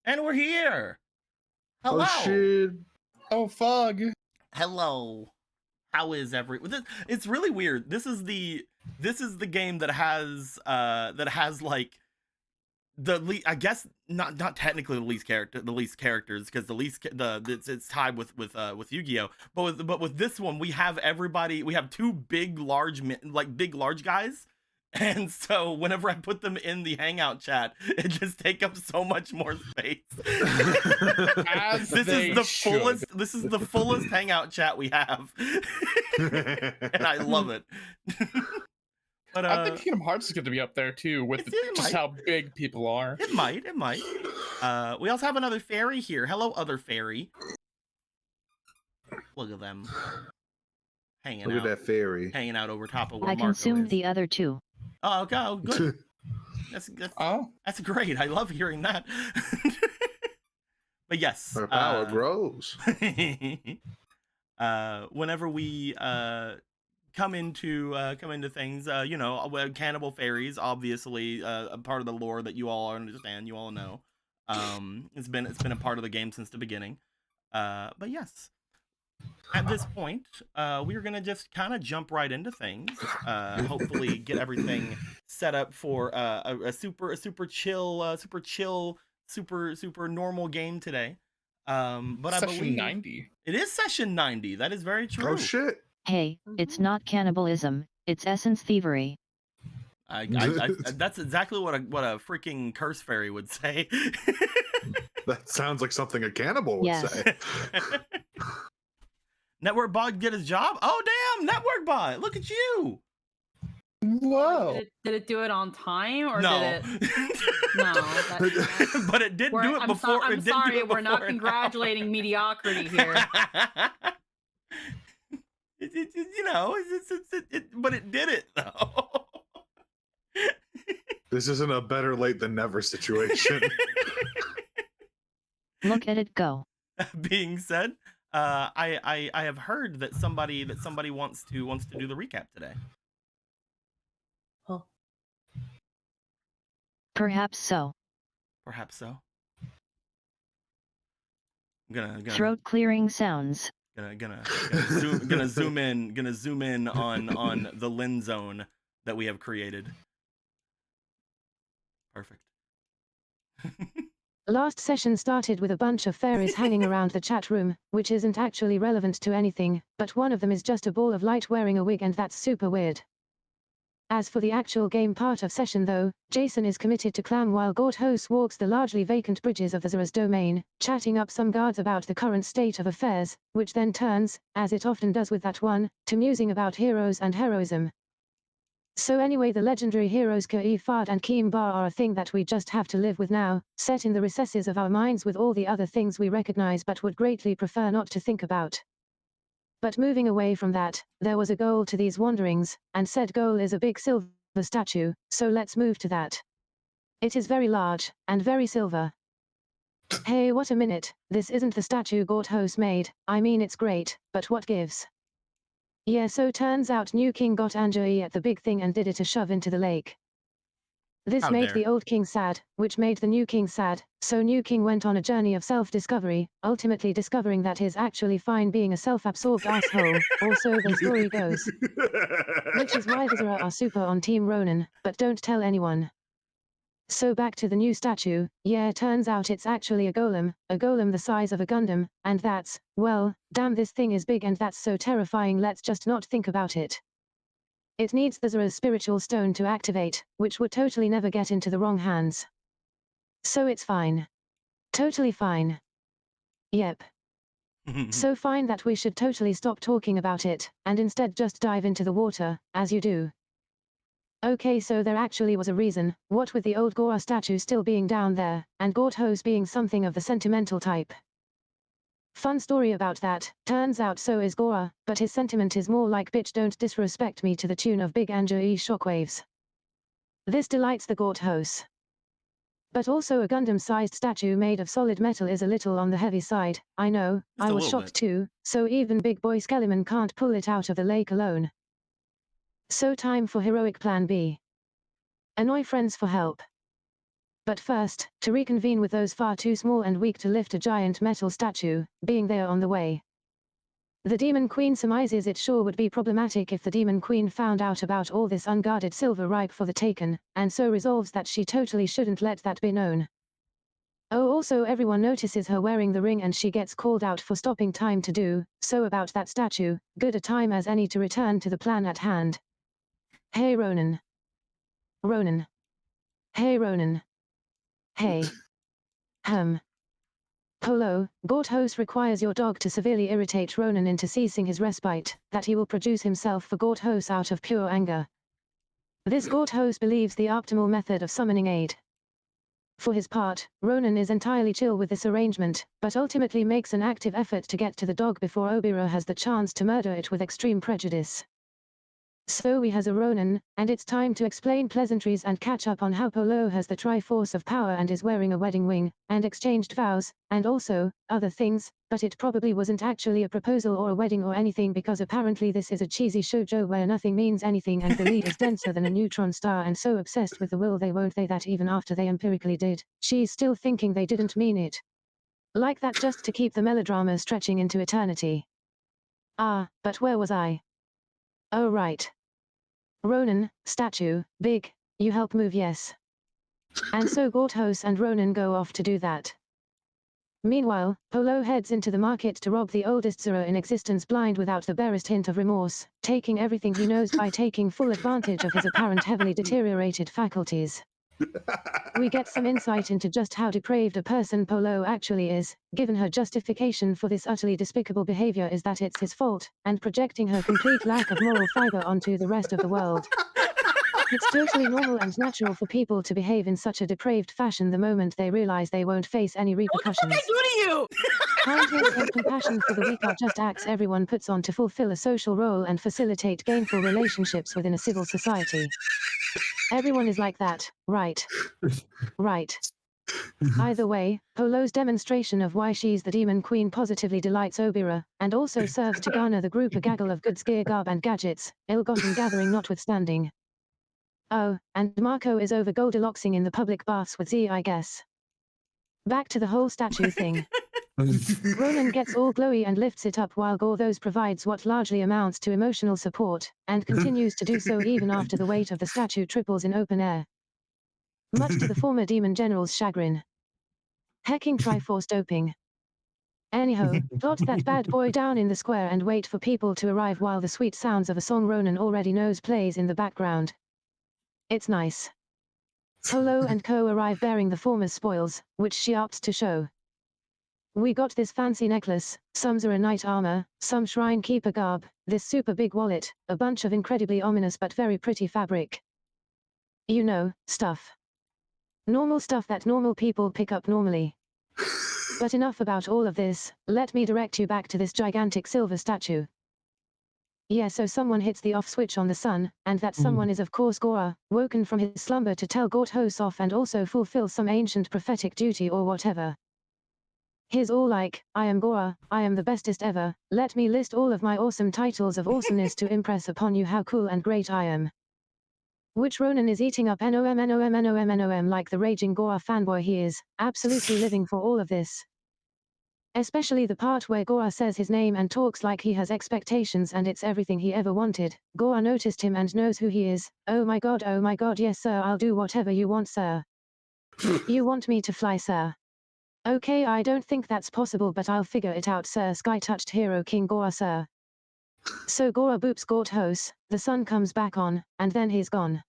And we're here. Hello. Oh shit. Oh, fog. Hello. How is it's really weird. This is the game that has like I guess not technically the least characters, because it's tied with Yu-Gi-Oh, but with this one we have two big large guys. And so whenever I put them in the Hangout chat, it just takes up so much more space. This is the fullest Hangout chat we have. And I love it. But I think Kingdom Hearts is going to be up there too, with just how big people are. It might. We also have another fairy here. Hello, other fairy. Look at them. Look at that fairy. Hanging out over top of where I Marco consumed is. the other two. Oh, okay, oh, good. That's great. I love hearing that. But yes, our power grows. Whenever we come into things, cannibal fairies, obviously a part of the lore that you all understand, you all know. It's been a part of the game since the beginning. But yes. At this point, we're gonna just kind of jump right into things. Hopefully, get everything set up for a super chill, super normal game today. But I believe 90. It is session 90. That is very true. Oh shit! Hey, it's not cannibalism. It's essence thievery. That's exactly what a freaking curse fairy would say. That sounds like something a cannibal would say. Network bot get his job? Oh damn, network bot! Look at you! Whoa! Did it do it on time, or no? Did it? No, but it did do it before. I'm sorry, we're not congratulating mediocrity here. But it did it though. This isn't a better late than never situation. Look at it go. Being said, I have heard that somebody wants to do the recap today. Oh. Perhaps so. Perhaps so. I'm gonna throat clearing sounds. Gonna zoom in on the lens zone that we have created. Perfect. Last session started with a bunch of fairies hanging around the chat room, which isn't actually relevant to anything, but one of them is just a ball of light wearing a wig, and that's super weird. As for the actual game part of session though, Jason is committed to clam while Gorthos walks the largely vacant bridges of the Zera's domain, chatting up some guards about the current state of affairs, which then turns, as it often does with that one, to musing about heroes and heroism. So anyway, the legendary heroes Ka-Fard and Keembar are a thing that we just have to live with now, set in the recesses of our minds with all the other things we recognize but would greatly prefer not to think about. But moving away from that, there was a goal to these wanderings, and said goal is a big silver statue, so let's move to that. It is very large, and very silver. Hey, what a minute, this isn't the statue Gorthos made. I mean, it's great, but what gives? Yeah, so turns out New King got angry at the big thing and did it a shove into the lake. This made the old king sad, which made the new king sad, so New King went on a journey of self-discovery, ultimately discovering that he's actually fine being a self-absorbed asshole, or so the story goes. Which is why the Zera are super on Team Ronan, but don't tell anyone. So back to the new statue, yeah, turns out it's actually a golem the size of a Gundam, and that's, well, damn, this thing is big and that's so terrifying, let's just not think about it. It needs the Zera's spiritual stone to activate, which would totally never get into the wrong hands. So it's fine. Totally fine. Yep. So fine that we should totally stop talking about it, and instead just dive into the water, as you do. Okay, so there actually was a reason, what with the old Gora statue still being down there, and Gorthos being something of the sentimental type. Fun story about that, turns out so is Gora, but his sentiment is more like bitch don't disrespect me to the tune of Big Angie shockwaves. This delights the Gorthos. But also a Gundam-sized statue made of solid metal is a little on the heavy side, I know, I was shocked too, so even big boy Skelliman can't pull it out of the lake alone. So time for heroic plan B. Annoy friends for help. but first, to reconvene with those far too small and weak to lift a giant metal statue, being there on the way. The Demon Queen surmises it sure would be problematic if the Demon Queen found out about all this unguarded silver ripe for the taken, and so resolves that she totally shouldn't let that be known. Oh, also everyone notices her wearing the ring and she gets called out for stopping time to do, so about that statue, good a time as any to return to the plan at hand. Hey Ronan. Ronan. Hey Ronan. Hey. Polo, Gorthos requires your dog to severely irritate Ronan into ceasing his respite, that he will produce himself for Gorthos out of pure anger. This Gorthos believes the optimal method of summoning aid. For his part, Ronan is entirely chill with this arrangement, but ultimately makes an active effort to get to the dog before Obira has the chance to murder it with extreme prejudice. So we has a Ronan, and it's time to explain pleasantries and catch up on how Polo has the Triforce of Power and is wearing a wedding ring, and exchanged vows, and also, other things, but it probably wasn't actually a proposal or a wedding or anything because apparently this is a cheesy shoujo where nothing means anything and the lead is denser than a neutron star and so obsessed with the will they won't they that even after they empirically did, she's still thinking they didn't mean it. Like that just to keep the melodrama stretching into eternity. Ah, but where was I? Oh right. Ronan, statue, big, you help move yes. And so Gorthos and Ronan go off to do that. Meanwhile, Polo heads into the market to rob the oldest Zero in existence blind without the barest hint of remorse, taking everything he knows by taking full advantage of his apparent heavily deteriorated faculties. We get some insight into just how depraved a person Polo actually is, given her justification for this utterly despicable behavior is that it's his fault, and projecting her complete lack of moral fiber onto the rest of the world. It's totally normal and natural for people to behave in such a depraved fashion the moment they realize they won't face any repercussions. What did I do to you? Kindness and compassion for the weak are just acts everyone puts on to fulfill a social role and facilitate gainful relationships within a civil society. Everyone is like that, right? Right. Either way, Polo's demonstration of why she's the Demon Queen positively delights Obira, and also serves to garner the group a gaggle of goods gear garb and gadgets, ill-gotten gathering notwithstanding. Oh, and Marco is over Goldilocksing in the public baths with Z I guess. Back to the whole statue thing. Ronan gets all glowy and lifts it up while Gorthos provides what largely amounts to emotional support, and continues to do so even after the weight of the statue triples in open air. Much to the former Demon General's chagrin. Hecking Triforce doping. Anyhow, plot that bad boy down in the square and wait for people to arrive while the sweet sounds of a song Ronan already knows plays in the background. It's nice. Polo and co arrive bearing the former's spoils, which she opts to show. We got this fancy necklace, some Zara knight armor, some shrine keeper garb, this super big wallet, a bunch of incredibly ominous but very pretty fabric. You know, stuff. Normal stuff that normal people pick up normally. But enough about all of this, let me direct you back to this gigantic silver statue. Yeah, so someone hits the off switch on the sun, and that someone is of course Gora, woken from his slumber to tell Gorthos off and also fulfill some ancient prophetic duty or whatever. He's all like, I am Gora, I am the bestest ever, let me list all of my awesome titles of awesomeness to impress upon you how cool and great I am. Which Ronan is eating up nom like the raging Gora fanboy he is, absolutely living for all of this. Especially the part where Gora says his name and talks like he has expectations and it's everything he ever wanted. Gora noticed him and knows who he is. Oh my god, yes sir, I'll do whatever you want sir. You want me to fly sir? Okay, I don't think that's possible but I'll figure it out sir. Sky touched hero King Gora sir. So Gora boops Gorthos, the sun comes back on, and then he's gone.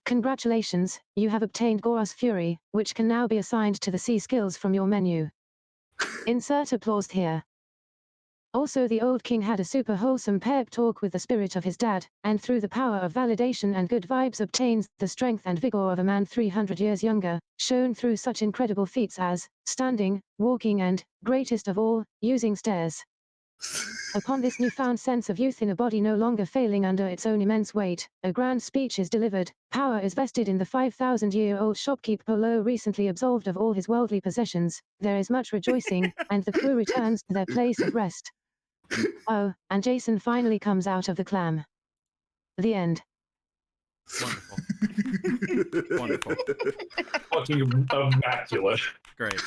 Congratulations, you have obtained Gora's Fury, which can now be assigned to the C skills from your menu. Insert applause here. Also the old king had a super wholesome pep talk with the spirit of his dad, and through the power of validation and good vibes obtains the strength and vigor of a man 300 years younger, shown through such incredible feats as, standing, walking and, greatest of all, using stairs. Upon this newfound sense of youth in a body no longer failing under its own immense weight, a grand speech is delivered, power is vested in the 5,000-year-old shopkeep Polo recently absolved of all his worldly possessions, there is much rejoicing, and the crew returns to their place of rest. Oh, and Jason finally comes out of the clam. The end. Wonderful. Wonderful. Fucking immaculate. Great.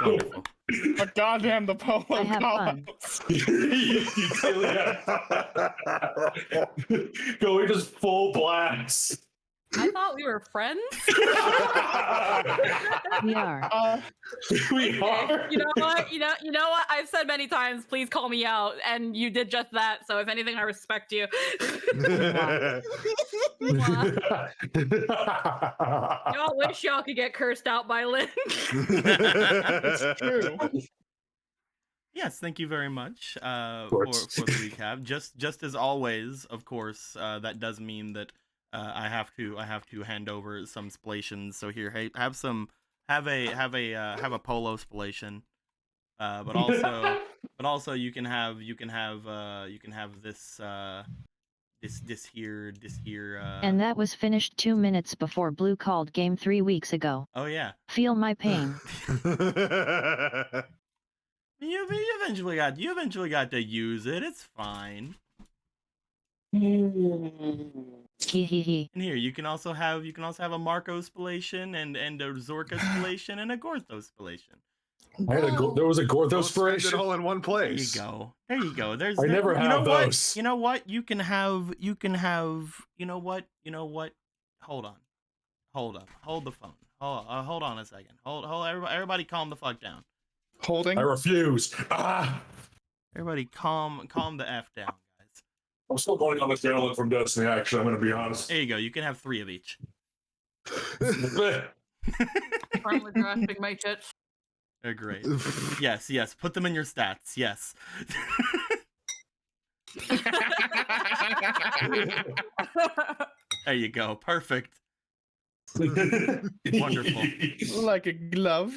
Wonderful. But goddamn the polo I have fun. colors. Going just full blast. I thought we were friends. We are. We are. You know what? You know what? I've said many times, please call me out, and you did just that. So if anything, I respect you. Y'all wish y'all could get cursed out by Lynn. It's true. Yes, thank you very much for the recap. Just as always, of course, that does mean that I have to hand over some spalations. So here, hey, have a polo spalation, but also you can have this this here. And that was finished 2 minutes before Blue called game 3 weeks ago. Oh yeah. Feel my pain. You eventually got to use it. It's fine. Hehehe. And here you can also have a Marco spallation and a Zorka spallation and a Gorthos spallation. There was a Gorthos Don't spend it spiration. all in one There you place. go. There you go. There's I never you know have what? those. You know what? You can have you know what? Hold on. Hold the phone. Hold on a second. Hold everybody calm the fuck down. Holding. I refuse. Everybody calm the F down, guys. I'm still going on this gentleman from Destiny, actually, I'm going to be honest. There you go. You can have 3 of each. Finally grasping my tits. They're great. Yes. Put them in your stats. Yes. There you go. Perfect. Wonderful. Like a glove.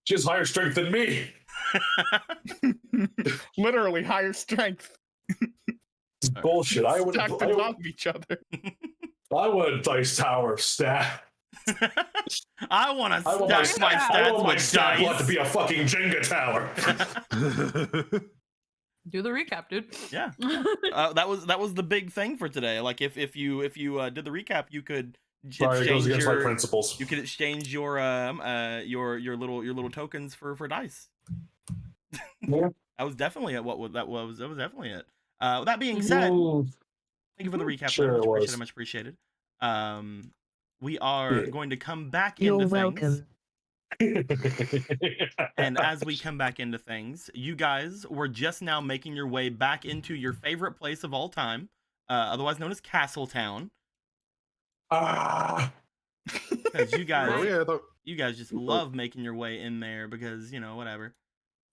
She has higher strength than me. Literally higher strength. It's bullshit. I would Stacked on top of each other. I want a dice tower stat. I want to I want my stack my I want stats my with stat block to dice. be a fucking Jenga tower. Do the recap, dude. Yeah. That was the big thing for today. Like if you did the recap, you could Sorry, it goes exchange against my your principles. you could exchange your little tokens for dice. Yeah. That was definitely it. That was definitely it. That being said, Ooh. thank you for the recap. Sure it was. Much appreciated. We are going to come back You're into welcome. things. And as we come back into things, you guys were just now making your way back into your favorite place of all time, otherwise known as Castletown. Because you guys just love making your way in there because, whatever.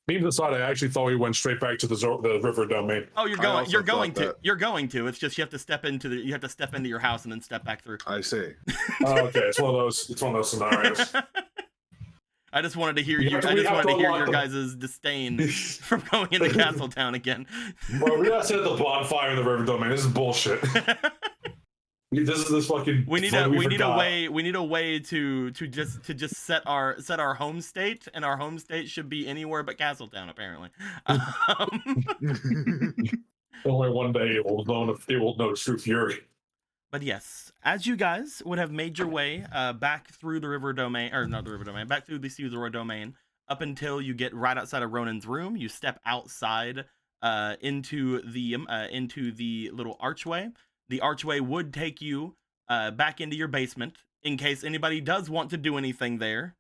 Being aside, I actually thought we went straight back to the river domain. Oh, you're I also going thought to. that. You're going to. It's just you have to step into your house and then step back through. I see. Oh, okay, it's one of those scenarios. I just wanted to hear We you. have to- I we just have wanted to to hear unlock your them. guys' disdain from going into Castletown again. Bro, we gotta set the bonfire in the river domain. This is bullshit. This fucking. We need flood a forgot. way to just set our home state, and our home state should be anywhere but Castletown, apparently. Only one day it will know true fury. But yes, as you guys would have made your way back through the river domain, or not the river domain, back through the Seafoot domain, up until you get right outside of Ronan's room, you step outside into the little archway. The archway would take you back into your basement. In case anybody does want to do anything there,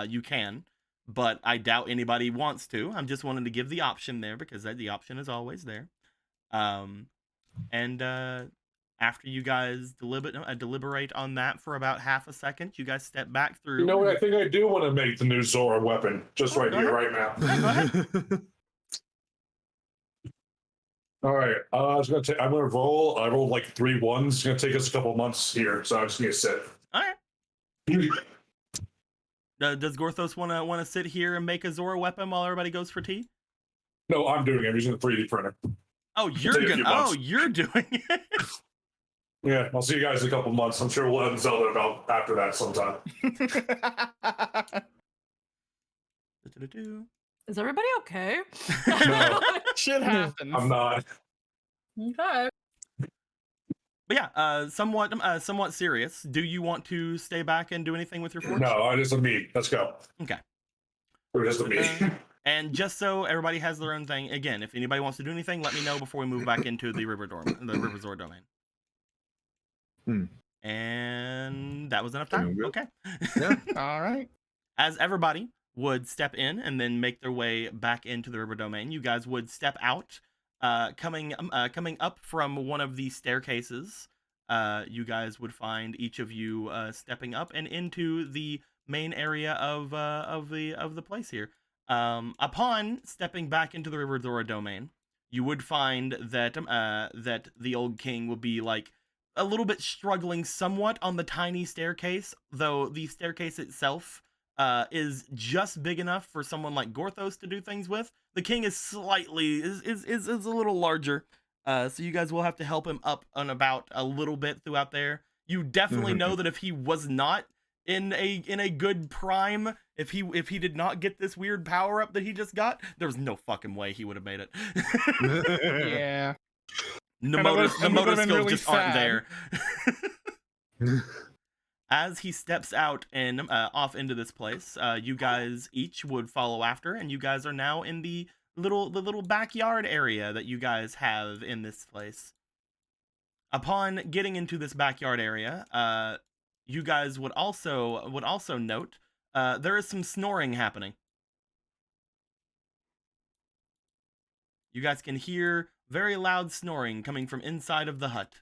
you can. But I doubt anybody wants to. I'm just wanting to give the option there because the option is always there. After you guys deliberate on that for about half a second, you guys step back through. You know what? I think I do want to make the new Zora weapon just right go here, ahead. right now. Yeah, go ahead. All right, I'm gonna roll. I rolled like 3 ones. It's gonna take us a couple months here, so I just need to sit. All right. Does Gorthos want to sit here and make a Zora weapon while everybody goes for tea? No, I'm doing it. I'm using the 3D printer. Oh, you're Take a few months. you're doing it. Yeah, I'll see you guys in a couple months. I'm sure we'll have Zelda about after that sometime. Is everybody okay? No. Shit happens. I'm not. Okay. But yeah, somewhat serious. Do you want to stay back and do anything with your forge? No, just a me. Let's go. Okay. Or just a me. And just so everybody has their own thing, again, if anybody wants to do anything, let me know before we move back into the Riverzor domain. And that was enough time. Okay. Yeah. All right. As everybody would step in and then make their way back into the river domain, you guys would step out, coming up from one of the staircases. You guys would find each of you stepping up and into the main area of the place here. Upon stepping back into the Riverzor domain, you would find that that the old king would be like a little bit struggling somewhat on the tiny staircase, though the staircase itself is just big enough for someone like Gorthos to do things with. The king is slightly is a little larger, so you guys will have to help him up and about a little bit throughout there. You definitely know that if he was not in a good prime, if he did not get this weird power up that he just got, there's no fucking way he would have made it. Yeah. The motor skills really just aren't there. As he steps out and off into this place, you guys each would follow after, and you guys are now in the little backyard area that you guys have in this place. Upon getting into this backyard area, you guys would also note there is some snoring happening. You guys can hear very loud snoring coming from inside of the hut.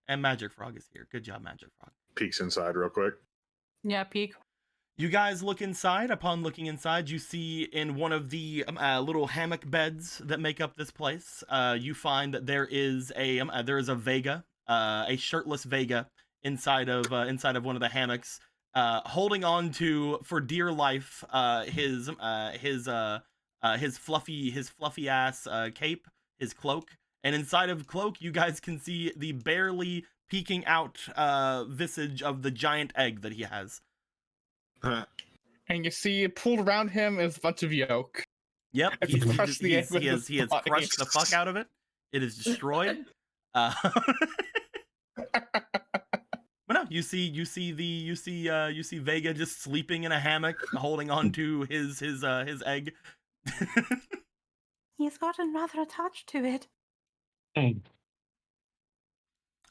And Magic Frog is here. Good job, Magic Frog. Peeks inside real quick. Yeah, peek. You guys look inside. Upon looking inside, you see in one of the little hammock beds that make up this place, you find that there is a Vega, a shirtless Vega inside of one of the hammocks, holding on to for dear life his fluffy ass cape, his cloak. And inside of cloak, you guys can see the barely peeking out visage of the giant egg that he has. And you see, pulled around him is a bunch of yolk. Yep, As he he crushed the egg with his has body. crushed the fuck out of it. It is destroyed. But no, you see Vega just sleeping in a hammock, holding on to his egg. He's gotten rather attached to it.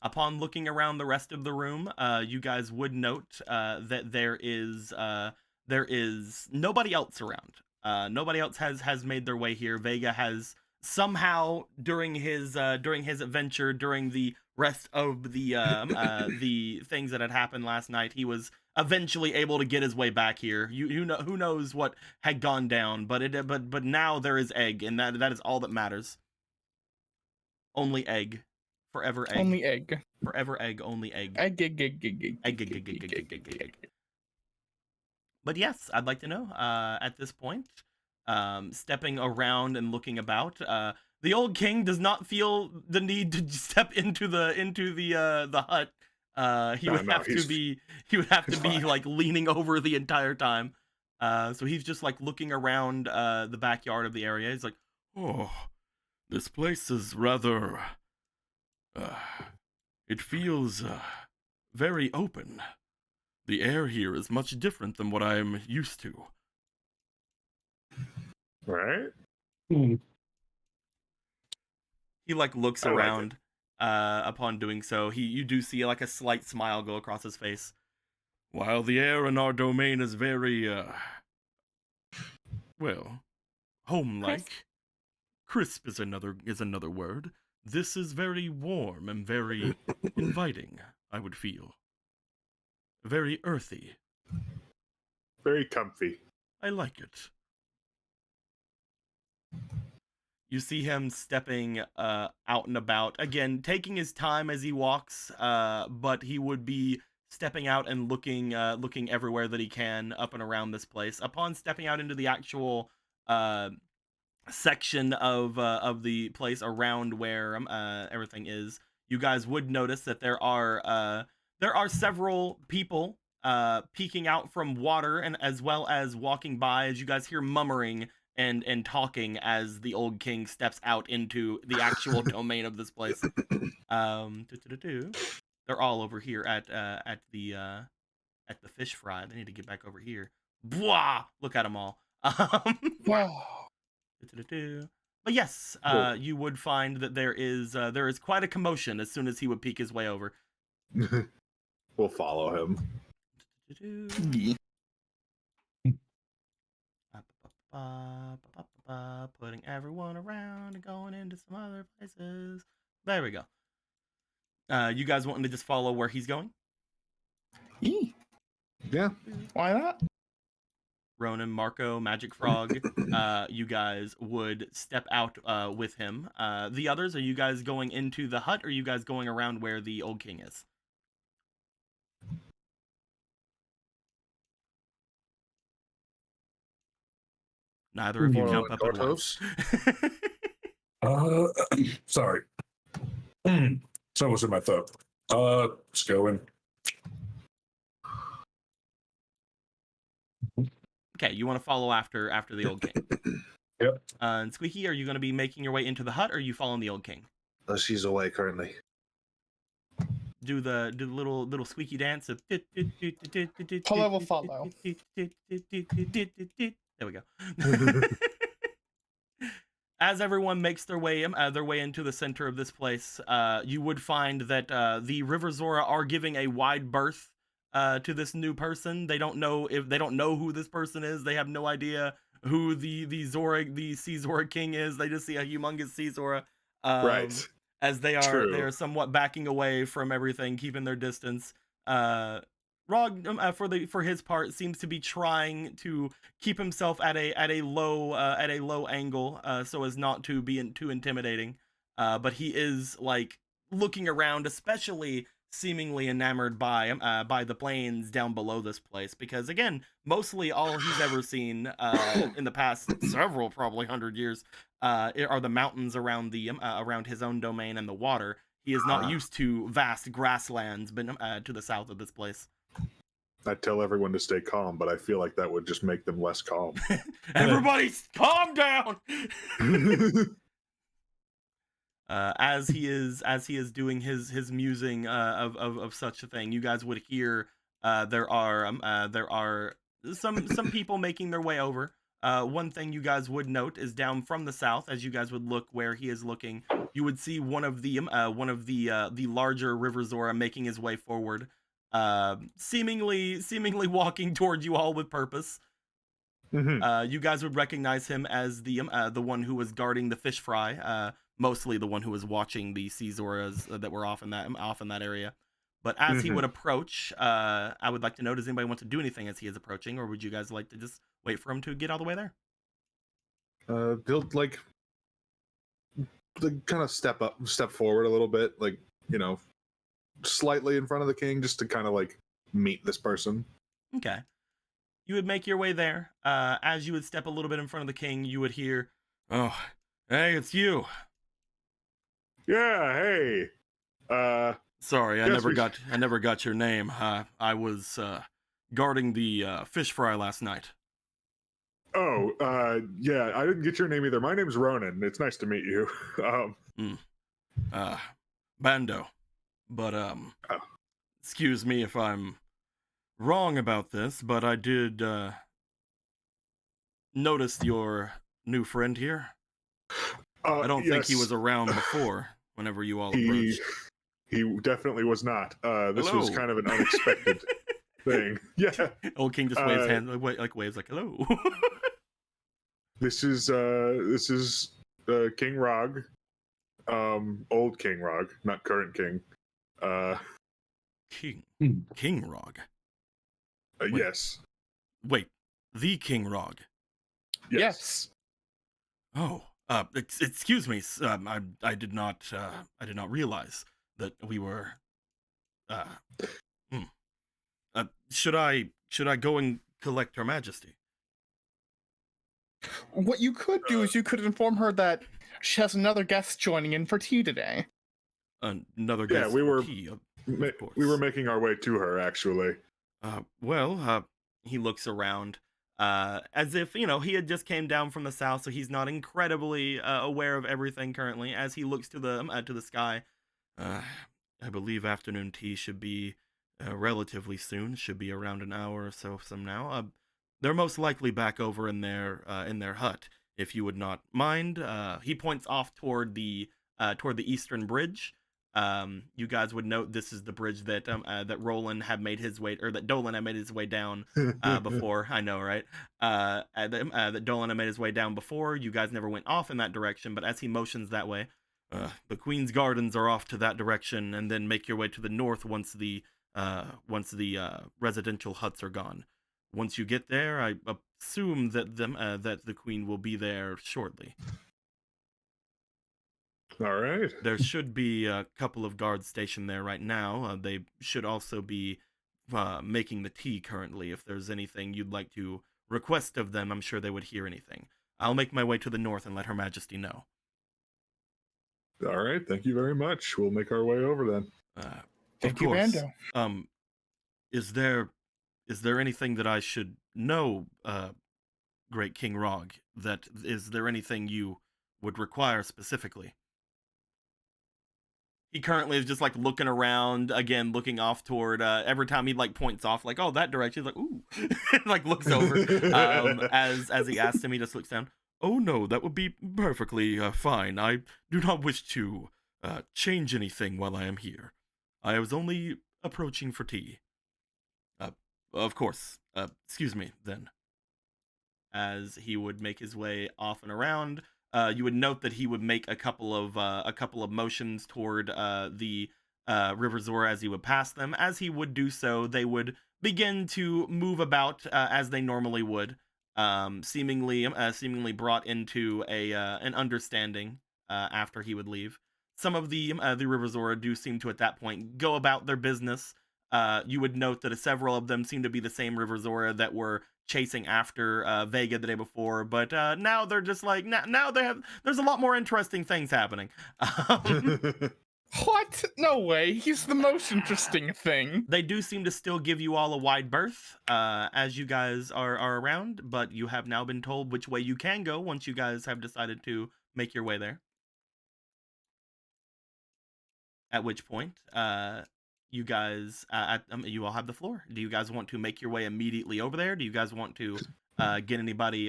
Upon looking around the rest of the room, you guys would note that there is nobody else around. Nobody else has made their way here. Vega has somehow during his adventure, during the rest of the things that had happened last night, he was eventually able to get his way back here. You know, who knows what had gone down, but now there is egg, and that is all that matters. Only egg. Forever egg. Only egg. Forever egg, only egg. Egg, egg, egg, egg, egg, Egg, egg, egg, egg, egg, egg, egg, egg. But yes, I'd like to know, at this point, stepping around and looking about, the old king does not feel the need to step into the hut. He would have to be like leaning over the entire time. So he's just like looking around the backyard of the area. He's like, oh, this place is rather it feels very open. The air here is much different than what I'm used to. Right? He like looks I like around upon doing so. You do see like a slight smile go across his face. While the air in our domain is very well, home-like. Crisp is another word. This is very warm and very inviting, I would feel. Very earthy. Very comfy. I like it. You see him stepping out and about, again, taking his time as he walks, but he would be stepping out and looking everywhere that he can up and around this place. Upon stepping out into the actual section of the place around where everything is, you guys would notice that there are several people peeking out from water, and as well as walking by, as you guys hear murmuring and talking as the old king steps out into the actual domain of this place. They're all over here at the fish fry. They need to get back over here. Blah! Look at them all. Wow. But yes, Cool. you would find that there is quite a commotion as soon as he would peek his way over. We'll follow him. Putting everyone around and going into some other places. There we go. You guys wanting to just follow where he's going? Yeah. Why not? Ronan, Marco, Magic Frog, you guys would step out with him. The others, are you guys going into the hut, or are you guys going around where the old king is? Neither of you Moral jump up at once. Sorry. So was in my throat. Let's go in. Okay, you want to follow after the old king. Yep. And Squeaky, are you going to be making your way into the hut, or are you following the old king? She's away currently. Do the little squeaky dance of Follow will follow. There we go. As everyone makes their way into the center of this place, you would find that the River Zora are giving a wide berth to this new person. They don't know who this person is. They have no idea who the Sea Zora King is. They just see a humongous Sea Zora. Right. As they True. are somewhat backing away from everything, keeping their distance. Rog, for his part, seems to be trying to keep himself at a low angle, so as not to be too intimidating. But he is like looking around, especially seemingly enamored by the plains down below this place, because again, mostly all he's ever seen in the past several, probably 100 years, are the mountains around around his own domain and the water. He is not used to vast grasslands, but to the south of this place. I tell everyone to stay calm, but I feel like that would just make them less calm. Everybody, calm down. As he is doing his musing of such a thing, you guys would hear there are some people making their way over. One thing you guys would note is down from the south, as you guys would look where he is looking, you would see one of the larger River Zora making his way forward, seemingly walking towards you all with purpose. You guys would recognize him as the one who was guarding the fish fry, mostly the one who was watching the Sea Zoras that were off in that area. But as he would approach, I would like to know, does anybody want to do anything as he is approaching, or would you guys like to just wait for him to get all the way there? They'll like kind of step forward a little bit, like, you know, slightly in front of the king, just to kind of like meet this person. Okay. You would make your way there. As you would step a little bit in front of the king, you would hear, "Oh, hey, it's you. Yeah, hey. Sorry, I Yes, never got your name. I was guarding the fish fry last night." Oh, yeah, I didn't get your name either. My name's Ronan. It's nice to meet you. Bando. But excuse me if I'm wrong about this, but I did notice your new friend here. I don't think he was around before whenever you all approached. He definitely was not. This was Hello. kind of an unexpected thing. Yeah. Old King just waves hands, waves like hello. This is King Rog. Old King Rog, not current king. King Rog. Yes. Wait, the King Rog. Yes. Oh, excuse me. I did not realize that we were. Should I go and collect Her Majesty? What you could do is you could inform her that she has another guest joining in for tea today. Another Yeah, guest we for were tea, of course. we were making our way to her, actually. Well, he looks around. as if he had just came down from the south, so he's not incredibly aware of everything currently. As he looks to the sky, I believe afternoon tea should be relatively soon. Should be around an hour or so from now. They're most likely back over in their hut. If you would not mind, he points off toward the eastern bridge. You guys would note this is the bridge that that Roland had made his way, or that Dolan had made his way down before. I know, right? That Dolan had made his way down before. You guys never went off in that direction, but as he motions that way, the Queen's Gardens are off to that direction, and then make your way to the north once the residential huts are gone. Once you get there, I assume that the Queen will be there shortly. All right. There should be a couple of guards stationed there right now. They should also be making the tea currently. If there's anything you'd like to request of them, I'm sure they would hear anything. I'll make my way to the north and let Her Majesty know. All right. Thank you very much. We'll make our way over then. Thank you, Bando. Is there anything that I should know, Great King Rog? Is there anything you would require specifically? He currently is just like looking around again, looking off toward every time he like points off like, oh, that direction. He's like, ooh, like looks over. As he asks him, he just looks down. Oh no, that would be perfectly fine. I do not wish to change anything while I am here. I was only approaching for tea. Of course. Excuse me, then. As he would make his way off and around, you would note that he would make a couple of motions toward the River Zora as he would pass them. As he would do so, they would begin to move about as they normally would, seemingly brought into an understanding after he would leave. Some of the River Zora do seem to at that point go about their business. You would note that several of them seem to be the same River Zora that were chasing after Vega the day before, but now they're just like now there's a lot more interesting things happening. What? No way. He's the most interesting thing. They do seem to still give you all a wide berth as you guys are around, but you have now been told which way you can go once you guys have decided to make your way there. At which point, you guys, you all have the floor. Do you guys want to make your way immediately over there? Do you guys want to get anybody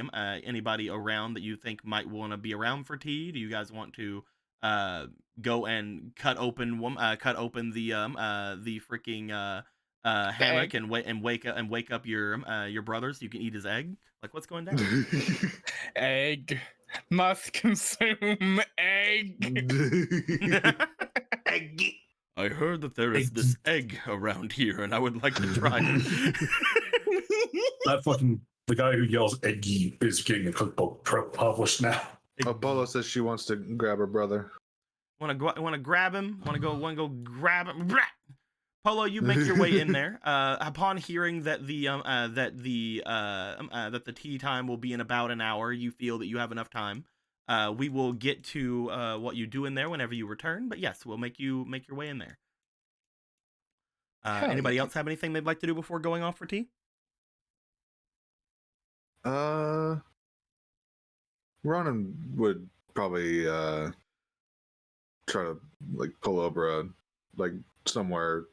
around that you think might want to be around for tea? Do you guys want to go and cut open the freaking hammock and wake up your brother so you can eat his egg? Like, what's going down? Egg. Must consume egg. Egg. I heard that there is this egg around here, and I would like to try it. That fucking the guy who yells "eggy" is getting a cookbook published now. Apollo says she wants to grab her brother. Want to grab him? Want to go grab him? Polo, you make your way in there. Upon hearing that the tea time will be in about an hour, you feel that you have enough time. We will get to what you do in there whenever you return, but yes, we'll make your way in there. Anybody else have anything they'd like to do before going off for tea? Ronan would probably try to like pull over like somewhere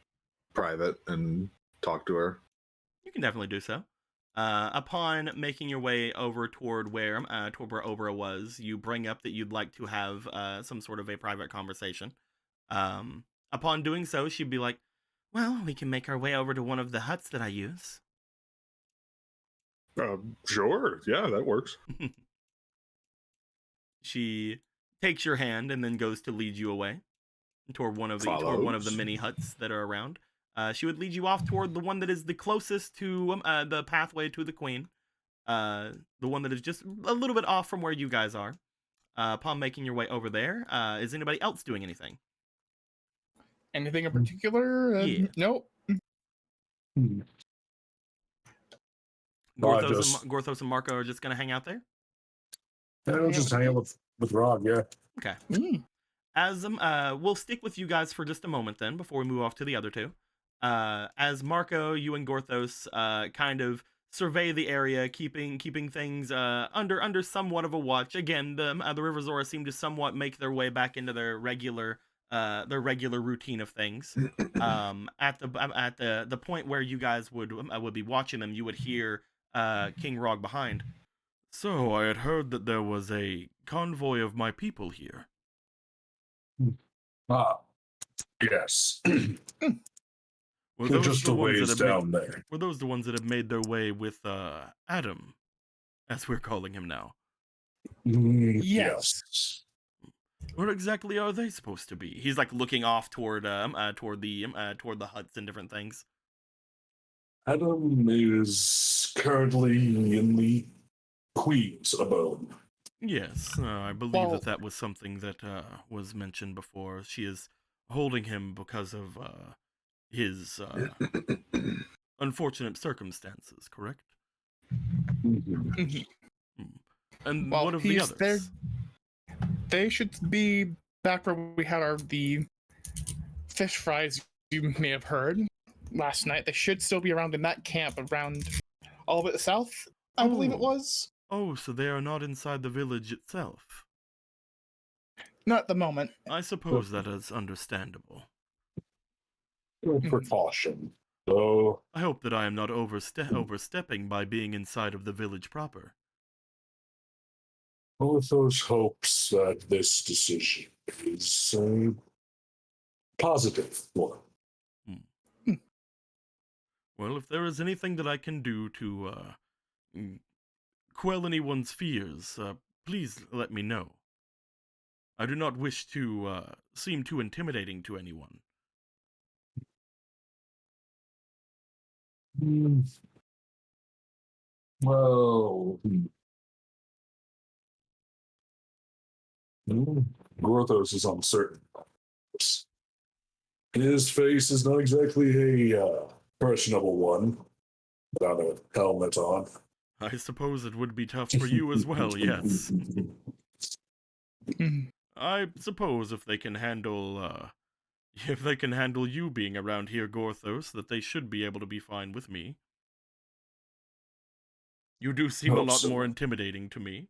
private and talk to her. You can definitely do so. Upon making your way over toward where Obra was, you bring up that you'd like to have some sort of a private conversation. Upon doing so, she'd be like, well, we can make our way over to one of the huts that I use. Sure. Yeah, that works. She takes your hand and then goes to lead you away toward one of the many huts that are around. She would lead you off toward the one that is the closest to the pathway to the Queen. The one that is just a little bit off from where you guys are. Upon making your way over there, is anybody else doing anything? Anything in particular? Yeah. Nope. Gorthos and Marco are just going to hang out there? Yeah, we'll just hang out with Rob, yeah. Okay. As we'll stick with you guys for just a moment then, before we move off to the other two. As Marco, you and Gorthos kind of survey the area, keeping things under somewhat of a watch. Again, the River Zora seem to somewhat make their way back into their regular routine of things. At the point where you guys would be watching them, you would hear King Rog behind. So I had heard that there was a convoy of my people here. Ah, yes. Were They're those just the a ones that ways have down there. Were those the ones that have made their way with Adam, as we're calling him now? Yes. Where exactly are they supposed to be? He's like looking off toward the huts and different things. Adam is currently in the Queen's abode. Yes, I believe Well- that was something that was mentioned before. She is holding him because of his unfortunate circumstances, correct? Mhm. And Well, what of the he's others? there. They should be back where we had the fish fries you may have heard last night. They should still be around in that camp around all the way south, I believe it Oh. was. Oh, so they are not inside the village itself. Not at the moment. I suppose that is understandable. Precaution. So, I hope that I am not overstepping by being inside of the village proper. Orthos hopes that this decision is a positive one. Well, if there is anything that I can do to quell anyone's fears, please let me know. I do not wish to seem too intimidating to anyone. Well, Gorthos is uncertain. His face is not exactly a personable one, without a helmet on. I suppose it would be tough for you as well, yes. I suppose if they can handle you being around here, Gorthos, that they should be able to be fine with me. You do seem a Hope lot so. more intimidating to me.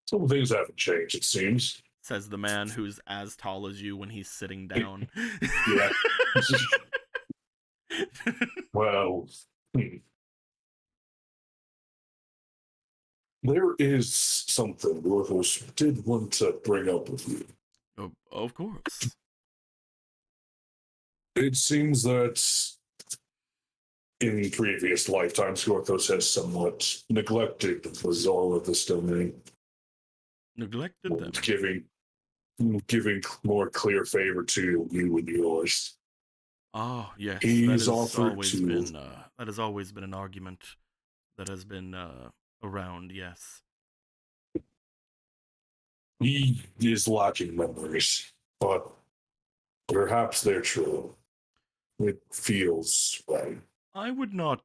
Some things haven't changed, it seems. Says the man who's as tall as you when he's sitting down. Yeah. Well, there is something Gorthos did want to bring up with you. Of course. It seems that in previous lifetimes, Gorthos has somewhat neglected the Zol of this domain, Neglected them. giving more clear favor to you and yours. Oh, yes. He's that offered has always been an argument that has been around, yes. He is lacking memories, but perhaps they're true. It feels right. I would not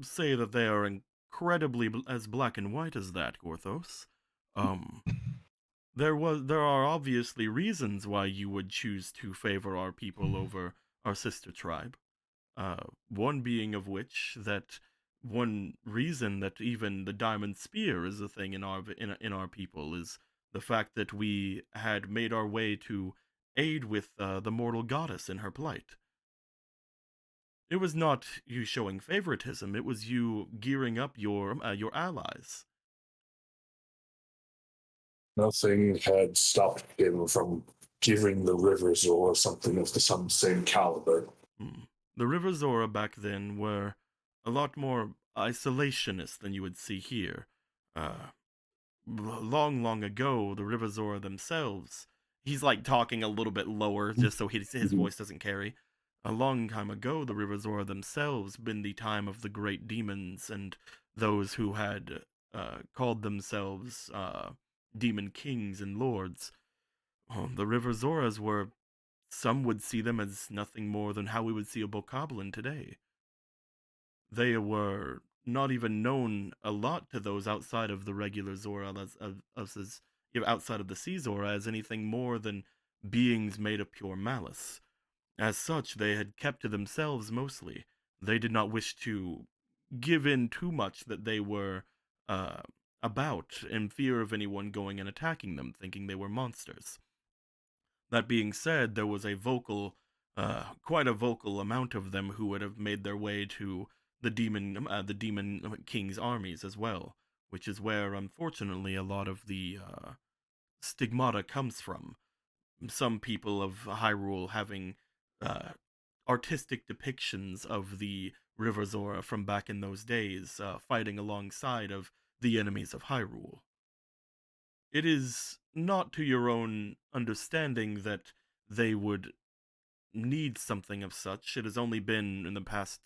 say that they are incredibly as black and white as that, Gorthos. There are obviously reasons why you would choose to favor our people over our sister tribe. One being of which that one reason that even the diamond spear is a thing in our people is the fact that we had made our way to aid with the mortal goddess in her plight. It was not you showing favoritism, it was you gearing up your allies. Nothing had stopped him from giving the rivers or something of the same caliber. The River Zora back then were a lot more isolationist than you would see here. Long ago, the River Zora themselves, he's like talking a little bit lower just so his voice doesn't carry. A long time ago, the River Zora themselves been the time of the great demons and those who had called themselves demon kings and lords. The River Zoras were, some would see them as nothing more than how we would see a bokoblin today. They were not even known a lot to those outside of the regular Zora, outside of the Sea Zora, as anything more than beings made of pure malice. As such, they had kept to themselves mostly. They did not wish to give in too much that they were uh, about, in fear of anyone going and attacking them, thinking they were monsters. That being said, there was quite a vocal amount of them who would have made their way to the demon king's armies as well, which is where, unfortunately, a lot of the stigmata comes from. Some people of Hyrule having uh, artistic depictions of the River Zora from back in those days, fighting alongside of the enemies of Hyrule. It is not to your own understanding that they would need something of such. It has only been in the past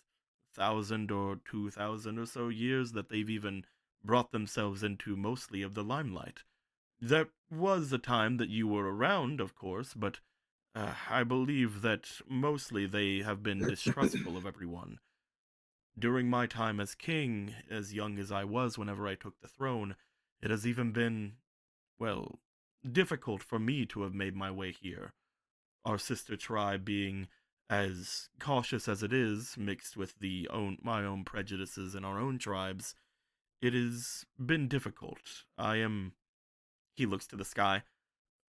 1,000 or 2,000 or so years that they've even brought themselves into mostly of the limelight. There was a time that you were around, of course, but I believe that mostly they have been distrustful of everyone. During my time as king, as young as I was whenever I took the throne, it has even been, well, difficult for me to have made my way here. Our sister tribe being as cautious as it is, mixed with my own prejudices and our own tribes, it has been difficult. He looks to the sky,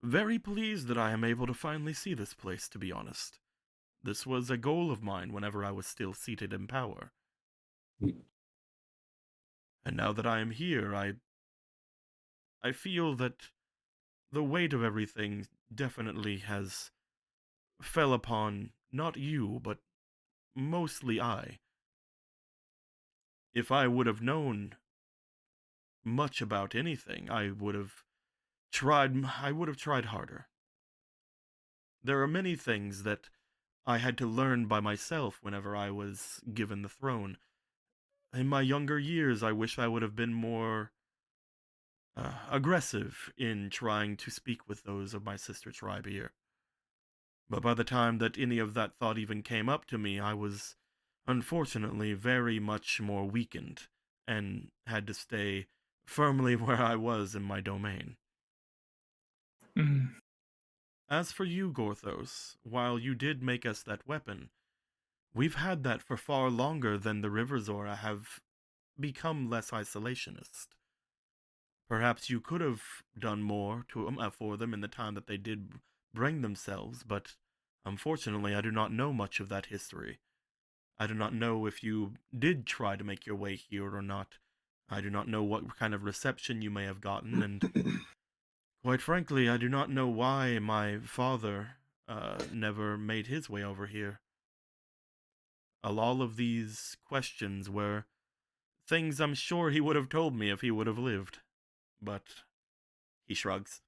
very pleased that I am able to finally see this place, to be honest. This was a goal of mine whenever I was still seated in power. And now that I am here, I feel that the weight of everything definitely has fell upon not you, but mostly I. If I would have known much about anything, I would have tried harder. There are many things that I had to learn by myself whenever I was given the throne. In my younger years, I wish I would have been more aggressive in trying to speak with those of my sister tribe here. But by the time that any of that thought even came up to me, I was unfortunately very much more weakened and had to stay firmly where I was in my domain. Mm. As for you, Gorthos, while you did make us that weapon, we've had that for far longer than the River Zora have become less isolationist. Perhaps you could have done more for them in the time that they did bring themselves, but unfortunately I do not know much of that history. I do not know if you did try to make your way here or not. I do not know what kind of reception you may have gotten, and quite frankly, I do not know why my father never made his way over here. All of these questions were things I'm sure he would have told me if he would have lived. But he shrugs.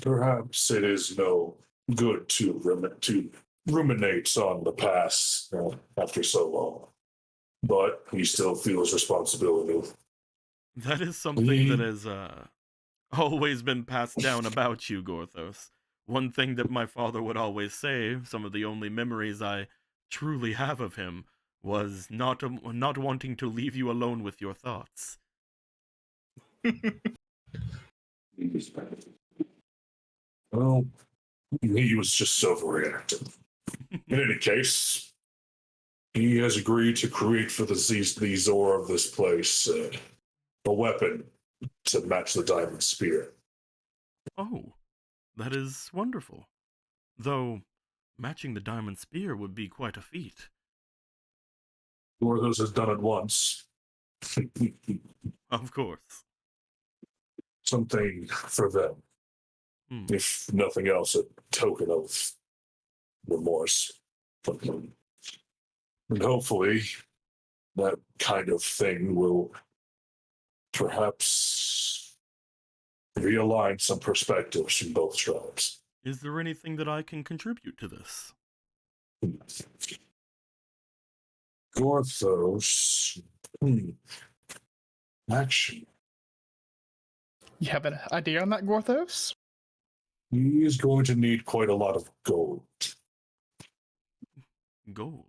Perhaps it is no good to ruminate on the past after so long, but he still feels responsibility. That is something that has always been passed down about you, Gorthos. One thing that my father would always say, some of the only memories I truly have of him, was not wanting to leave you alone with your thoughts. Well, he was just overreacting. In any case, he has agreed to create for the Zora of this place a weapon to match the diamond spear. Oh, that is wonderful. Though, matching the diamond spear would be quite a feat. Gorthos has done it once. Of course. Something for them. If nothing else, a token of remorse. And hopefully, that kind of thing will perhaps realign some perspectives from both tribes. Is there anything that I can contribute to this? Gorthos. Action. You have an idea on that, Gorthos? He is going to need quite a lot of gold. Gold?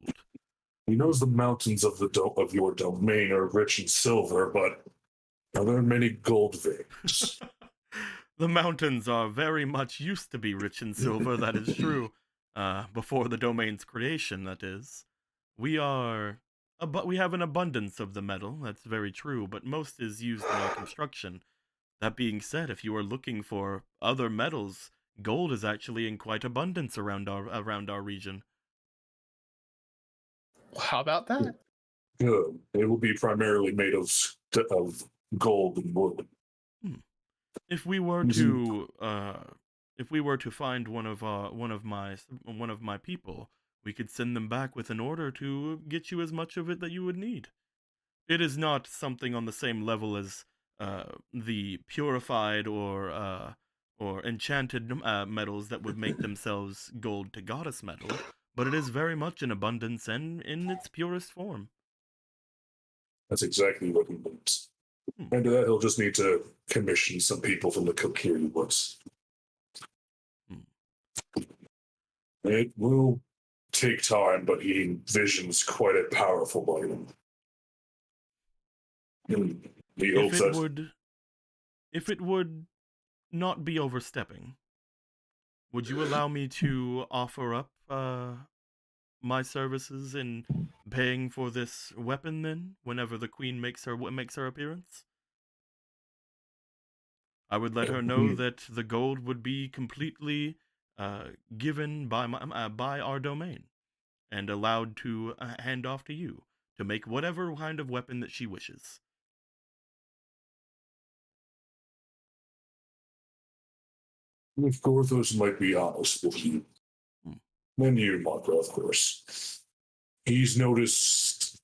He knows the mountains of of your domain are rich in silver, but are there many gold veins? The mountains are very much used to be rich in silver, that is true. Before the domain's creation, that is. But we have an abundance of the metal, that's very true, but most is used in our construction. That being said, if you are looking for other metals, gold is actually in quite abundance around our region. How about that? Good. It will be primarily made of gold and wood. If we were to find one of my people, we could send them back with an order to get you as much of it that you would need. It is not something on the same level as the purified or enchanted metals that would make themselves gold to goddess metal, but it is very much in abundance and in its purest form. That's exactly what he wants. And to that, he'll just need to commission some people from the Kokiri Woods. It will take time, but he envisions quite a powerful item. He hopes that If it would not be overstepping, would you allow me to offer up my services in paying for this weapon then, whenever the queen makes her appearance? I would let her know that the gold would be completely given by our domain and allowed to hand off to you to make whatever kind of weapon that she wishes. if Gorthos might be honest with you, and you, Marco, of course, he's noticed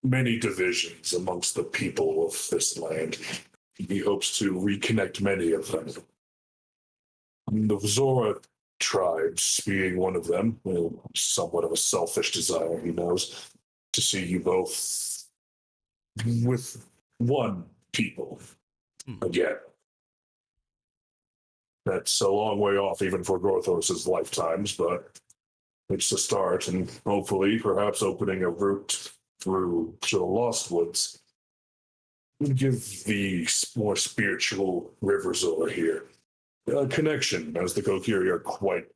many divisions amongst the people of this land. He hopes to reconnect many of them. The Zora tribes being one of them, somewhat of a selfish desire, he knows, to see you both with one people again. That's a long way off even for Gorthos's lifetimes, but it's a start, and hopefully perhaps opening a route through to the Lost Woods would give the more spiritual rivers over here a connection, as the Kokiri are quite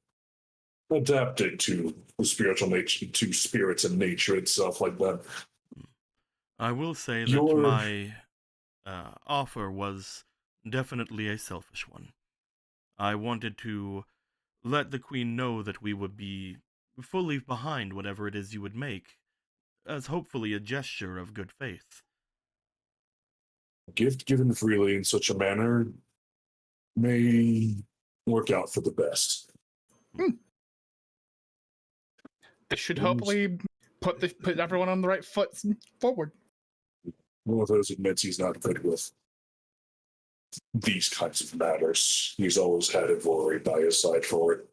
adapted to the spiritual nature, to spirits and nature itself like that. I will say that my offer was definitely a selfish one. I wanted to let the queen know that we would be fully behind whatever it is you would make, as hopefully a gesture of good faith. A gift given freely in such a manner may work out for the best. This should hopefully put everyone on the right foot forward. One of those admits he's not good with these kinds of matters. He's always had Ivory by his side for it.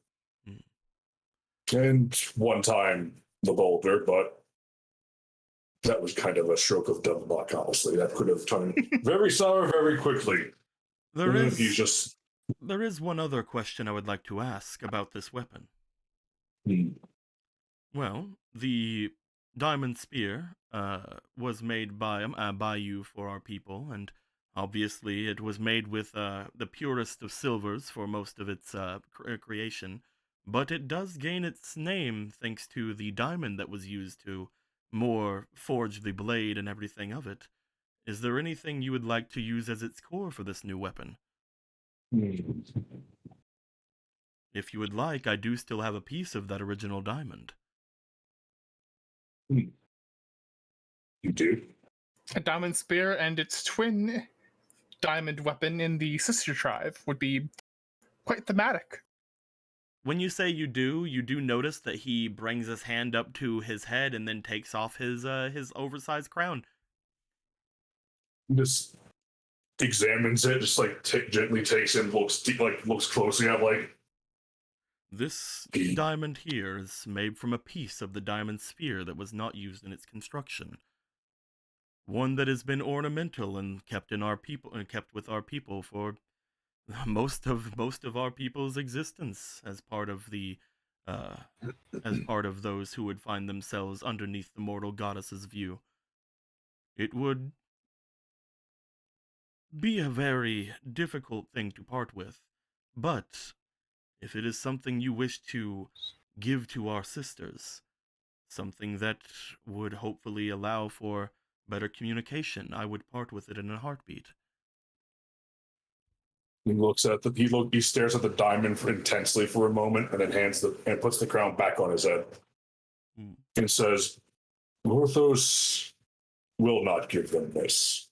And one time the boulder, but that was kind of a stroke of dumb luck, honestly. That could have turned very sour very quickly. There is one other question I would like to ask about this weapon. Well, the diamond spear was made by you for our people, and obviously it was made with the purest of silvers for most of its creation, but it does gain its name thanks to the diamond that was used to more forge the blade and everything of it. Is there anything you would like to use as its core for this new weapon? If you would like, I do still have a piece of that original diamond. You do? A diamond spear and its twin diamond weapon in the sister tribe would be quite thematic. When you say you do notice that he brings his hand up to his head and then takes off his oversized crown. Just examines it, just like gently takes it, looks closely at This diamond here is made from a piece of the diamond spear that was not used in its construction. One that has been ornamental and kept with our people for most of our people's existence as part of those who would find themselves underneath the mortal goddess's view. It would be a very difficult thing to part with. But if it is something you wish to give to our sisters, something that would hopefully allow for better communication, I would part with it in a heartbeat. He looks at the he stares at the diamond intensely for a moment, and then puts the crown back on his head, and says, "Orthos will not give them this."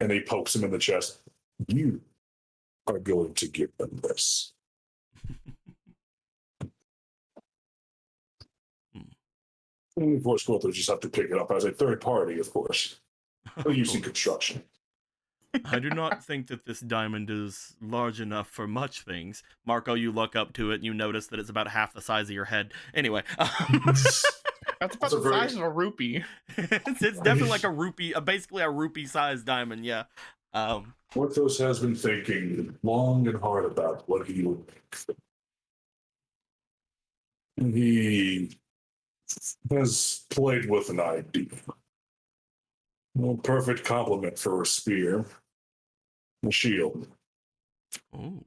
And he pokes him in the chest. "You are going to give them this." And of course, Orthos just have to pick it up as a third party, of course, using construction. I do not think that this diamond is large enough for much things. Marco, you look up to it and you notice that it's about half the size of your head. Anyway. That's about the size of a rupee. It's definitely like a rupee, basically a rupee-sized diamond, yeah. Orthos has been thinking long and hard about what he would make. And he has played with an idea. A perfect complement for a spear. A shield. Oh.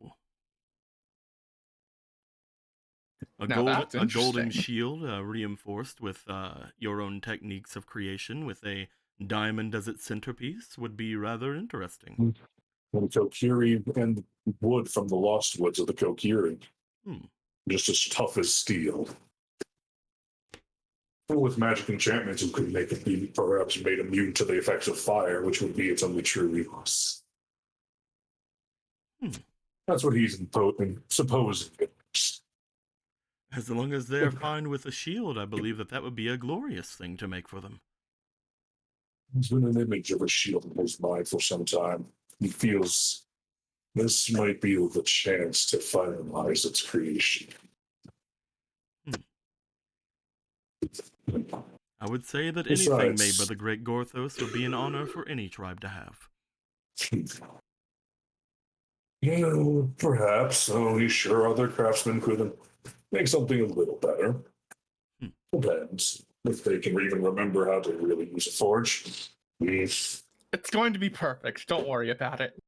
Now that's A golden interesting. shield reinforced with your own techniques of creation with a diamond as its centerpiece would be rather interesting. And Kokiri and wood from the lost woods of the Kokiri. Just as tough as steel. And with magic enchantments, you could make it be perhaps made immune to the effects of fire, which would be its only true weakness. That's what he's supposing. As long as they're fine with a shield, I believe that would be a glorious thing to make for them. There's been an image of a shield in his mind for some time. He feels this might be the chance to finalize its creation. I would say that anything made by the great Gorthos would be an honor for any tribe to have. Yeah, perhaps. Only sure other craftsmen could make something a little better. Depends if they can even remember how to really use a forge. It's going to be perfect. Don't worry about it.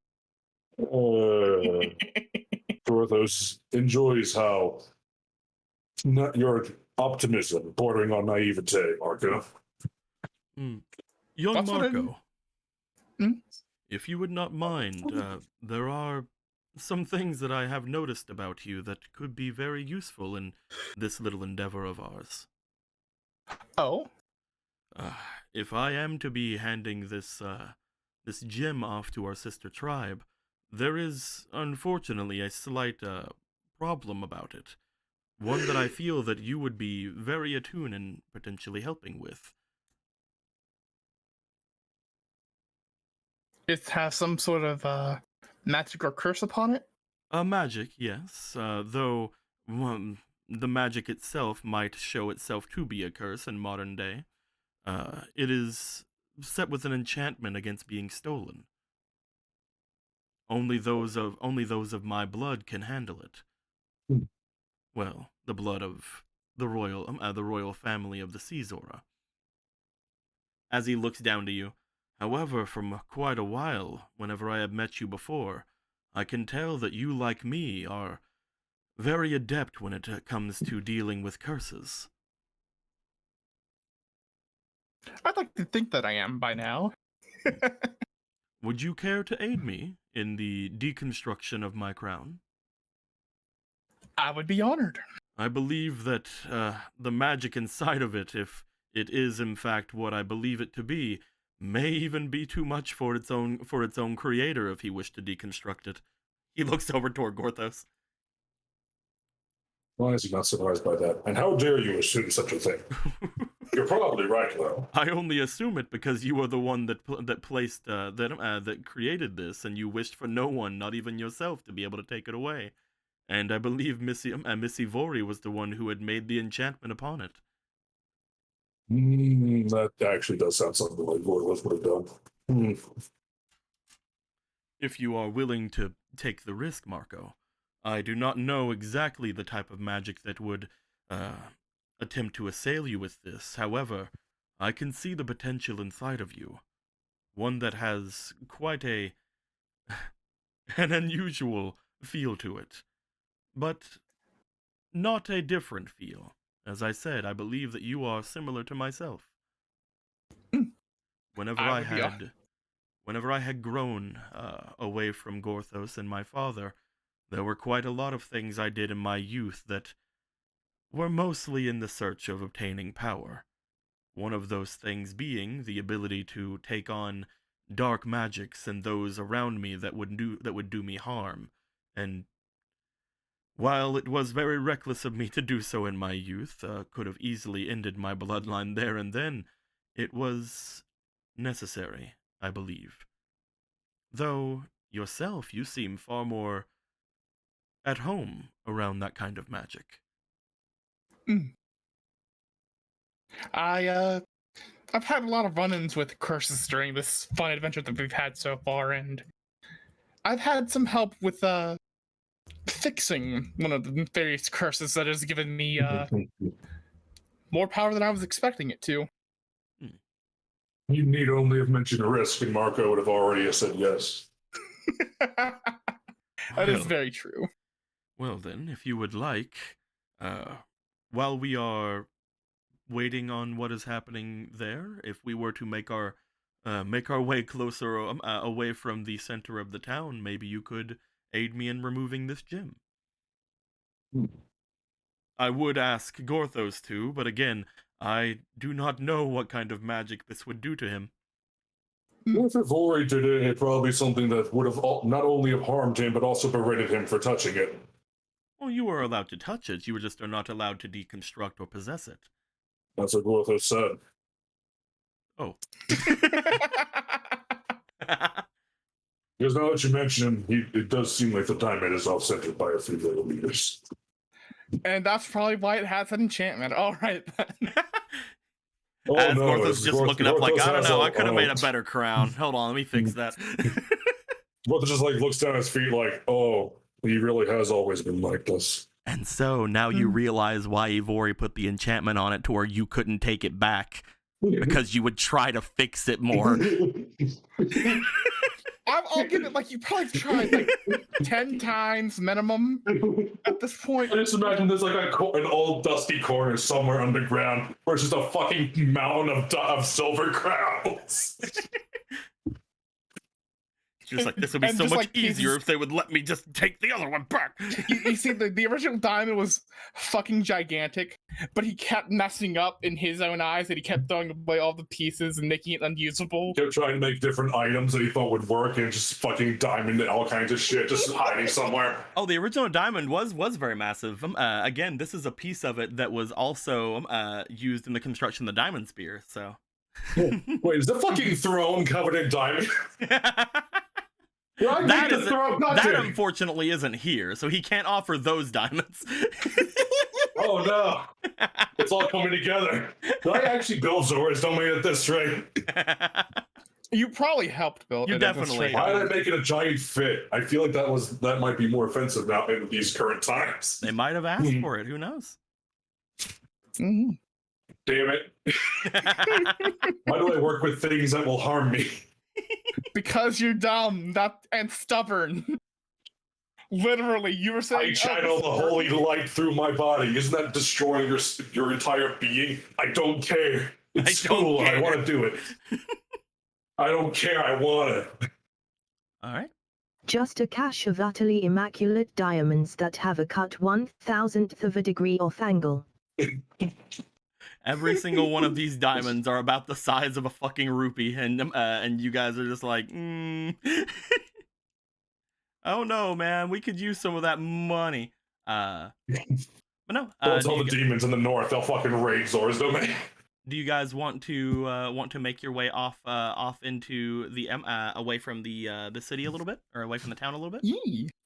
Gorthos enjoys how your optimism bordering on naivete, Marco. Young That's Marco, if you would not mind, there are some things that I have noticed about you that could be very useful in this little endeavor of ours. Oh? If I am to be handing this gem off to our sister tribe, there is, unfortunately, a slight problem about it. One that I feel that you would be very attuned in potentially helping with. It has some sort of magic or curse upon it? Magic, yes, though the magic itself might show itself to be a curse in modern day. It is set with an enchantment against being stolen. Only those of my blood can handle it. Well, the blood of the royal family of the Caesora. As he looks down to you, however, from quite a while, whenever I have met you before, I can tell that you, like me, are very adept when it comes to dealing with curses. I'd like to think that I am by now. Would you care to aid me in the deconstruction of my crown? I would be honored. I believe that the magic inside of it, if it is in fact what I believe it to be, may even be too much for its own creator if he wished to deconstruct it. He looks over toward Gorthos. Why is he not surprised by that? And how dare you assume such a thing? You're probably right, though. I only assume it because you are the one that placed that created this, and you wished for no one, not even yourself, to be able to take it away. And I believe Missy Vori was the one who had made the enchantment upon it. That actually does sound something like Gorthos would have done. If you are willing to take the risk, Marco. I do not know exactly the type of magic that would attempt to assail you with this. However, I can see the potential inside of you. one that has quite an unusual feel to it, but not a different feel. As I said, I believe that you are similar to myself. Whenever I I would be had, whenever I had grown away from Gorthos and my father, there were quite a lot of things I did in my youth that were mostly in the search of obtaining power. One of those things being the ability to take on dark magics and those around me that would do me harm. And while it was very reckless of me to do so in my youth, could have easily ended my bloodline there and then, it was necessary, I believe. Though, yourself, you seem far more at home around that kind of magic. I've had a lot of run-ins with curses during this fun adventure that we've had so far, and I've had some help with fixing one of the various curses that has given me more power than I was expecting it to. You need only have mentioned a risk, and Marco would have already said yes. That is very true. Well then, if you would like, while we are waiting on what is happening there, if we were to make our way closer away from the center of the town, maybe you could aid me in removing this gem. I would ask Gorthos to, but again, I do not know what kind of magic this would do to him. If Ivori did it, it'd probably be something that would have not only have harmed him, but also berated him for touching it. Well, you are allowed to touch it, you just are not allowed to deconstruct or possess it. That's what Gorthos said. Oh. Because now that you mention him, it does seem like the diamond is off-centered by a few little meters. And that's probably why it has an enchantment. All right, then. As Gorthos just looking up like, I don't know, I could have made a oh. better crown. Hold on, let me fix that. Gorthos just like looks down at his feet like, oh, he really has always been like this. And so now you realize why Ivori put the enchantment on it to where you couldn't take it back. Because you would try to fix it more. I'll give it, like, you probably tried like 10 times minimum at this point. I just imagine there's like an old dusty corner somewhere underground where it's just a fucking mountain of silver crowns. Just like, this would be so much like easier if they would let me just take the other one back. You see, the original diamond was fucking gigantic, but he kept messing up in his own eyes, and he kept throwing away all the pieces and making it unusable. Kept trying to make different items that he thought would work, and just fucking diamond and all kinds of shit just hiding somewhere. Oh, the original diamond was very massive. Again, this is a piece of it that was also used in the construction of the diamond spear, so. Wait, is the fucking throne covered in diamond? That unfortunately isn't here, so he can't offer those diamonds. Oh no. It's all coming together. Did I actually build Zora's domain at this rate? You probably helped build it. You definitely. Why did I make it a giant fit? I feel like that might be more offensive now in these current times. They might have asked for it, who knows? Mm-hmm. Damn it. Why do I work with things that will harm me? Because you're dumb and stubborn. Literally, you were saying. I channel the holy light through my body. Isn't that destroying your entire being? I don't care. It's cool. I want to do it. I don't care. I want it. All right. Just a cache of utterly immaculate diamonds that have a cut 1,000th of a degree off angle. Every single one of these diamonds are about the size of a fucking rupee, and you guys are just like, oh no, man, we could use some of that money. But no. Don't tell the demons in the north; they'll fucking raid Zora's domain. Do you guys want to make your way off into the away from the city a little bit, or away from the town a little bit?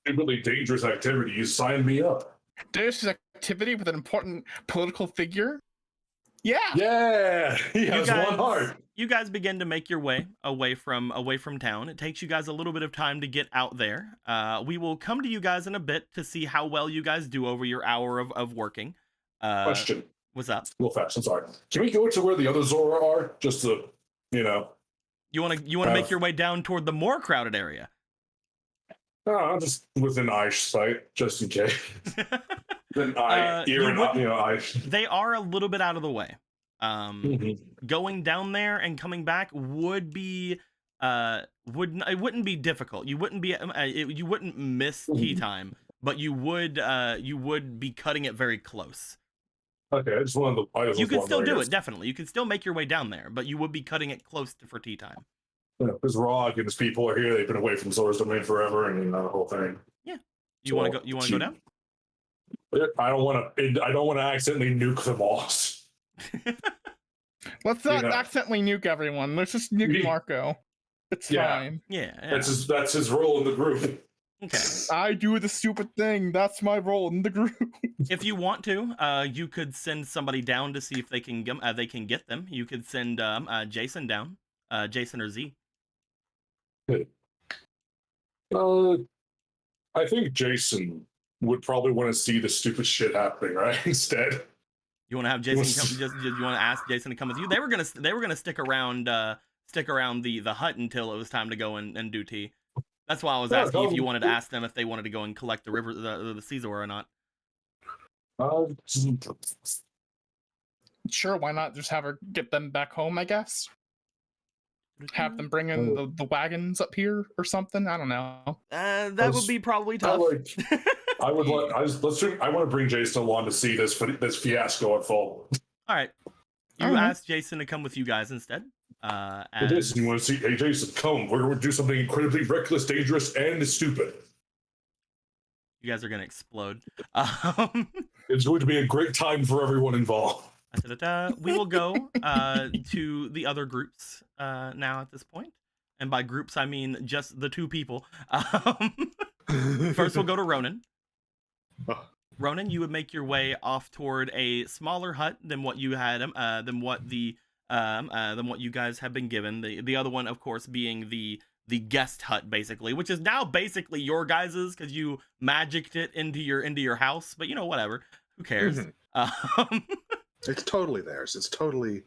Really dangerous activities. Sign me up. Dangerous activity with an important political figure. Yeah. Yeah. He has one heart. You guys begin to make your way away from town. It takes you guys a little bit of time to get out there. We will come to you guys in a bit to see how well you guys do over your hour of working. Question. What's up? Real fast. I'm sorry. Can we go to where the other Zora are? Just to, You want to make your way down toward the more crowded area. No, just within eyesight, just in case. Then They are a little bit out of the way. Mhm. Going down there and coming back would be it wouldn't be difficult. You wouldn't miss tea time, but you would be cutting it very close. Okay, I just wanted to. You could still do it, definitely. You could still make your way down there, but you would be cutting it close for tea time. Because Rog and his people are here. They've been away from Zora's Domain forever, and the whole thing. Yeah. You want to go? You want to go down? I don't want to accidentally nuke them all. Let's not accidentally nuke everyone. Let's just nuke Marco. It's fine. Yeah. That's his role in the group. Okay. I do the stupid thing. That's my role in the group. If you want to, you could send somebody down to see if they can get them. You could send Jason down, Jason or Z. I think Jason would probably want to see the stupid shit happening, right? Instead, you want to have Jason come? You want to ask Jason to come with you? They were gonna stick around the hut until it was time to go and do tea. That's why I was asking if you wanted to ask them if they wanted to go and collect the river, the Caesar or not. Sure, why not just have her get them back home, I guess? Have them bring in the wagons up here or something? I don't know. That would be probably tough. I want to bring Jason along to see this fiasco unfold. All right. You asked Jason to come with you guys instead. Jason, you want to see? Hey, Jason, come. We're going to do something incredibly reckless, dangerous, and stupid. You guys are going to explode. It's going to be a great time for everyone involved. We will go to the other groups now at this point. And by groups, I mean just the two people. First, we'll go to Ronan. Ronan, you would make your way off toward a smaller hut than what you had, than what you guys have been given. The other one, of course, being the guest hut, basically, which is now basically your guys's because you magicked it into your house. But whatever, who cares? It's totally theirs. It's totally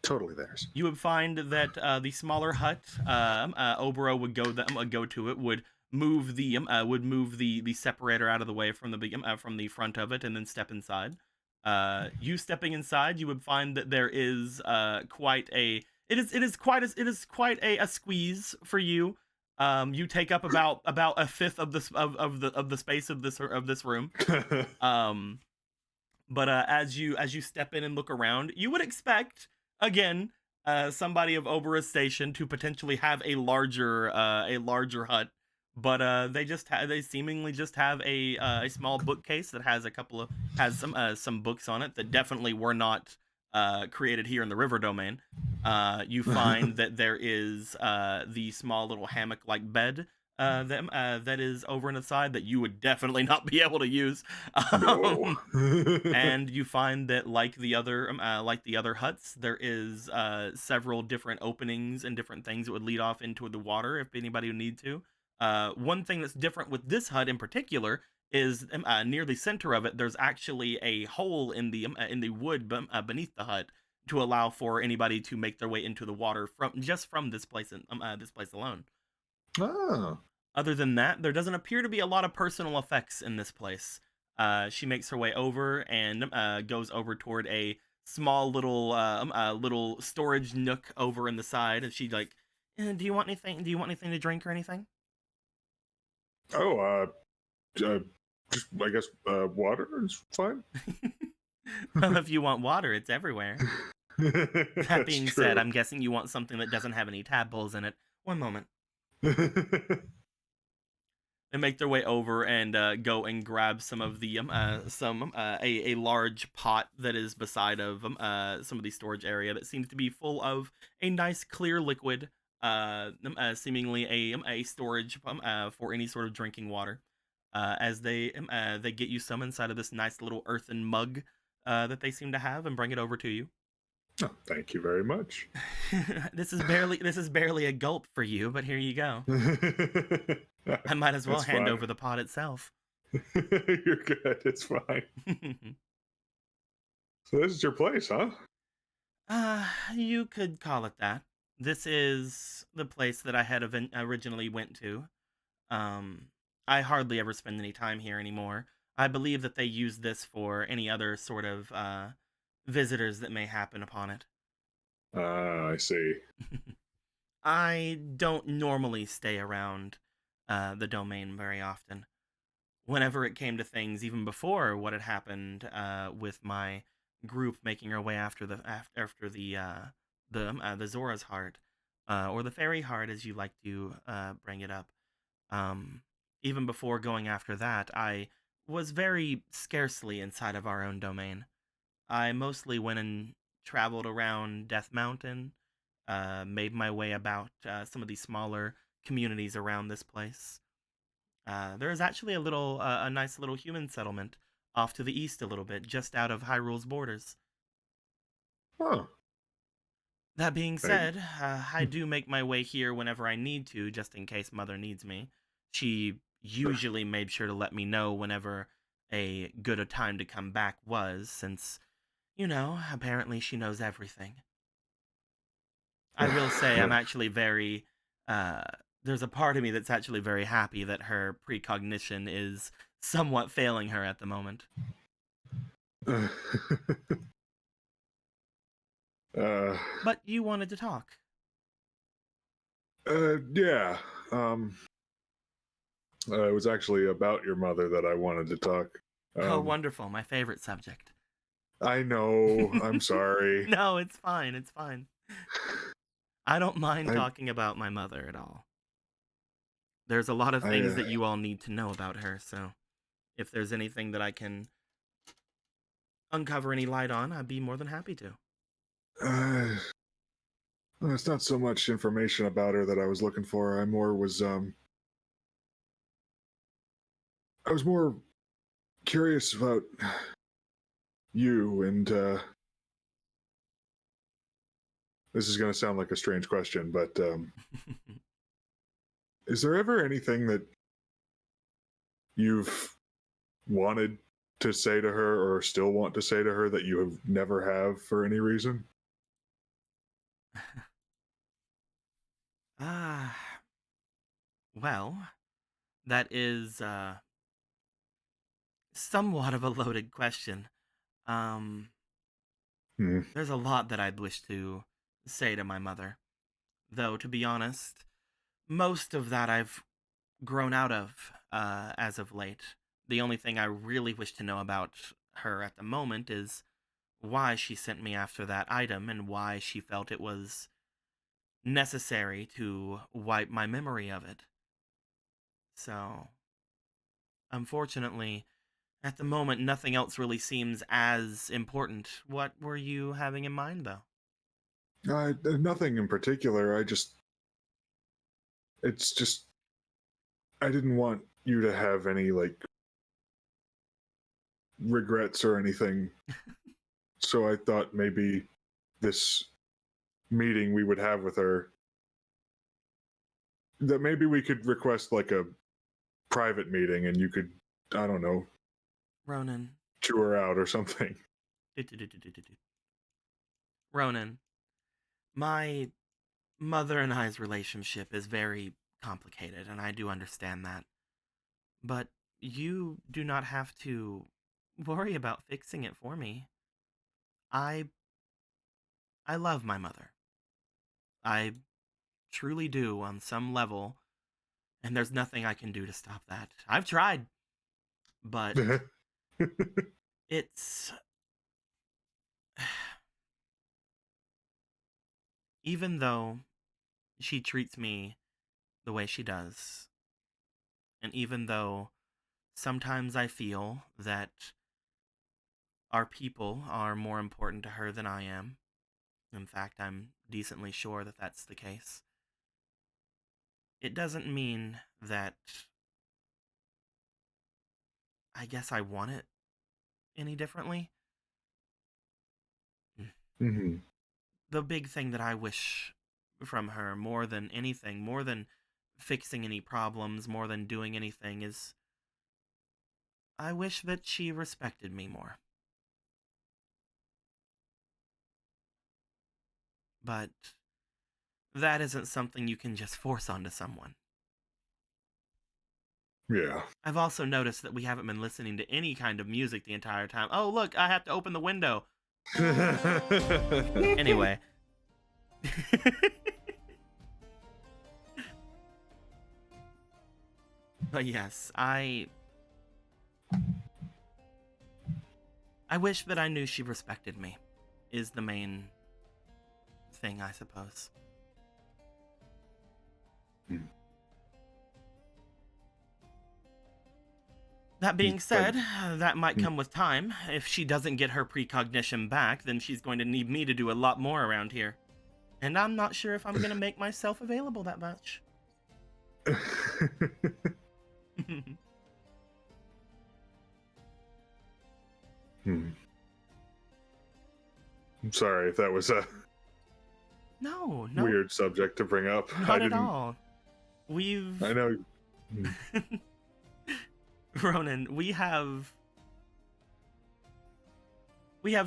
theirs. You would find that the smaller hut, Obro would go to it, would move the separator out of the way from the front of it, and then step inside. You stepping inside, you would find that there is quite a squeeze for you. You take up about a fifth of the space of this room. But as you step in and look around, you would expect again somebody of Obera's station to potentially have a larger hut, but they seemingly just have a small bookcase that has some books on it that definitely were not created here in the River Domain. You find that there is the small little hammock-like bed that is over on the side that you would definitely not be able to use. And you find that like the other huts, there is several different openings and different things that would lead off into the water if anybody would need to. One thing that's different with this hut in particular is near the center of it, there's actually a hole in the wood beneath the hut to allow for anybody to make their way into the water from this place alone. Oh. Other than that, there doesn't appear to be a lot of personal effects in this place. She makes her way over and goes over toward a small little storage nook over in the side, and she's like, "Do you want anything? Do you want anything to drink or anything?" Just I guess water is fine. Well, if you want water, it's everywhere. That being said, I'm guessing you want something that doesn't have any tadpoles in it. One moment. They make their way over and go and grab some of the a large pot that is beside of some of the storage area that seems to be full of a nice clear liquid, seemingly a storage for any sort of drinking water. As they get you some inside of this nice little earthen mug that they seem to have and bring it over to you. Oh, thank you very much. This is barely a gulp for you, but here you go. I might as well hand over the pot itself. You're good. It's fine. So this is your place, huh? You could call it that. This is the place that I had originally went to. I hardly ever spend any time here anymore. I believe that they use this for any other sort of visitors that may happen upon it. I see. I don't normally stay around the domain very often. Whenever it came to things, even before what had happened with my group making our way after the Zora's heart, or the fairy heart, as you like to bring it up. Um, Even before going after that, I was very scarcely inside of our own domain. I mostly went and traveled around Death Mountain, made my way about some of these smaller communities around this place. There is actually a nice little human settlement off to the east a little bit, just out of Hyrule's borders. Huh. That being Hey. said, I do make my way here whenever I need to, just in case Mother needs me. She usually made sure to let me know whenever a good a time to come back was, since, apparently she knows everything. I will say I'm actually very, uh, there's a part of me that's actually very happy that her precognition is somewhat failing her at the moment. But you wanted to talk. Yeah. It was actually about your mother that I wanted to talk. Oh, wonderful. My favorite subject. I know. I'm sorry. No, it's fine. It's fine. I don't mind I- talking about my mother at all. There's a lot of things that you all need to know about her, so if there's anything that I can uncover any light on, I'd be more than happy to. Well, it's not so much information about her that I was looking for. I was more curious about you, and this is going to sound like a strange question, but is there ever anything that you've wanted to say to her or still want to say to her that you have never have for any reason? Ah, well, that is somewhat of a loaded question. Um, There's a lot that I'd wish to say to my mother. Though, to be honest, most of that I've grown out of as of late. The only thing I really wish to know about her at the moment is why she sent me after that item and why she felt it was necessary to wipe my memory of it. So, unfortunately, at the moment, nothing else really seems as important. What were you having in mind, though? Nothing in particular. It's just, I didn't want you to have any, like, regrets or anything. So I thought maybe this meeting we would have with her, that maybe we could request like a private meeting and you could, I don't know, Ronan. chew her out or something. Ronan, my mother and I's relationship is very complicated, and I do understand that. But you do not have to worry about fixing it for me. I I love my mother. I truly do on some level, and there's nothing I can do to stop that. I've tried, but it's even though she treats me the way she does, and even though sometimes I feel that our people are more important to her than I am, in fact, I'm decently sure that that's the case, it doesn't mean that I guess I want it any differently. Mm-hmm. The big thing that I wish from her more than anything, more than fixing any problems, more than doing anything, is I wish that she respected me more. But that isn't something you can just force onto someone. Yeah. I've also noticed that we haven't been listening to any kind of music the entire time. Oh, look, I have to open the window. Anyway. But yes, I wish that I knew she respected me, is the main thing, I suppose. That being said, that might come with time. If she doesn't get her precognition back, then she's going to need me to do a lot more around here. And I'm not sure if I'm going to make myself available that much. I'm sorry if that was a No. weird subject to bring up. Not at all. I know. Ronan, we have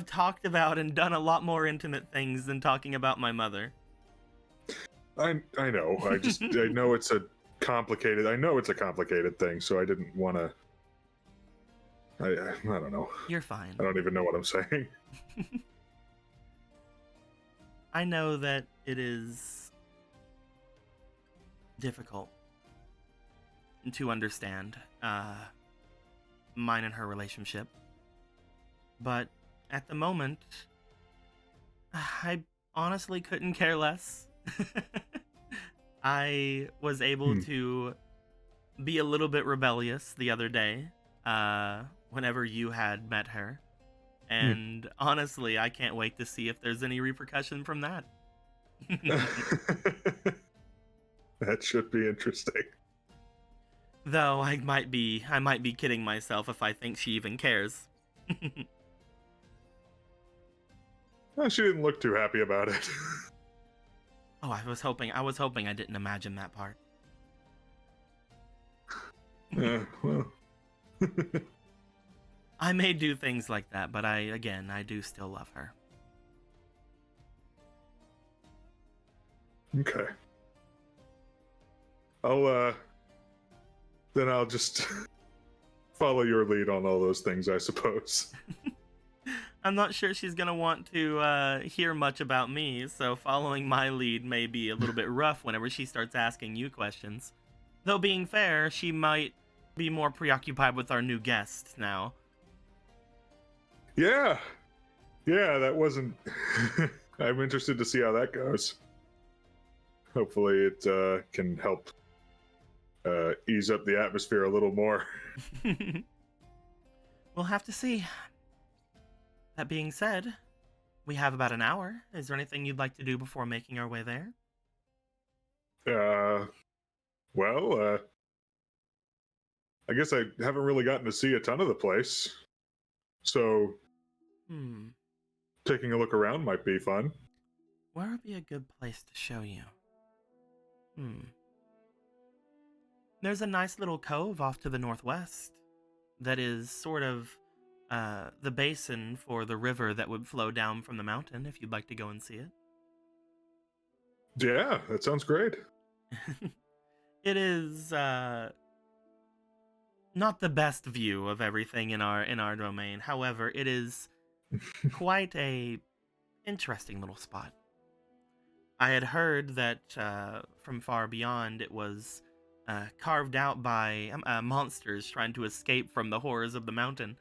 talked about and done a lot more intimate things than talking about my mother. I know. I know it's a complicated. I know it's a complicated thing, so I didn't want to. I don't know. You're fine. I don't even know what I'm saying. I know that it is difficult to understand mine and her relationship, but at the moment, I honestly couldn't care less. I was able to be a little bit rebellious the other day whenever you had met her, and honestly, I can't wait to see if there's any repercussion from that. That should be interesting. Though I might be kidding myself if I think she even cares. Well, she didn't look too happy about it. Oh, I was hoping I didn't imagine that part. Well. I may do things like that, but I do still love her. Okay. Then I'll just follow your lead on all those things, I suppose. I'm not sure she's gonna want to hear much about me, so following my lead may be a little bit rough whenever she starts asking you questions. Though being fair, she might be more preoccupied with our new guest now. Yeah, that wasn't... I'm interested to see how that goes. Hopefully it can help ease up the atmosphere a little more. We'll have to see. That being said, we have about an hour. Is there anything you'd like to do before making our way there? Well, I guess I haven't really gotten to see a ton of the place. So, taking a look around might be fun. Where would be a good place to show you? There's a nice little cove off to the northwest that is sort of the basin for the river that would flow down from the mountain, if you'd like to go and see it. Yeah, that sounds great. It is not the best view of everything in our domain. However, it is quite a interesting little spot. I had heard that from far beyond it was carved out by monsters trying to escape from the horrors of the mountain.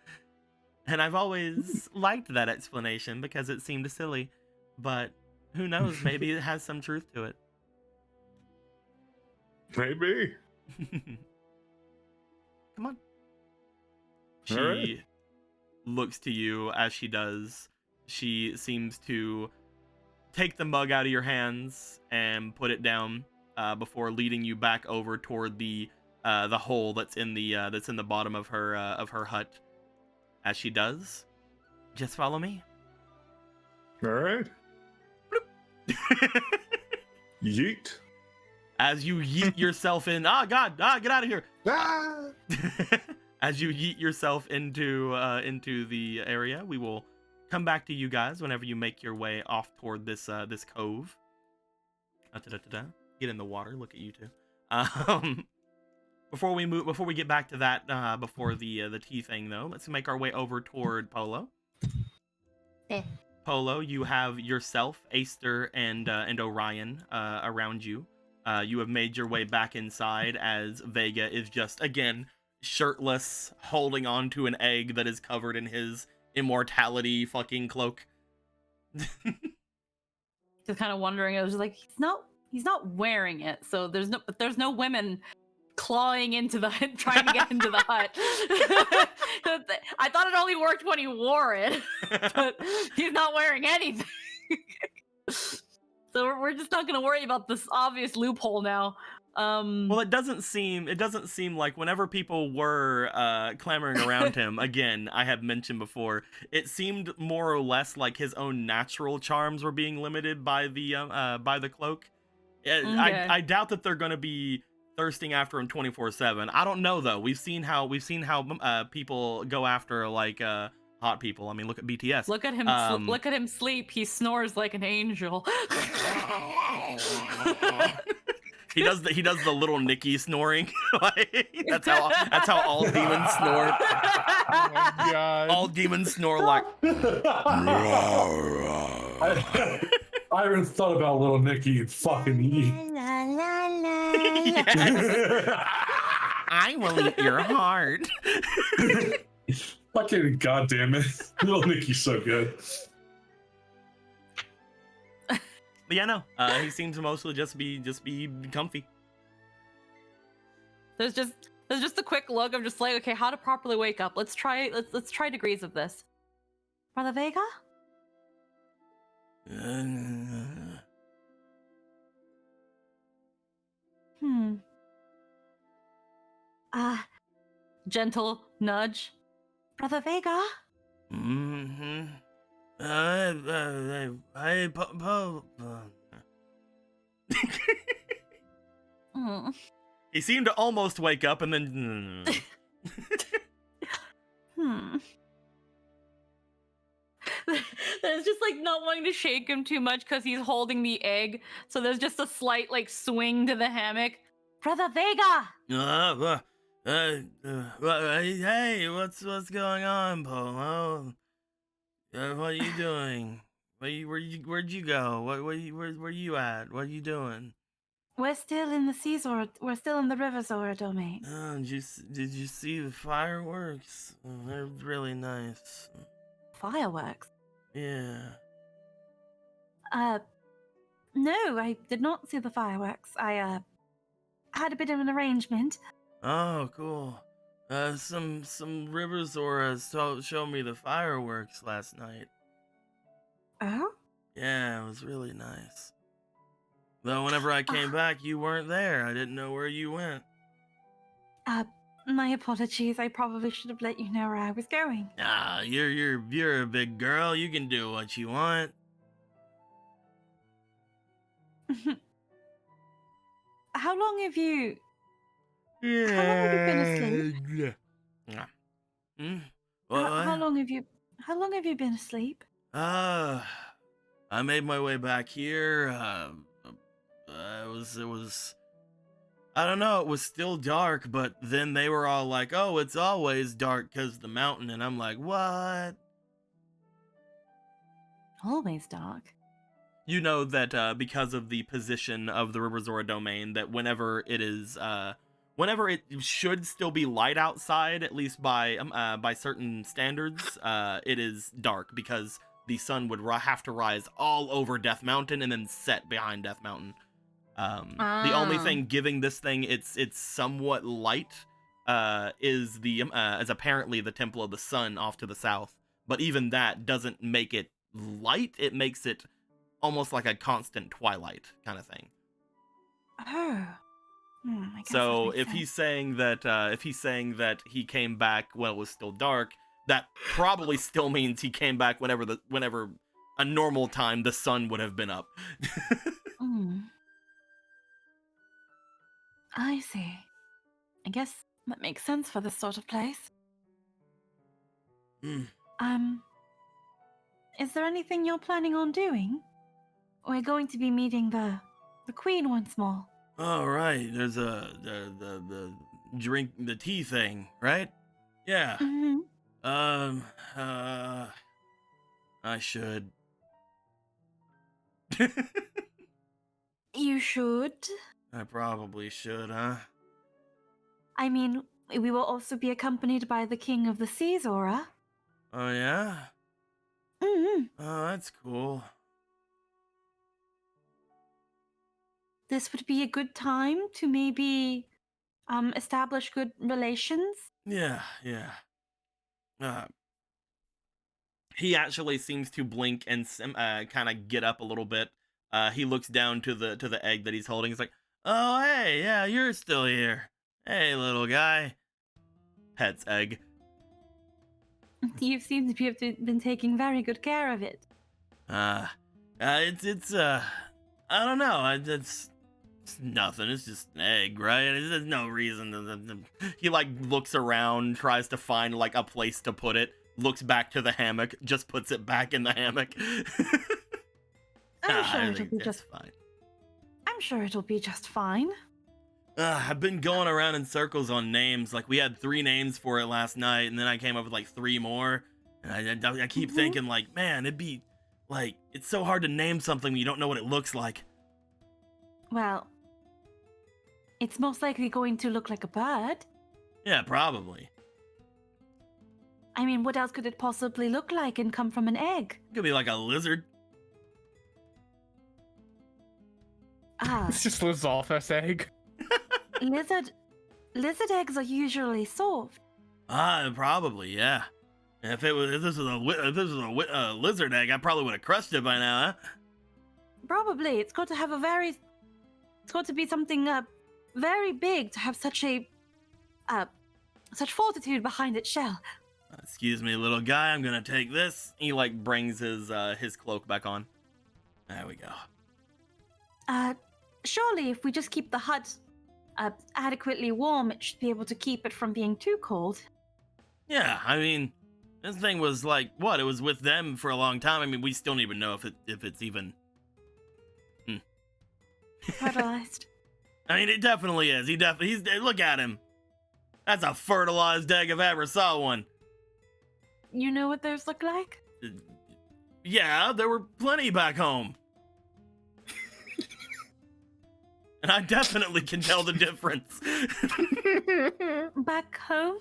And I've always liked that explanation because it seemed silly. But who knows, maybe it has some truth to it. Maybe. Come on. All She right. looks to you as she does. She seems to take the mug out of your hands and put it down before leading you back over toward the hole that's in the bottom of her hut. As she does, just follow me. All right. Yeet. As you yeet yourself in, get out of here! Ah! As you yeet yourself into the area, we will come back to you guys whenever you make your way off toward this cove. Get in the water. Look at you two. Before we get back to that, before the tea thing though, let's make our way over toward Polo. Polo, you have yourself, Aster, and Orion around you. You have made your way back inside as Vega is just again shirtless, holding on to an egg that is covered in his immortality fucking cloak. Just kind of wondering. I was just like, he's not wearing it, so there's no women clawing into the trying to get into the hut. I thought it only worked when he wore it, but he's not wearing anything. So we're just not going to worry about this obvious loophole now. Well, it doesn't seem like whenever people were clamoring around him, again, I have mentioned before, it seemed more or less like his own natural charms were being limited by the cloak. Okay. I doubt that they're going to be thirsting after him 24/7. I don't know though. We've seen how people go after like hot people. I mean, look at BTS. Look at him. Look at him sleep. He snores like an angel. He does the little Nicky snoring. That's how all demons snore. Oh my god. All demons snore like. I haven't thought about little Nicky fucking eat. I will eat your heart. Fucking goddamn it. Little Nicky's so good. But yeah, no. He seems to mostly just be comfy. There's just a quick look. I'm just like, okay, how to properly wake up. Let's try degrees of this. Brother Vega? Gentle nudge. Brother Vega? Mm-hmm. He seemed to almost wake up and then. There's just like not wanting to shake him too much because he's holding the egg. So there's just a slight like swing to the hammock. Brother Vega! Hey, what's going on, Polo? What are you doing? Where'd you go? Where you at? What are you doing? We're still in the we're still in the Riverzora domain. Oh, did you see the fireworks? Oh, they're really nice. Fireworks? Yeah. No, I did not see the fireworks. I had a bit of an arrangement. Oh, cool. Some Riverzoras showed me the fireworks last night. Oh? Yeah, it was really nice. Though whenever I came back, you weren't there. I didn't know where you went. My apologies. I probably should have let you know where I was going. Ah, you're a big girl. You can do what you want. How long have you... Yeah. How long have you been asleep? Yeah. How long have you been asleep? I made my way back here. It was I don't know, it was still dark, but then they were all like, "Oh, it's always dark 'cause the mountain." And I'm like, "What?" Always dark. You know that because of the position of the Riverzora domain, that whenever it should still be light outside, at least by certain standards, it is dark because the sun would have to rise all over Death Mountain and then set behind Death Mountain. The only thing giving this thing it's somewhat light is apparently the Temple of the Sun off to the south. But even that doesn't make it light. It makes it almost like a constant twilight kind of thing. Oh. I guess So that makes if sense. he's saying that he came back when it was still dark, that probably still means he came back whenever a normal time the sun would have been up. I see. I guess that makes sense for this sort of place. Mm. Is there anything you're planning on doing? We're going to be meeting the The queen once more. Oh, right. There's the drink, the tea thing, right? Yeah. Hmm. Um, uh, I should. You should. I probably should, huh? I mean, we will also be accompanied by the king of the seas, Aura. Oh, yeah? Hmm. Oh, that's cool. This would be a good time to maybe establish good relations. Yeah, yeah. Uh, he actually seems to blink and kind of get up a little bit. He looks down to the egg that he's holding. He's like, "Oh, hey, yeah, you're still here. Hey, little guy." Pets egg. You seem to have been taking very good care of it. It's I don't know. It's nothing. It's just an egg, right? There's no reason He like looks around, tries to find like a place to put it, looks back to the hammock, just puts it back in the hammock. I'm sure I it'll think be that's just. fine. I'm sure it'll be just fine. I've been going around in circles on names. Like we had 3 names for it last night, and then I came up with like 3 more. And I keep thinking like, man, it'd be like it's so hard to name something when you don't know what it looks like. Well, it's most likely going to look like a bird. Yeah, probably. I mean, what else could it possibly look like and come from an egg? It could be like a lizard. Ah, It's just Lizalfus egg. lizard eggs are usually soft. Probably, yeah. If this was a lizard egg, I probably would have crushed it by now, huh? Probably. It's got to be something very big to have such fortitude behind its shell. Excuse me, little guy. I'm gonna take this. He like brings his cloak back on. There we go. Surely if we just keep the hut adequately warm, it should be able to keep it from being too cold. Yeah, I mean, this thing was like what? It was with them for a long time. I mean, we still don't even know if it's even. Fertilized. I mean, it definitely is. He's look at him. That's a fertilized egg if I ever saw one. You know what those look like? Yeah, there were plenty back home. And I definitely can tell the difference. Back home?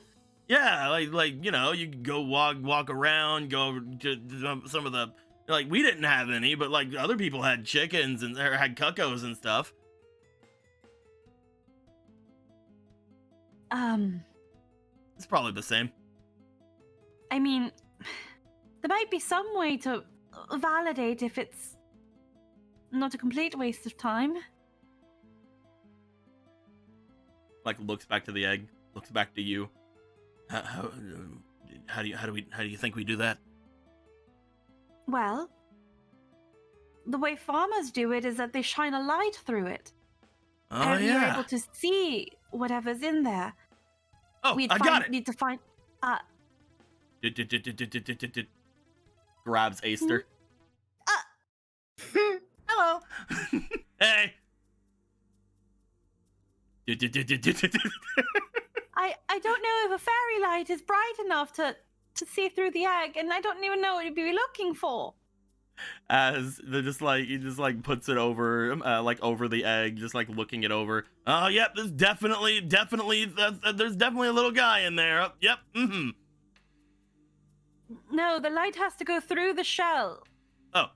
Yeah, like you know, you could go walk around, go over to some of the like we didn't have any, but like other people had chickens and or had cuckoos and stuff. It's probably the same. I mean, there might be some way to validate if it's not a complete waste of time. Like looks back to the egg, looks back to you. How do you think we do that? Well, the way farmers do it is that they shine a light through it. Oh And you're yeah. able to see whatever's in there. Oh, I got it. Need to find. Grabs Aster. Hello. Hey. I don't know if a fairy light is bright enough to see through the egg, and I don't even know what you'd be looking for. As he just like puts it over like over the egg, just like looking it over. Oh yep, there's definitely there's definitely a little guy in there. Oh, yep. No, the light has to go through the shell. Oh,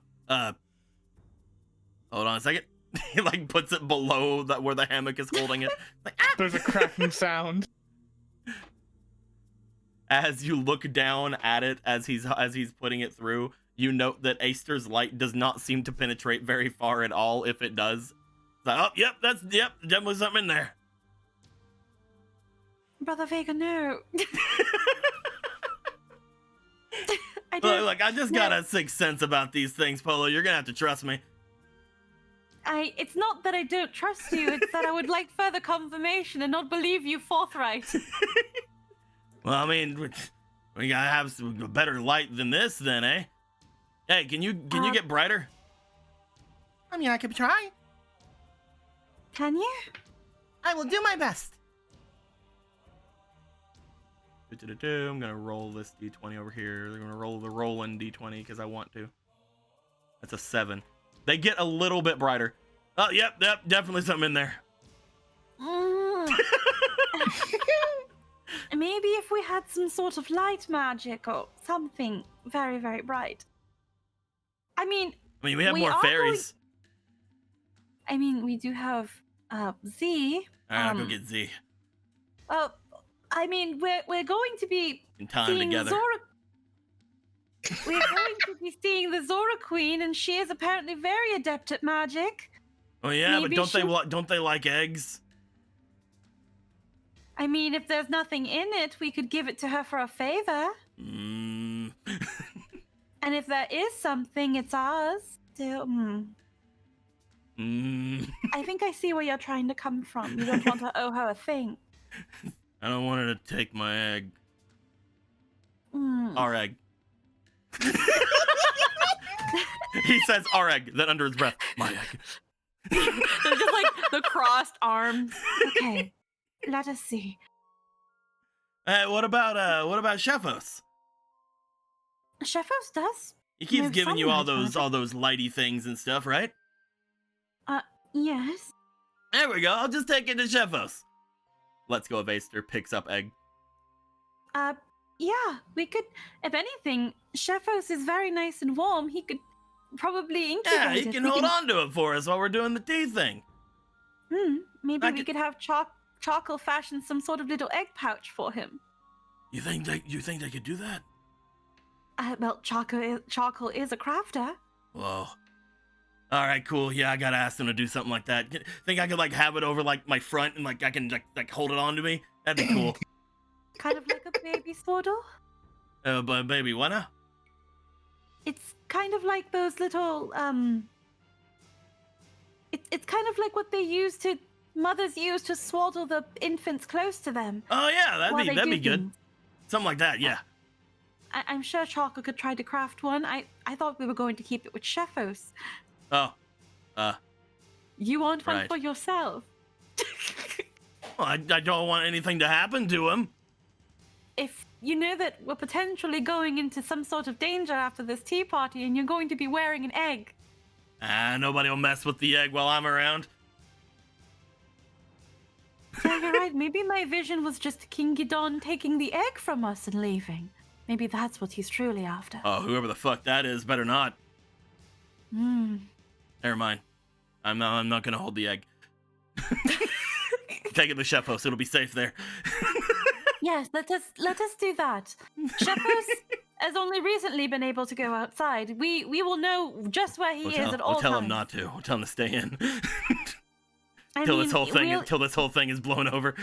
hold on a second. He like puts it below that where the hammock is holding it. Like, There's a cracking sound. as you look down at it as he's putting it through, you note that Aster's light does not seem to penetrate very far at all. If it does, it's like, oh yep, definitely something in there. Brother Vega, no. I don't. Look, I just got a sixth sense about these things, Polo. You're gonna have to trust me. It's not that I don't trust you, it's that I would like further confirmation and not believe you forthright. Well, I mean, we gotta have some better light than this, then, eh? Hey, can you get brighter? I mean, I could try. Can you? I will do my best. I'm gonna roll this d20 over here. They're gonna roll the rolling d20 because I want to. That's a 7. They get a little bit brighter. Oh, yep, definitely something in there. Maybe if we had some sort of light magic or something very, very bright. I mean, we have we more are fairies. We do have Z. All right, I'll go get Z. We're going to be In time seeing together. We're going to be seeing the Zora Queen, and she is apparently very adept at magic. Oh yeah, Maybe but don't they like eggs? I mean, if there's nothing in it, we could give it to her for a favor. Mm. And if there is something, it's ours. I think I see where you're trying to come from. You don't want to owe her a thing. I don't want her to take my egg. Mm. Our egg. He says our egg, then under his breath, my egg. They're just like the crossed arms. Okay, let us see. What about Shefos? Shefos does. He keeps No giving you all sunlight, those lighty things and stuff, right? Yes. There we go. I'll just take it to Shefos. Let's go. Vaster picks up egg. Yeah, we could. If anything, Shefos is very nice and warm. He could probably incubate Yeah, he it. can We hold on to it for us while we're doing the tea thing. Maybe we could have Chockle fashion some sort of little egg pouch for him. You think they could do that? Well, Chockle is a crafter. Whoa. All right, cool. Yeah, I gotta ask them to do something like that. Think I could have it over my front and I can hold it on to me? That'd be cool. Kind of like a baby swaddle. But baby, why not? It's kind of like those little It's kind of like what mothers use to swaddle the infants close to them. Oh yeah, that'd be good. Things. Something like that, yeah. I'm sure Chockle could try to craft one. I thought we were going to keep it with Shefos. Oh. You want one Right. for yourself? Well, I don't want anything to happen to him. If you know that we're potentially going into some sort of danger after this tea party and you're going to be wearing an egg. Nobody will mess with the egg while I'm around. Yeah, you're right. Maybe my vision was just King Gidon taking the egg from us and leaving. Maybe that's what he's truly after. Oh, whoever the fuck that is, better not. Never mind. I'm not gonna hold the egg. Take it to Shefos. It'll be safe there. Yes, let us do that. Shefos has only recently been able to go outside. We will know just where he is at all We'll tell times. him not to. We'll tell him to stay in. I Till mean, this whole thing is blown over.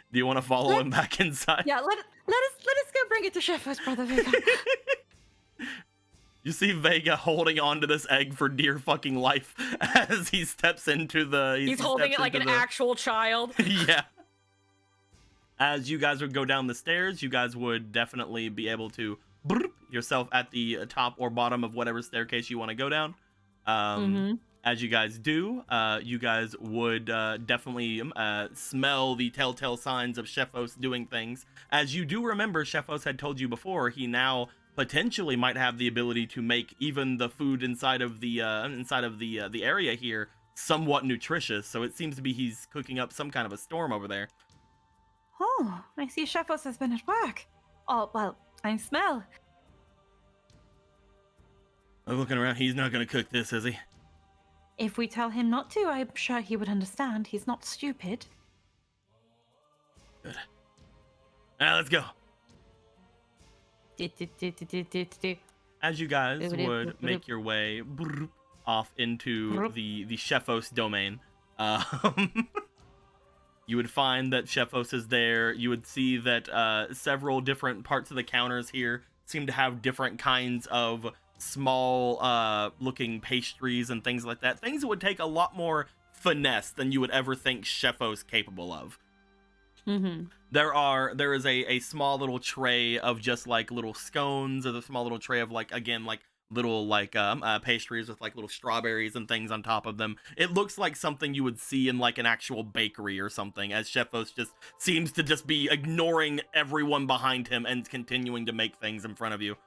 Do you want to follow him back inside? Yeah, let us go bring it to Shefos, Brother Vega. You see Vega holding on to this egg for dear fucking life as he steps into the. He's holding it like an actual child. Yeah. As you guys would go down the stairs, you guys would definitely be able to yourself at the top or bottom of whatever staircase you want to go down. As you guys do, you guys would definitely smell the telltale signs of Shefos doing things. As you do remember, Shefos had told you before, he now potentially might have the ability to make even the food inside of the area here somewhat nutritious. So it seems to be he's cooking up some kind of a storm over there. Oh, I see Shefos has been at work. Oh, well, I smell. I'm looking around. He's not going to cook this, is he? If we tell him not to, I'm sure he would understand. He's not stupid. Good. Let's go. As you guys would make your way off into the Shefos domain, you would find that Shefos is there. You would see that several different parts of the counters here seem to have different kinds of small looking pastries and things like that. Things that would take a lot more finesse than you would ever think Shefos capable of. There is a small little tray of just like little scones, or the small little tray of like little like pastries with like little strawberries and things on top of them. It looks like something you would see in like an actual bakery or something, as Chefos just seems to just be ignoring everyone behind him and continuing to make things in front of you.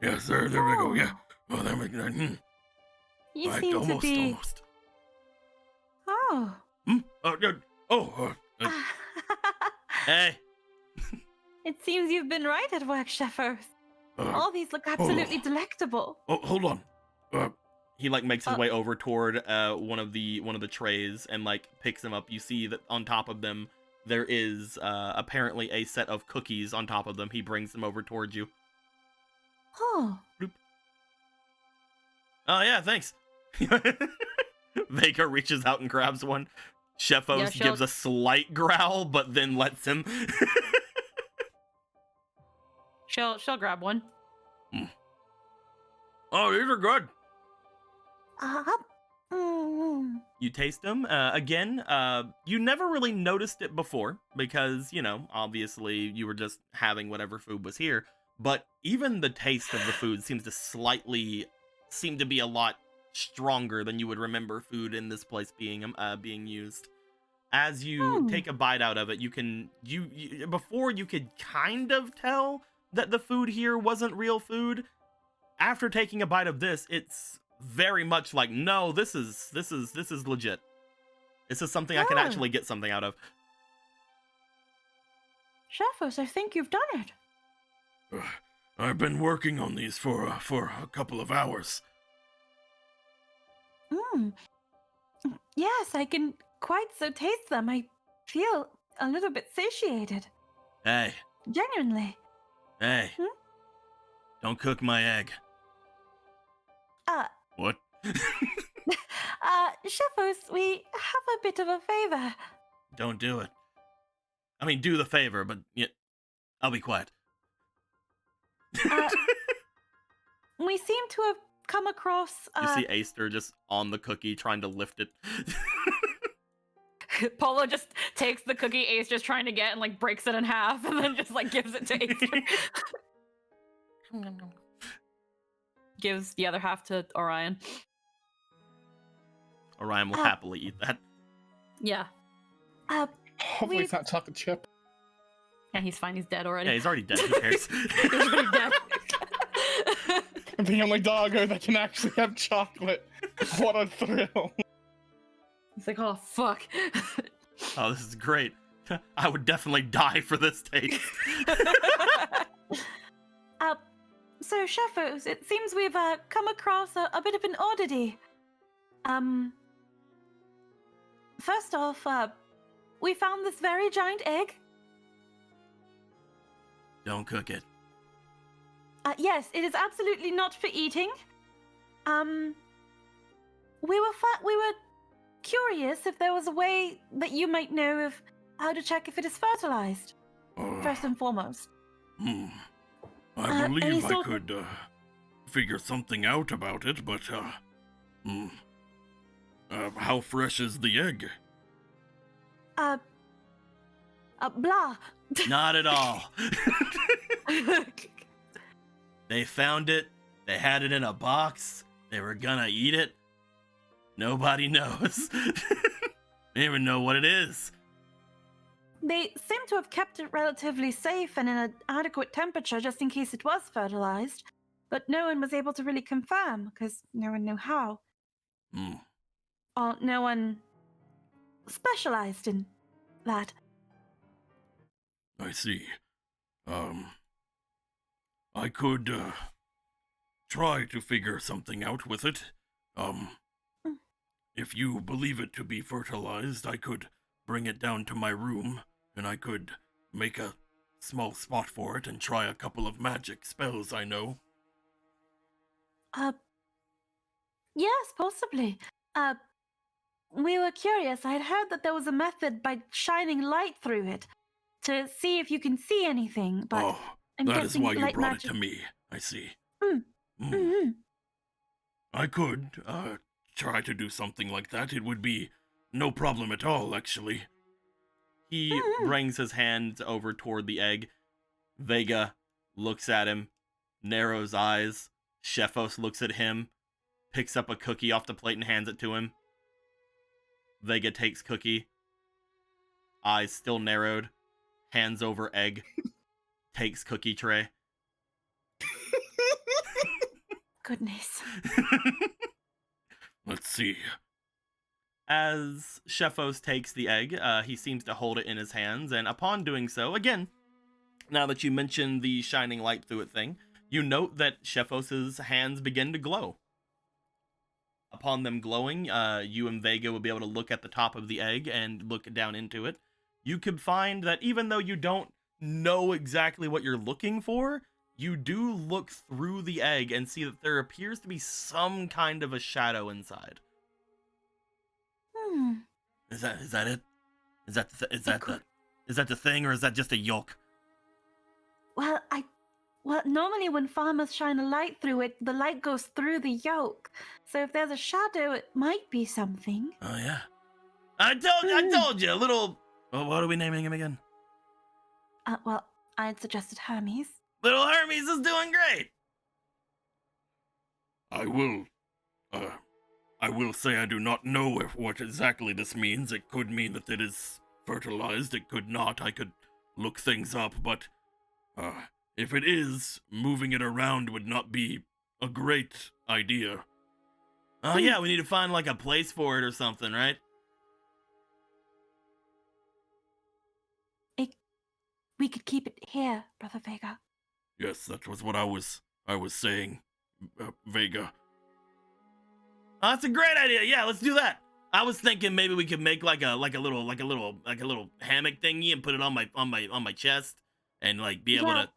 Yes, there we go. Yeah. Oh, that makes that. You Right, seem to almost, be. almost. Oh. Hey. It seems you've been right at work, Chefos. All these look absolutely delectable. Oh, hold on. He like makes his way over toward one of the trays and like picks them up. You see that on top of them there is apparently a set of cookies on top of them. He brings them over towards you. Oh. Bloop. Oh yeah, thanks. Vega reaches out and grabs one. Chefos gives a slight growl, but then lets him. She'll grab one. Oh, these are good. Mm. You taste them. Again, you never really noticed it before because, you know, obviously you were just having whatever food was here. But even the taste of the food seem to be a lot stronger than you would remember food in this place being used. As you take a bite out of it, before you could kind of tell that the food here wasn't real food. After taking a bite of this, it's very much like, no, this is legit. This is something I can actually get something out of. Chefos, I think you've done it. I've been working on these for a couple of hours. Yes, I can quite so taste them. I feel a little bit satiated. Hey. Genuinely. Hey. Don't cook my egg. What? Chefos, we have a bit of a favor. Don't do it. I mean, do the favor, but yeah, I'll be quiet. We seem to have come across. You see Aster just on the cookie trying to lift it. Polo just takes the cookie Ace just trying to get and like breaks it in half and then just like gives it to Acer. Gives the other half to Orion. Orion will happily eat that. Yeah. Hopefully it's not chocolate chip. Yeah, he's fine. He's dead already. Yeah, he's already dead. Who cares? He's already dead. I'm the only doggo that can actually have chocolate. What a thrill. He's like, oh, fuck. Oh, this is great. I would definitely die for this taste. So, Chefos, it seems we've come across a bit of an oddity. First off, we found this very giant egg. Don't cook it. Yes, it is absolutely not for eating. We were curious if there was a way that you might know of how to check if it is fertilized. First and foremost. I believe I could figure something out about it, but how fresh is the egg? Blah. Not at all. They found it. They had it in a box. They were gonna eat it. Nobody knows. They don't even know what it is. They seem to have kept it relatively safe and in an adequate temperature just in case it was fertilized, but no one was able to really confirm because no one knew how. Or no one specialized in that. I see. I could try to figure something out with it. If you believe it to be fertilized, I could bring it down to my room, and I could make a small spot for it and try a couple of magic spells I know. Yes, possibly. We were curious. I had heard that there was a method by shining light through it to see if you can see anything, but that is why you brought it to me. I see. I could try to do something like that. It would be no problem at all, actually. He brings his hands over toward the egg. Vega looks at him, narrows eyes, Shefos looks at him, picks up a cookie off the plate and hands it to him. Vega takes cookie, eyes still narrowed, hands over egg, takes cookie tray. Goodness. Let's see. As Shefos takes the egg, he seems to hold it in his hands, and upon doing so, again, now that you mentioned the shining light through it thing, you note that Shefos's hands begin to glow. Upon them glowing, you and Vega will be able to look at the top of the egg and look down into it. You could find that even though you don't know exactly what you're looking for, you do look through the egg and see that there appears to be some kind of a shadow inside. Is that it? Is that the thing, or is that just a yolk? Well, normally when farmers shine a light through it, the light goes through the yolk. So if there's a shadow, it might be something. Oh yeah, I told you, a little. Well, what are we naming him again? Well, I'd suggested Hermes. Little Hermes is doing great. I will say I do not know what exactly this means. It could mean that it is fertilized. It could not. I could look things up, but if it is, moving it around would not be a great idea. Oh yeah, we need to find like a place for it or something, right? We could keep it here, Brother Vega. Yes, that was what I was saying, Vega. Oh, that's a great idea. Yeah, let's do that. I was thinking maybe we could make like a little hammock thingy and put it on my chest and like be able to,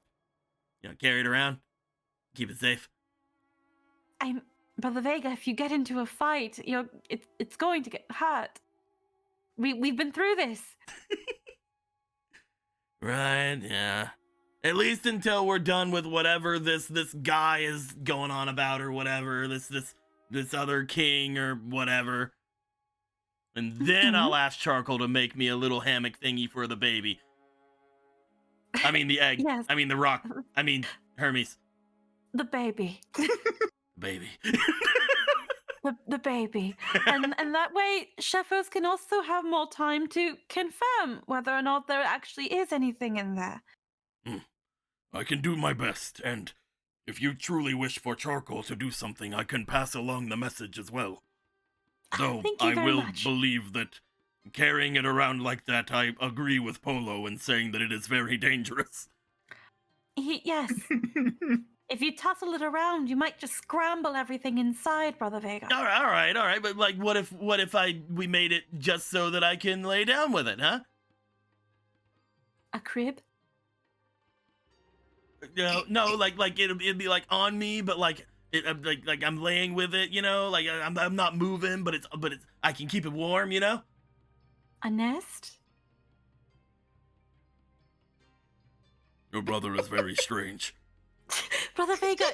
carry it around, keep it safe. Brother Vega, if you get into a fight, it's going to get hurt. We've been through this. Right, yeah. At least until we're done with whatever this guy is going on about or whatever, this other king or whatever. And then I'll ask Charcoal to make me a little hammock thingy for the baby. I mean the egg. Yes. I mean the rock. I mean Hermes. The baby. Baby. The baby. And that way, Shefos can also have more time to confirm whether or not there actually is anything in there. I can do my best, and if you truly wish for Charcoal to do something, I can pass along the message as well. Though Thank you I very will much. believe that carrying it around like that, I agree with Polo in saying that it is very dangerous. Yes. If you tussle it around, you might just scramble everything inside, Brother Vega. All right. But like, what if we made it just so that I can lay down with it, huh? A crib? No, like it'd be like on me, but like like I'm laying with it, like I'm not moving, but it's I can keep it warm, A nest? Your brother is very strange. Brother Vega,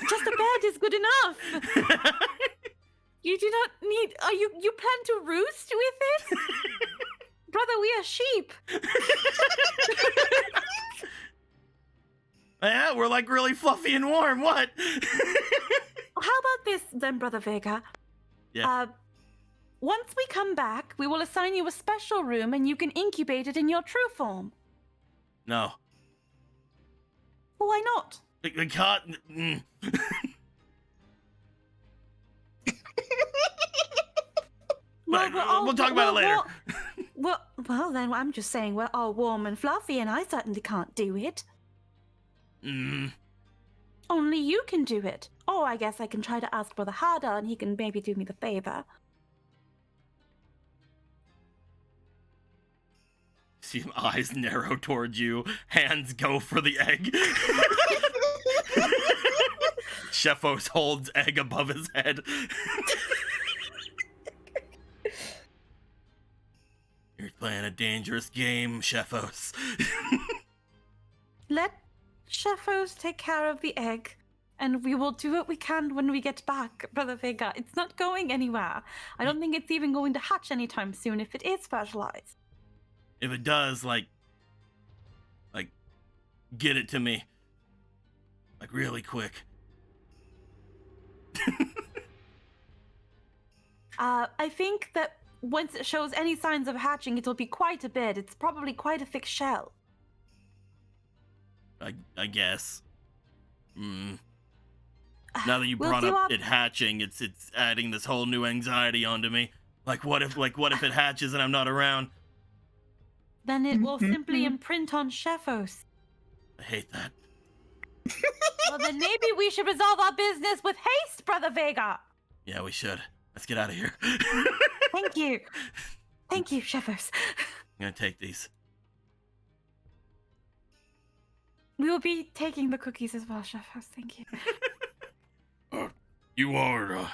just a bed is good enough. You do not need. You plan to roost with it? Brother, we are sheep. Yeah, we're like really fluffy and warm. What? How about this then, Brother Vega? Yeah. Once we come back, we will assign you a special room and you can incubate it in your true form. No. Why not? The cat. We'll talk about it later. Well, then I'm just saying we're all warm and fluffy, and I certainly can't do it. Only you can do it. Or I guess I can try to ask Brother Harder, and he can maybe do me the favor. See him eyes narrow towards you, hands go for the egg. Shefos holds egg above his head. You're playing a dangerous game, Shefos. Let Shefos take care of the egg, and we will do what we can when we get back, Brother Vega. It's not going anywhere. I don't think it's even going to hatch anytime soon if it is fertilized. If it does, like, get it to me. Like, really quick. I think that once it shows any signs of hatching, it'll be quite a bit. It's probably quite a thick shell. I guess. Now that you We'll brought do up our- it hatching, it's adding this whole new anxiety onto me. Like what if it hatches and I'm not around? Then it will simply imprint on Shefos. I hate that. Well, then maybe we should resolve our business with haste, Brother Vega. Yeah, we should. Let's get out of here. Thank you. Thank you, Shefos. I'm gonna take these. We will be taking the cookies as well, Shefos. Thank you. You are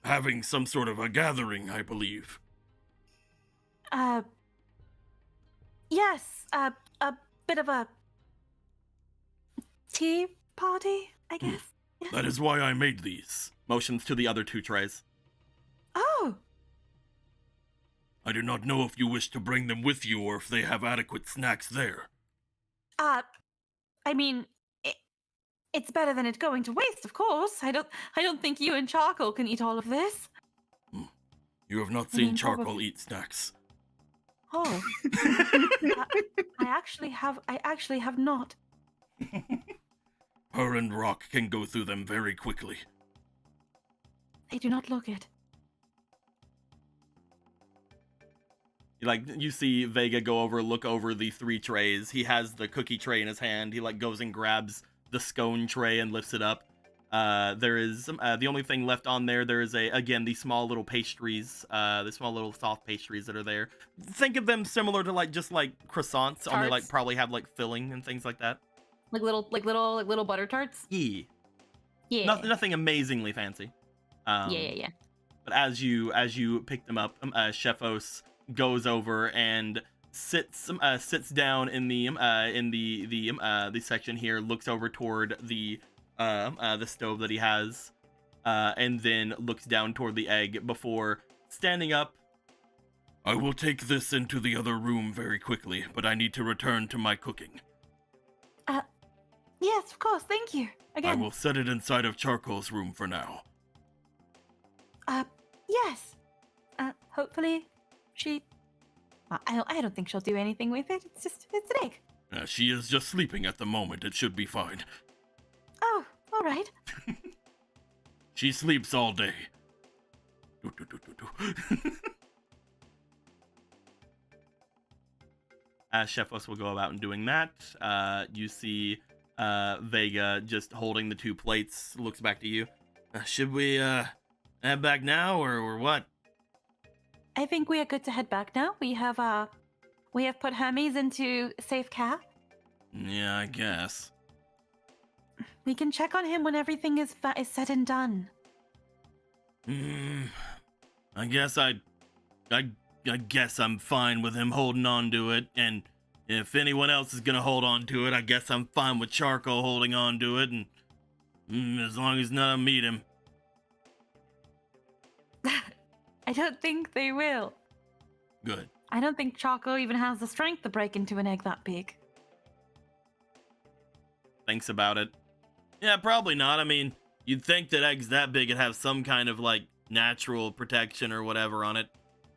having some sort of a gathering, I believe. Yes, a bit of a tea party, I guess. Yes. That is why I made these. Motions to the other 2 trays. Oh, I do not know if you wish to bring them with you or if they have adequate snacks there. I mean, it's better than it going to waste, of course. I don't think you and Charcoal can eat all of this. You have not I seen mean, Charcoal probably- eat snacks. Oh, I actually have not. Her and Rock can go through them very quickly. They do not look it. Like, you see Vega look over the 3 trays. He has the cookie tray in his hand. He, like, goes and grabs the scone tray and lifts it up. There is, the only thing left on there, there is again, the small little pastries, the small little soft pastries that are there. Think of them similar to, just like croissants, only, like, Tarts? probably have, like, filling and things like that. Like little butter tarts. Yeah. Yeah. Nothing amazingly fancy. Yeah. But as you pick them up, Shefos goes over and sits down in the section here, looks over toward the stove that he has, and then looks down toward the egg before standing up. I will take this into the other room very quickly, but I need to return to my cooking. Yes, of course. Thank you. Again. I will set it inside of Charcoal's room for now. Yes. Hopefully, she. I don't think she'll do anything with it. It's an egg. She is just sleeping at the moment. It should be fine. Oh, all right. She sleeps all day. As Shefos will go about and doing that, you see Vega just holding the 2 plates, looks back to you. Should we head back now or what? I think we are good to head back now. We have put Hermes into safe care. Yeah, I guess. We can check on him when everything is said and done. I guess I guess I'm fine with him holding on to it, and if anyone else is gonna hold on to it, I guess I'm fine with Charcoal holding on to it, and as long as none of them meet him. I don't think they will. Good. I don't think Charcoal even has the strength to break into an egg that big. Thinks about it. Yeah, probably not. I mean, you'd think that eggs that big would have some kind of, like, natural protection or whatever on it.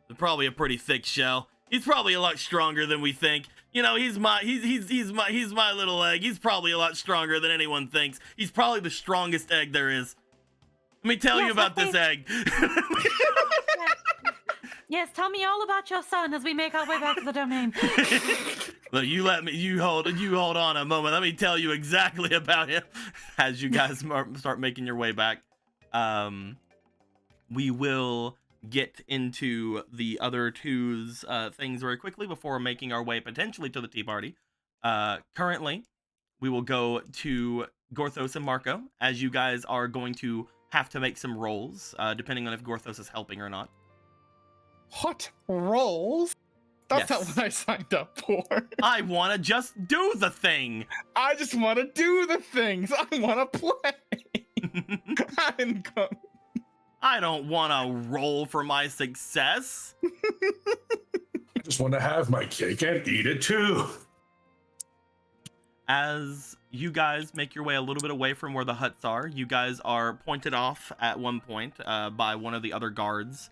It's probably a pretty thick shell. He's probably a lot stronger than we think. You know, he's my little egg. He's probably a lot stronger than anyone thinks. He's probably the strongest egg there is. Let me tell you about this egg. Yes, tell me all about your son as we make our way back to the domain. Look, you hold on a moment. Let me tell you exactly about him as you guys start making your way back. We will get into the other 2's things very quickly before making our way potentially to the tea party. Currently, we will go to Gorthos and Marco, as you guys are going to have to make some rolls, depending on if Gorthos is helping or not. What rolls? That's Yes. not what I signed up for. I want to just do the thing. I just want to do the things. I want to play. I didn't come. I don't want to roll for my success. I just want to have my cake and eat it too. As you guys make your way a little bit away from where the huts are, you guys are pointed off at one point by one of the other guards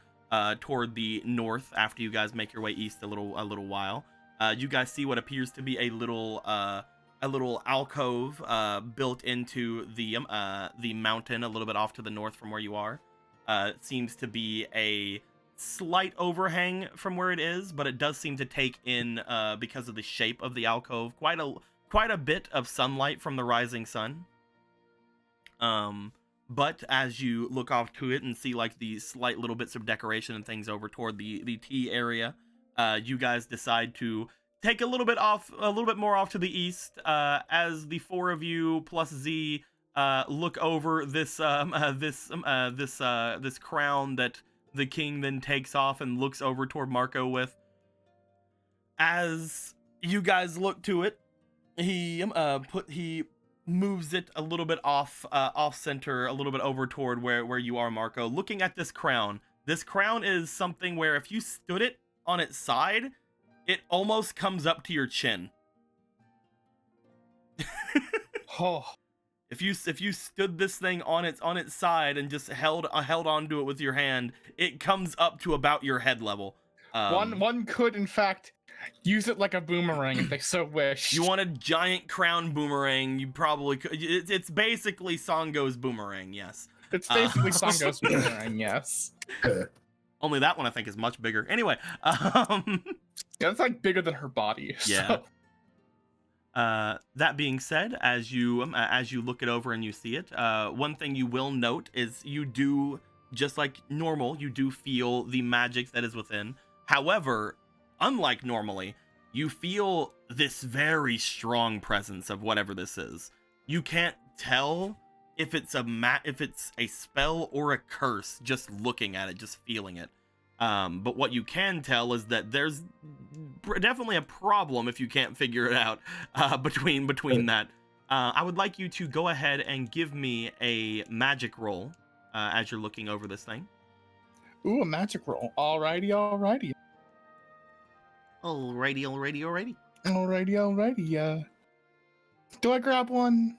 toward the north. After you guys make your way east a little while, you guys see what appears to be a little alcove built into the mountain a little bit off to the north from where you are. It seems to be a slight overhang from where it is, but it does seem to take in, because of the shape of the alcove, quite a bit of sunlight from the rising sun. But as you look off to it and see like the slight little bits of decoration and things over toward the tea area, you guys decide to take a little bit more off to the east, as the four of you plus Z look over this crown that the king then takes off and looks over toward Marco with. As you guys look to it, he moves it a little bit off center, a little bit over toward where you are, Marco. Looking at this crown is something where if you stood it on its side, it almost comes up to your chin. Oh. If you stood this thing on its side and just held onto it with your hand, it comes up to about your head level. One could in fact use it like a boomerang if they so wish. You want a giant crown boomerang? You probably could. It's basically Songo's boomerang. Yes. It's basically Songo's boomerang. Yes. Only that one I think is much bigger. Anyway. Yeah, it's like bigger than her body. Yeah. So. That being said, as you look it over and you see it, one thing you will note is you do, just like normal, you do feel the magic that is within. However, unlike normally, you feel this very strong presence of whatever this is. You can't tell if it's a spell or a curse just looking at it, just feeling it. But what you can tell is that there's definitely a problem if you can't figure it out between that. I would like you to go ahead and give me a magic roll as you're looking over this thing. Ooh, a magic roll. Alrighty. Alrighty. Do I grab one?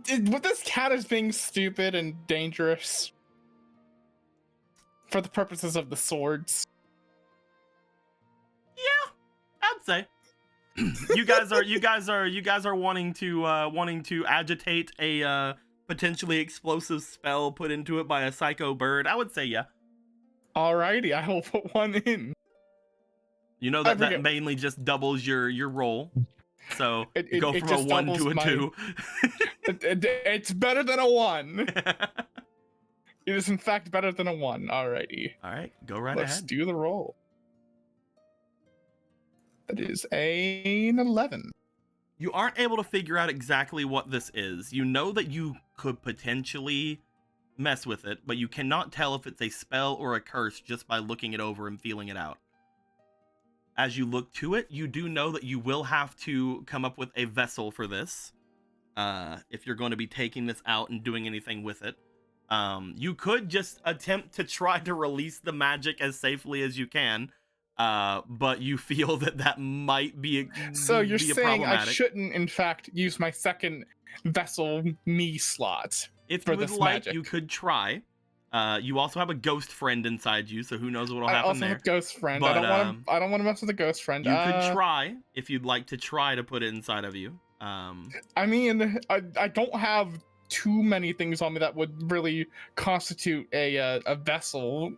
With this cat as being stupid and dangerous for the purposes of the swords. Yeah, I'd say. you guys are wanting to agitate a potentially explosive spell put into it by a psycho bird. I would say yeah. Alrighty, I will put one in. You know that mainly just doubles your roll. So you go from a 1 to a 2. It's better than a 1. It is in fact better than a 1. Alrighty. Alright, go right Let's ahead. do the roll. That is an 11. You aren't able to figure out exactly what this is. You know that you could potentially mess with it, but you cannot tell if it's a spell or a curse just by looking it over and feeling it out. As you look to it, you do know that you will have to come up with a vessel for this, if you're going to be taking this out and doing anything with it. You could just attempt to try to release the magic as safely as you can, but you feel that might be so you're saying I problematic. shouldn't in fact use my second vessel me slot. If for you would this like, magic. you could try. You also have a ghost friend inside you, so who knows what'll happen I also there. have a ghost friend. But, I don't want to mess with a ghost friend. You could try if you'd like to try to put it inside of you. I mean, I don't have too many things on me that would really constitute a vessel.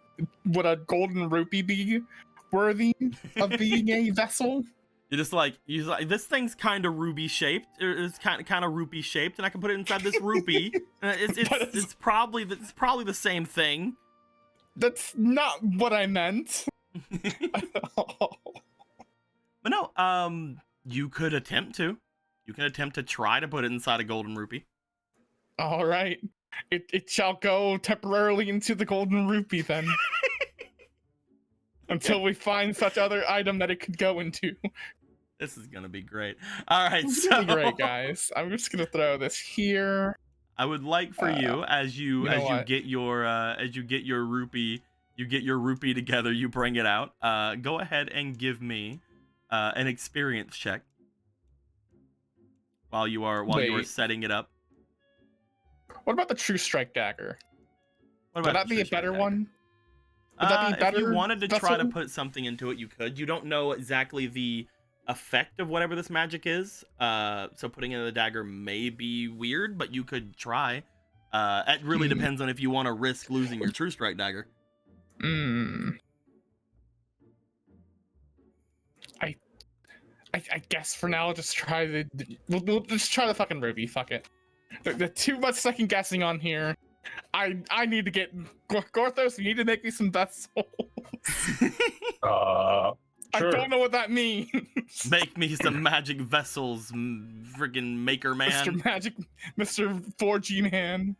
Would a golden rupee be worthy of being a vessel? You're just like this thing's kind of ruby shaped. It's kind of rupee shaped, and I can put it inside this rupee. It's probably the same thing. That's not what I meant. But no, you could attempt to. You can attempt to try to put it inside a golden rupee. All right, it shall go temporarily into the golden rupee then. Until we find such other item that it could go into. This is gonna be great. All right, It's gonna be great, guys. I'm just gonna throw this here. I would like for you, as you get your rupee together, you bring it out. Go ahead and give me an experience check. while you are Wait. setting it up. What about the True Strike dagger? What Would about that be the a True better Strike one? Would that be If you better wanted to try to vessel? put something into it, you could. You don't know exactly the effect of whatever this magic is, so putting in the dagger may be weird, but you could try. It really depends on if you want to risk losing your True Strike dagger. I guess for now I'll just try we'll just try the fucking ruby. Fuck it. The too much second guessing on here. I need to get Gorthos. You need to make me some vessels. I Sure. don't know what that means. Make me some magic vessels, friggin' maker man. Mr. Magic, Mr. 4G man.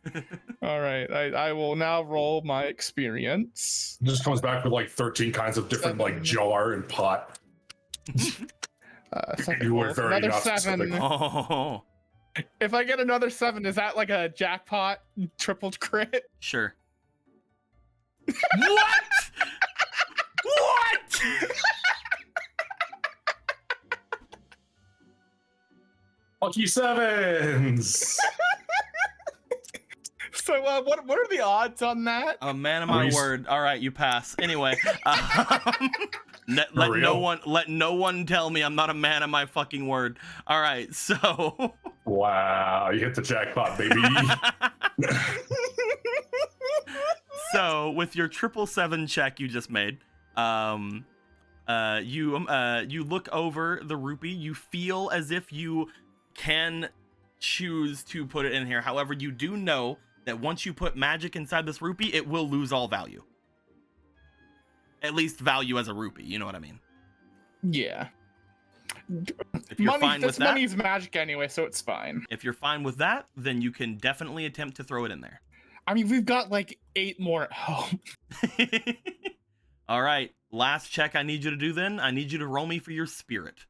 All right, I will now roll my experience. It just comes back with like 13 kinds of different like jar and pot. You were very another not 7. specific. Oh, If I get another 7, is that like a jackpot tripled crit? sure. What? What? Lucky 7s. So what are the odds on that? A man of my Reese. word. All right, you pass. Anyway, let no one tell me I'm not a man of my fucking word. All right, so Wow, you hit the jackpot, baby. so with your 777 check you just made, you look over the rupee. You feel as if you can choose to put it in here. However, you do know that once you put magic inside this rupee, it will lose all value. At least value as a rupee, you know what I mean? Yeah. If you're fine with that, money's magic anyway, so it's fine. if you're fine with that, then you can definitely attempt to throw it in there. I mean, we've got like 8 more at home. All right, last check I need you to do then. I need you to roll me for your spirit.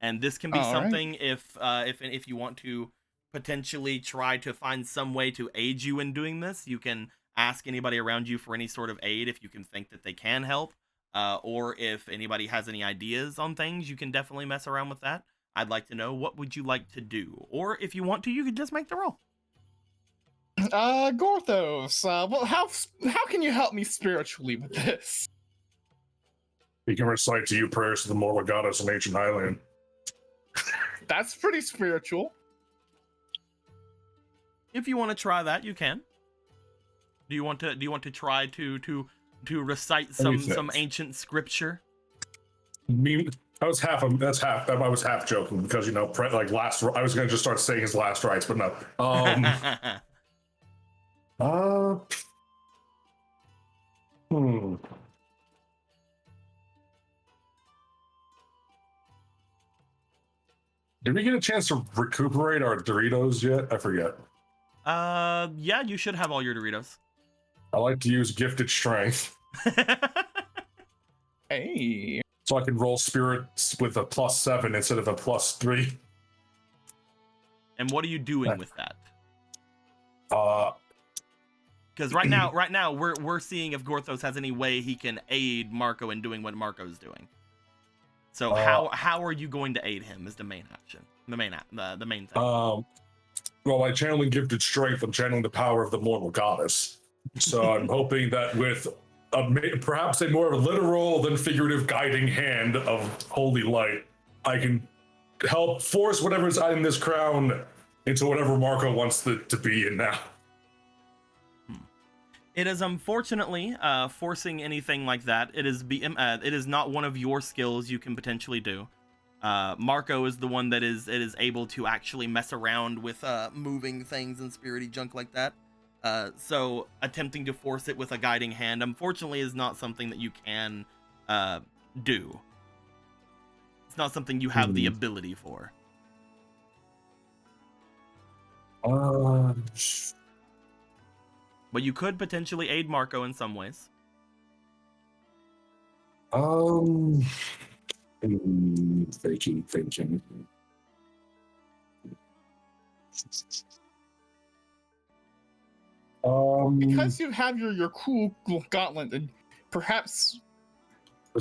And this can be something if you want to potentially try to find some way to aid you in doing this. You can ask anybody around you for any sort of aid if you can think that they can help. Or if anybody has any ideas on things, you can definitely mess around with that. I'd like to know, what would you like to do? Or if you want to, you could just make the roll. Gorthos, well, how can you help me spiritually with this? He can recite to you prayers to the mortal goddess in ancient Highland. That's pretty spiritual. If you want to try that, you can. Do you want to try to recite some ancient scripture? I mean, I was half joking because, you know, like I was gonna just start saying his last rites, but no. Did we get a chance to recuperate our Doritos yet? I forget. Yeah, you should have all your Doritos. I like to use gifted strength. Hey. So I can roll spirits with a +7 instead of a +3. And what are you doing with that? Because right now we're seeing if Gorthos has any way he can aid Marco in doing what Marco's doing. So how are you going to aid him is the main action, the main thing. Well, by channeling gifted strength, I'm channeling the power of the mortal goddess. So I'm hoping that with perhaps a more literal than figurative guiding hand of holy light, I can help force whatever's in this crown into whatever Marco wants it to be in now. It is unfortunately forcing anything like that. It is not one of your skills you can potentially do. Marco is the one that is able to actually mess around with moving things and spirity junk like that. So attempting to force it with a guiding hand, unfortunately, is not something that you can do. It's not something you have the ability for. But you could potentially aid Marco in some ways. Thinking. Because you have your cool gauntlet, and perhaps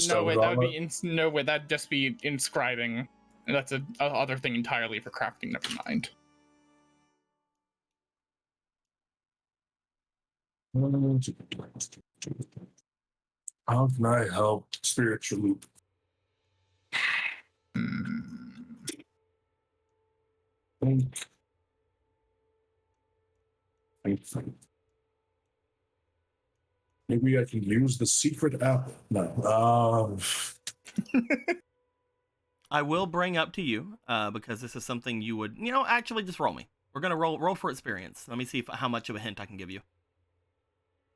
no way that'd just be inscribing. And that's a other thing entirely for crafting. Never mind. How can I help spiritually? Maybe I can use the secret apple. No. I will bring up to you, because this is something you would, actually just roll me. We're gonna roll for experience. Let me see how much of a hint I can give you.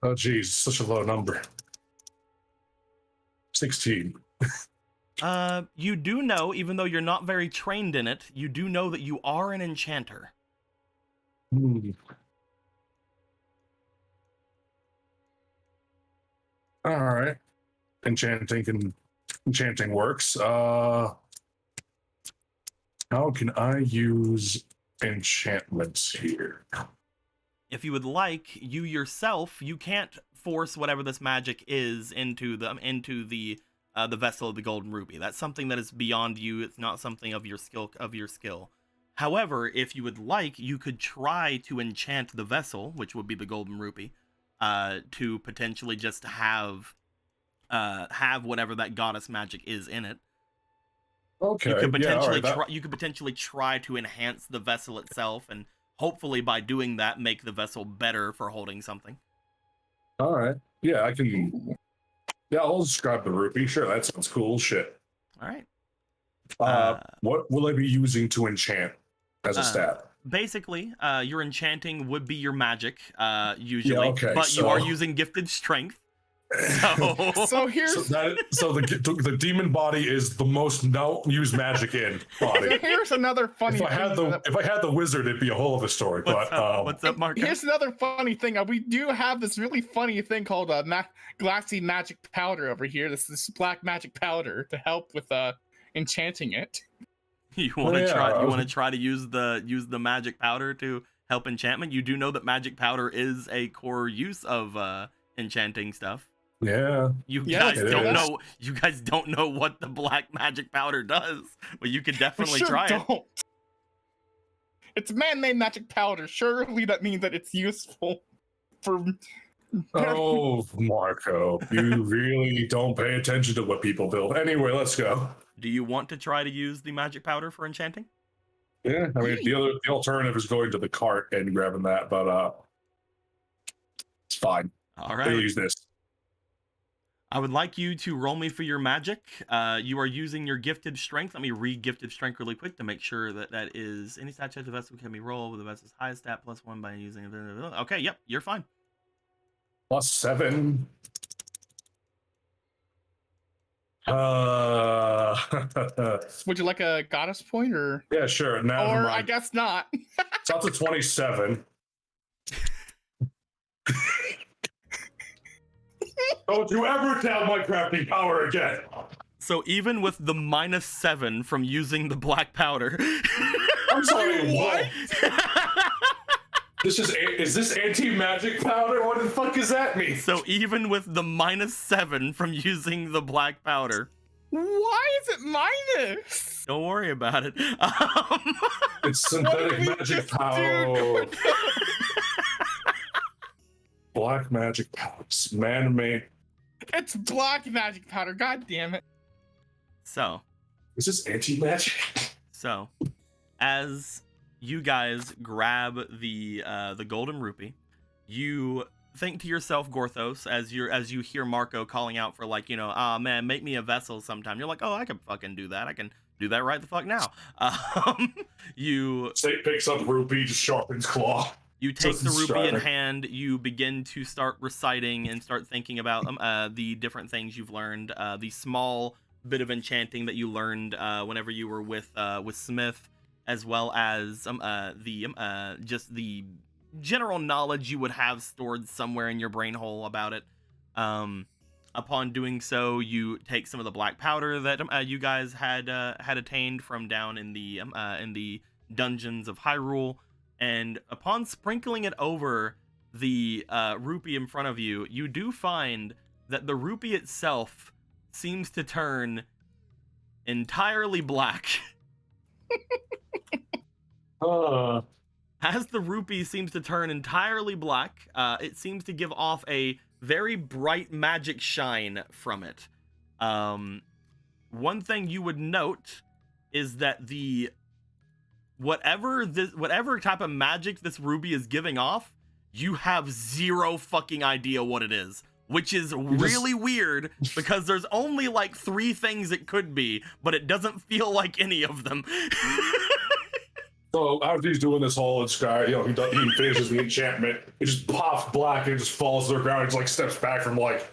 Oh, geez, such a low number. 16. You do know, even though you're not very trained in it, you do know that you are an enchanter. All right. Enchanting works. How can I use enchantments here? If you would like, you yourself, you can't force whatever this magic is into the vessel of the golden ruby. That's something that is beyond you. It's not something of your skill. However, if you would like, you could try to enchant the vessel, which would be the golden rupee, to potentially just have whatever that goddess magic is in it. Okay. You could potentially yeah, you could potentially try to enhance the vessel itself, and hopefully by doing that, make the vessel better for holding something. All right. Yeah, I can. Yeah, I'll describe the rupee. Sure, that sounds cool. Shit. All right. What will I be using to enchant as a stat? Basically, your enchanting would be your magic, usually, Yeah, okay, but you are using gifted strength. So here's so the demon body is the most used magic in body. so here's another funny. If I had the wizard, it'd be a whole other story. What's up, Marco? Here's another funny thing. We do have this really funny thing called glassy magic powder over here. This black magic powder to help with enchanting it. You want to try? You want to try to use the magic powder to help enchantment? You do know that magic powder is a core use of enchanting stuff. Yeah. You guys don't know. You guys don't know what the black magic powder does, but you could definitely try it. It's man-made magic powder. Surely that means that it's useful for. Oh, Marco, you really don't pay attention to what people build. Anyway, let's go. Do you want to try to use the magic powder for enchanting? Yeah, I mean the alternative is going to the cart and grabbing that, but it's fine. All right. I'll use this. I would like you to roll me for your magic. You are using your gifted strength. Let me read gifted strength really quick to make sure that is any stat check the vessel can be rolled with the vessel's highest stat +1 by using it. Okay, yep, you're fine. +7. Would you like a goddess point or? Yeah, sure. Now, or I guess not. It's up to 27. Don't you ever tell my crafting power again. So even with the -7 from using the black powder. I'm sorry, what? Is this anti-magic powder? What the fuck does that mean? So even with the -7 from using the black powder. Why is it minus? Don't worry about it. It's synthetic magic power. Black magic powers. Man-made. It's black magic powder. God damn it. So. Is this anti-magic? So, as you guys grab the golden rupee, you think to yourself, Gorthos, as you hear Marco calling out for oh man, make me a vessel sometime. You're like, oh, I can fucking do that. I can do that right the fuck now. State picks up rupee, just sharpens claw. You take the rupee in hand, you begin to start reciting and start thinking about the different things you've learned, the small bit of enchanting that you learned whenever you were with Smith, as well as just the general knowledge you would have stored somewhere in your brain hole about it. Upon doing so, you take some of the black powder that you guys had attained from down in the dungeons of Hyrule. And upon sprinkling it over the rupee in front of you, you do find that the rupee itself seems to turn entirely black As the rupee seems to turn entirely black, it seems to give off a very bright magic shine from it. One thing you would note is that the whatever type of magic this ruby is giving off, you have zero fucking idea what it is, which is really weird because there's only like 3 things it could be, but it doesn't feel like any of them. So after he's doing this whole sky, he finishes the enchantment. It just pops black and it just falls to the ground. It just like steps back from like,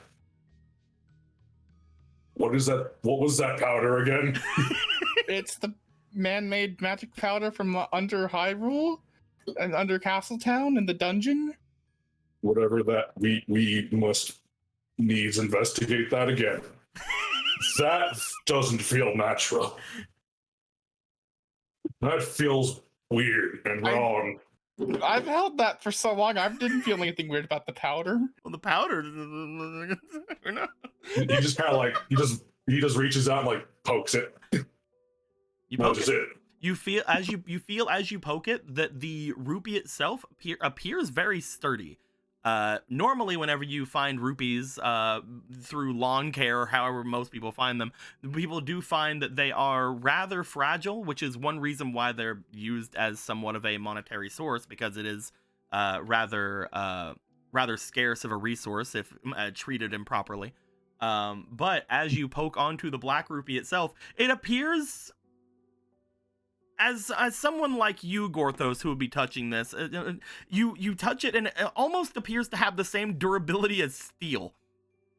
what is that? What was that powder again? It's the man-made magic powder from under Hyrule and under Castletown in the dungeon. Whatever that, we must needs investigate that again. That doesn't feel natural. That feels weird and wrong. I've held that for so long. I didn't feel anything weird about the powder. Well, the powder. He just kind of like he just reaches out and like pokes it. You poke it. You feel as you poke it that the rupee itself appears very sturdy. Normally, whenever you find rupees through lawn care or however most people find them, people do find that they are rather fragile, which is one reason why they're used as somewhat of a monetary source, because it is rather scarce of a resource if treated improperly. But as you poke onto the black rupee itself, it appears, as someone like you, Gorthos, who would be touching this, you touch it and it almost appears to have the same durability as steel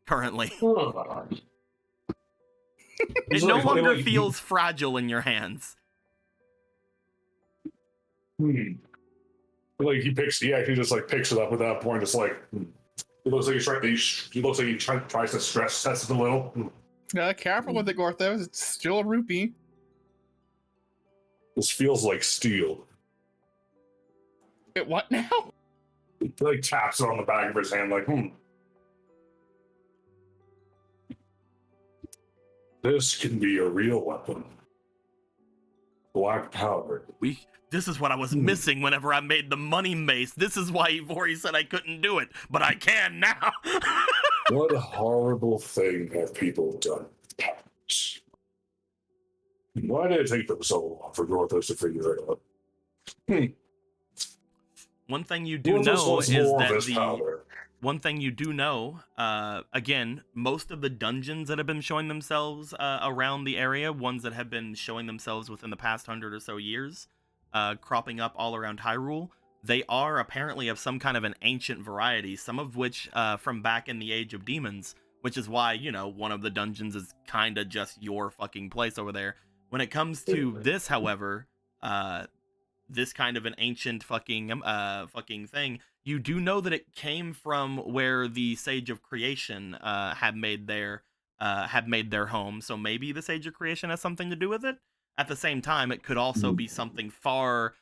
currently. It no longer feels fragile in your hands. Like he actually just like picks it up at that point. It's like it looks like he tries to stress test it a little. Yeah, careful with it, Gorthos. It's still a rupee. This feels like steel. It what now? He like taps it on the back of his hand, like, This can be a real weapon. Black powder. This is what I was missing whenever I made the money mace. This is why Ivori said I couldn't do it, but I can now. What a horrible thing have people done with powers. Why did it take them so long for Gorthos to figure it out? One thing you do know is that one thing you do know, again, most of the dungeons that have been showing themselves around the area, ones that have been showing themselves within the past 100 or so years, cropping up all around Hyrule, they are apparently of some kind of an ancient variety, some of which from back in the Age of Demons, which is why, one of the dungeons is kind of just your fucking place over there. When it comes to this, however, this kind of an ancient fucking thing, you do know that it came from where the Sage of Creation had made their home. So maybe the Sage of Creation has something to do with it. At the same time, it could also be something far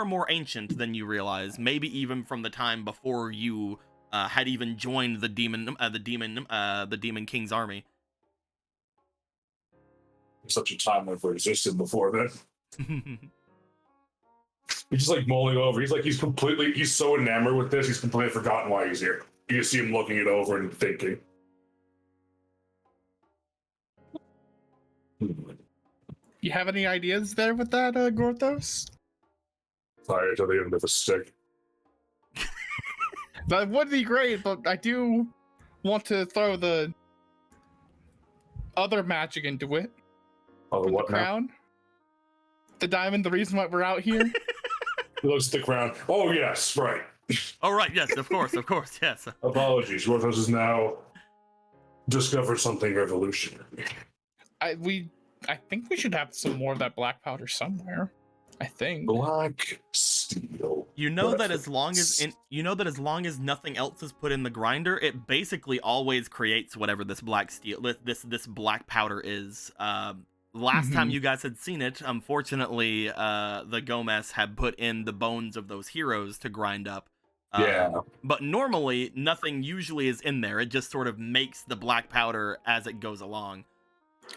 more ancient than you realize. Maybe even from the time before you had even joined the Demon King's army. Such a time never existed before then. He's just like mulling over. He's so enamored with this, he's completely forgotten why he's here. You just see him looking it over and thinking. You have any ideas there with that, Gorthos? Sorry to the end of a stick. That would be great, but I do want to throw the other magic into it. Oh, the what crown? The diamond, the reason why we're out here? He looks at the crown. Oh, yes, right. Oh, right, yes, of course, yes. Apologies. Gorthos has now discovered something revolutionary. I think we should have some more of that black powder somewhere. I think. Black steel. You know that as long as nothing else is put in the grinder, it basically always creates whatever this black steel, this black powder is. Last time you guys had seen it, unfortunately, the Gomez had put in the bones of those heroes to grind up. Yeah. But normally, nothing usually is in there. It just sort of makes the black powder as it goes along.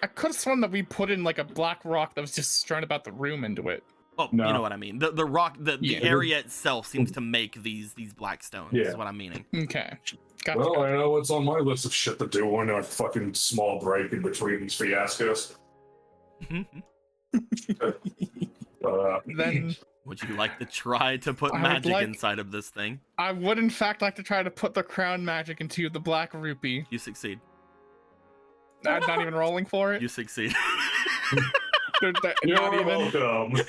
I could have sworn that we put in like a black rock that was just strewn about the room into it. Oh, No. you know what I mean. The rock, the Yeah. area itself seems to make these black stones. Yeah. Is what I'm meaning. Okay. Gotcha. Well, I know what's on my list of shit to do on a fucking small break in between these fiascos. Then Would you like to try to put I would magic like- inside of this thing? I would in fact like to try to put the crown magic into the black rupee. You succeed. I'm not even rolling for it. You succeed. Not You're even. welcome.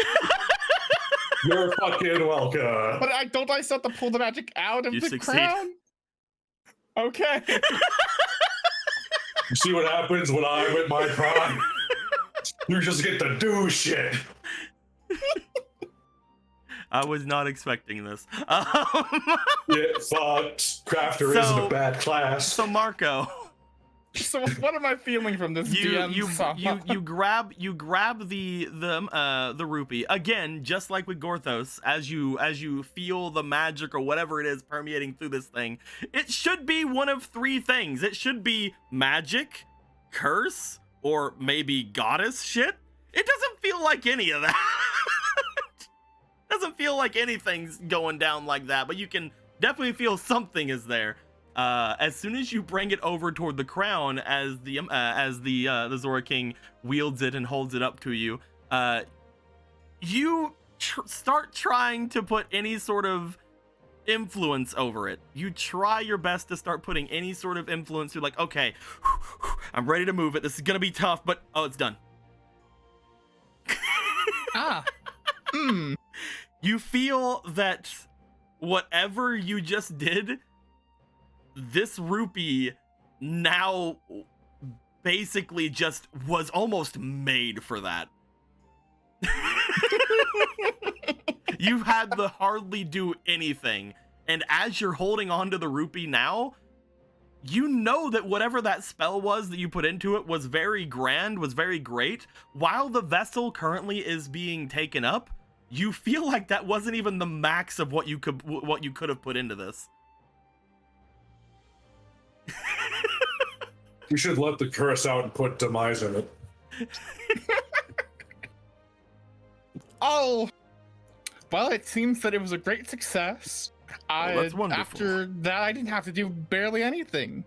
You're fucking welcome. But don't I still have to pull the magic out of You the succeed. crown? Okay. You see what happens when I'm at my prime? You just get to do shit. I was not expecting this. Get fucked. Crafter isn't a bad class. So Marco, So what am I feeling from this you DM song? you grab the rupee again, just like with Gorthos. As you feel the magic or whatever it is permeating through this thing, it should be one of three things. It should be magic, curse, or maybe goddess shit. It doesn't feel like any of that. Doesn't feel like anything's going down like that, but you can definitely feel something is there. As soon as you bring it over toward the crown, as the Zora King wields it and holds it up to you, you start trying to put any sort of influence over it. You try your best to start putting any sort of influence. You're like, okay, I'm ready to move it. This is gonna be tough, but oh, it's done. You feel that whatever you just did, this rupee now basically just was almost made for that. You had to hardly do anything. And as you're holding on to the rupee now, you know that whatever that spell was that you put into it was very grand, was very great. While the vessel currently is being taken up, you feel like that wasn't even the max of what you could have put into this. You should let the curse out and put demise in it. Oh, well, it seems that it was a great success. That's wonderful. After that, I didn't have to do barely anything.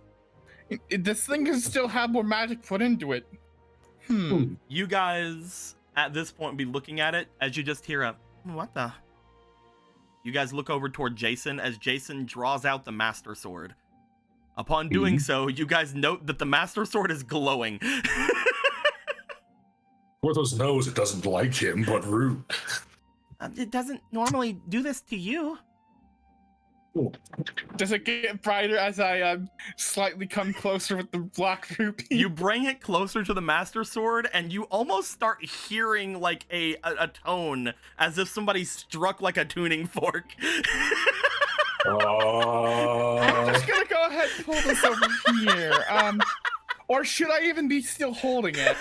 This thing can still have more magic put into it. You guys at this point be looking at it as you just hear a what the. You guys look over toward Jason as Jason draws out the Master Sword. Upon doing so, you guys note that the Master Sword is glowing. Porthos knows it doesn't like him, but rude. It doesn't normally do this to you. Does it get brighter as I slightly come closer with the black rupee? You bring it closer to the Master Sword, and you almost start hearing like a tone, as if somebody struck like a tuning fork. I'm just gonna go ahead and pull this over here. Or should I even be still holding it?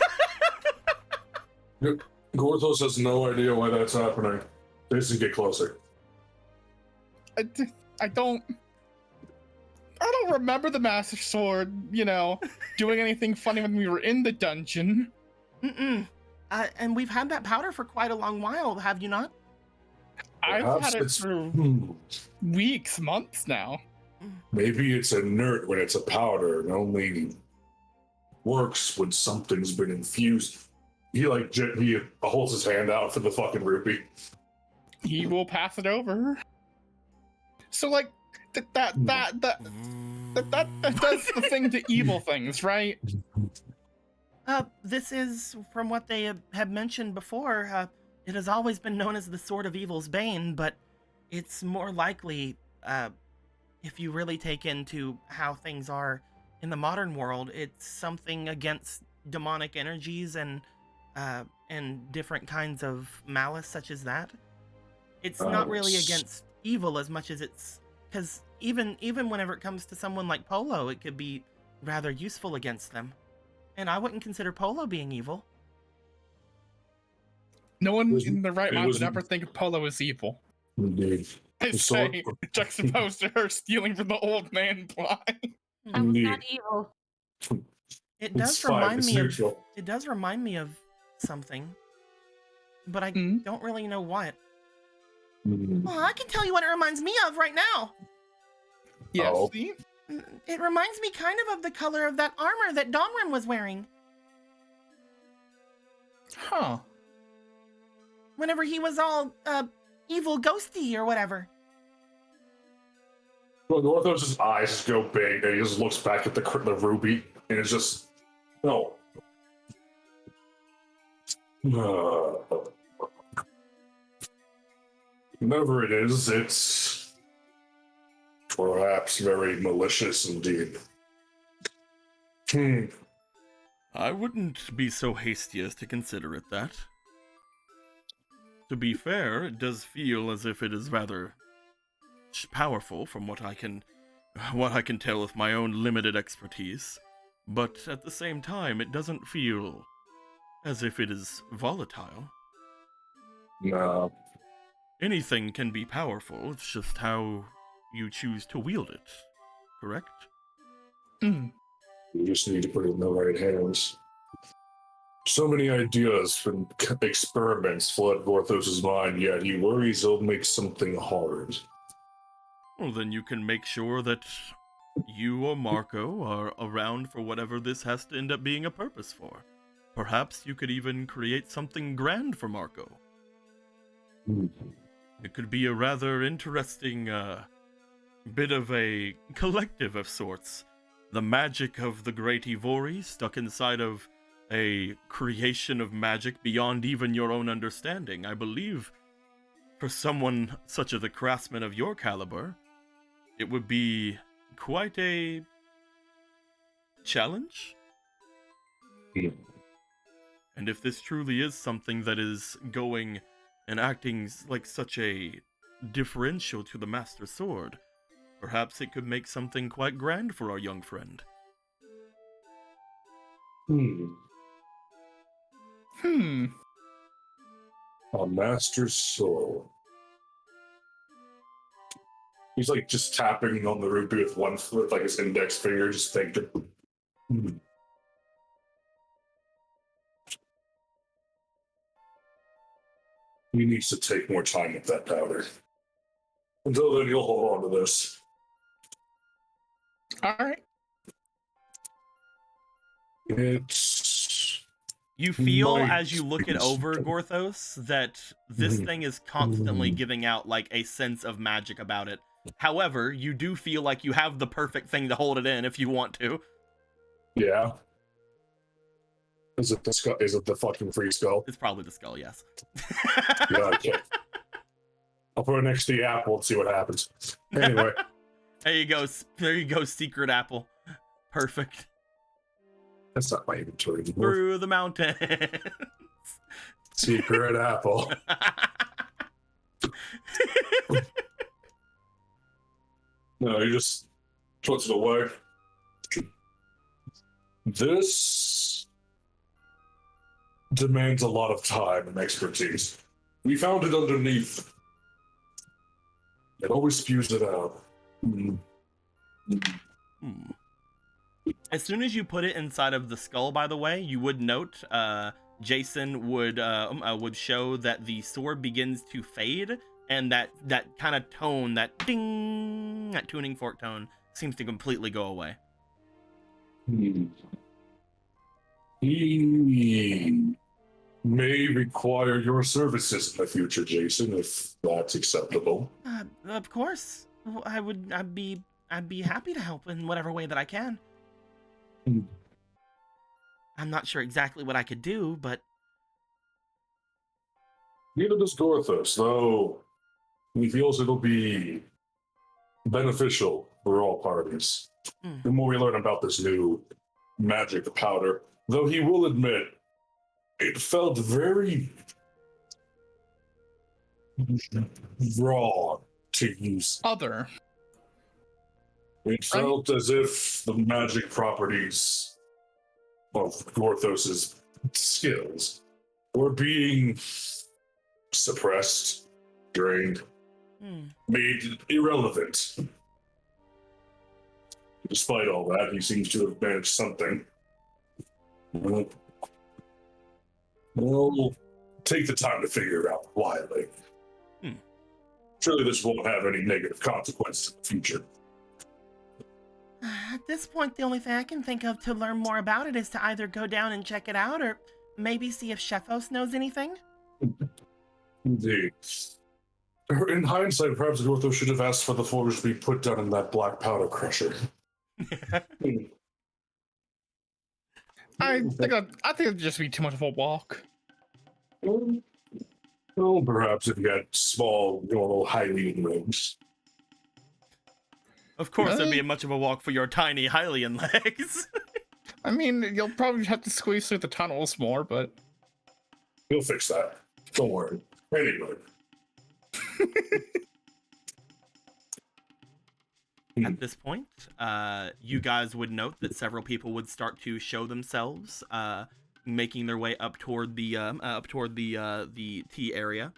Gorthos has no idea why that's happening. Jason, get closer. I don't remember the Master Sword, doing anything funny when we were in the dungeon. And we've had that powder for quite a long while, have you not? I've Perhaps had it it's- for weeks, months now. Maybe it's inert when it's a powder and only works when something's been infused. He holds his hand out for the fucking rupee. He will pass it over. So that does the thing to evil things, right? This is, from what they have mentioned before, it has always been known as the Sword of Evil's Bane, but it's more likely, if you really take into how things are in the modern world, it's something against demonic energies and different kinds of malice such as that. It's not really against evil as much as it's, because even whenever it comes to someone like Polo, it could be rather useful against them. And I wouldn't consider Polo being evil. No one in the right mind would ever think of Polo as evil. Indeed. I say, juxtaposed to her stealing from the old man blind. I was not evil. It It's does fine. remind It's me of. neutral. It does remind me of something, but I Mm. don't really know what. Mm. Well, I can tell you what it reminds me of right now. Yes, Oh. Steve? It reminds me kind of the color of that armor that Domram was wearing Huh. whenever he was all evil ghosty or whatever. Well, Orthos' eyes just go big, and he just looks back at the ruby, and it's just no. Whatever it is, it's perhaps very malicious indeed. I wouldn't be so hasty as to consider it that. To be fair, it does feel as if it is rather powerful from what I can tell with my own limited expertise, but at the same time it doesn't feel as if it is volatile. No. Anything can be powerful, it's just how you choose to wield it, correct? Mm. You just need to put it in the right hands. So many ideas and experiments flood Vorthos' mind, yet he worries he'll make something hard. Well, then you can make sure that you or Marco are around for whatever this has to end up being a purpose for. Perhaps you could even create something grand for Marco. It could be a rather interesting bit of a collective of sorts. The magic of the great Ivori stuck inside of a creation of magic beyond even your own understanding. I believe for someone such as a craftsman of your caliber, it would be quite a challenge. And if this truly is something that is going and acting like such a differential to the Master Sword, perhaps it could make something quite grand for our young friend. A Master's Sword. He's like just tapping on the ruby with one foot, like his index finger, just thinking. He needs to take more time with that powder. Until then, he'll hold on to this. All right. It's. You feel might as you look be it over, something. Gorthos, that this thing is constantly giving out like a sense of magic about it. However, you do feel like you have the perfect thing to hold it in if you want to. Yeah. Is it the skull? Is it the fucking free skull? It's probably the skull, yes. Yeah, okay. I'll put it next to the apple and see what happens. Anyway. There you go. There you go, secret apple. Perfect. That's not my inventory anymore. Through the mountains. Secret apple. No, he just puts it away. This demands a lot of time and expertise. We found it underneath. It always spews it out. As soon as you put it inside of the skull, by the way, you would note Jason would show that the sword begins to fade, and that kind of tone, that ding, that tuning fork tone, seems to completely go away. He may require your services in the future, Jason, if that's acceptable. Of course, I'd be happy to help in whatever way that I can. I'm not sure exactly what I could do, but Neither does Gorthos, though he feels it'll be beneficial for all parties. The more we learn about this new magic powder, though he will admit it felt very raw to use. Other. It felt as if the magic properties of Gorthos's skills were being suppressed, drained, made irrelevant. Despite all that, he seems to have managed something. We'll take the time to figure it out quietly. Surely this won't have any negative consequences in the future. At this point, the only thing I can think of to learn more about it is to either go down and check it out, or maybe see if Shefos knows anything. Indeed. In hindsight, perhaps Gortho should have asked for the folders to be put down in that black powder crusher. I think it'd just be too much of a walk. Well, perhaps if you had small, normal Hylian legs. Of course, it'd be much of a walk for your tiny Hylian legs. I mean, you'll probably have to squeeze through the tunnels more, but... We'll fix that. Don't worry. Anyway. At this point, you guys would note that several people would start to show themselves, making their way up toward the tea area.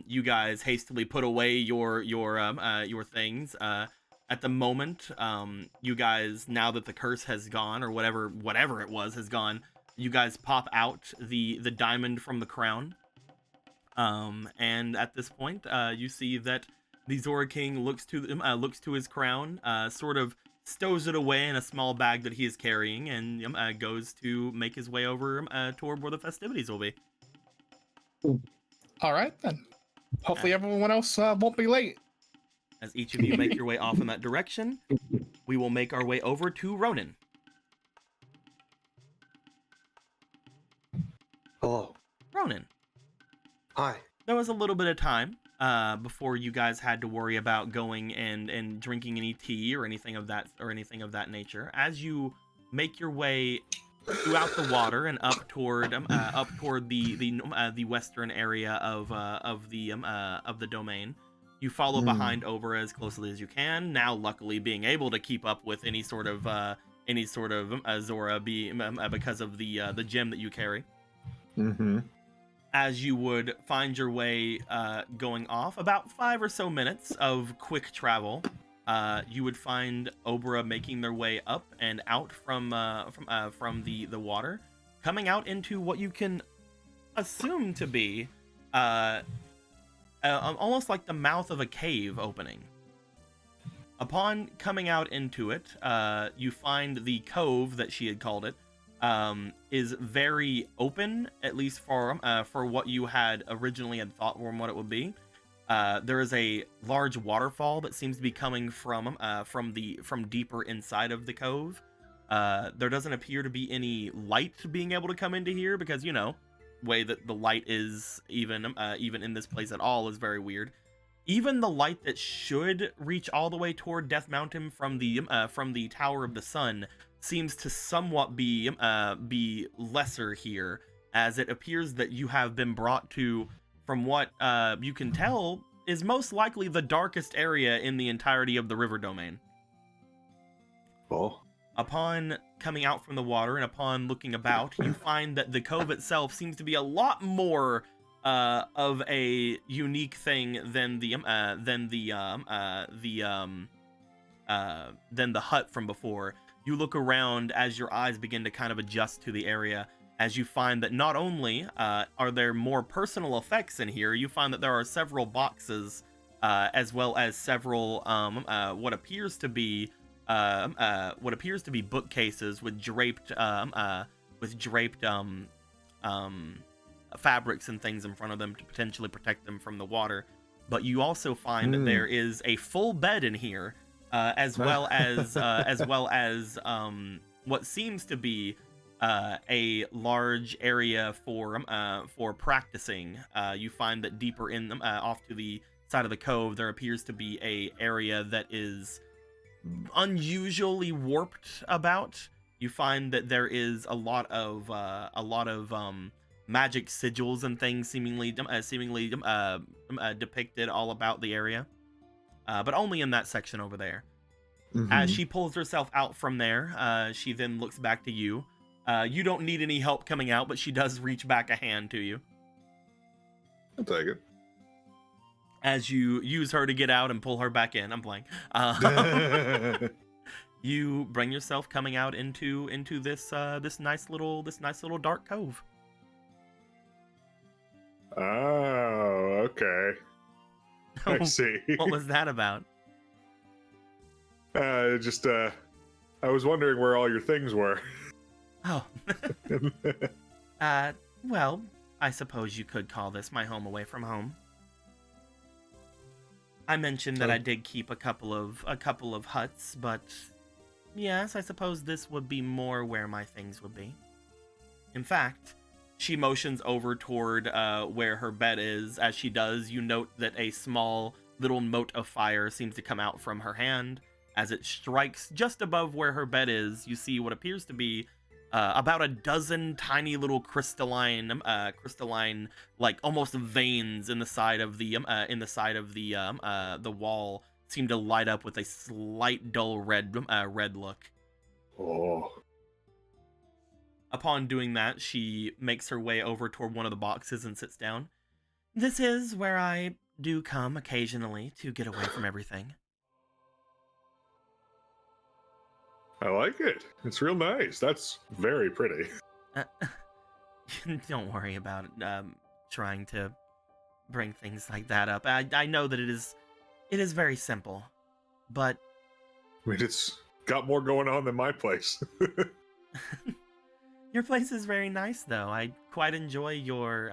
You guys hastily put away your things. At the moment, you guys, now that the curse has gone, or whatever it was has gone, you guys pop out the diamond from the crown. And at this point, you see that the Zora King looks to his crown, sort of stows it away in a small bag that he is carrying, and goes to make his way over toward where the festivities will be. All right, then. Hopefully everyone else won't be late. As each of you make your way off in that direction, we will make our way over to Ronan. Hello. Ronan. Hi. There was a little bit of time before you guys had to worry about going and drinking any tea or anything of that nature. As you make your way throughout the water and up toward the western area of the domain, you follow behind over as closely as you can. Now, luckily, being able to keep up with any sort of Zora because of the gem that you carry. Mm-hmm. As you would find your way going off, about 5 or so minutes of quick travel, you would find Obra making their way up and out from the water, coming out into what you can assume to be almost like the mouth of a cave opening. Upon coming out into it, you find the cove that she had called it is very open, at least for what you had originally had thought from what it would be. There is a large waterfall that seems to be coming from deeper inside of the cove. There doesn't appear to be any light being able to come into here because, way that the light is even in this place at all is very weird. Even the light that should reach all the way toward Death Mountain from the Tower of the Sun seems to somewhat be lesser here, as it appears that you have been brought to, from what you can tell, is most likely the darkest area in the entirety of the river domain. Oh. Upon coming out from the water and upon looking about, you find that the cove itself seems to be a lot more of a unique thing than the hut from before. You look around as your eyes begin to kind of adjust to the area, as you find that not only are there more personal effects in here, you find that there are several boxes as well as several what appears to be bookcases with draped fabrics and things in front of them to potentially protect them from the water. But you also find that there is a full bed in here, as well as what seems to be a large area for practicing. You find that deeper in off to the side of the cove, there appears to be a area that is unusually warped about. You find that there is a lot of magic sigils and things seemingly depicted all about the area, but only in that section over there. As she pulls herself out from there, she then looks back to you. You don't need any help coming out, but she does reach back a hand to you. I'll take it. As you use her to get out and pull her back in. I'm playing. you bring yourself coming out into this this nice little dark cove. Oh, okay. I see. What was that about? I was wondering where all your things were. Oh. Well, I suppose you could call this my home away from home. I mentioned that I did keep a couple of huts, but yes, I suppose this would be more where my things would be. In fact, she motions over toward where her bed is. As she does, you note that a small little mote of fire seems to come out from her hand. As it strikes just above where her bed is, you see what appears to be about a dozen tiny little crystalline, like almost veins in the side of the the wall seem to light up with a slight dull red look. Oh. Upon doing that, she makes her way over toward one of the boxes and sits down. This is where I do come occasionally to get away from everything. I like it. It's real nice. That's very pretty. Don't worry about it, trying to bring things like that up. I know that it is very simple, but I mean, it's got more going on than my place. your place is very nice, though. I quite enjoy your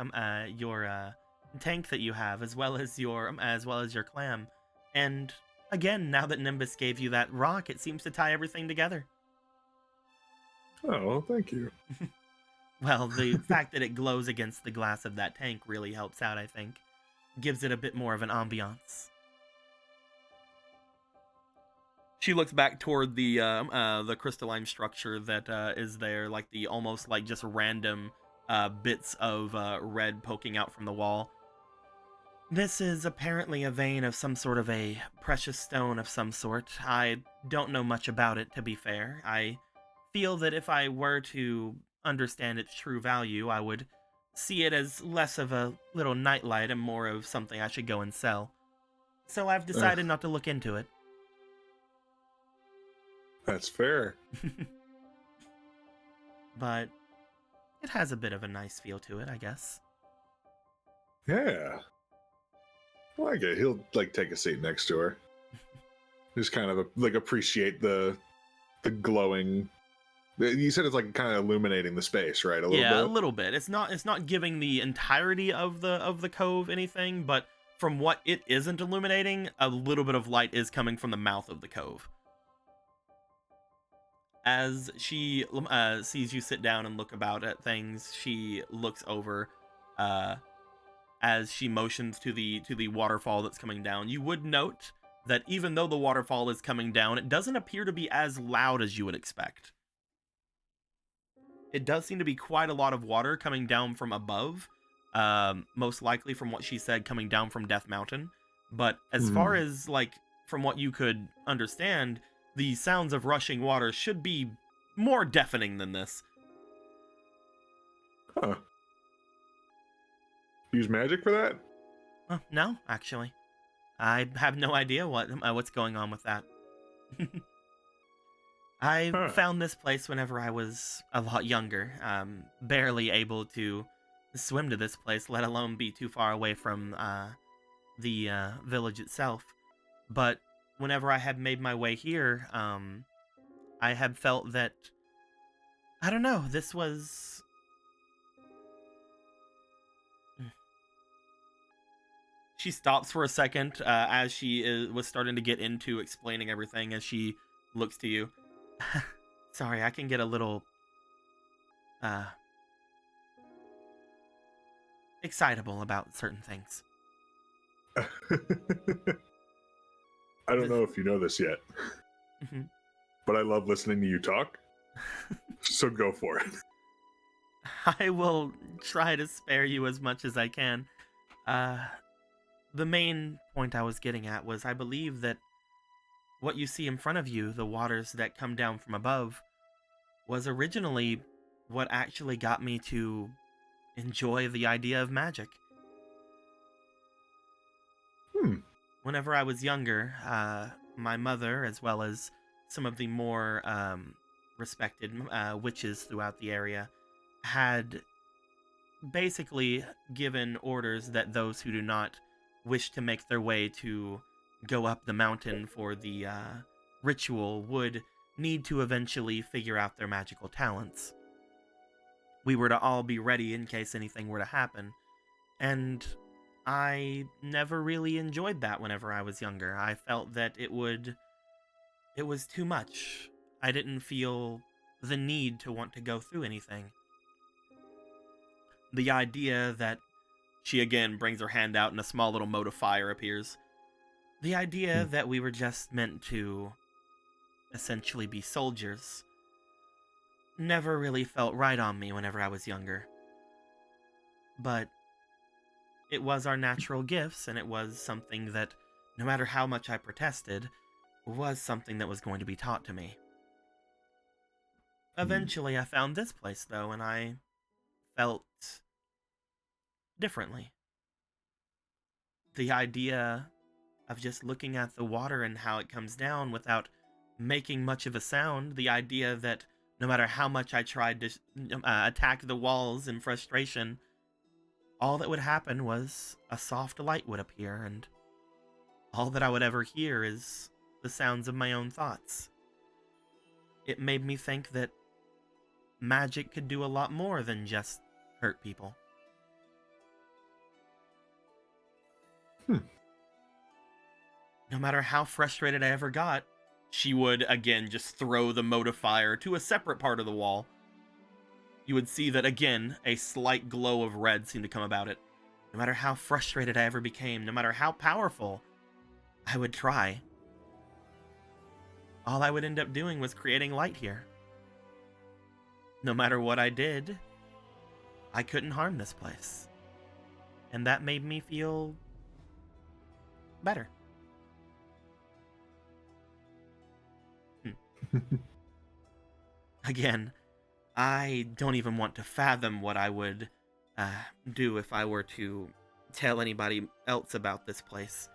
tank that you have, as well as your clam. And again, now that Nimbus gave you that rock, it seems to tie everything together. Oh, thank you. Well, the fact that it glows against the glass of that tank really helps out, I think. Gives it a bit more of an ambiance. She looks back toward the crystalline structure that is there, like the almost like just random bits of red poking out from the wall. This is apparently a vein of some sort of a precious stone of some sort. I don't know much about it, to be fair. I feel that if I were to understand its true value, I would see it as less of a little nightlight and more of something I should go and sell. So I've decided not to look into it. That's fair. But it has a bit of a nice feel to it, I guess. Yeah. I like it. He'll like take a seat next to her. Just kind of appreciate the glowing. You said it's like kind of illuminating the space, right? A little bit. It's not giving the entirety of the cove anything, but from what it isn't illuminating, a little bit of light is coming from the mouth of the cove. As she sees you sit down and look about at things, she looks over as she motions to the waterfall that's coming down. You would note that even though the waterfall is coming down, it doesn't appear to be as loud as you would expect. It does seem to be quite a lot of water coming down from above, most likely from what she said coming down from Death Mountain. But as far as like from what you could understand, the sounds of rushing water should be more deafening than this. Huh. Use magic for that? No, actually. I have no idea what's going on with that. I found this place whenever I was a lot younger. Barely able to swim to this place, let alone be too far away from the village itself. But whenever I had made my way here, I had felt that, I don't know, this was... She stops for a second as she was starting to get into explaining everything as she looks to you. Sorry, I can get a little excitable about certain things. I don't know if you know this yet, but I love listening to you talk. So go for it. I will try to spare you as much as I can. The main point I was getting at was I believe that what you see in front of you, the waters that come down from above, was originally what actually got me to enjoy the idea of magic. Whenever I was younger, my mother, as well as some of the more respected witches throughout the area had basically given orders that those who do not wish to make their way to go up the mountain for the ritual would need to eventually figure out their magical talents. We were to all be ready in case anything were to happen, and I never really enjoyed that whenever I was younger. I felt that it was too much. I didn't feel the need to want to go through anything. The idea that she again brings her hand out and a small little mote of fire appears. The idea that we were just meant to essentially be soldiers never really felt right on me whenever I was younger. But it was our natural gifts, and it was something that, no matter how much I protested, was something that was going to be taught to me. Eventually, I found this place, though, and I felt differently. The idea of just looking at the water and how it comes down without making much of a sound, the idea that no matter how much I tried to attack the walls in frustration, all that would happen was a soft light would appear, and all that I would ever hear is the sounds of my own thoughts. It made me think that magic could do a lot more than just hurt people. No matter how frustrated I ever got, she would, again, just throw the mote of fire to a separate part of the wall. You would see that, again, a slight glow of red seemed to come about it. No matter how frustrated I ever became, no matter how powerful I would try, all I would end up doing was creating light here. No matter what I did, I couldn't harm this place. And that made me feel better. Again, I don't even want to fathom what I would do if I were to tell anybody else about this place.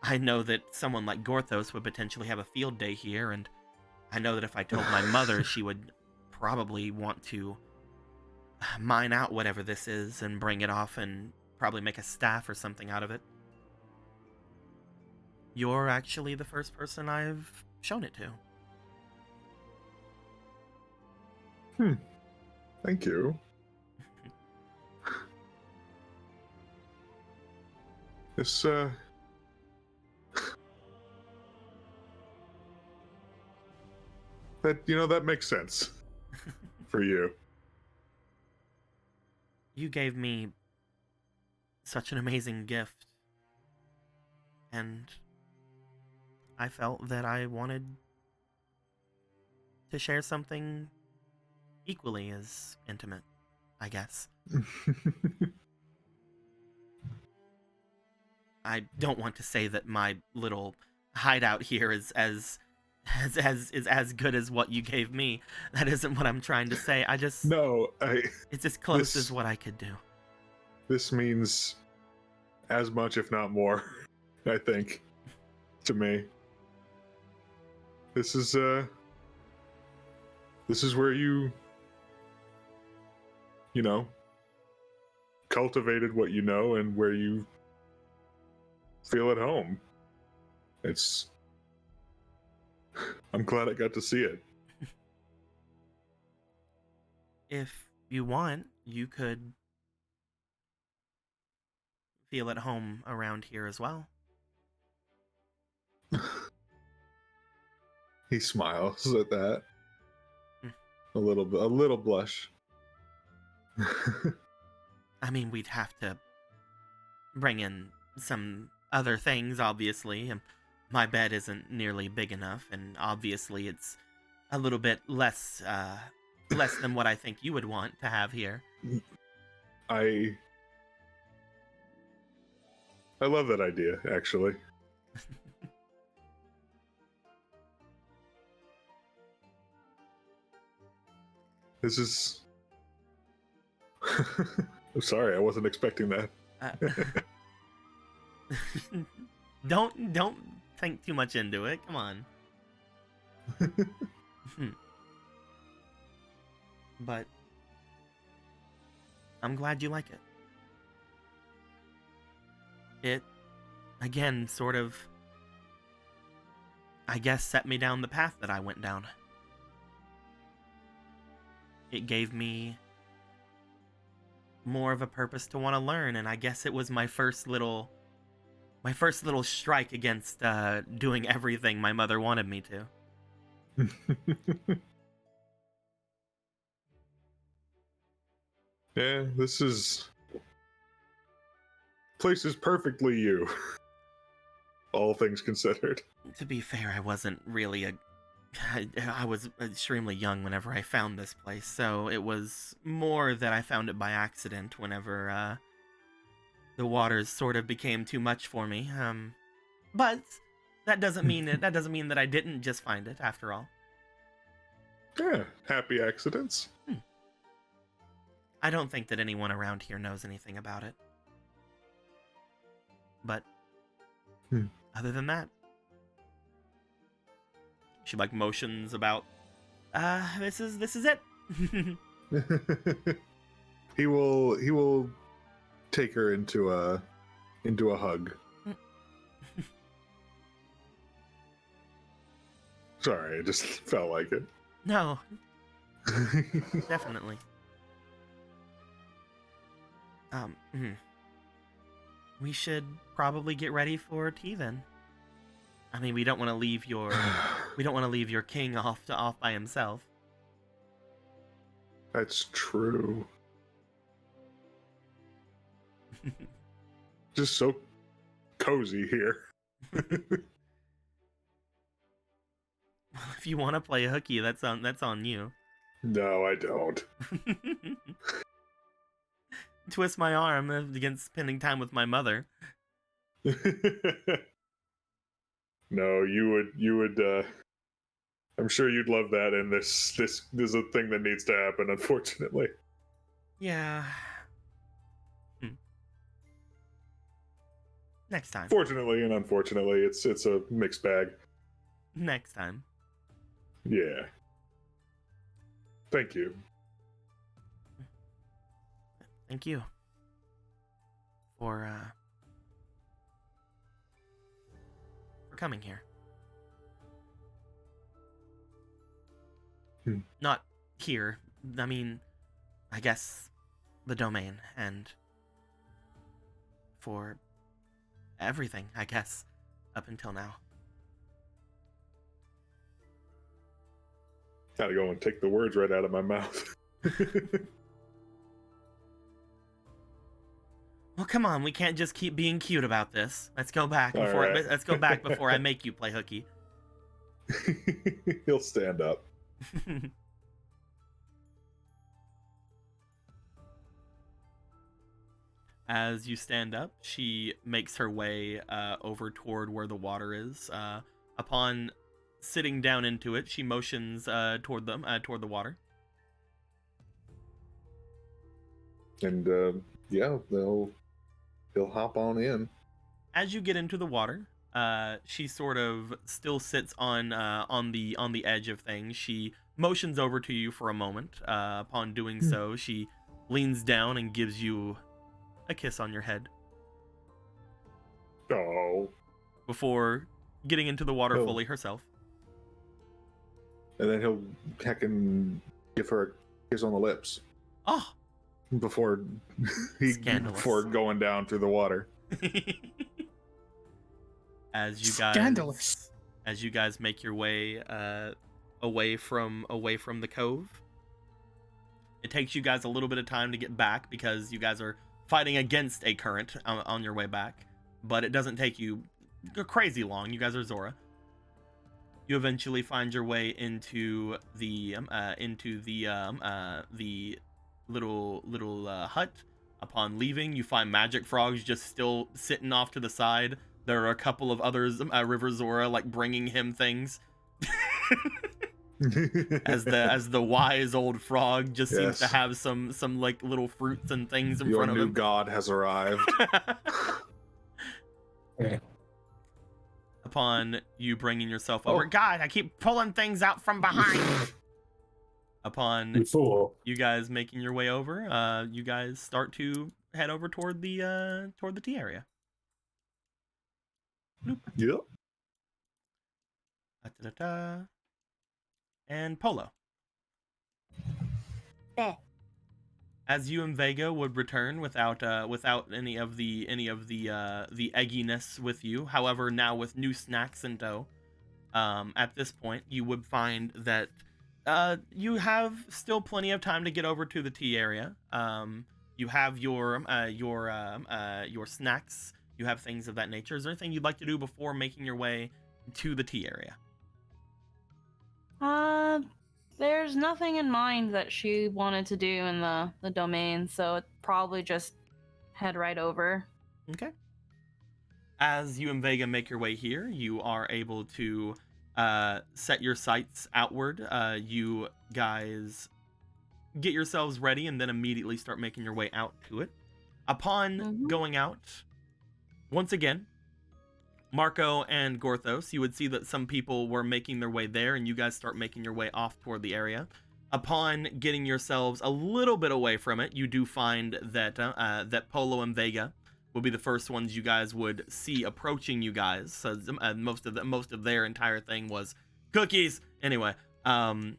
I know that someone like Gorthos would potentially have a field day here, and I know that if I told my mother, she would probably want to mine out whatever this is and bring it off and probably make a staff or something out of it. You're actually the first person I've shown it to. Thank you. This, that makes sense for you. You gave me such an amazing gift, and I felt that I wanted to share something equally as intimate, I guess. I don't want to say that my little hideout here is as good as what you gave me. That isn't what I'm trying to say. It's as close as what I could do. This means as much, if not more, I think, to me. This is where you cultivated what you know and where you feel at home. I'm glad I got to see it. If you want, you could feel at home around here as well. He smiles at that. A little blush. I mean, we'd have to bring in some other things, obviously. My bed isn't nearly big enough, and obviously it's a little bit less than what I think you would want to have here. I love that idea, actually. This is... I'm sorry, I wasn't expecting that. Don't think too much into it. Come on. But I'm glad you like it. It, again, sort of, I guess, set me down the path that I went down. It gave me more of a purpose to want to learn, and I guess it was my first little strike against doing everything my mother wanted me to. Yeah, place is perfectly you. All things considered. To be fair, I wasn't really I was extremely young whenever I found this place, so it was more that I found it by accident whenever the waters sort of became too much for me. But that doesn't mean that I didn't just find it after all. Yeah, happy accidents. I don't think that anyone around here knows anything about it. But other than that, she like motions about this is it. He will take her into a hug. Sorry, I just felt like it. No. Definitely. We should probably get ready for tea then. I mean, we don't want to leave your king off by himself. That's true. Just so cozy here. If you want to play hooky, that's on you. No, I don't. Twist my arm against spending time with my mother. No, you would I'm sure you'd love that, and this is a thing that needs to happen, unfortunately. Yeah. Next time. Fortunately and unfortunately, it's a mixed bag. Next time. Yeah. Thank you. Thank you for coming here. Not here. I mean, I guess the domain, and for everything, I guess, up until now. Gotta go and take the words right out of my mouth. Well, come on, we can't just keep being cute about this. Let's go back let's go back before I make you play hooky. He'll stand up. As you stand up, she makes her way over toward where the water is. Upon sitting down into it, she motions toward the water. And yeah, they'll hop on in. As you get into the water, she sort of still sits on the edge of things. She motions over to you for a moment. Upon doing so, she leans down and gives you a kiss on your head. Oh. Before getting into the water fully herself. And then he'll heckin' give her a kiss on the lips. Oh. Before going down through the water. As you guys make your way away from the cove. It takes you guys a little bit of time to get back because you guys are fighting against a current on your way back, but it doesn't take you crazy long. You guys are Zora. You eventually find your way into the little hut. Upon leaving, you find magic frogs just still sitting off to the side. There are a couple of others, River Zora, like bringing him things. as the wise old frog just seems to have some like little fruits and things in front of him. Your new god has arrived. Upon you bringing yourself over. God, I keep pulling things out from behind. Upon you guys making your way over, you guys start to head over toward the tea area. Bloop. Yep. Da-da-da-da. And Polo. There. As you and Vega would return without any of the egginess with you, however, now with new snacks in tow, at this point you would find that you have still plenty of time to get over to the tea area. You have your snacks. You have things of that nature. Is there anything you'd like to do before making your way to the tea area? There's nothing in mind that she wanted to do in the domain, so it'd probably just head right over. Okay. As you and Vega make your way here, you are able to set your sights outward. You guys get yourselves ready and then immediately start making your way out to it. Upon going out, once again, Marco and Gorthos, you would see that some people were making their way there, and you guys start making your way off toward the area. Upon getting yourselves a little bit away from it, you do find that that Polo and Vega will be the first ones you guys would see approaching you guys. So most of their entire thing was cookies. Anyway, and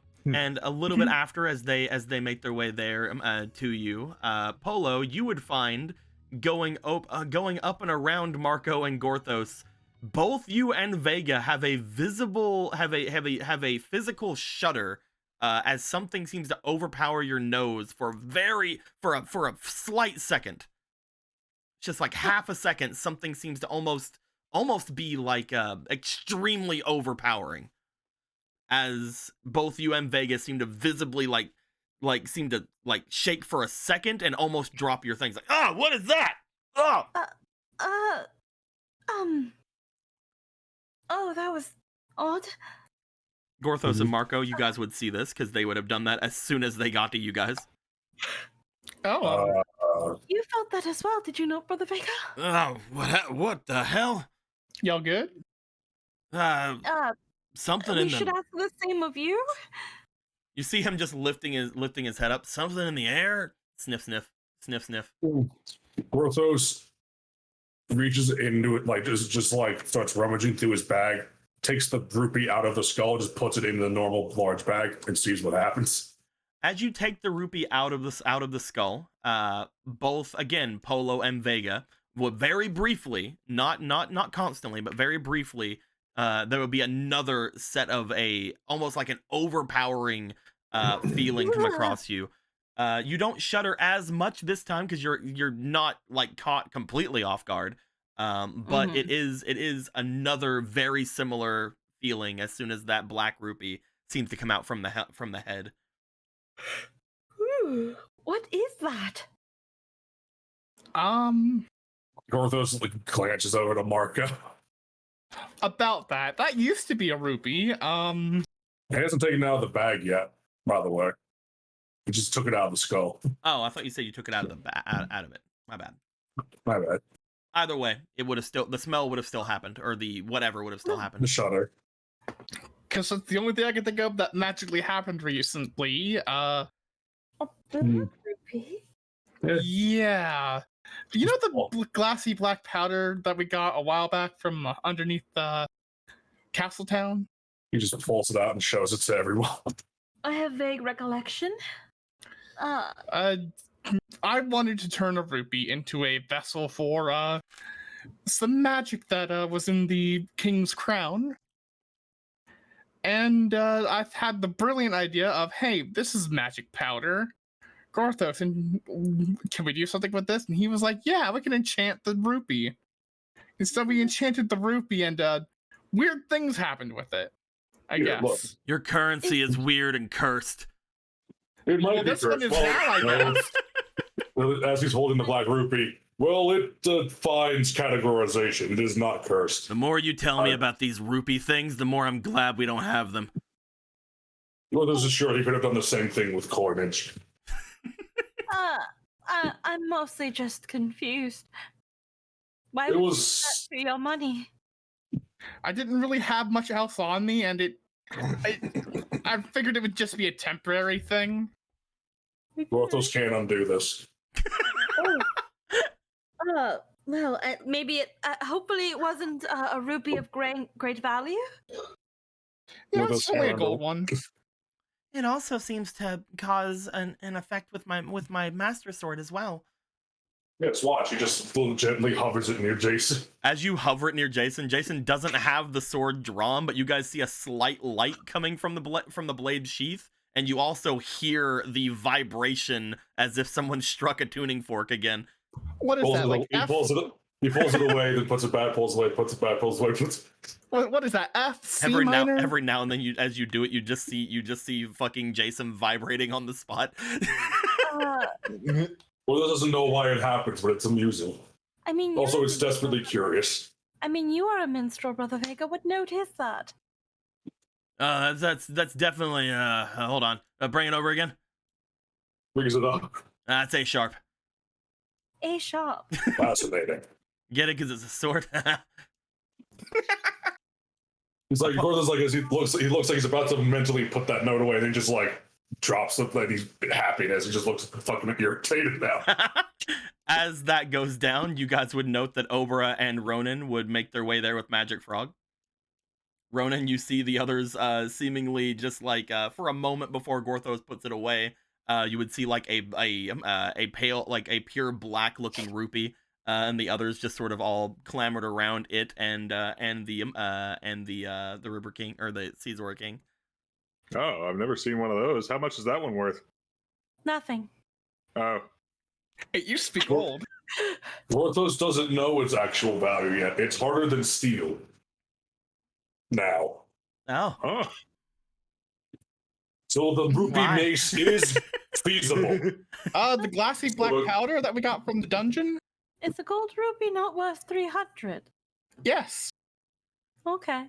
a little bit after, as they make their way there to you, Polo, you would find going up and around Marco and Gorthos. Both you and Vega have a physical shudder as something seems to overpower your nose for a slight second. Just like half a second, something seems to almost be like extremely overpowering. As both you and Vega seem to visibly seem to shake for a second and almost drop your things. Like, what is that? Oh. Oh, that was odd. Gorthos and Marco, you guys would see this because they would have done that as soon as they got to you guys. Oh. You felt that as well, did you not, Brother Vega? Oh, what the hell? Y'all good? Something we in should the... ask the same of you. You see him just lifting his head up. Something in the air. Sniff, sniff, sniff, sniff. Gorthos reaches into it, just starts rummaging through his bag, takes the rupee out of the skull, just puts it in the normal large bag, and sees what happens. As you take the rupee out of the skull, both again Polo and Vega will very briefly, not constantly, but very briefly, there will be another set of almost like an overpowering feeling come across you. You don't shudder as much this time because you're not caught completely off guard. But it is another very similar feeling as soon as that black rupee seems to come out from the head. Ooh, what is that? Gorthos glances over to Marco. About that used to be a rupee. He hasn't taken it out of the bag yet, by the way. He just took it out of the skull. Oh, I thought you said you took it out of out of it. My bad. My bad. Either way, the smell would have still happened, or the whatever would have still happened. The shudder. Because it's the only thing I can think of that magically happened recently. A rupee? Yeah. You know the glassy black powder that we got a while back from underneath Castletown? He just pulls it out and shows it to everyone. I have vague recollection. I wanted to turn a rupee into a vessel for some magic that was in the king's crown. And I've had the brilliant idea of, hey, this is magic powder. Gorthos, and can we do something with this? And he was like, yeah, we can enchant the rupee. And so we enchanted the rupee, and weird things happened with it, I guess. Look. Your currency is weird and cursed. It might be this one cursed. is now, I guess. As he's holding the black rupee, well, it defines categorization. It is not cursed. The more you tell me about these rupee things, the more I'm glad we don't have them. Well, this is sure he could have done the same thing with coinage. I'm mostly just confused. Why It would was- you do that for your money? I didn't really have much else on me, and I figured it would just be a temporary thing. Gorthos can't undo this. Well, maybe it. Hopefully, it wasn't a rupee of great value. Yeah, Gorthos it's only a can't gold undo. one. It also seems to cause an effect with my master sword as well. Yes, watch. He just gently hovers it near Jason. As you hover it near Jason, Jason doesn't have the sword drawn, but you guys see a slight light coming from the blade sheath, and you also hear the vibration as if someone struck a tuning fork again. What is that? Like he F? pulls it away, then puts it back, pulls away, puts it back, pulls away. What is that? F? C Every minor? now and then, as you do it, you just see fucking Jason vibrating on the spot. Well, doesn't know why it happens, but it's amusing. I mean, Also, it's desperately curious. I mean, you are a minstrel, Brother Vega. What note is that? That's definitely hold on. Bring it over again. Brings it up. That's A sharp. A sharp. Fascinating. Get it because it's a sword. He's like, Gorthos, like, as he looks like he's about to mentally put that note away, and then just like drops it, like he's happy as he just looks fucking irritated now. As that goes down, you guys would note that Obra and Ronan would make their way there with Magic Frog. Ronan, you see the others seemingly just like for a moment before Gorthos puts it away, you would see like a pale, like a pure black looking rupee, and the others just sort of all clamored around it and the River King or the Caesar King. Oh, I've never seen one of those. How much is that one worth? Nothing. Oh. It used to be gold. Gorthos doesn't know its actual value yet. It's harder than steel. Now. Oh. So the rupee mace is feasible. The glassy black powder that we got from the dungeon? Is a gold rupee not worth 300? Yes. Okay.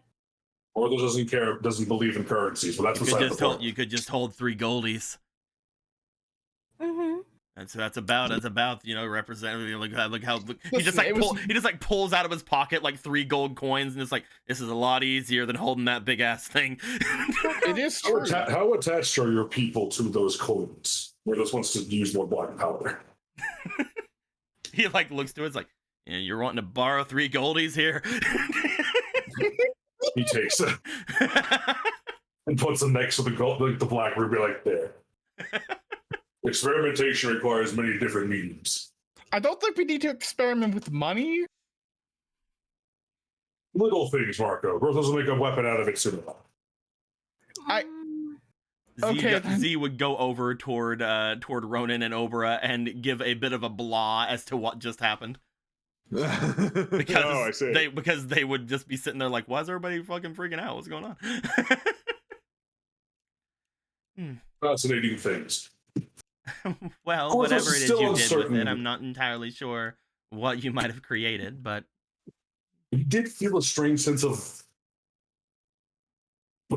Gorthos doesn't believe in currencies, but that's beside the point. You could just hold 3 goldies. Mm-hmm. And so that's about representative. He Listen, just pulls out of his pocket like 3 gold coins and it's like, this is a lot easier than holding that big ass thing. It is true. How attached are your people to those coins? Gorthos wants to use more black powder. He like looks to it, it's like, yeah, you're wanting to borrow 3 goldies here. He takes it and puts them next to the black ruby, like there. Experimentation requires many different mediums. I don't think we need to experiment with money. Little things, Marco. Gorthos will make a weapon out of it soon enough. Z would go over toward Ronan and Obra and give a bit of a blah as to what just happened. Because they would just be sitting there like, why is everybody fucking freaking out? What's going on? Fascinating things. Well, whatever it is you did with it, I'm not entirely sure what you might have created, but you did feel a strange sense of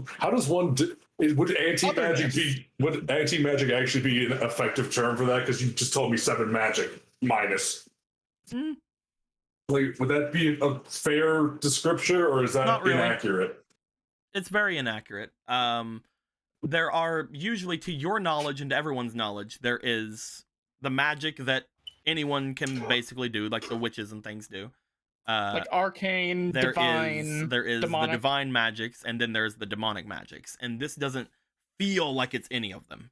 how does one would anti-magic actually be an effective term for that? Because you just told me 7 magic minus. Like, would that be a fair description, or is that not really inaccurate? It's very inaccurate. There are usually, to your knowledge and to everyone's knowledge, there is the magic that anyone can basically do, like the witches and things do. Like arcane, divine, there is demonic. The divine magics, and then there's the demonic magics, and this doesn't feel like it's any of them.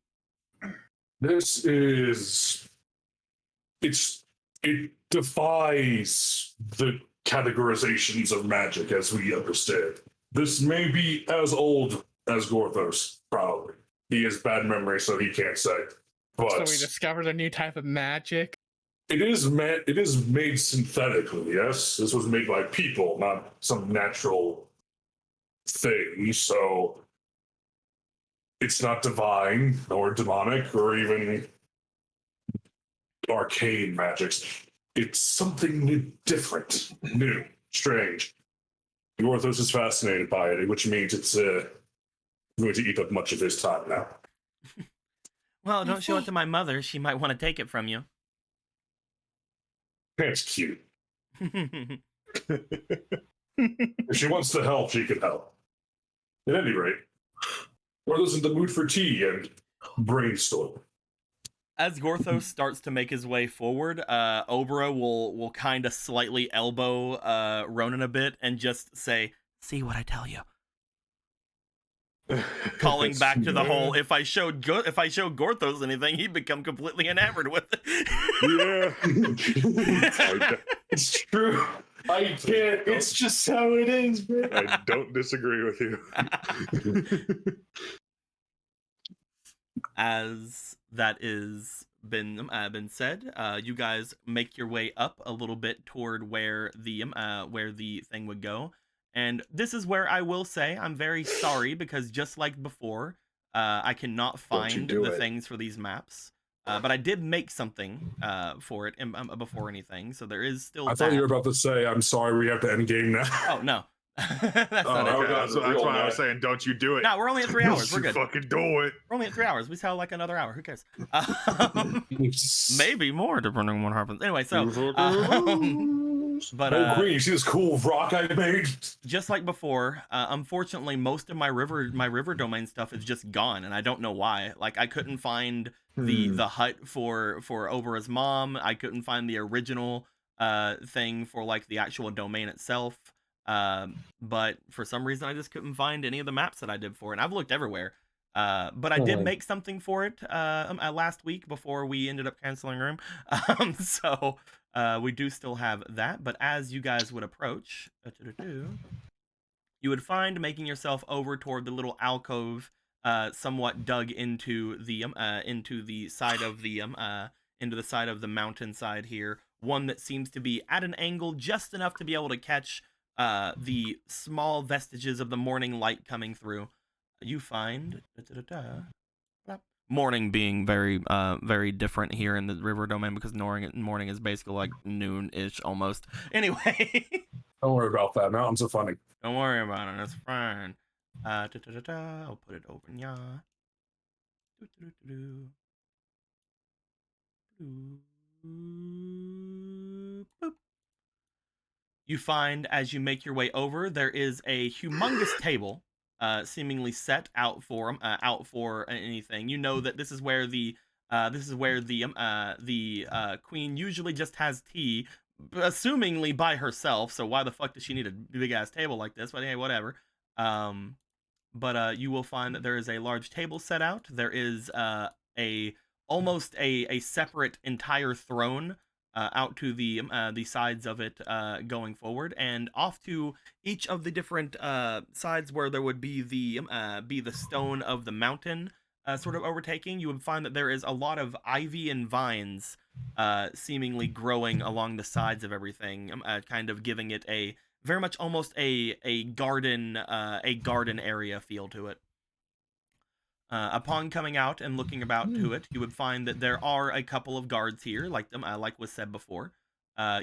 It defies the categorizations of magic as we understand. This may be as old as Gorthos, probably. He has bad memory, so he can't say. But so we discovered a new type of magic. It is made synthetically, yes? This was made by people, not some natural thing, so it's not divine, or demonic, or even arcane magics. It's something new, different, new, strange. Gorthos is fascinated by it, which means it's going to eat up much of his time now. Well, don't show it to my mother. She might want to take it from you. That's cute. If she wants to help, she can help. At any rate, Gorthos in the mood for tea and brainstorm. As Gorthos starts to make his way forward, Obra will kind of slightly elbow Ronan a bit and just say, "See what I tell you." Calling back to the whole, if I showed Gorthos anything, he'd become completely enamored with it. Yeah. It's true. I can't. It's just how it is, man. I don't disagree with you. As that is been said, you guys make your way up a little bit toward where the thing would go, and this is where I will say I'm very sorry, because just like before, I cannot find the things for these maps. But I did make something for it before anything, so there is still. I thought you were about to say, "I'm sorry, we have to end game now." Oh no. That's not it. Okay, that's why I was saying, don't you do it. No, we're only at 3 hours. We're good. Fucking do it. We're only at 3 hours. We still have like another hour. Who cares? Maybe more, depending on what happens. Anyway, so. But oh, Queen, you see this cool rock I made? Just like before, unfortunately, most of my river domain stuff is just gone, and I don't know why. Like, I couldn't find the hut for Obera's mom. I couldn't find the original thing for like the actual domain itself. But for some reason I just couldn't find any of the maps that I did for it, and I've looked everywhere. But I did make something for it last week before we ended up canceling room. So we do still have that, but as you guys would approach, you would find making yourself over toward the little alcove somewhat dug into the side of the mountainside here, one that seems to be at an angle just enough to be able to catch the small vestiges of the morning light coming through. You find morning being very very different here in the river domain, because morning is basically like noon-ish almost. Anyway. Don't worry about that. Mountains are funny. Don't worry about it. It's fine. I'll put it over in ya. Boop. You find, as you make your way over, there is a humongous table, seemingly set out for anything. You know that this is where the queen usually just has tea, assumingly by herself. So why the fuck does she need a big ass table like this? But hey, whatever. But you will find that there is a large table set out. There is almost a separate entire throne out to the sides of it, going forward, and off to each of the different sides where there would be the stone of the mountain sort of overtaking. You would find that there is a lot of ivy and vines seemingly growing along the sides of everything, kind of giving it a very much almost a garden area feel to it. Upon coming out and looking about to it, you would find that there are a couple of guards here, like was said before.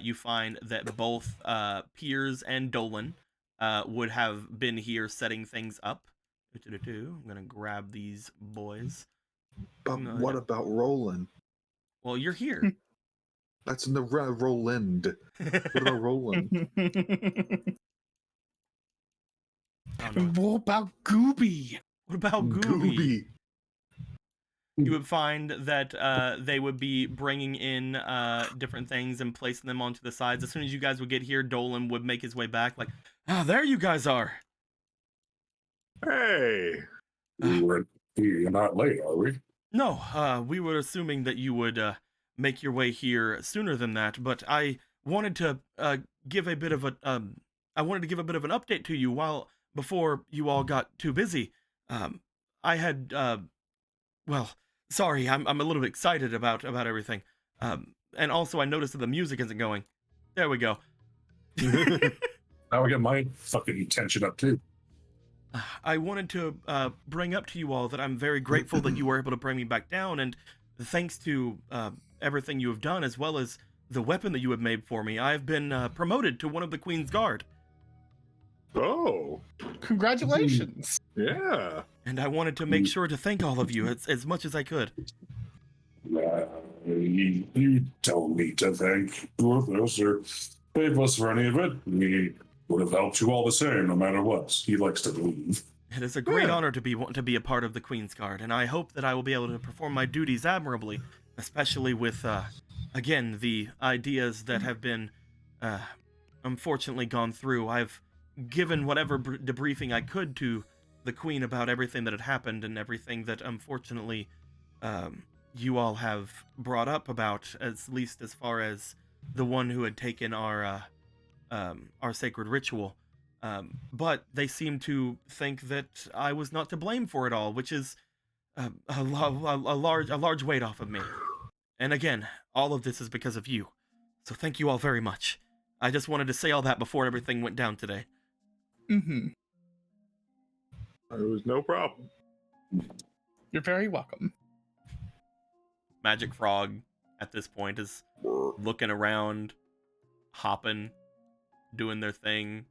You find that both Piers and Dolan would have been here setting things up. I'm gonna grab these boys. But what about Roland? Well, you're here. That's in the Roland. What about Roland? What about Gooby? What about Gooby? You would find that they would be bringing in different things and placing them onto the sides. As soon as you guys would get here, Dolan would make his way back, like, there you guys are. Hey. You're not late, are we? No, we were assuming that you would make your way here sooner than that, but I wanted to give a bit of an update to you before you all got too busy. I had well, sorry, I'm a little excited about everything. And also I noticed that the music isn't going. There we go. Now I get my fucking tension up too. I wanted to bring up to you all that I'm very grateful that you were able to bring me back down, and thanks to everything you have done, as well as the weapon that you have made for me, I've been promoted to one of the Queen's Guard. Oh. Congratulations. Yeah. And I wanted to make sure to thank all of you as much as I could. You don't need to thank both of us or pay us for any of it. would have helped you all the same, no matter what. He likes to believe. It is a great honor to be a part of the Queen's Guard, and I hope that I will be able to perform my duties admirably, especially with, again, the ideas that have been, unfortunately gone through. I've given whatever debriefing I could to the Queen about everything that had happened and everything that, unfortunately, you all have brought up about, at least as far as the one who had taken our sacred ritual. But they seem to think that I was not to blame for it all, which is a large weight off of me. And again, all of this is because of you. So thank you all very much. I just wanted to say all that before everything went down today. Mm-hmm. It was no problem. You're very welcome. Magic Frog, at this point, is looking around, hopping, doing their thing.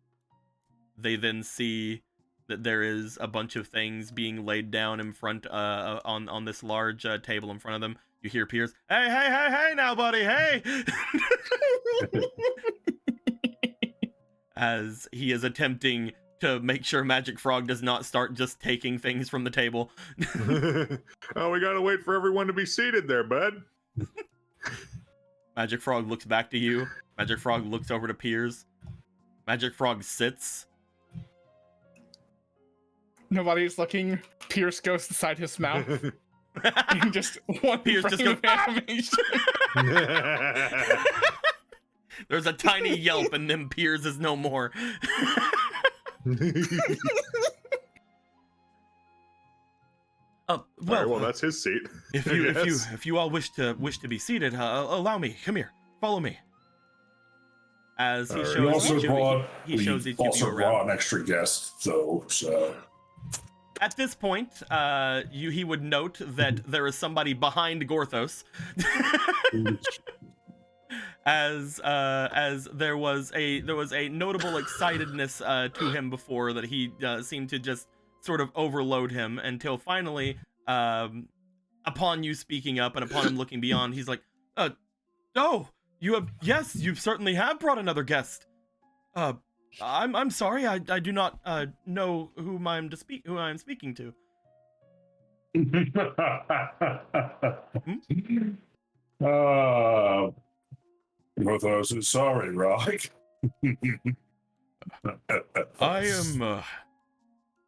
They then see that there is a bunch of things being laid down in front, on this large table in front of them. You hear Piers, hey now, buddy, hey! As he is attempting to make sure Magic Frog does not start just taking things from the table. Oh, we gotta wait for everyone to be seated there, bud. Magic Frog looks back to you. Magic Frog looks over to Piers. Magic Frog sits. Nobody's looking. Pierce goes inside his mouth. And just one Pierce just goes, animation. There's a tiny yelp, and then Piers is no more. Well, that's his seat. If you all wish to be seated, allow me. Come here, follow me. As he shows each of you brought an extra guest, though. So at this point, he would note that there is somebody behind Gorthos. As there was a notable excitedness to him before that he seemed to just sort of overload him until finally, upon you speaking up and upon him looking beyond, he's like, "Oh, you certainly have brought another guest. I'm sorry, I do not know who I'm speaking to." Sorry, Rock. I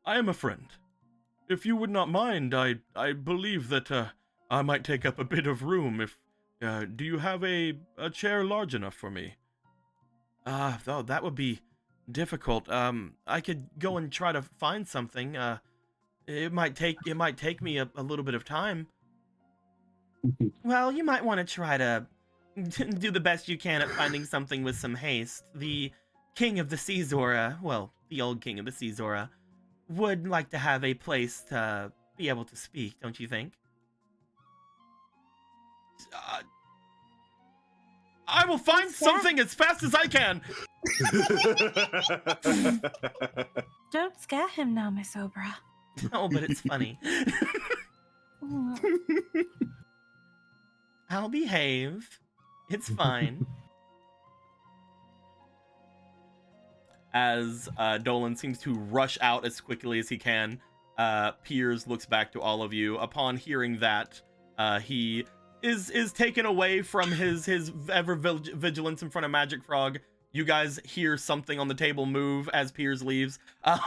am a friend. If you would not mind, I believe that I might take up a bit of room. If do you have a chair large enough for me? Oh, that would be difficult. I could go and try to find something. It might take me a little bit of time. Well, you might want to try to do the best you can at finding something with some haste. The King of the Sea Zora, well, the old King of the Sea Zora, would like to have a place to be able to speak, don't you think? I will find something as fast as I can! Don't scare him now, Miss Obra. No, but it's funny. I'll behave. It's fine. As Dolan seems to rush out as quickly as he can, Piers looks back to all of you. Upon hearing that, he is taken away from his ever vigilance in front of Magic Frog. You guys hear something on the table move as Piers leaves. But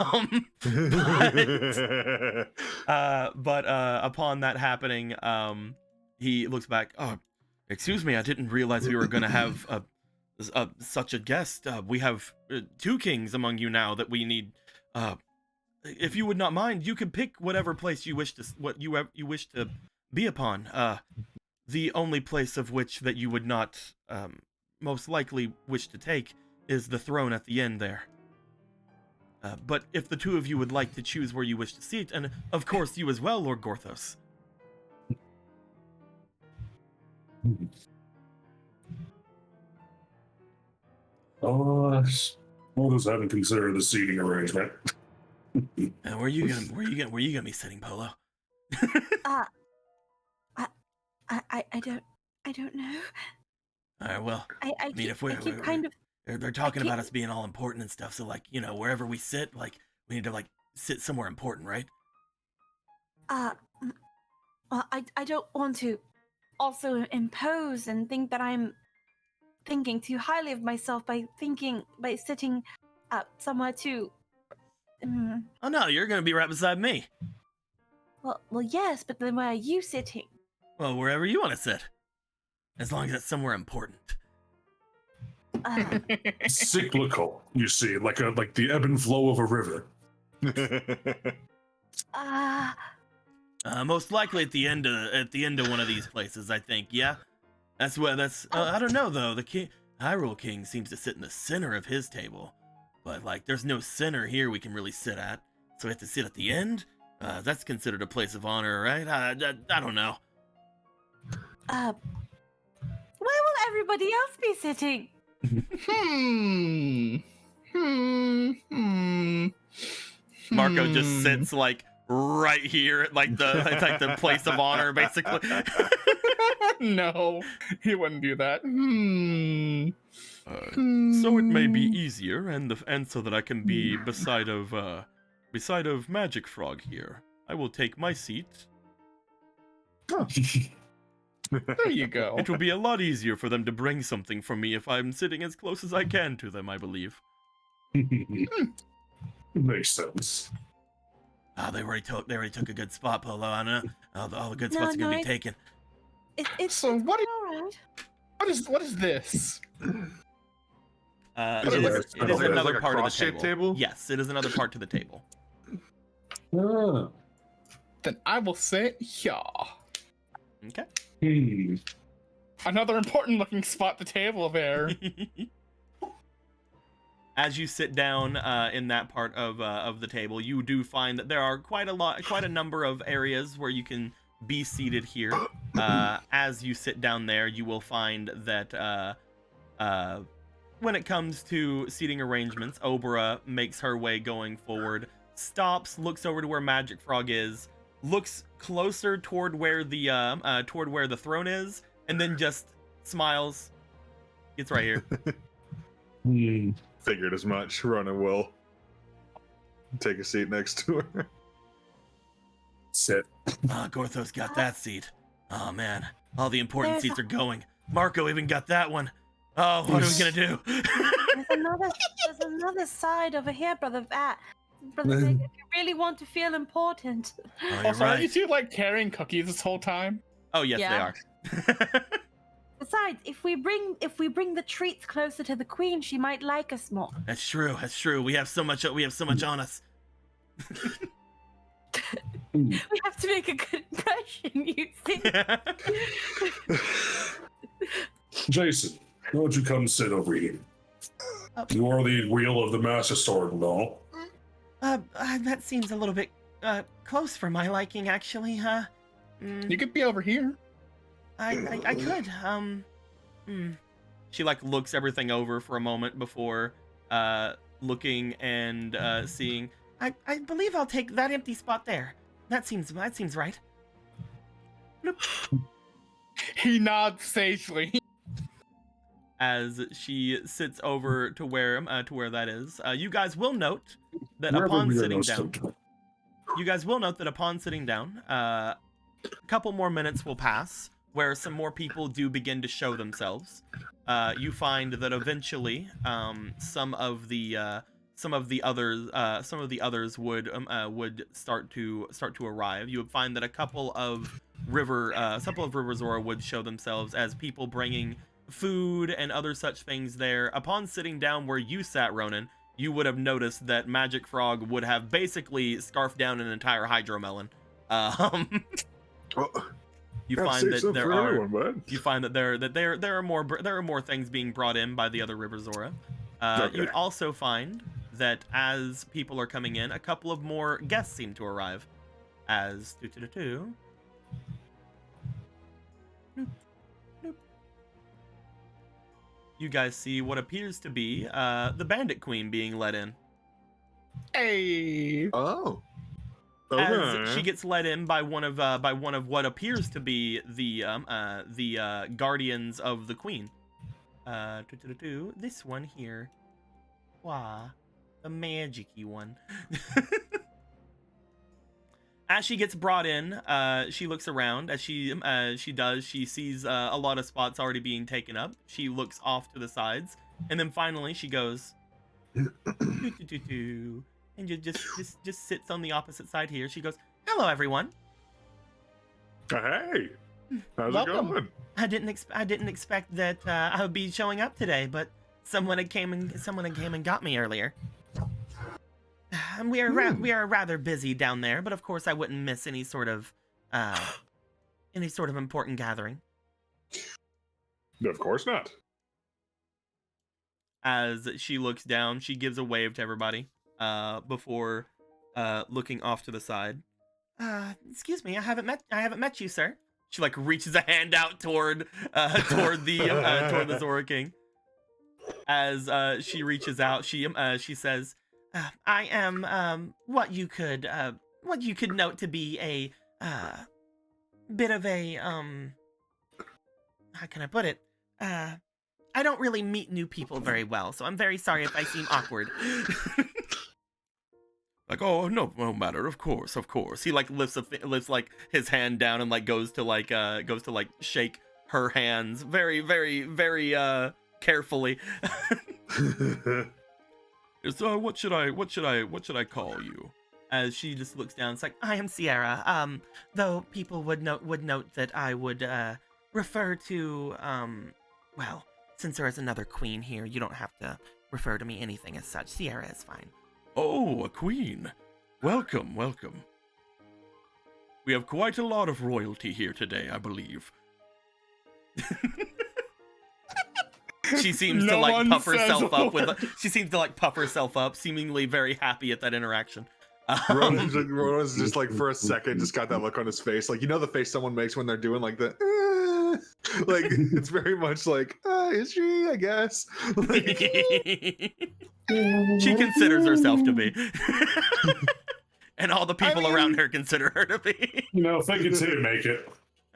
upon that happening, he looks back. Oh, excuse me, I didn't realize we were going to have such a guest. We have 2 kings among you now that we need. If you would not mind, you could pick whatever place you wish to be upon. The only place of which that you would not most likely wish to take is the throne at the end there. But if the 2 of you would like to choose where you wish to seat, and of course you as well, Lord Gorthos. We'll just haven't considered the seating arrangement. And where you gonna be sitting, Polo? I don't know. All right, well, I mean, keep kind of They're talking about us being all important and stuff. So like, wherever we sit, like we need to like sit somewhere important, right? Well, I don't want to also impose and think that I'm thinking too highly of myself by sitting somewhere too. Oh no, you're gonna be right beside me. Well, yes, but then where are you sitting? Well, wherever you want to sit, as long as it's somewhere important. Cyclical, you see, like the ebb and flow of a river. Most likely at the end of one of these places, I think. Yeah, that's where. I don't know though. The Hyrule King seems to sit in the center of his table, but like, there's no center here we can really sit at. So we have to sit at the end. That's considered a place of honor, right? I don't know. Where will everybody else be sitting? Marco just sits like right here at like the place of honor, basically. No, he wouldn't do that. So it may be easier, and so that I can be beside of Magic Frog here. I will take my seat. Oh. There you go. It will be a lot easier for them to bring something for me if I'm sitting as close as I can to them, I believe. Makes sense. They already took a good spot, Polo. I know all the good spots are gonna be taken. It's so what alright. What is this? It is another like a part of the cross-shaped table? Yes, it is another part to the table. Ah. Then I will sit here. Okay. Another important looking spot at the table there. As you sit down in that part of the table, you do find that there are quite a number of areas where you can be seated here. As you sit down there, you will find that when it comes to seating arrangements, Obra makes her way going forward, stops, looks over to where Magic Frog is, looks closer toward where the throne is, and then just smiles. It's right here. Figured as much. Ronan will take a seat next to her. Sit. Gorthos got that seat. Oh man, all the important seats are going. Marco even got that one. Oh, what are we gonna do? There's another side over here, Brother Vic, if you really want to feel important. Oh, Also, right. are you two like carrying cookies this whole time? Oh yes, Yeah. they are. Besides, if we bring the treats closer to the queen, she might like us more. That's true. That's true. We have so much on us. We have to make a good impression, you see. Jason, why don't you come sit over here? You are the wheel of the Master Sword, no? That seems a little bit close for my liking, actually, huh? You could be over here. I could. She like looks everything over for a moment before looking and seeing. I believe I'll take that empty spot there. That seems right. He nods sagely. As she sits over to where that is. You guys will note that Wherever upon we are sitting most down. comfortable. You guys will note that upon sitting down, a couple more minutes will pass where some more people do begin to show themselves. You find that eventually, some of the others would start to arrive. You would find that a couple of River Zora would show themselves as people bringing food and other such things there. Upon sitting down where you sat, Ronan, you would have noticed that Magic Frog would have basically scarfed down an entire hydromelon. You find that there are more things being brought in by the other River Zora. Okay. You'd also find that as people are coming in, a couple of more guests seem to arrive. As you guys see what appears to be the Bandit Queen being let in. Hey. Oh. As she gets let in by one of what appears to be the guardians of the Queen. This one here. Wah, the magic-y one. As she gets brought in, she looks around. As she does, she sees a lot of spots already being taken up. She looks off to the sides, and then finally she goes, and just sits on the opposite side here. She goes, "Hello, everyone. Hey, how's Welcome. it going? I didn't expect that I would be showing up today, but someone had came and got me earlier. And we are rather busy down there, but of course I wouldn't miss any sort of important gathering." Of course not. As she looks down, she gives a wave to everybody before looking off to the side. Excuse me, I haven't met you, sir. She like reaches a hand out toward the Zora King. As she reaches out, she says, "I am what you could note to be a bit of a how can I put it? I don't really meet new people very well, so I'm very sorry if I seem awkward." Like, oh, no matter, of course. He like lifts like his hand down and like goes to shake her hands very, very, very carefully. So what should I call you? As she just looks down, it's like, "I am Sierra. Though people would note that I would refer to well, since there is another queen here, you don't have to refer to me anything as such. Sierra is fine." Oh, a queen. Welcome. We have quite a lot of royalty here today, I believe. She seems to like puff herself up she seems to like puff herself up, seemingly very happy at that interaction. Ronan's just like for a second just got that look on his face, like, you know, the face someone makes when they're doing like the like it's very much like, is she, I guess. Like, she considers herself to be. And all the people around her consider her to be. You know, if they can see it, make it.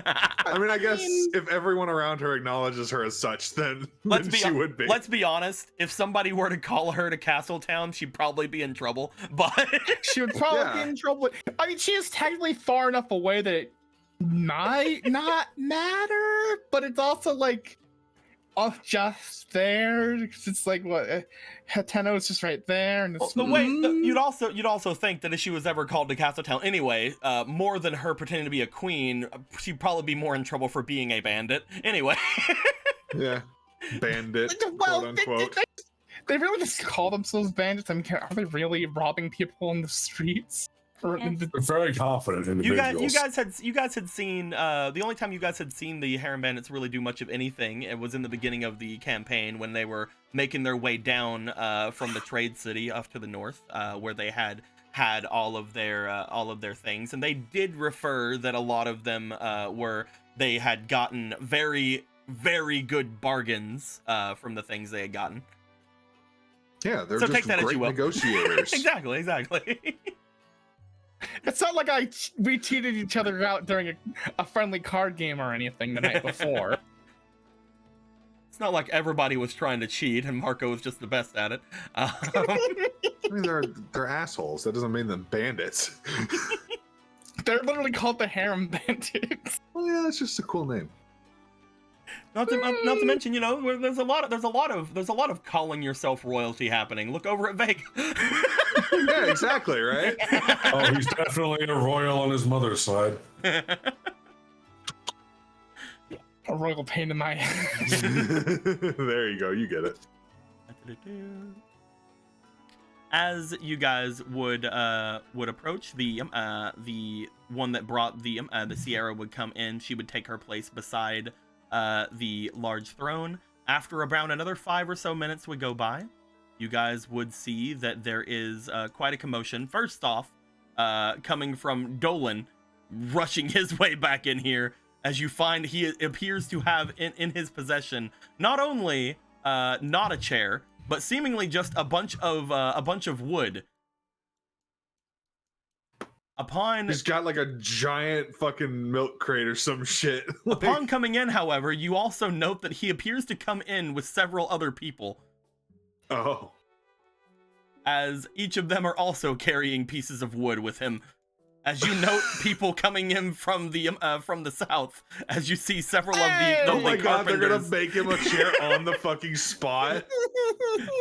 I mean, I guess if everyone around her acknowledges her as such, then she would be. Let's be honest. If somebody were to call her to Castletown, she'd probably be in trouble. But She would probably be in trouble. I mean, she is technically far enough away that it might not matter, but it's also like just there. 'Cause it's like what Hateno is just right there, and it's you'd also think that if she was ever called to Castletown anyway, more than her pretending to be a queen, she'd probably be more in trouble for being a bandit. Anyway. Yeah, bandit, well, quote unquote. they really just call themselves bandits. I mean, are they really robbing people in the streets? They're very confident individuals. You guys had seen the only time you guys had seen the Harem Bandits really do much of anything, it was in the beginning of the campaign when they were making their way down from the trade city off to the north, where they had all of their things, and they did refer that a lot of them they had gotten very, very good bargains from the things they had gotten. Yeah, they're So just take that as great you will. negotiators. Exactly. It's not like we cheated each other out during a friendly card game or anything the night before. It's not like everybody was trying to cheat and Marco was just the best at it. I mean, they're assholes. That doesn't mean they're bandits. They're literally called the Harem Bandits. Well, yeah, that's just a cool name. Not to mention, you know, there's a lot of calling yourself royalty happening. Look over at Vega. Yeah, exactly, right? Oh, he's definitely a royal on his mother's side. A royal pain in my ass. There you go, you get it. As you guys would approach, the one that brought the Sierra would come in. She would take her place beside the large throne. After about another 5 or so minutes would go by, you guys would see that there is quite a commotion. First off, coming from Dolan, rushing his way back in here, as you find he appears to have in his possession not only not a chair, but seemingly just a bunch of wood. Upon He's got like a giant fucking milk crate or some shit. upon coming in, however, you also note that he appears to come in with several other people, Oh. as each of them are also carrying pieces of wood with him. As you note people coming in from the south, as you see several of the Oh my god, they're gonna carpenters, make him a chair on the fucking spot.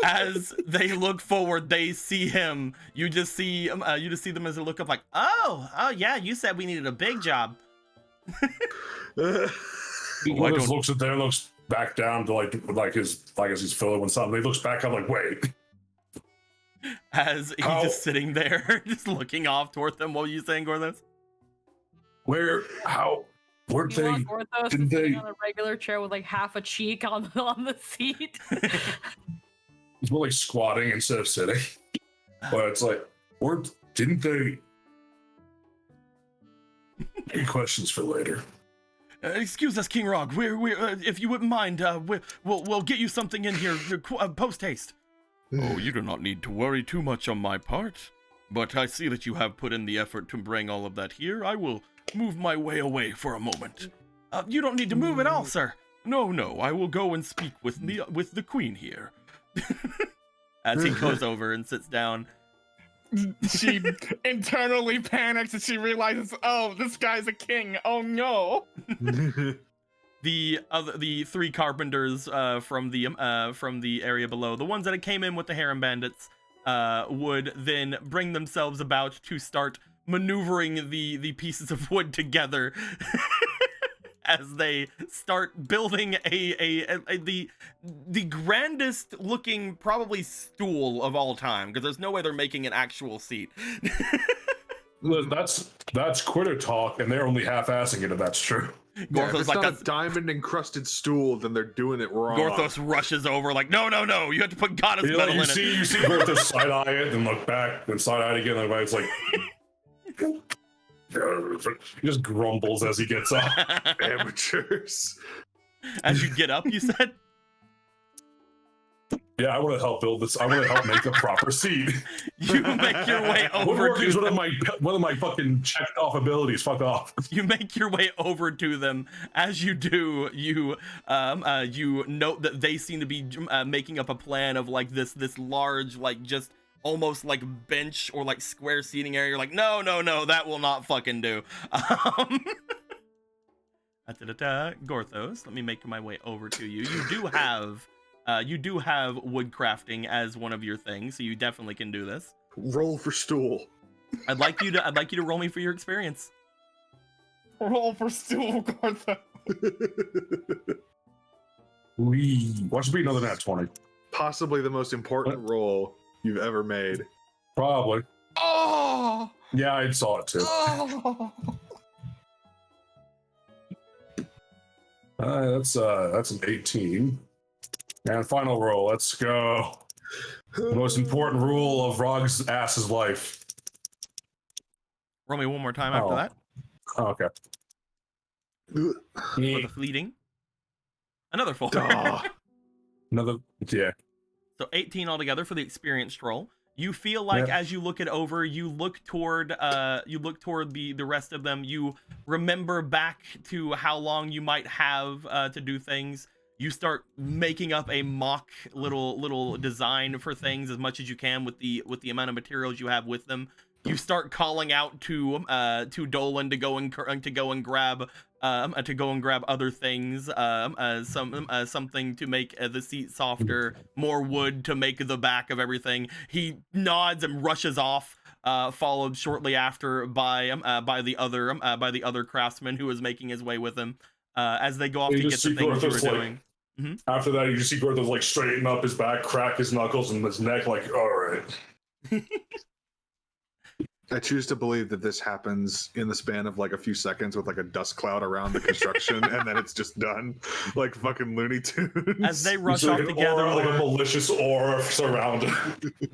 as they look forward, they see him. You just see them as they look up, like, oh yeah, you said we needed a big job. He just looks at them, looks back down to like as he's filling with something. He looks back up like, wait. As he's just sitting there, just looking off toward them. What were you saying, Gorthos? Weren't You they? want Orthos Didn't sitting they? on a regular chair with like half a cheek on the seat? He's more like squatting instead of sitting. But it's like, didn't they? Any questions for later? Excuse us, King Rog. We're if you wouldn't mind, we'll get you something in here post haste. Oh, you do not need to worry too much on my part. But I see that you have put in the effort to bring all of that here. I will move my way away for a moment. You don't need to move at all, Mm. sir. No, I will go and speak with the queen here. As he goes over and sits down. She internally panics as she realizes, oh, this guy's a king. Oh no. The three carpenters from the area below, the ones that came in with the harem bandits, would then bring themselves about to start maneuvering the pieces of wood together as they start building the grandest looking probably stool of all time, because there's no way they're making an actual seat. Look, that's quitter talk, and they're only half-assing it if that's true. Yeah, if it's like a diamond encrusted stool, then they're doing it wrong. Gorthos rushes over like, no, you have to put goddess metal in it. You see Gorthos side-eye it, and look back, then side-eye it again, and it's like... he just grumbles as he gets up. Amateurs. As you get up, you said? Yeah, I want to help build this. I want to help make a proper seat. You make your way over Woodworking is to one of my fucking checked off abilities. Fuck off. You make your way over to them. As you do, you note that they seem to be making up a plan of like this large, like just almost like bench or like square seating area. You're like, no, that will not fucking do. Gorthos, let me make my way over to you. You do have wood crafting as one of your things, so you definitely can do this. Roll for stool. I'd like you to roll me for your experience. Roll for stool, Gortha. Watch it be another nat 20. Possibly the most important roll you've ever made. Probably. Oh! Yeah, I saw it too. Oh! That's an 18. And final roll. Let's go. The most important rule of Rog's ass's life. Roll me one more time after that. Oh, okay. For the fleeting. Another 4. Another, yeah. So 18 altogether for the experienced roll. You feel like as you look it over, you look toward the rest of them. You remember back to how long you might have to do things. You start making up a mock little design for things as much as you can with the amount of materials you have with them. You start calling out to Dolan to go and grab other things, something to make the seat softer, more wood to make the back of everything. He nods and rushes off, followed shortly after by the other craftsman who was making his way with him. As they go off to get the things you were doing. After that, you just see Gorthos like straighten up his back, crack his knuckles and his neck, like, all right. I choose to believe that this happens in the span of like a few seconds with like a dust cloud around the construction, and then it's just done, like fucking Looney Tunes. As they rush off to gather like a malicious aura surrounded.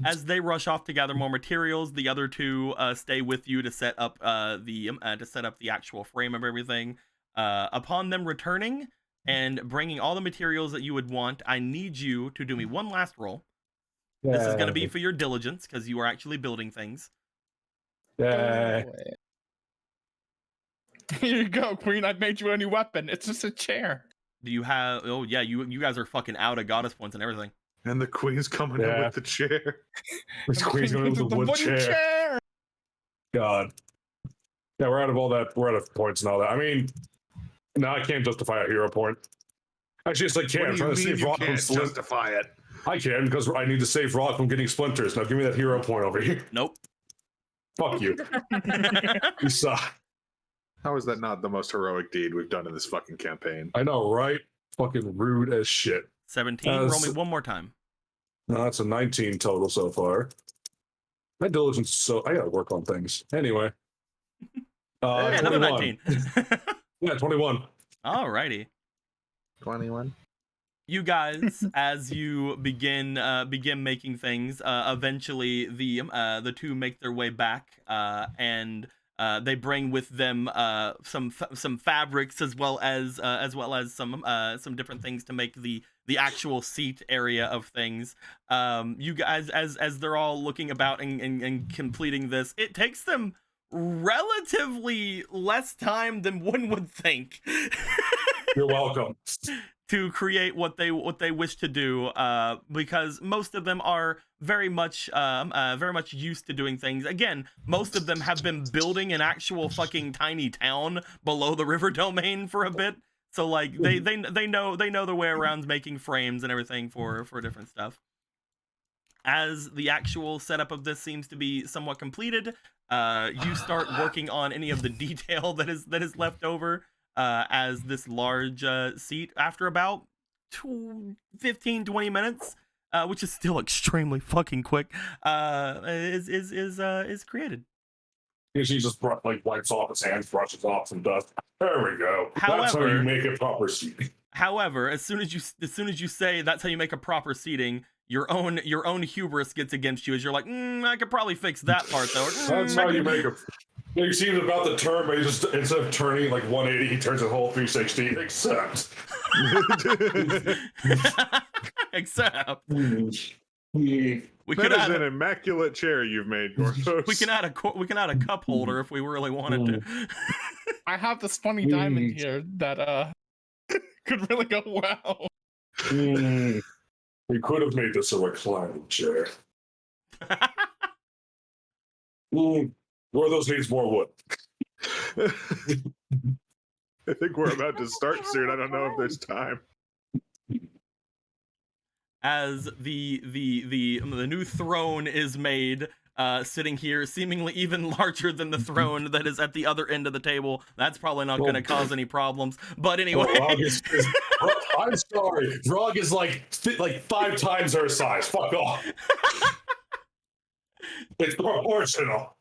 As they rush off to gather more materials, the other two stay with you to set up the actual frame of everything. Upon them returning and bringing all the materials that you would want, I need you to do me one last roll. This is going to be for your diligence because you are actually building things. Yeah. Here you go, Queen. I've made you a new weapon. It's just a chair. Do you have? Oh yeah, you guys are fucking out of goddess points and everything. And the queen's coming in Yeah. with the chair. This queen's going with the wood wooden chair. God. Yeah, we're out of all that. We're out of points and all that. I mean, no, I can't justify a hero point. Actually, yes, I can. I'm trying to save Rock from can't splinters. justify it? I can because I need to save Rock from getting splinters. Now give me that hero point over here. Nope. Fuck you. You suck. How is that not the most heroic deed we've done in this fucking campaign? I know, right? Fucking rude as shit. 17. Roll me one more time. No, that's a 19 total so far. My diligence is so I gotta work on things. Anyway. Yeah, another 21. 19. Yeah, 21. Alrighty. 21. You guys, as you begin making things, eventually the two make their way back, and they bring with them some fabrics as well as some different things to make the actual seat area of things. You guys, as they're all looking about and completing this, it takes them relatively less time than one would think. You're welcome. To create what they wish to do, because most of them are very much used to doing things. Again, most of them have been building an actual fucking tiny town below the river domain for a bit. So like they know their way around making frames and everything for different stuff. As the actual setup of this seems to be somewhat completed, you start working on any of the detail that is left over. As this large seat, after about 15-20 minutes, which is still extremely fucking quick, is created. She just wipes off his hands, brushes off some dust. There we go. That's how However- you make a proper seat. However, as soon as you say that's how you make a proper seating, your own hubris gets against you as you're like, I could probably fix that part though. That's how you make a. You see him about to turn, but he just instead of turning like 180, he turns a whole 360. Except. We could That add is an immaculate chair you've made, Gorthos. we can add a cup holder if we really wanted to. I have this funny diamond here that could really go well. We could have made this a reclining chair. Or those needs more wood. I think we're about to start soon. I don't know if there's time. As the new throne is made, sitting here, seemingly even larger than the throne that is at the other end of the table. That's probably not going to cause any problems. But anyway, I'm sorry. Rog is like 5 times her size. Fuck off. It's proportional.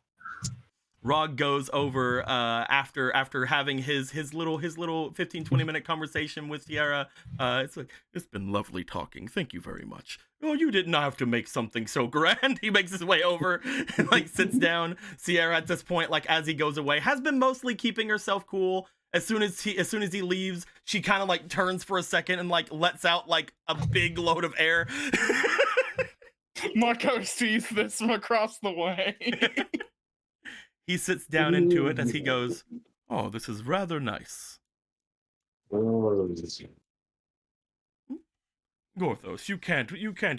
Rog goes over after having his little 15-20 minute conversation with Sierra. It's like, it's been lovely talking. Thank you very much. Oh, you didn't have to make something so grand. He makes his way over and like sits down. Sierra at this point, like as he goes away, has been mostly keeping herself cool. As soon as he leaves, she kind of like turns for a second and like lets out like a big load of air. Marco sees this from across the way. He sits down into it as he goes, "Oh, this is rather nice. Gorthos, you can't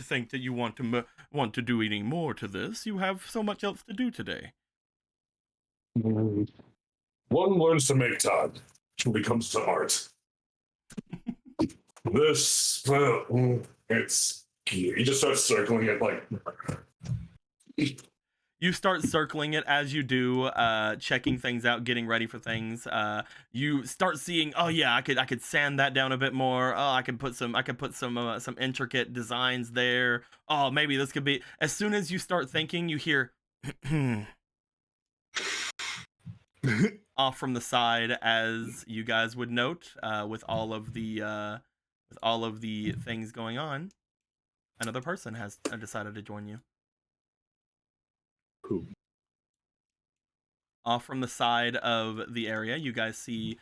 think that you want to do any more to this. You have so much else to do today." One learns to make time, which becomes to art. This, it's. He just starts circling it like. You start circling it as you do, checking things out, getting ready for things. You start seeing, oh yeah, I could sand that down a bit more. Oh, I could put some intricate designs there. Oh, maybe this could be. As soon as you start thinking, you hear off from the side, as you guys would note, with all of the things going on. Another person has decided to join you. Who? Off from the side of the area, you guys see,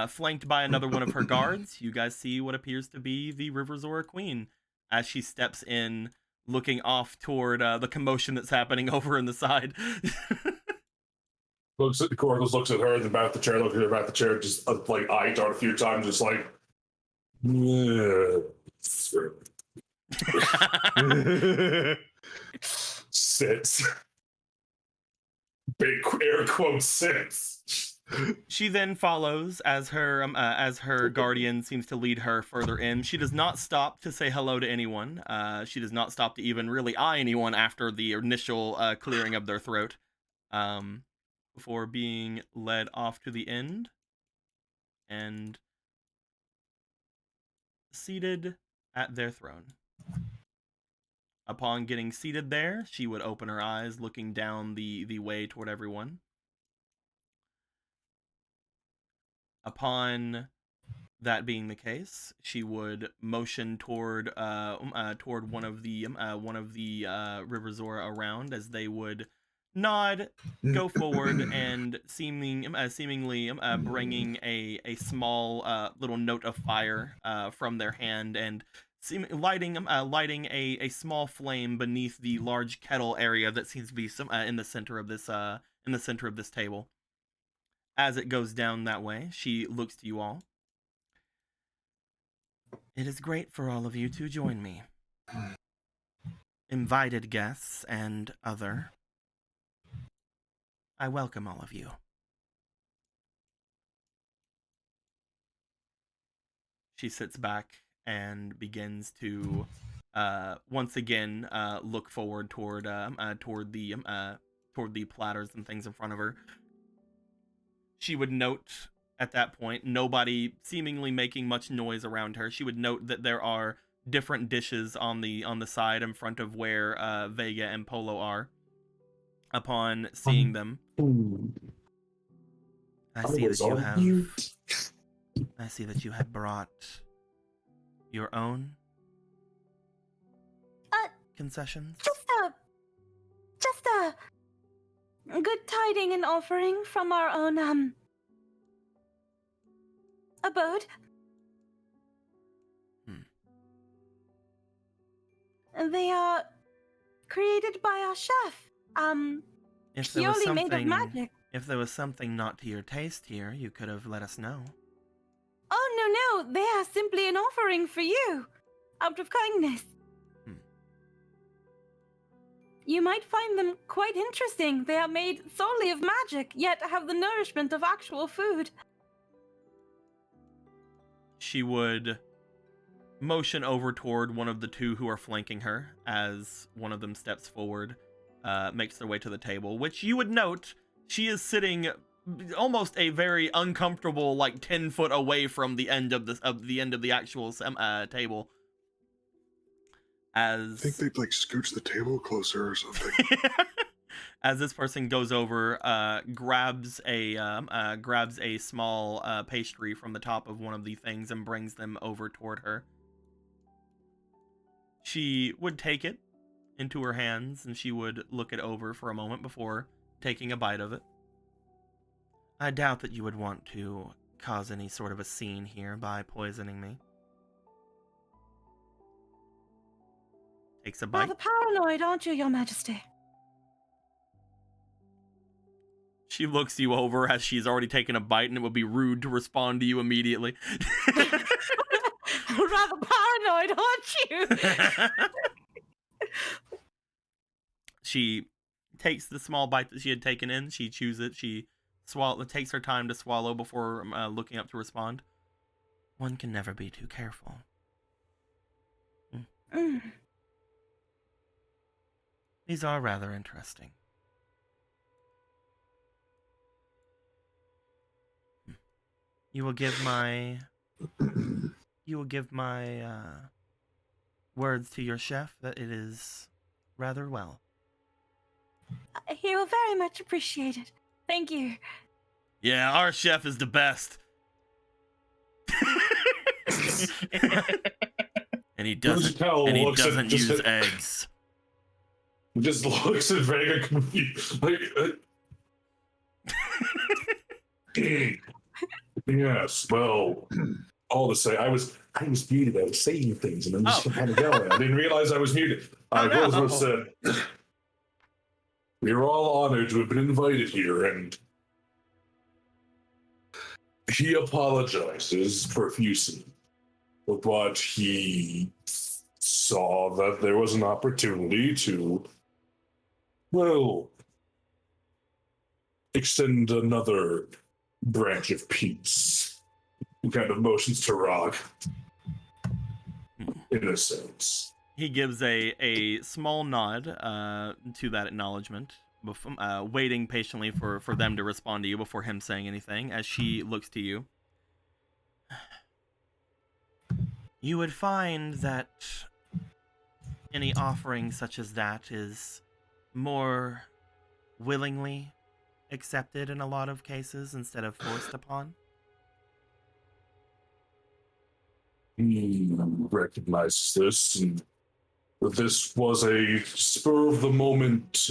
flanked by another one of her guards, you guys see what appears to be the River Zora Queen as she steps in, looking off toward the commotion that's happening over in the side. looks at the Corgles, looks at her, and about the chair, looks at her about the chair, just like eye dart a few times, just like, yeah. Sits. Big air quote sits. She then follows as her guardian seems to lead her further in. She does not stop to say hello to anyone. She does not stop to even really eye anyone after the initial clearing of their throat. Before being led off to the end and seated at their throne. Upon getting seated there, she would open her eyes, looking down the way toward everyone. Upon that being the case, she would motion toward one of the River Zora around as they would nod, go forward, and seemingly bringing a small little note of fire from their hand and lighting a small flame beneath the large kettle area that seems to be in the center of this table. As it goes down that way, she looks to you all. It is great for all of you to join me. Invited guests and other. I welcome all of you. She sits back and begins to once again look forward toward the platters and things in front of her. She would note at that point, nobody seemingly making much noise around her. She would note that there are different dishes on the side in front of where Vega and Polo are. Upon seeing them, I see that you have brought your own concessions. Just a good tiding and offering from our own abode. They are created by our chef. Purely made of magic. If there was something not to your taste here, you could have let us know. Oh, no, they are simply an offering for you, out of kindness. You might find them quite interesting. They are made solely of magic, yet have the nourishment of actual food. She would motion over toward one of the two who are flanking her as one of them steps forward, makes their way to the table, which you would note she is sitting almost a very uncomfortable, like 10 foot away from the end of the actual table. As I think they'd like scooch the table closer or something. As this person goes over, grabs a small pastry from the top of one of the things and brings them over toward her. She would take it into her hands and she would look it over for a moment before taking a bite of it. I doubt that you would want to cause any sort of a scene here by poisoning me. Takes a bite. Rather paranoid, aren't you, Your Majesty? She looks you over as she's already taken a bite, and it would be rude to respond to you immediately. Rather paranoid, aren't you? She takes the small bite that she had taken in. She chews it. She takes her time to swallow before looking up to respond. One can never be too careful. These are rather interesting. You will give my words to your chef that it is rather well. He will very much appreciate it. Thank you. Yeah, our chef is the best. And he doesn't use eggs. He just looks at Vega confused. Like, yes, well, all to say, I was muted. I was saying things, and I'm just kind of going. I didn't realize I was muted. I was said, we are all honored to have been invited here, and He apologizes profusely, but he saw that there was an opportunity to, well, extend another branch of peace. He kind of motions to Rog, in a sense. He gives a small nod to that acknowledgement, waiting patiently for them to respond to you before him saying anything, as she looks to you. You would find that any offering such as that is more willingly accepted in a lot of cases instead of forced upon. He recognizes this, and this was a spur of the moment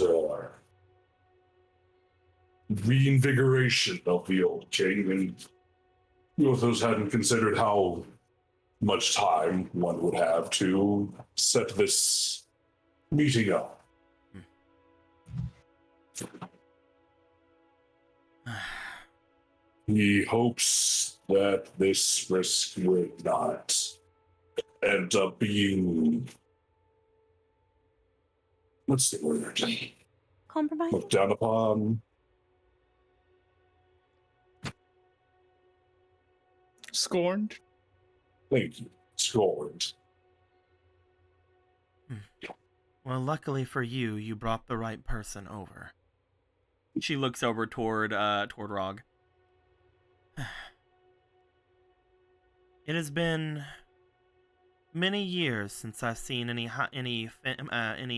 reinvigoration of the old king, and those hadn't considered how much time one would have to set this meeting up. He hopes that this risk will not end up being, what's the word? Compromise. Looked down upon. Scorned. Thank you. Scorned. Well, luckily for you, you brought the right person over. She looks over toward Rog. It has been many years since I've seen any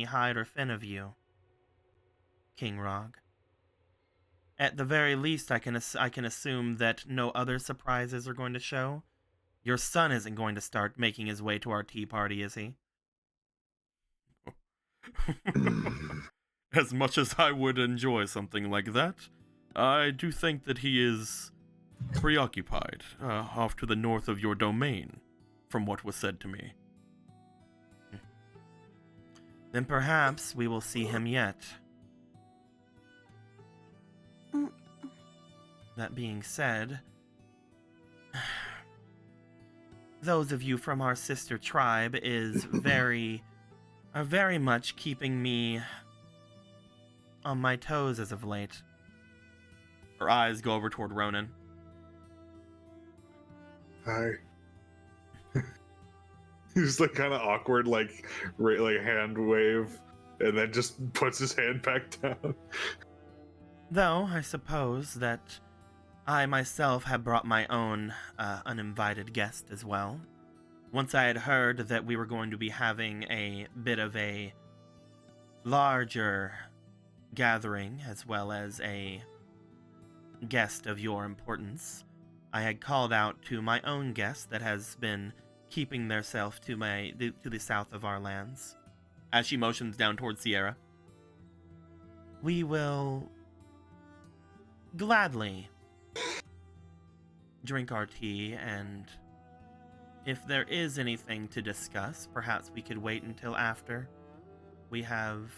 hide or fin of you, King Rog. At the very least, I can assume that no other surprises are going to show. Your son isn't going to start making his way to our tea party, is he? As much as I would enjoy something like that, I do think that he is preoccupied, off to the north of your domain, from what was said to me. Then perhaps we will see him yet. That being said, those of you from our sister tribe are very much keeping me on my toes as of late. Her eyes go over toward Ronan. Hi. He's like kind of awkward, like hand wave, and then just puts his hand back down. Though I suppose that I myself have brought my own uninvited guest as well. Once I had heard that we were going to be having a bit of a larger gathering, as well as a guest of your importance, I had called out to my own guest that has been keeping theirself to the south of our lands. As she motions down towards Sierra. We will gladly drink our tea, and if there is anything to discuss, perhaps we could wait until after we have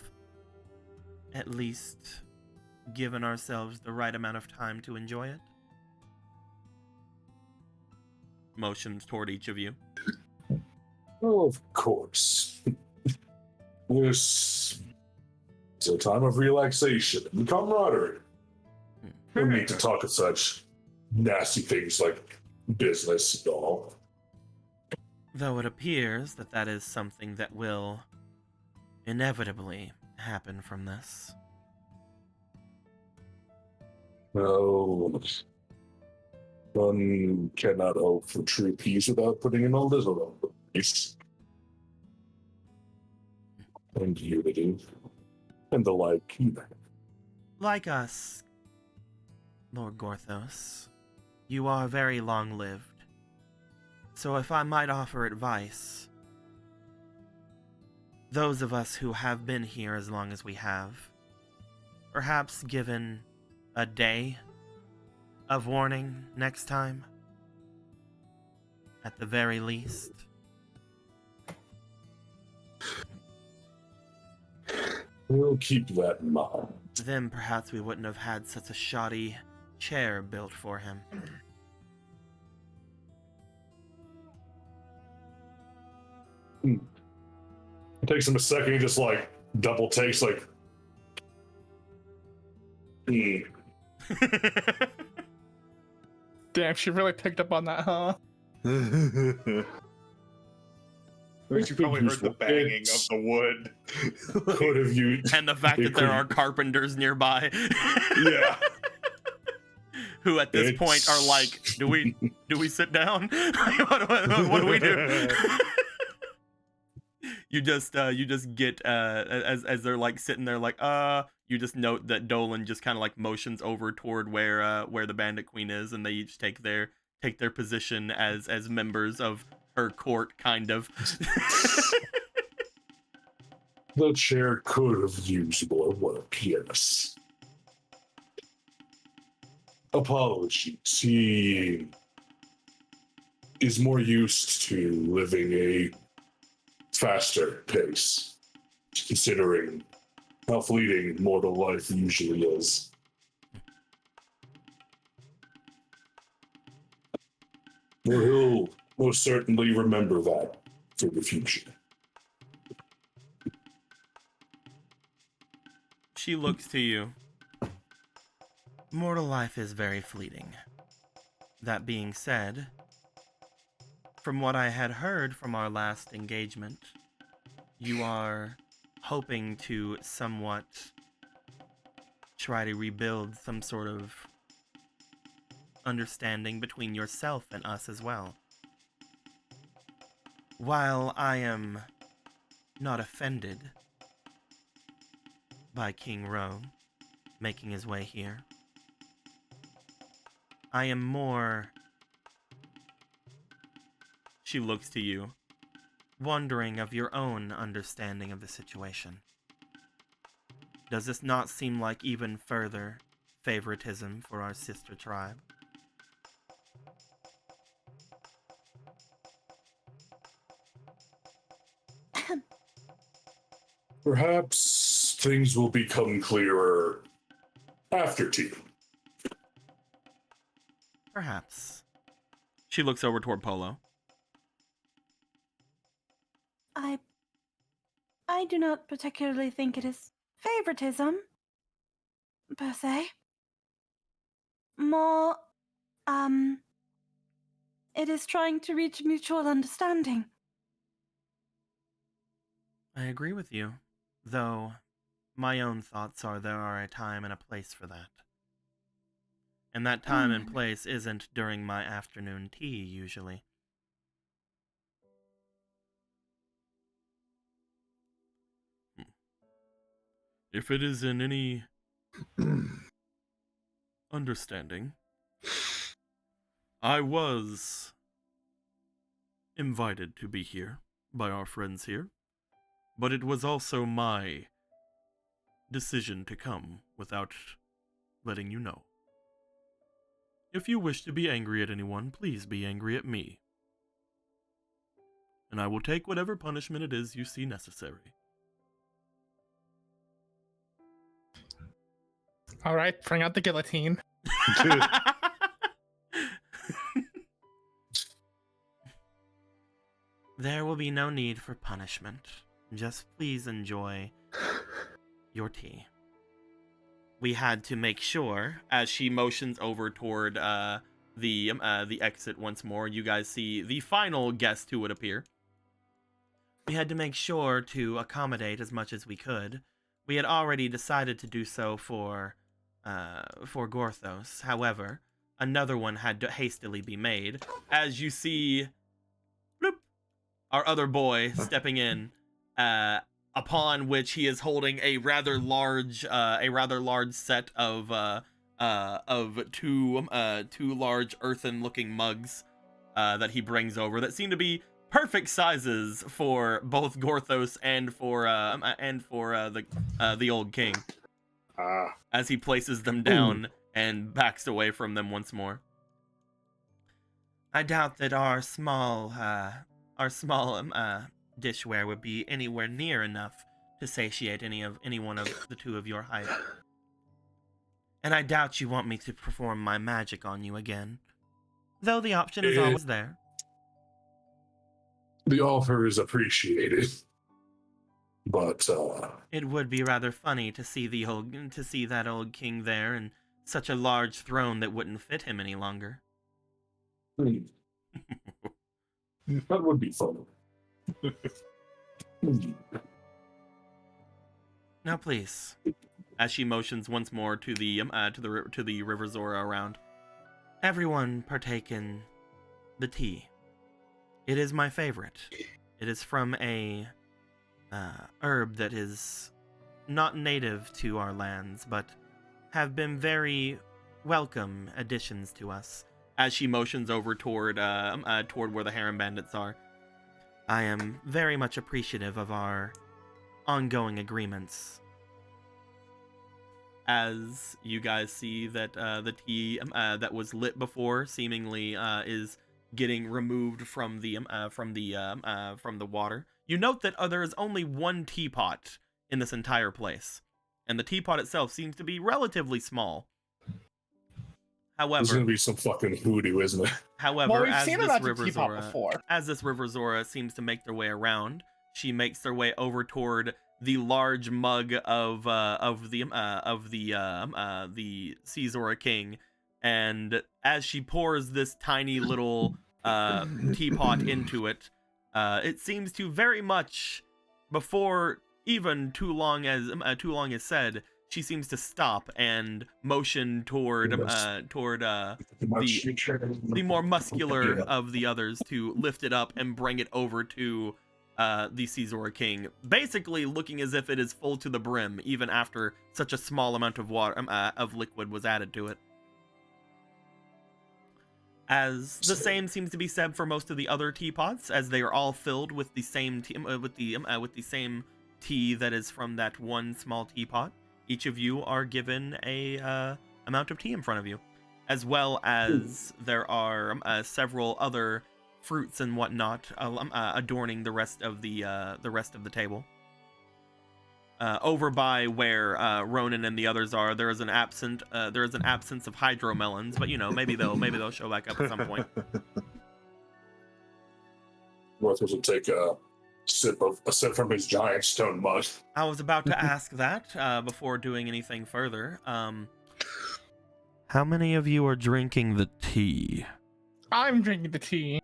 at least given ourselves the right amount of time to enjoy it. Motions toward each of you. Oh, of course. This is a time of relaxation and camaraderie. No need to talk of such nasty things like business and all. Though it appears that that is something that will inevitably happen from this. No. One cannot hope for true peace without putting in a little of peace. And unity. And the like. Like us, Lord Gorthos, you are very long-lived. So if I might offer advice, those of us who have been here as long as we have, perhaps given a day of warning next time, at the very least. We'll keep that in mind. Then perhaps we wouldn't have had such a shoddy chair built for him. It takes him a second. He just like double takes, like. Damn, she really picked up on that, huh? You probably heard the banging of the wood. Could have used. And the fact that there are carpenters nearby. Yeah. Who at this point are like, do we sit down? what do we do? You just get as they're like sitting there like you just note that Dolan just kind of like motions over toward where the Bandit Queen is, and they each take their position as members of her court, kind of. The chair could have used more work, yes. Apologies. He is more used to living a faster pace, considering how fleeting mortal life usually is. Well, he'll most certainly remember that for the future. She looks to you. Mortal life is very fleeting. That being said, from what I had heard from our last engagement, you are hoping to somewhat try to rebuild some sort of understanding between yourself and us as well. While I am not offended by King Rome making his way here, I am more... She looks to you, wondering of your own understanding of the situation. Does this not seem like even further favoritism for our sister tribe? Perhaps things will become clearer after tea. Perhaps. She looks over toward Polo. I do not particularly think it is favoritism, per se. More, it is trying to reach mutual understanding. I agree with you, though my own thoughts are there are a time and a place for that. And that time and place isn't during my afternoon tea, usually. If it is in any understanding, I was invited to be here by our friends here, but it was also my decision to come without letting you know. If you wish to be angry at anyone, please be angry at me, and I will take whatever punishment it is you see necessary. All right, bring out the guillotine. There will be no need for punishment. Just please enjoy your tea. We had to make sure, as she motions over toward the exit once more, you guys see the final guest who would appear. We had to make sure to accommodate as much as we could. We had already decided to do so for Gorthos. However, another one had to hastily be made. As you see, bloop, our other boy stepping in, upon which he is holding a rather large set of two large earthen-looking mugs that he brings over that seem to be perfect sizes for both Gorthos and for the old king. As he places them down and backs away from them once more. I doubt that our small dishware would be anywhere near enough to satiate any one of the two of your height. And I doubt you want me to perform my magic on you again, though the option is always there. The offer is appreciated. But It would be rather funny to see that old king there and such a large throne that wouldn't fit him any longer. that would be fun. Now, please, as she motions once more to the River Zora around, everyone partake in the tea. It is my favorite. It is from a herb that is not native to our lands, but have been very welcome additions to us. As she motions over toward where the harem bandits are, I am very much appreciative of our ongoing agreements. As you guys see that the tea that was lit before seemingly is getting removed from the water. You note that there is only one teapot in this entire place, and the teapot itself seems to be relatively small. However, there's gonna be some fucking hoodoo, isn't it? However, Well, we've as seen this about the River teapot Zora, before. as this River Zora seems to make their way around, she makes their way over toward the large mug of the Sea Zora King, and as she pours this tiny little teapot into it, it seems to very much, before even too long is said, she seems to stop and motion toward the more muscular of the others to lift it up and bring it over to the Sea Zora King, basically looking as if it is full to the brim, even after such a small amount of water of liquid was added to it. As the same seems to be said for most of the other teapots, as they are all filled with the same same tea that is from that one small teapot. Each of you are given a amount of tea in front of you, as well as there are several other fruits and whatnot adorning the rest of the table. Over by where Ronan and the others are, there is an absence of hydromelons, but maybe they'll show back up at some point. Northwoods will take a sip from his giant stone mug. I was about to ask that before doing anything further. How many of you are drinking the tea? I'm drinking the tea.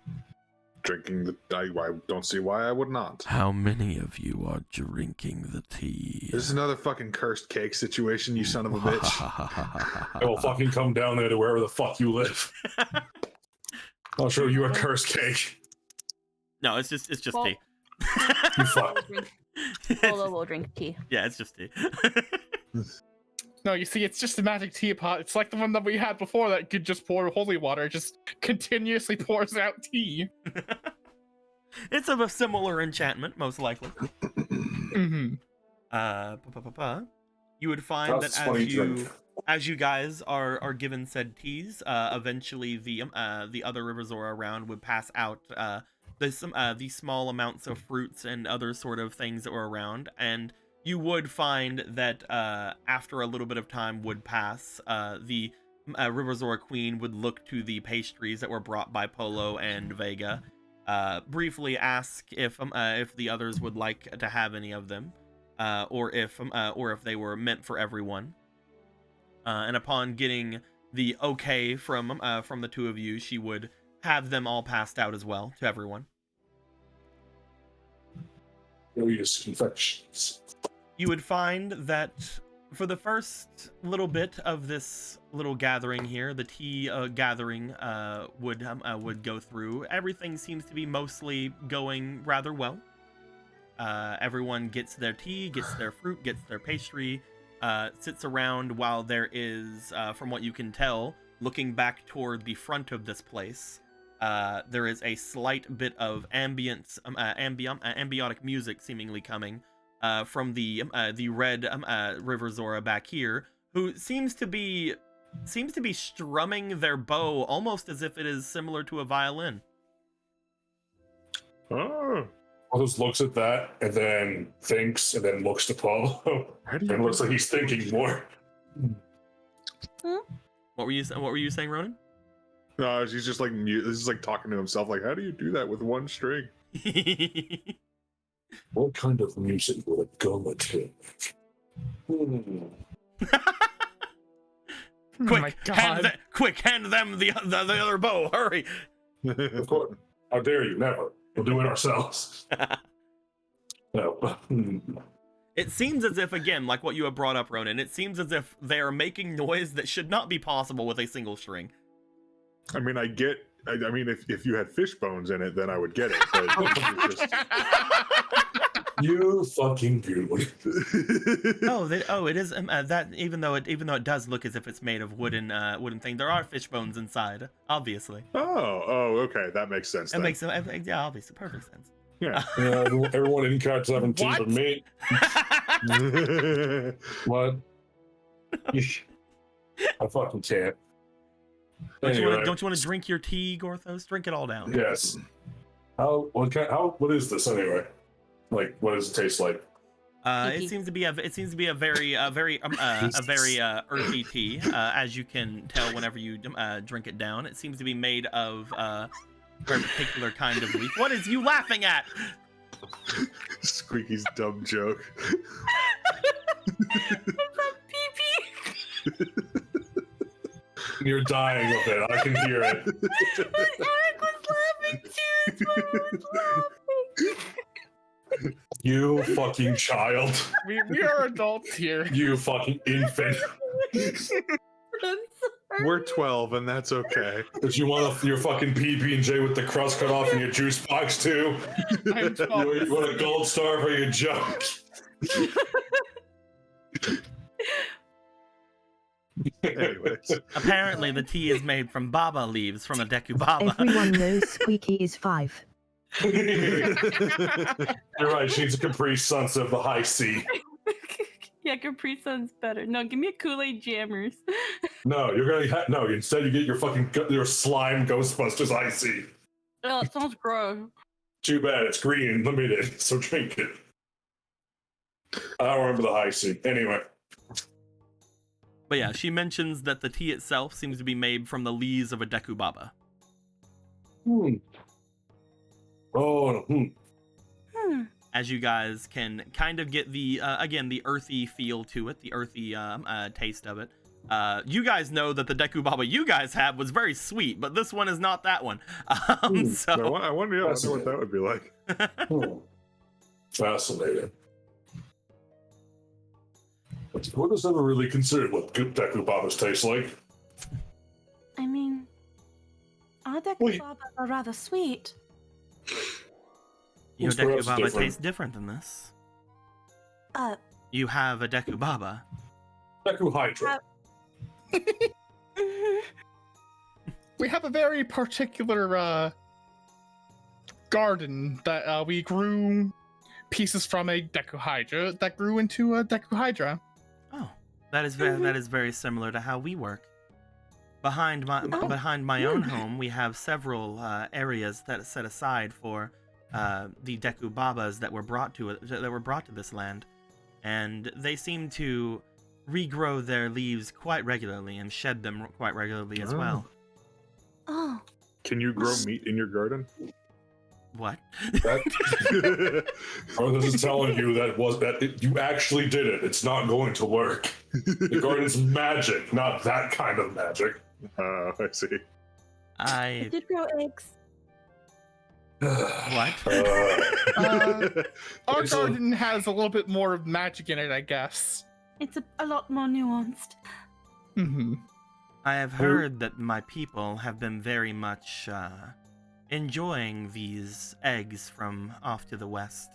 Drinking the... I don't see why I would not. How many of you are drinking the tea? This is another fucking cursed cake situation, you son of a bitch. I will fucking come down there to wherever the fuck you live. I'll show you a cursed cake. No, it's just Well, tea. You fuck. Polo will drink tea. Yeah, it's just tea. No, you see, it's just a magic teapot. It's like the one that we had before that could just pour holy water. It just continuously pours out tea. It's of a similar enchantment, most likely. Mm-hmm. You would find That's that funny drink. as you guys are given said teas, eventually the other River Zora around would pass out the small amounts of fruits and other sort of things that were around, and you would find that after a little bit of time would pass, the River Zora Queen would look to the pastries that were brought by Polo and Vega, briefly ask if the others would like to have any of them, or if they were meant for everyone. And upon getting the okay from the two of you, she would have them all passed out as well to everyone. Confections. You would find that for the first little bit of this little gathering here, the tea gathering would go through. Everything seems to be mostly going rather well. Everyone gets their tea, gets their fruit, gets their pastry, sits around while there is, from what you can tell, looking back toward the front of this place, there is a slight bit of ambiotic music seemingly coming from the red River Zora back here, who seems to be strumming their bow almost as if it is similar to a violin. Oh. Just looks at that and then thinks and then looks to Paul and looks like he's thinking more. What were you saying, Ronan? No, he's just like mute. This is like talking to himself. Like, how do you do that with one string? What kind of music would a gullet take? Quick, Oh my God. hand them the other bow. Hurry. Of course. How dare you? Never. We'll do it ourselves. No. It seems as if, again, like what you have brought up, Ronan, it seems as if they are making noise that should not be possible with a single string. I mean, I mean, if you had fish bones in it, then I would get it. But it's just... You fucking beauty. It is that even though it does look as if it's made of wooden thing, there are fish bones inside, obviously. Oh, okay, that makes sense. It makes obviously perfect sense. Yeah. Everyone in Cat 17 What? but me. What? I fucking can't. Don't you Anyway, want to drink your tea, Gorthos? Drink it all down. yes. What is this anyway? Like, what does it taste like? It seems to be a very earthy tea, as you can tell whenever you drink it down. It seems to be made of a very particular kind of leaf. What is you laughing at? Squeaky's dumb joke. You're dying of it. I can hear it. Eric was laughing too. That's why I was laughing. You fucking child. We are adults here. You fucking infant. I'm sorry. We're 12, and that's okay. Did you want your fucking PB&J with the crust cut off in your juice box too? I'm 12. You want a gold star for your joke? Anyways. Apparently, the tea is made from baba leaves from a dekubaba. Everyone knows Squeaky is 5. You're right. She needs a Capri Sun instead of the high C. Yeah, Capri Sun's better. No, give me a Kool-Aid Jammers. No, you're gonna no. Instead, you get your fucking your slime Ghostbusters icy. Oh, it sounds gross. Too bad it's green and limited, so drink it. I don't remember the high C. Anyway, But yeah, she mentions that the tea itself seems to be made from the leaves of a dekubaba. Oh. As you guys can kind of get the again the earthy feel to it, the earthy taste of it. You guys know that the dekubaba you guys had was very sweet, but this one is not that one. So I wonder what that would be like. Fascinating. What does ever really considered what good dekubabas taste like? I mean, our dekubabas are rather sweet. Your What's perhaps dekubaba different? tastes different than this. Uh, You have a dekubaba. Dekuhydra. We have a very particular garden that we grew pieces from a Decuhydra that grew into a Decuhydra. Oh, that is very similar to how we work. Behind my own home, we have several areas that are set aside for the dekubabas that were brought to this land, and they seem to regrow their leaves quite regularly and shed them quite regularly as well. Oh. Can you grow meat in your garden? What? Or this is telling you you actually did it. It's not going to work. The garden's magic, not that kind of magic. I see. I did grow eggs. What? Our garden has a little bit more of magic in it, I guess. It's a lot more nuanced. Mm-hmm. I have heard that my people have been very much enjoying these eggs from off to the west.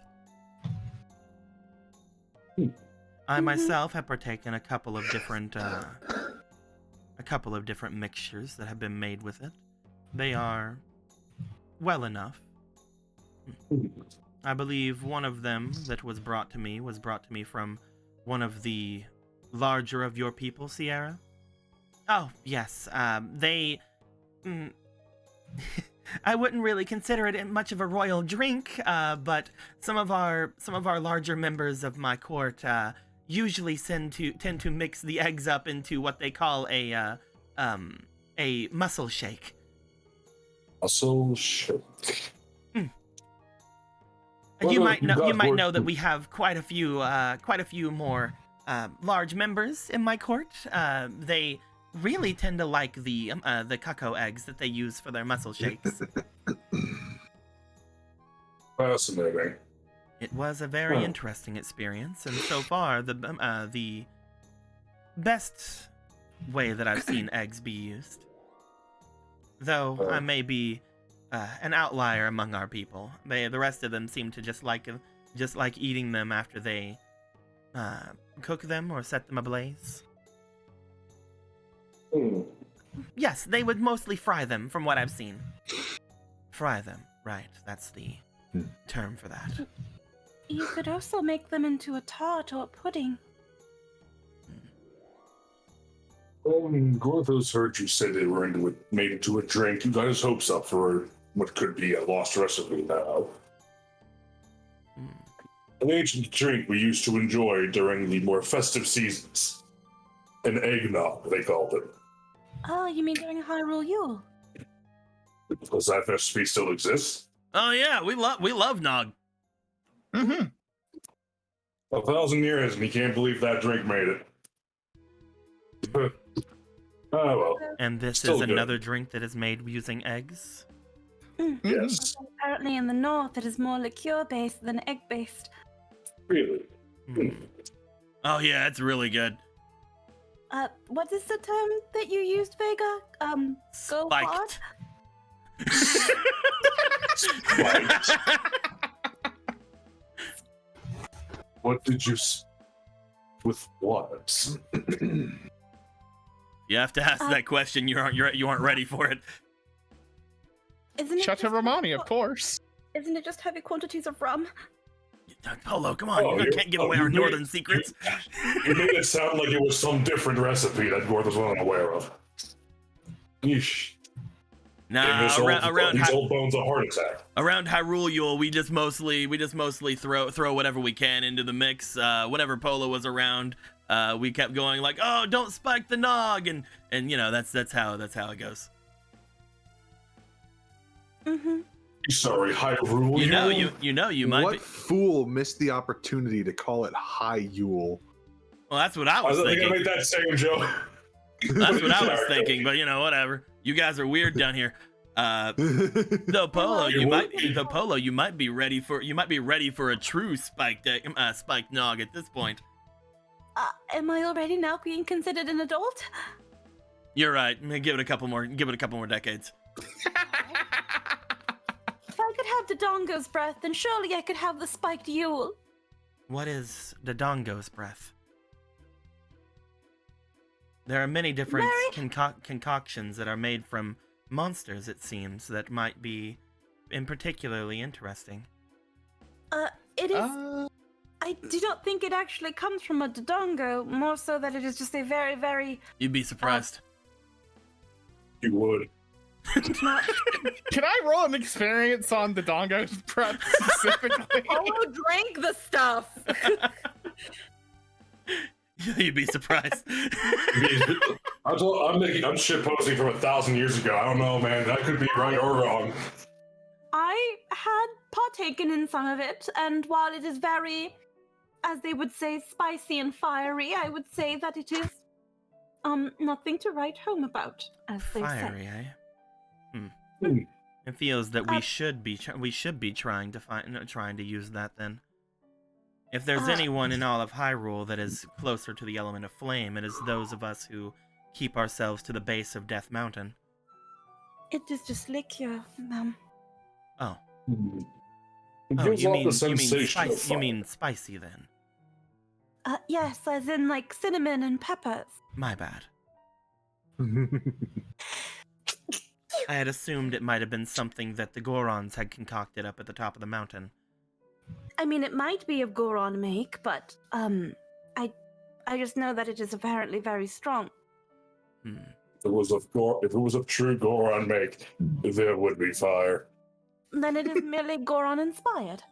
I myself have partaken a couple of different mixtures that have been made with it. They are well enough. I believe one of them that was brought to me from one of the larger of your people, Sierra. Oh, yes. They... I wouldn't really consider it much of a royal drink, but some of our larger members of my court usually tend to mix the eggs up into what they call a muscle shake. Muscle shake. You Well, might know. You got might work- know that we have quite a few more large members in my court. They really tend to like the cacao eggs that they use for their muscle shakes. Fascinating. It was a very Huh. interesting experience, and so far the best way that I've seen eggs be used. Though I may be an outlier among our people. The rest of them seem to just like eating them after they cook them or set them ablaze. Hmm. Yes, they would mostly fry them, from what I've seen. Fry them, right? That's the term for that. You could also make them into a tart or a pudding. Gorthos heard you say they were made into a drink. You got his hopes up for what could be a lost recipe now. An ancient drink we used to enjoy during the more festive seasons. An eggnog, they called it. Oh, you mean during Hyrule Yule? Does that recipe still exist? Oh yeah, we love nog. Mm-hmm. 1,000 years, and he can't believe that drink made it. Oh well. And this Still is good. another drink that is made using eggs. Yes. Apparently in the north it is more liqueur-based than egg-based. Really? Oh yeah, it's really good. What is the term that you used, Vega? Go hard? Spiked. What did you... With what? You have to ask that question. You aren't ready for it. Isn't it Chateau just Romani, heavy of course. Isn't it just heavy quantities of rum? Polo, come on, you can't give away our northern secrets. You made it sound like it was some different recipe that Gorth was unaware of. Yeesh. Nah, these old bones a heart attack. Around Hyrule Yule, we just mostly throw whatever we can into the mix. Whenever Polo was around, we kept going like, "Oh, don't spike the nog," and you know that's how it goes. Mm-hmm. Sorry, Hyrule. You know you might. What fool missed the opportunity to call it High Yule? Well, that's what I was think thinking. I made that same joke. That's what I was thinking, but whatever. You guys are weird down here. Though Polo, you might be ready for a true spiked nog at this point. Am I already now being considered an adult? You're right. Give it a couple more decades. If I could have Dodongo's breath, then surely I could have the spiked Yule. What is Dodongo's breath? There are many different concoctions that are made from monsters, it seems, that might be particularly interesting. It is... I do not think it actually comes from a Dodongo, more so that it is just a very, very... You'd be surprised. You would. Can I roll an experience on the Dodongo's breath specifically? Oh, drink the stuff. You'd be surprised. I'm shitposting from 1,000 years ago. I don't know, man. That could be right or wrong. I had partaken in some of it, and while it is very, as they would say, spicy and fiery, I would say that it is nothing to write home about, as they Fiery, say. eh? It feels that we should be trying to use that then. If there's anyone in all of Hyrule that is closer to the element of flame, it is those of us who keep ourselves to the base of Death Mountain. It is just liquor, ma'am. Oh. It Oh, gives you off mean the sensation of you fire. mean spicy then? Yes, as in like cinnamon and peppers. My bad. I had assumed it might have been something that the Gorons had concocted up at the top of the mountain. I mean, it might be of Goron make, but I just know that it is apparently very strong. If it was of true Goron make, there would be fire. Then it is merely Goron inspired.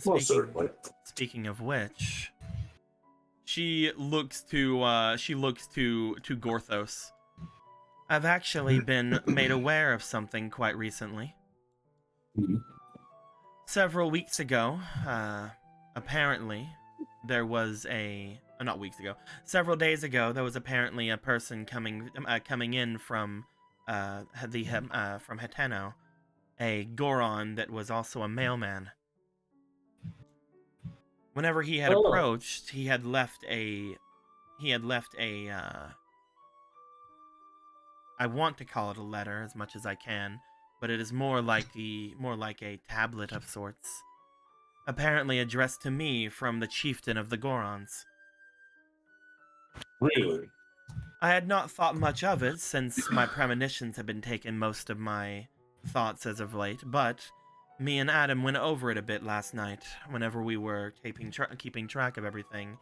Most certainly. Speaking of which, she looks to Gorthos. I've actually been made aware of something quite recently. Several weeks ago, apparently, there was not weeks ago. Several days ago, there was apparently a person coming in from from Heteno, a Goron that was also a mailman. Whenever he had approached, he had left a I want to call it a letter as much as I can, but it is more like a tablet of sorts, apparently addressed to me from the chieftain of the Gorons. Really? I had not thought much of it, since my premonitions had been taking most of my thoughts as of late, but me and Adam went over it a bit last night, whenever we were keeping track of everything,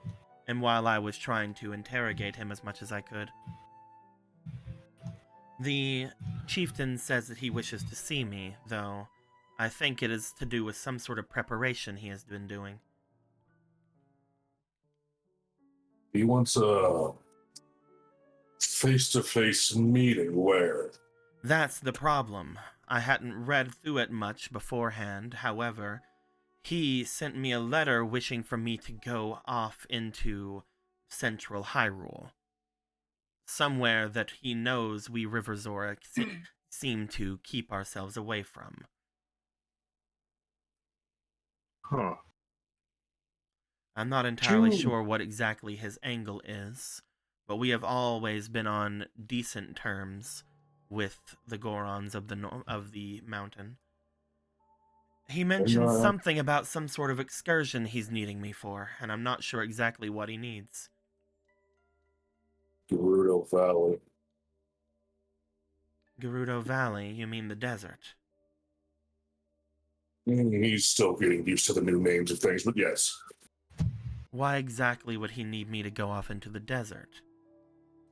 and while I was trying to interrogate him as much as I could. The chieftain says that he wishes to see me, though I think it is to do with some sort of preparation he has been doing. He wants a face-to-face meeting where? That's the problem. I hadn't read through it much beforehand. However, he sent me a letter wishing for me to go off into Central Hyrule. Somewhere that he knows we River Zora seem to keep ourselves away from. Huh. I'm not entirely sure what exactly his angle is, but we have always been on decent terms with the Gorons of the mountain. He mentioned something about some sort of excursion he's needing me for, and I'm not sure exactly what he needs. Gerudo Valley. Gerudo Valley? You mean the desert? He's still getting used to the new names of things, but yes. Why exactly would he need me to go off into the desert?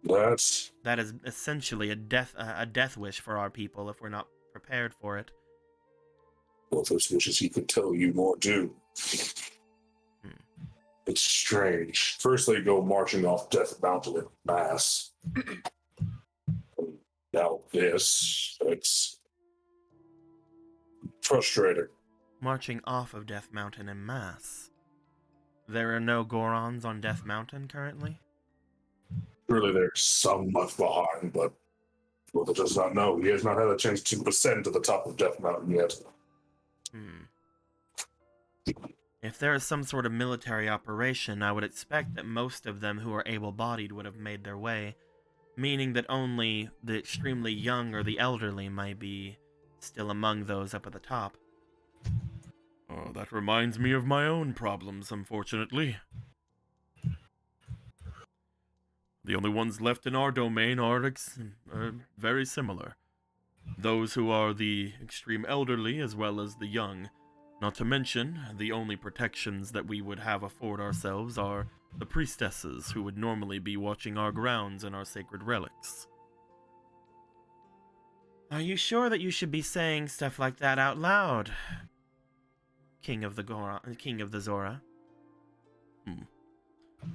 That is essentially a death wish for our people if we're not prepared for it. Well, those wishes he could tell you more too. It's strange. First they go marching off Death Mountain in mass. Now this, it's frustrating. Marching off of Death Mountain en masse. There are no Gorons on Death Mountain currently? Surely there's some left behind, but Brother does not know. He has not had a chance to ascend to the top of Death Mountain yet. If there is some sort of military operation, I would expect that most of them who are able-bodied would have made their way, meaning that only the extremely young or the elderly might be still among those up at the top. Oh, that reminds me of my own problems, unfortunately. The only ones left in our domain are very similar. Those who are the extreme elderly as well as the young. Not to mention, the only protections that we would have afford ourselves are the priestesses who would normally be watching our grounds and our sacred relics. Are you sure that you should be saying stuff like that out loud, King of the Zora?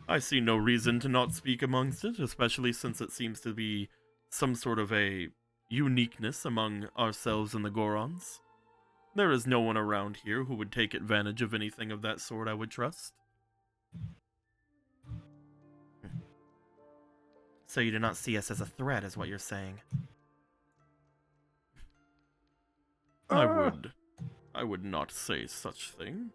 I see no reason to not speak amongst it, especially since it seems to be some sort of a uniqueness among ourselves and the Gorons. There is no one around here who would take advantage of anything of that sort, I would trust. So you do not see us as a threat, is what you're saying? I would not say such thing.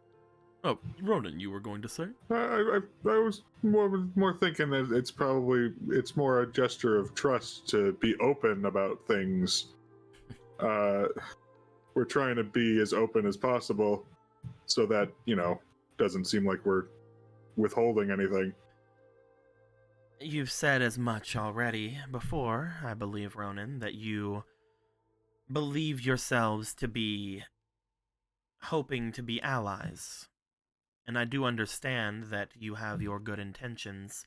Oh, Ronan, you were going to say? I was more thinking that it's more a gesture of trust to be open about things. We're trying to be as open as possible so that, doesn't seem like we're withholding anything. You've said as much already before, I believe, Ronan, that you believe yourselves to be hoping to be allies. And I do understand that you have your good intentions.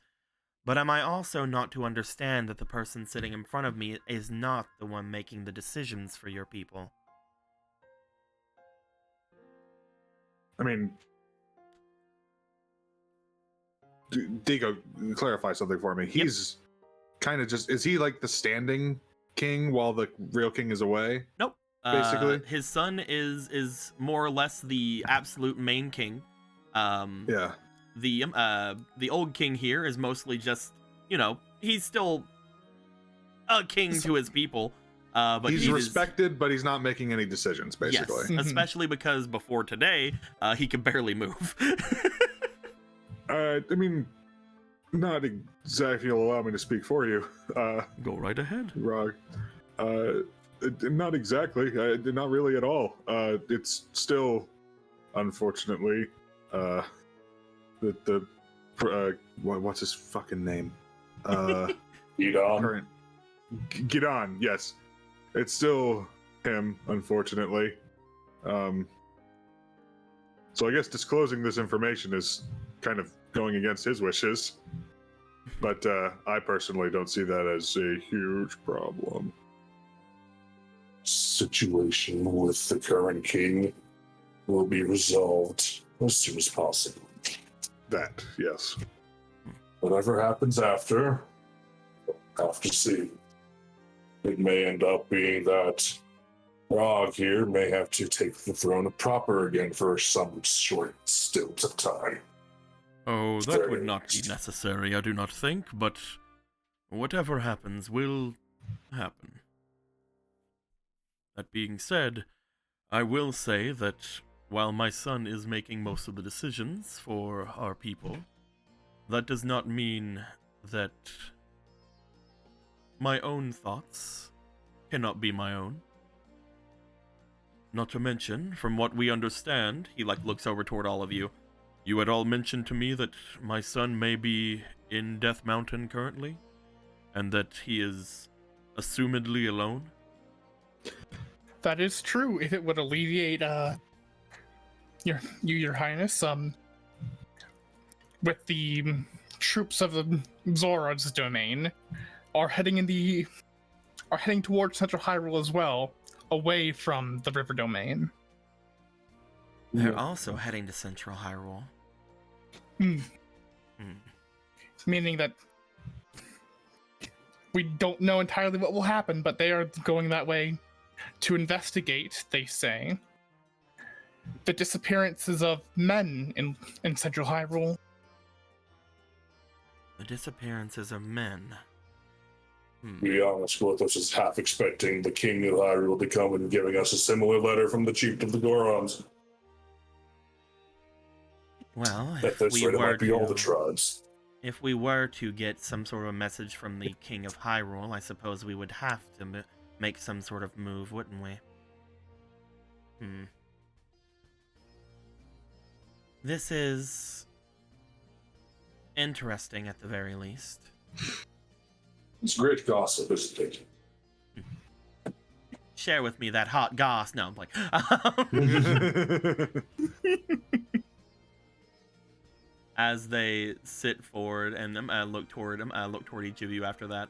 But am I also not to understand that the person sitting in front of me is not the one making the decisions for your people? I mean, Digo, clarify something for me. He's kind of is he like the standing king while the real king is away? Nope. basically? His son is more or less the absolute main king. Yeah. The old king here is mostly just, he's still a king to his people. But he's respected, but he's not making any decisions, basically. Yes, especially because before today, he could barely move. I mean, not exactly, if you'll allow me to speak for you. Go right ahead. Rog. Not exactly. Not really at all. It's still, unfortunately, what's his fucking name? Gidon. Gidon, yes. It's still him, unfortunately. So I guess disclosing this information is kind of going against his wishes. But I personally don't see that as a huge problem. Situation with the current king will be resolved as soon as possible. That, yes. Whatever happens after, we'll have to see. It may end up being that Rog here may have to take the throne proper again for some short stint of time. Oh, that would not be necessary, I do not think, but whatever happens will happen. That being said, I will say that while my son is making most of the decisions for our people, that does not mean that my own thoughts cannot be my own. Not to mention, from what we understand, he looks over toward all of you. You had all mentioned to me that my son may be in Death Mountain currently, and that he is assumedly alone. That is true. If it would alleviate your highness, with the troops of the Zorod's domain are heading towards Central Hyrule as well, away from the river domain. They're also heading to Central Hyrule. Meaning that we don't know entirely what will happen, but they are going that way to investigate, they say, the disappearances of men in Central Hyrule. The disappearances of men. To be honest, Gorthos is half expecting the king of Hyrule to come and giving us a similar letter from the chief of the Gorons. Well, At this rate, it might be all the tribes. If we were to get some sort of a message from the King of Hyrule, I suppose we would have to make some sort of move, wouldn't we? This is interesting at the very least. It's great gossip, isn't it? Share with me that hot goss. No, I'm like... As they sit forward and look toward each of you after that.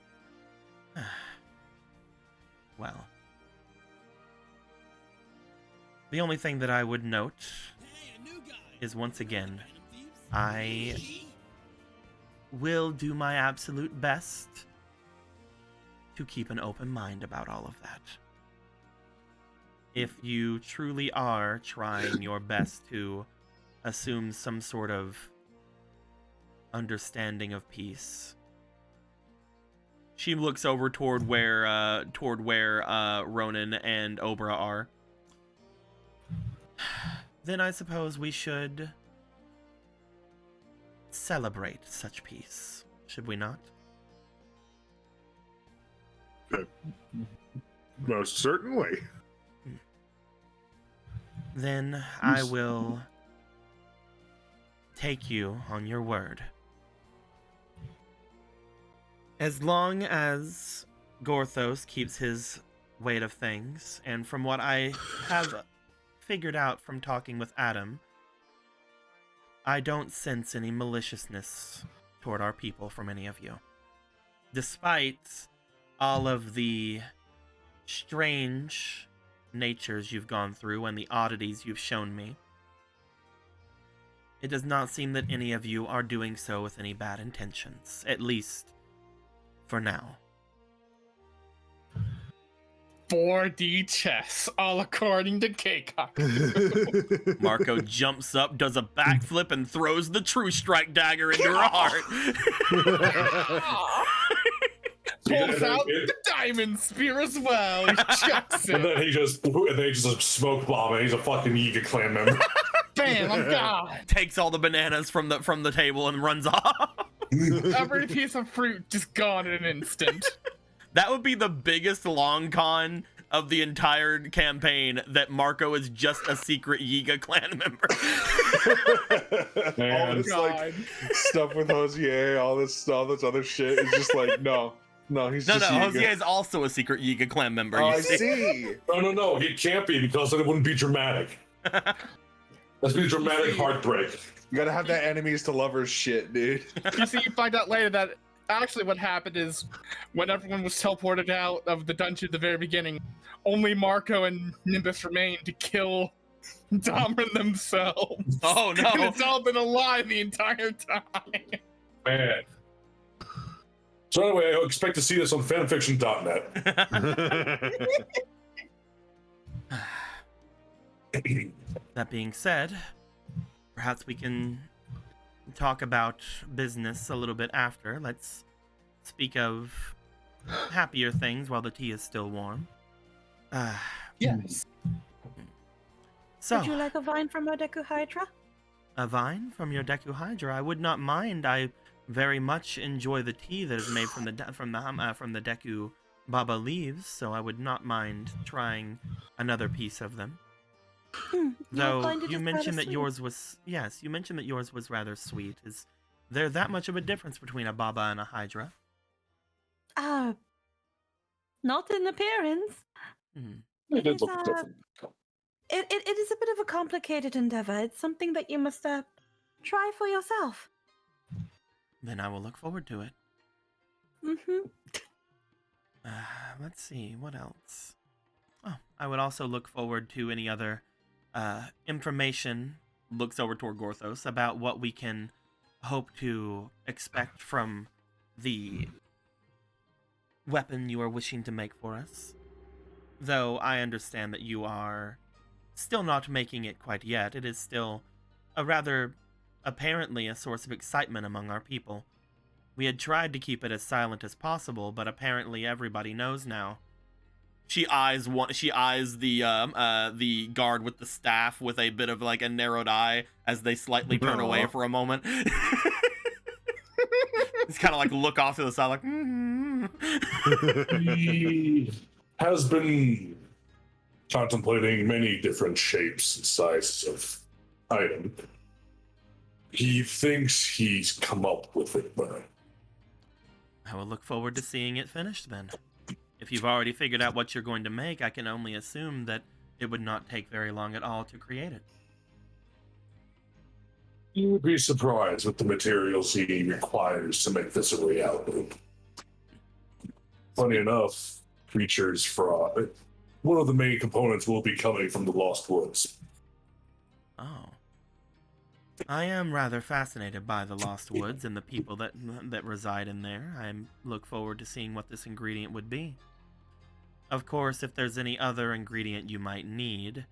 Well, the only thing that I would note is, once again, I will do my absolute best to keep an open mind about all of that. If you truly are trying your best to assume some sort of understanding of peace. She looks over toward where Ronan and Obra are. Then I suppose we should celebrate such peace, should we not? Most certainly. Then I will take you on your word. As long as Gorthos keeps his weight of things, and from what I have figured out from talking with Adam, I don't sense any maliciousness toward our people from any of you. Despite all of the strange natures you've gone through and the oddities you've shown me, it does not seem that any of you are doing so with any bad intentions, at least for now. 4D chess, all according to Keikaku. Marco jumps up, does a backflip, and throws the true strike dagger into her heart. Pulls out the diamond spear as well. He chucks it. And then he just a smoke bomb, and he's a fucking Yiga clan member. Bam! I'm gone. Takes all the bananas from the table and runs off. Every piece of fruit just gone in an instant. That would be the biggest long con of the entire campaign, that Marco is just a secret Yiga clan member. All this like stuff with Hosier, all this other shit is just like no, he's just Yiga. Hosier is also a secret Yiga clan member. Oh, I see. No, he can't be, because then it wouldn't be dramatic. That's be a dramatic heartbreak. You gotta have that enemies to lovers shit, dude. You find out later that actually what happened is when everyone was teleported out of the dungeon at the very beginning, only Marco and Nimbus remained to kill Domrin themselves. Oh no! And it's all been a lie the entire time. Man. So anyway, I expect to see this on fanfiction.net. That being said, perhaps we can talk about business a little bit after. Let's speak of happier things while the tea is still warm. Yes. So, Would you like a vine from our Deku Hydra? a vine from your Deku Hydra? I would not mind. I very much enjoy the tea that is made from the Deku Baba leaves, so I would not mind trying another piece of them. Though you mentioned that yours was rather sweet. Is there that much of a difference between a Baba and a Hydra? Not in appearance. It is, did look different. It is a bit of a complicated endeavor. It's something that you must try for yourself. Then I will look forward to it. Let's see, what else? Oh, I would also look forward to any other information, looks over toward Gorthos, about what we can hope to expect from the weapon you are wishing to make for us. Though I understand that you are still not making it quite yet. It is still apparently a source of excitement among our people. We had tried to keep it as silent as possible, but apparently everybody knows now. She eyes the guard with the staff with a bit of like a narrowed eye as they slightly turn away for a moment. It's kind of like look off to the side like, He has been contemplating many different shapes and sizes of item. He thinks he's come up with it, but I will look forward to seeing it finished then. If you've already figured out what you're going to make, I can only assume that it would not take very long at all to create it. you would be surprised with the materials he requires to make this a reality. Funny enough, creatures for one of the main components will be coming from the Lost Woods. Oh. I am rather fascinated by the Lost Woods and the people that reside in there. I look forward to seeing what this ingredient would be. Of course, if there's any other ingredient you might need,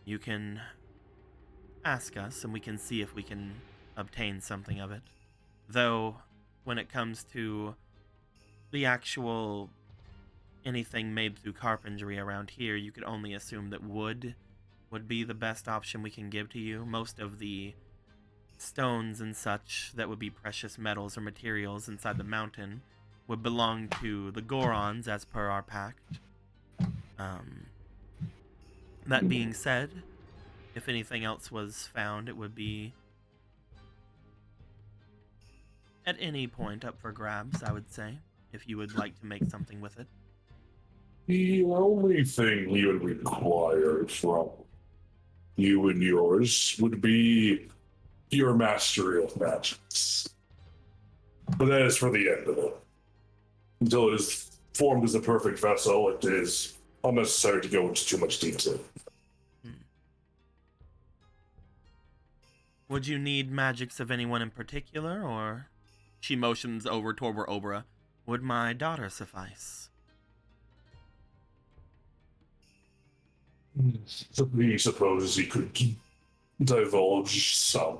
you can ask us and we can see if we can obtain something of it. Though, when it comes to the actual anything made through carpentry around here, you could only assume that wood would be the best option we can give to you. Most of the stones and such that would be precious metals or materials inside the mountain would belong to the Gorons as per our pact. That being said, if anything else was found, it would be at any point up for grabs, I would say, if you would like to make something with it. The only thing he would require from you and yours would be your mastery of magics. But that is for the end of it. Until it is formed as a perfect vessel, it is unnecessary to go into too much detail. Would you need magics of anyone in particular, or... She motions over toward Obra. Would my daughter suffice? He supposes he could divulge some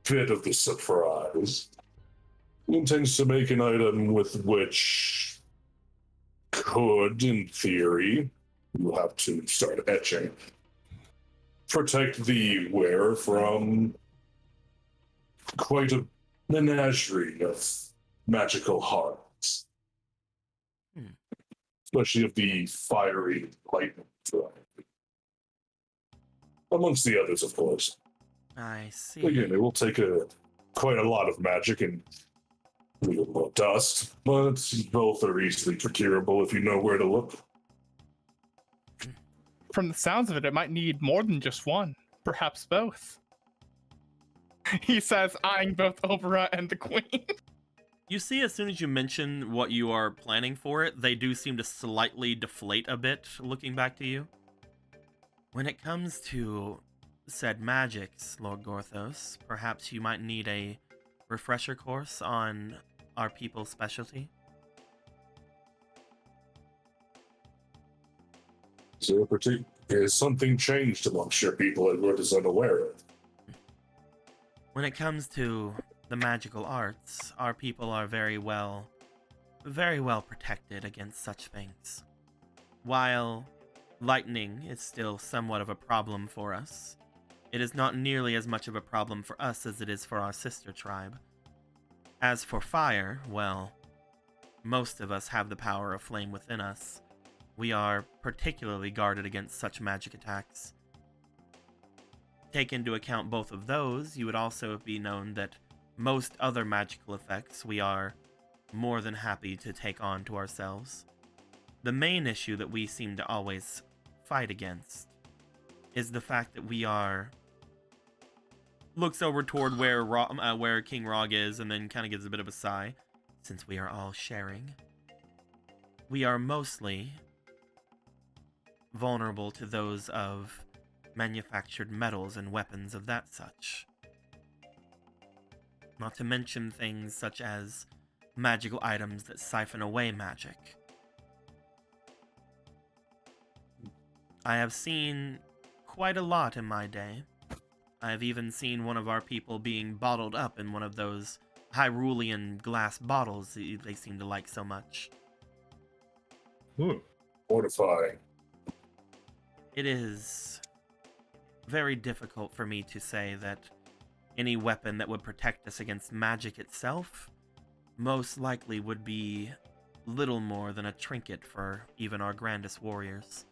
bit of the surprise. He intends to make an item with which could, in theory, you'll have to start etching, protect the wearer from quite a menagerie of magical hearts. Especially of the fiery lightning variety. Amongst the others, of course. I see. Again, it will take quite a lot of magic and a little more dust, but both are easily procurable if you know where to look. From the sounds of it, it might need more than just one, perhaps both. He says, eyeing both Obera and the Queen. You see, as soon as you mention what you are planning for it, they do seem to slightly deflate a bit, looking back to you. When it comes to said magics, Lord Gorthos, perhaps you might need a refresher course on our people's specialty? So, is something changed amongst your people Edward is unaware of? When it comes to the magical arts, our people are very well protected against such things. While lightning is still somewhat of a problem for us, it is not nearly as much of a problem for us as it is for our sister tribe. As for fire, well, most of us have the power of flame within us. We are particularly guarded against such magic attacks. Take into account both of those, you would also be known that most other magical effects we are more than happy to take on to ourselves. The main issue that we seem to always fight against is the fact that we are... Looks over toward where King Rog is and then kind of gives a bit of a sigh. Since we are all sharing, we are mostly vulnerable to those of manufactured metals and weapons of that such. Not to mention things such as magical items that siphon away magic. I have seen quite a lot in my day. I have even seen one of our people being bottled up in one of those Hyrulean glass bottles that they seem to like so much. Mortifying. It is very difficult for me to say that any weapon that would protect us against magic itself most likely would be little more than a trinket for even our grandest warriors.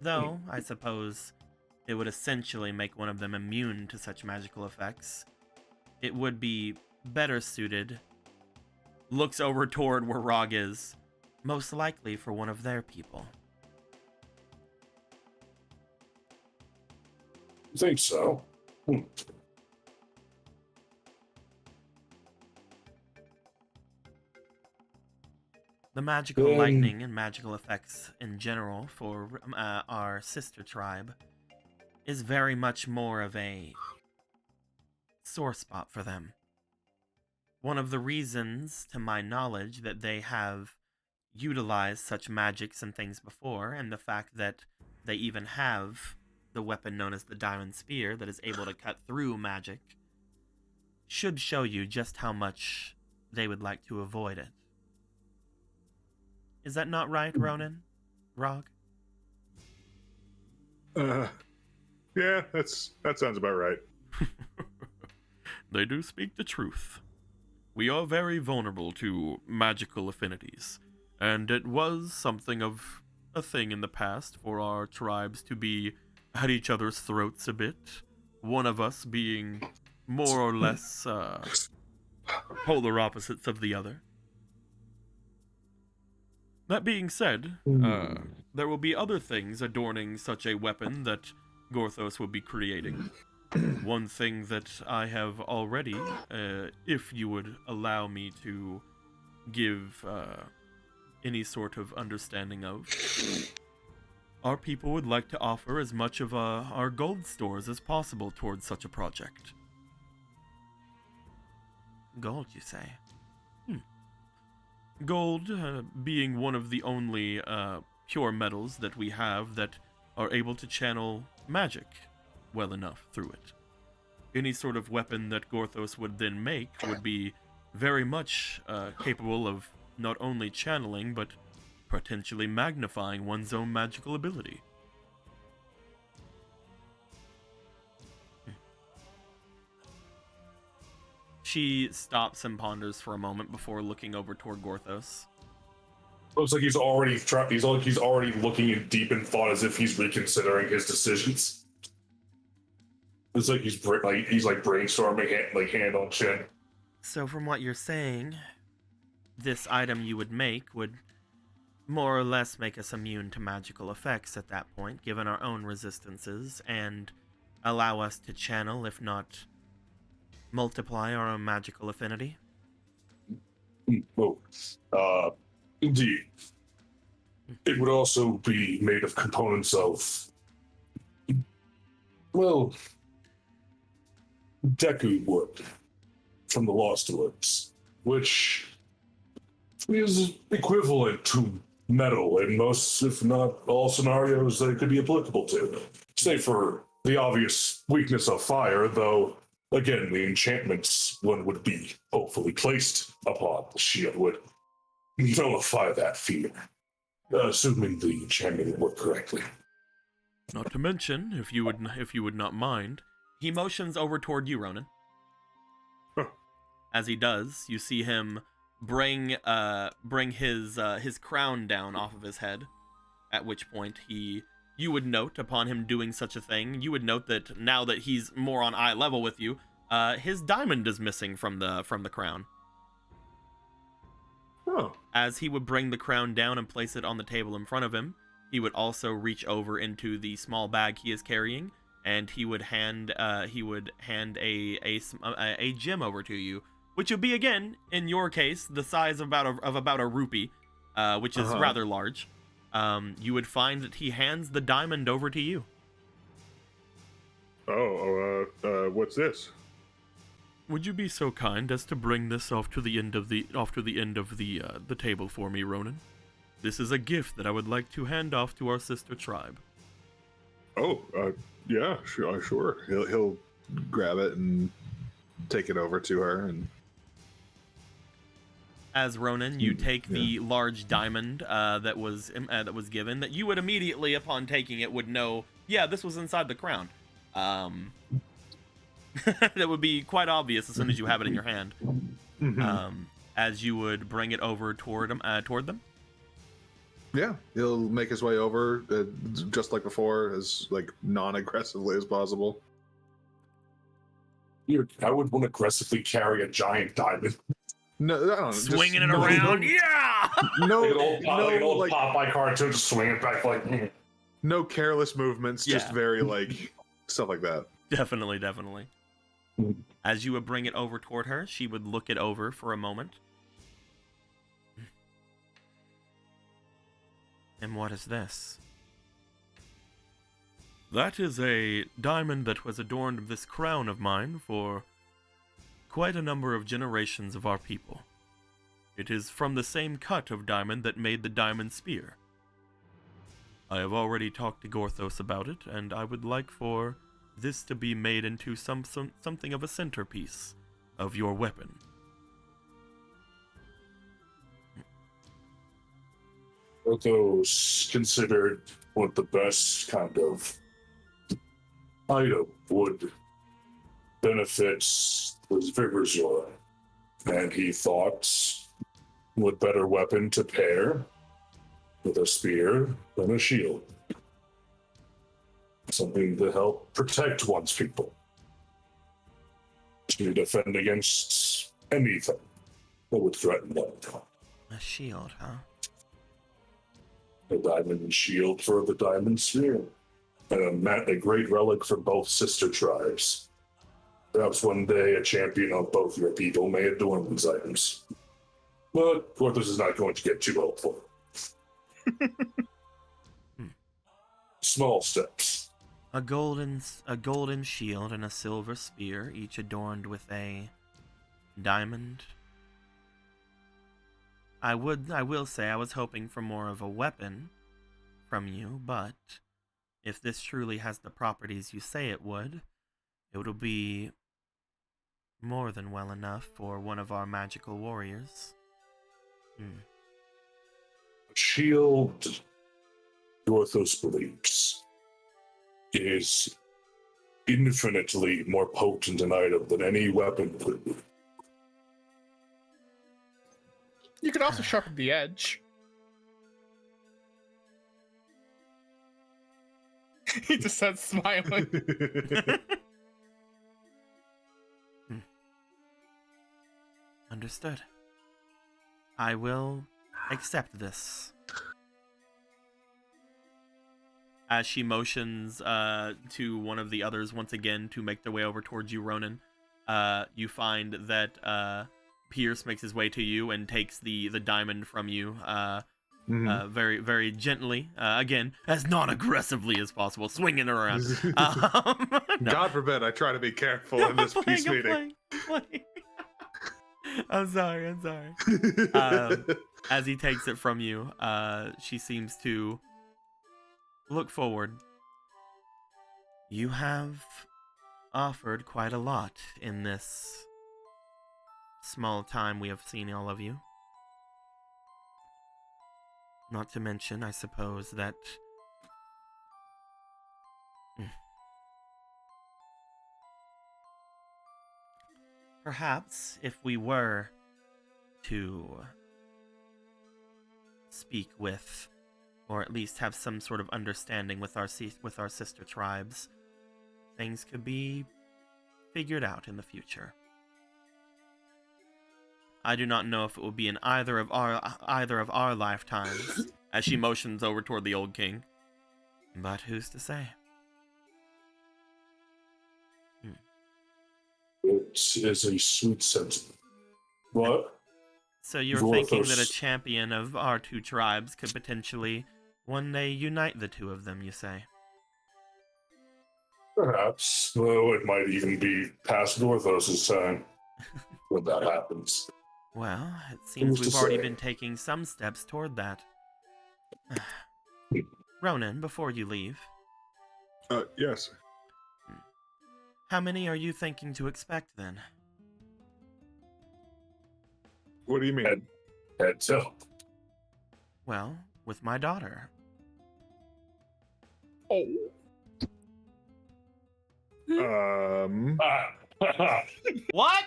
Though, I suppose, it would essentially make one of them immune to such magical effects. It would be better suited, looks over toward where Rog is, most likely for one of their people. Think so? The magical lightning and magical effects in general for our sister tribe is very much more of a sore spot for them. One of the reasons, to my knowledge, that they have utilized such magics and things before, and the fact that they even have the weapon known as the Diamond Spear that is able to cut through magic, should show you just how much they would like to avoid it. Is that not right, Ronan? Rog? Yeah, that sounds about right. They do speak the truth. We are very vulnerable to magical affinities, and it was something of a thing in the past for our tribes to be at each other's throats a bit, one of us being more or less polar opposites of the other. That being said, there will be other things adorning such a weapon that Gorthos will be creating. One thing that I have already, if you would allow me to give any sort of understanding of, our people would like to offer as much of our gold stores as possible towards such a project. Gold, you say? Gold being one of the only pure metals that we have that are able to channel magic well enough through it. Any sort of weapon that Gorthos would then make would be very much capable of not only channeling, but potentially magnifying one's own magical ability. She stops and ponders for a moment before looking over toward Gorthos. Looks like he's already looking in deep in thought, as if he's reconsidering his decisions. It's like he's brainstorming, hand on chin. So from what you're saying, this item you would make would more or less make us immune to magical effects at that point, given our own resistances, and allow us to channel, if not multiply, our own magical affinity? Indeed. It would also be made of components of, well, Deku wood from the Lost Woods, which is equivalent to metal in most, if not all, scenarios that it could be applicable to. Save for the obvious weakness of fire, though, again, the enchantments one would be hopefully placed upon the shield would nullify that fear, assuming the enchantment would work correctly. Not to mention, if you would not mind, He motions over toward you, Ronan. As he does, you see him bring his crown down off of his head, at which point you would note, upon him doing such a thing, you would note that now that he's more on eye level with you, his diamond is missing from the crown. Oh. As he would bring the crown down and place it on the table in front of him, he would also reach over into the small bag he is carrying, and he would hand a gem over to you, which would be, again, in your case, the size of about a rupee, which is rather large. You would find that he hands the diamond over to you. What's this? would you be so kind as to bring this off to the end of the table for me, Ronan? This is a gift that I would like to hand off to our sister tribe. Yeah, sure. He'll grab it and take it over to her. And as Ronan, you take the large diamond that was given, that you would immediately, upon taking it, would know, yeah, this was inside the crown. That would be quite obvious as soon as you have it in your hand. As you would bring it over toward them. Yeah, he'll make his way over, just like before, as non-aggressively as possible. I would want to aggressively carry a giant diamond. No, I don't know, swinging it around. Yeah. Like an old Popeye cartoon, just swinging it back like. No careless movements, just very stuff like that. Definitely. As you would bring it over toward her, she would look it over for a moment. And what is this? That is a diamond that was adorned with this crown of mine for quite a number of generations of our people. It is from the same cut of diamond that made the diamond spear. I have already talked to Gorthos about it, and I would like for this to be made into something of a centerpiece of your weapon. Gorthos considered what the best kind of item would benefit was Vigor'Zor, and he thought what better weapon to pair with a spear than a shield. Something to help protect one's people. To defend against anything that would threaten them. A shield, huh? A diamond shield for the diamond spear. And a great relic for both sister tribes. Perhaps one day a champion of both your people may adorn these items. But Gorthos is not going to get too hopeful. Small steps. A golden shield and a silver spear, each adorned with a diamond. I will say I was hoping for more of a weapon from you, but if this truly has the properties you say it would be more than well enough for one of our magical warriors. Shield, Dorthos believes, is infinitely more potent an item than any weapon could be. You could also sharpen the edge. He just starts smiling. Understood. I will accept this. As she motions to one of the others once again to make their way over towards you, Ronan, you find that Pierce makes his way to you and takes the diamond from you very, very gently. Again, as non-aggressively as possible, swinging it around. No. God forbid I try to be careful in this peace meeting. I'm sorry. As he takes it from you, she seems to look forward. You have offered quite a lot in this small time we have seen all of you. Not to mention, I suppose, that perhaps if we were to speak with, or at least have some sort of understanding with our sister tribes, things could be figured out in the future. I do not know if it will be in either of our lifetimes, as she motions over toward the old king, but who's to say? It is a sweet sentiment. What? So you're thinking that a champion of our two tribes could potentially one day unite the two of them, you say? Perhaps. Well, it might even be past Dorthos' time when that happens. Well, it seems we've already been taking some steps toward that. Ronan, before you leave. Yes. How many are you thinking to expect, then? What do you mean? Heads up. Well, with my daughter. Oh. What?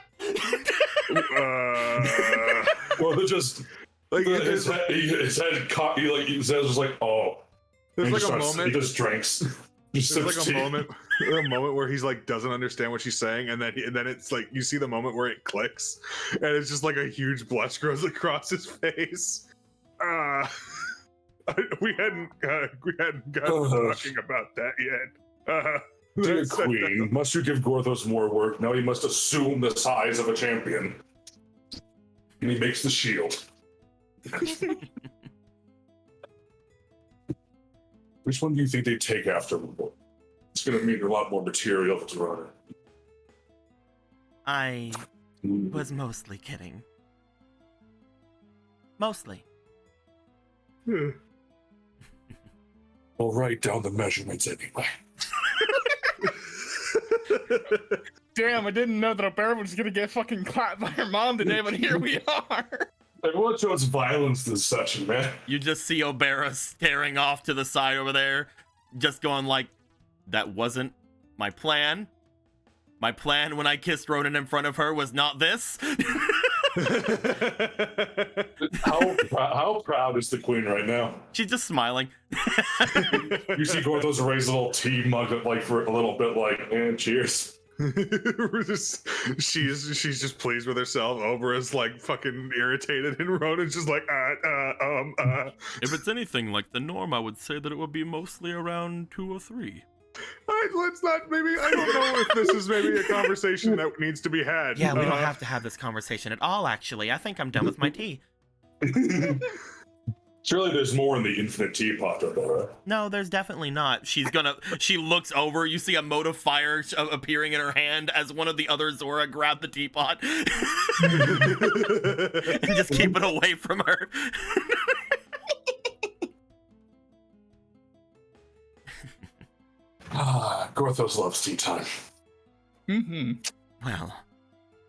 Well, they're just like his head caught. His head was like, oh. There's like a moment. He just drinks. There's like a moment where he's like doesn't understand what she's saying, and then it's like you see the moment where it clicks, and it's just like a huge blush grows across his face. We hadn't gotten talking about that yet. Dear Queen, must you give Gorthos more work? Now he must assume the size of a champion. And he makes the shield. Which one do you think they take after? It's going to mean a lot more material to run. I was mostly kidding. Mostly. I'll write down the measurements anyway. Damn, I didn't know that a bear was gonna get fucking clapped by her mom today, but here we are. Everyone shows violence this session, man. You just see Obera staring off to the side over there, just going like, that wasn't my plan. My plan when I kissed Ronan in front of her was not this. How proud is the queen right now? She's just smiling. You see Gorthos raise a little tea mug up, like for a little bit, like, and cheers. She's just pleased with herself. Obera's like fucking irritated, and Ronan's just like, If it's anything like the norm, I would say that it would be mostly around 2 or 3. Let's not. Maybe I don't know if this is maybe a conversation that needs to be had. Yeah, we don't have to have this conversation at all. Actually, I think I'm done with my tea. Surely there's more in the infinite teapot, Obera. No, there's definitely not. She looks over. You see a mote of fire appearing in her hand as one of the other Zora grab the teapot and just keep it away from her. Gorthos loves tea time. Mm-hmm. Well,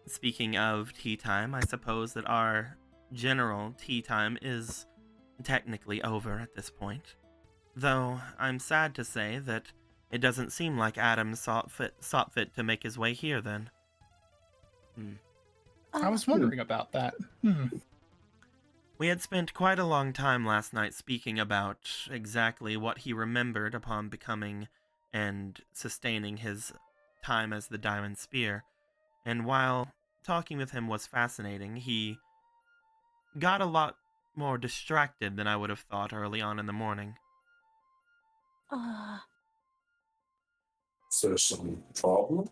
speaking of tea time, I suppose that our general tea time is technically over at this point. Though I'm sad to say that it doesn't seem like Adam saw fit to make his way here then. I was wondering about that. We had spent quite a long time last night speaking about exactly what he remembered upon becoming and sustaining his time as the Diamond Spear. And while talking with him was fascinating, he got a lot more distracted than I would have thought early on in the morning. Is there some problem?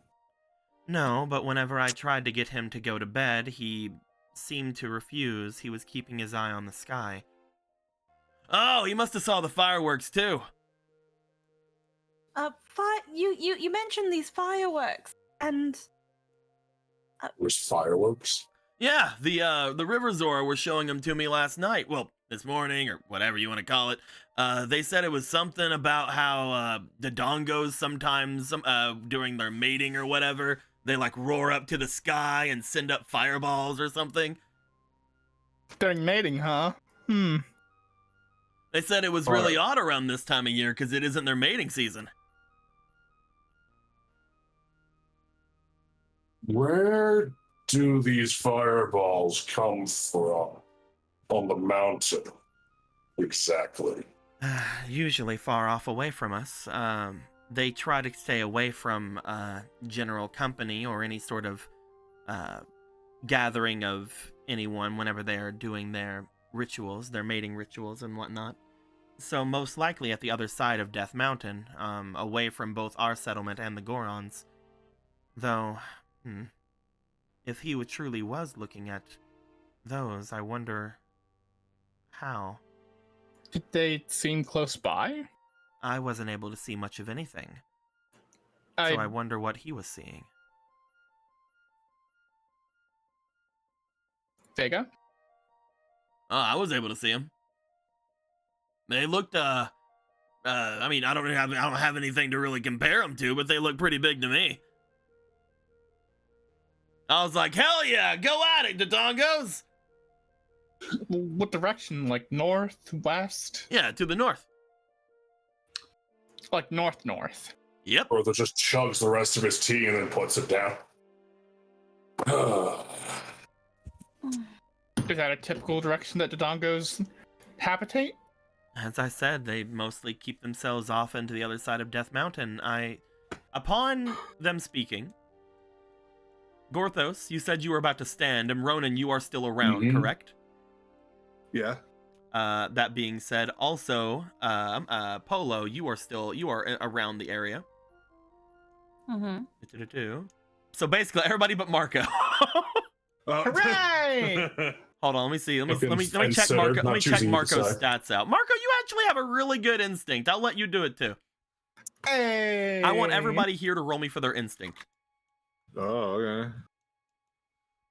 No, but whenever I tried to get him to go to bed, he seemed to refuse. He was keeping his eye on the sky. Oh, he must have saw the fireworks too. You mentioned these fireworks, and There's fireworks? Yeah, the River Zora were showing them to me last night. Well, this morning, or whatever you want to call it. They said it was something about how the dongos sometimes, during their mating or whatever, they like roar up to the sky and send up fireballs or something. During mating, huh? They said it was really odd around this time of year because it isn't their mating season. Where do these fireballs come from on the mountain? Exactly. Usually far off away from us. They try to stay away from general company or any sort of gathering of anyone whenever they are doing their rituals, their mating rituals and whatnot. So most likely at the other side of Death Mountain, away from both our settlement and the Gorons. Though, if he truly was looking at those, I wonder how. Did they seem close by? I wasn't able to see much of anything. So I wonder what he was seeing. Vega? I was able to see him. They looked, I mean, I don't have anything to really compare them to, but they look pretty big to me. I was like, hell yeah, go at it, Dodongos! What direction? Like north, west? Yeah, to the north. Like north. Yep. Gorthos just chugs the rest of his tea and then puts it down. Is that a typical direction that Dodongos habitate? As I said, they mostly keep themselves off into the other side of Death Mountain. Upon them speaking, Gorthos, you said you were about to stand, and Ronan, you are still around, correct? Yeah. That being said, also, Polo, you are around the area. So basically, everybody but Marco. Hooray! Hold on, let me see. Let me check Marco. Let me check Marco's stats out. Marco, you actually have a really good instinct. I'll let you do it too. Hey! I want everybody here to roll me for their instinct. Oh, okay.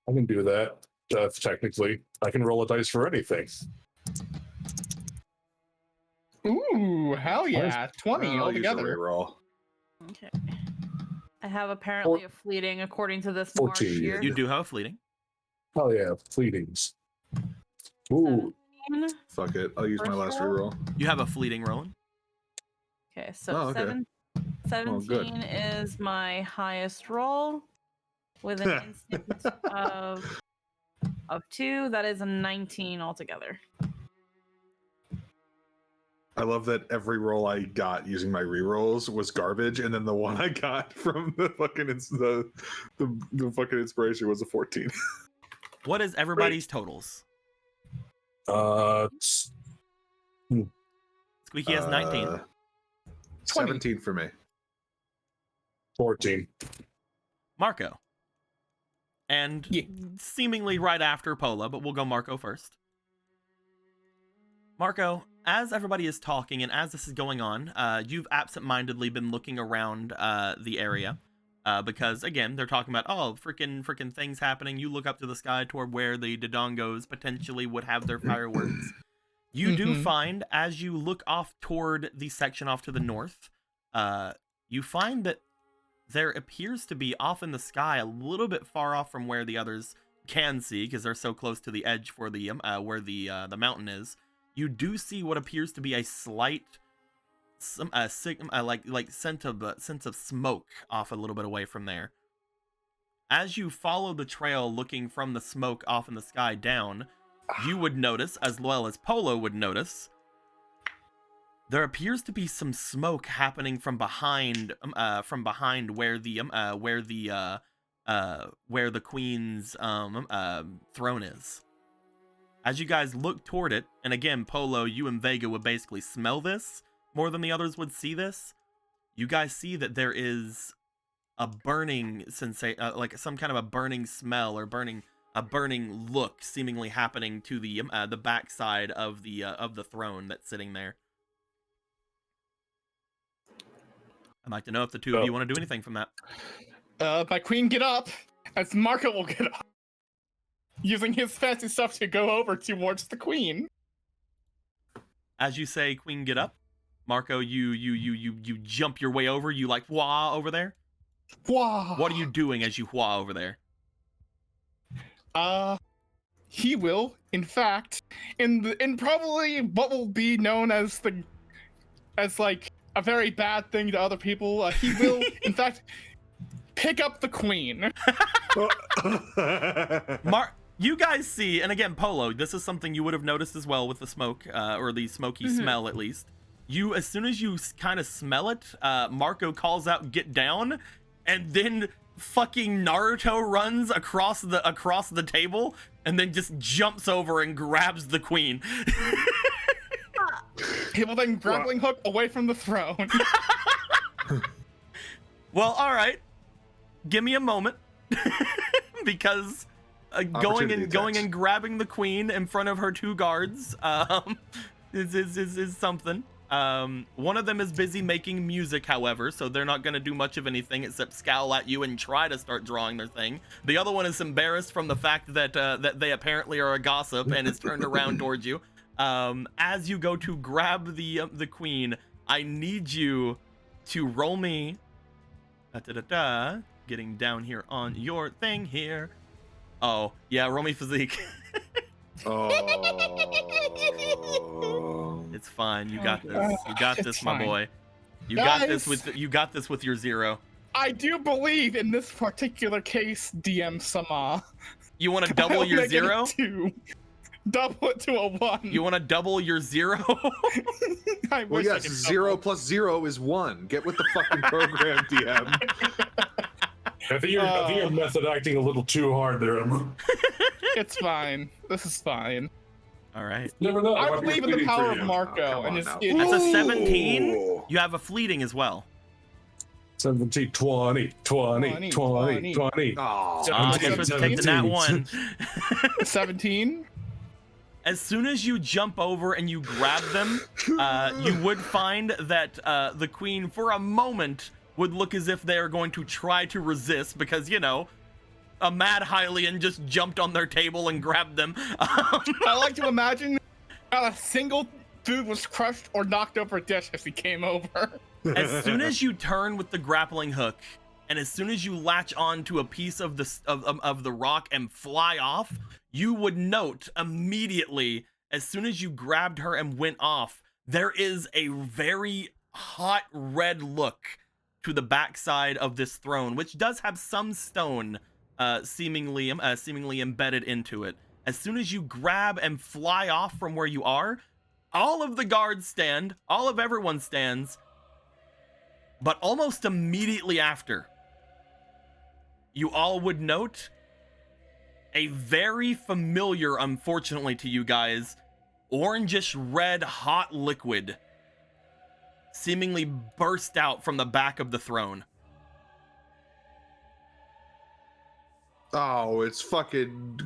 I can do that. Technically, I can roll a dice for anything. Ooh, hell yeah. 20 altogether. Roll. Okay. I have apparently a fleeting, according to this marsh 14. here. You do have a fleeting. Oh yeah, fleetings. Ooh. 17. Fuck it. I'll use my last reroll. You have a fleeting rolling. Okay, so 17 is my highest roll with an instinct of 2. That is a 19 altogether. I love that every roll I got using my rerolls was garbage, and then the one I got from the fucking the fucking inspiration was a 14. What is everybody's totals? Squeaky has 19. 17 for me. 14. Marco. And seemingly right after Pola, but we'll go Marco first. Marco, as everybody is talking and as this is going on, you've absentmindedly been looking around the area. Because, again, they're talking about, oh, freaking things happening. You look up to the sky toward where the Dodongos potentially would have their fireworks. You do find, as you look off toward the section off to the north, you find that there appears to be off in the sky, a little bit far off from where the others can see, because they're so close to the edge for the where the mountain is. You do see what appears to be a slight, like scent of smoke off a little bit away from there. As you follow the trail, looking from the smoke off in the sky down, you would notice, as well as Polo would notice, there appears to be some smoke happening from behind where the queen's throne is. As you guys look toward it, and again, Polo, you and Vega would basically smell this more than the others would see this. You guys see that there is a burning like some kind of a burning smell or a burning look seemingly happening to the backside of the throne that's sitting there. I'd like to know if the two of you want to do anything from that. My queen, get up, as Marco will get up, using his fancy stuff to go over towards the queen. As you say, queen, get up, Marco, you jump your way over. You like wah over there. Wah. What are you doing as you wah over there? He will, in fact, in probably what will be known as like a very bad thing to other people, he will, in fact, pick up the queen. You guys see, and again, Polo, this is something you would have noticed as well with the smoke, or the smoky smell at least. As soon as you kind of smell it, Marco calls out, "Get down," and then fucking Naruto runs across the table and then just jumps over and grabs the queen. He will then grappling hook away from the throne. Well, all right. Give me a moment, because going and grabbing the queen in front of her two guards is something. One of them is busy making music, however, so they're not going to do much of anything except scowl at you and try to start drawing their thing. The other one is embarrassed from the fact that that they apparently are a gossip and is turned around towards you. As you go to grab the queen, I need you to roll me. Getting down here on your thing here. Oh yeah, roll me physique. Oh. It's fine. You got this. You got this, It's my fine. boy. You Guys. got this with your 0. I do believe in this particular case, DM Sama. You want to double your 0? 2. Double it to a 1. You want to double your 0? I Well, wish I yes, could 0 double. plus 0 is 1. Get with the fucking program, DM. I think you're method acting a little too hard there. It's fine. This is fine. All right. Never know. I believe in the power of Marco. Oh, come and on his, now. That's a 17. Ooh. You have a fleeting as well. 17, 20, 20, 20, 20. Oh, I guess we'll take the nat 1. 17. As soon as you jump over and you grab them, you would find that the queen, for a moment, would look as if they are going to try to resist because, you know, a mad Hylian just jumped on their table and grabbed them. I like to imagine not a single food was crushed or knocked over a dish as he came over. As soon as you turn with the grappling hook, and as soon as you latch on to a piece of the rock and fly off, you would note immediately, as soon as you grabbed her and went off, there is a very hot red look to the backside of this throne, which does have some stone seemingly embedded into it. As soon as you grab and fly off from where you are, all of the guards stand, all of everyone stands, but almost immediately after, you all would note a very familiar, unfortunately to you guys, orangish red hot liquid seemingly burst out from the back of the throne. Oh, it's fucking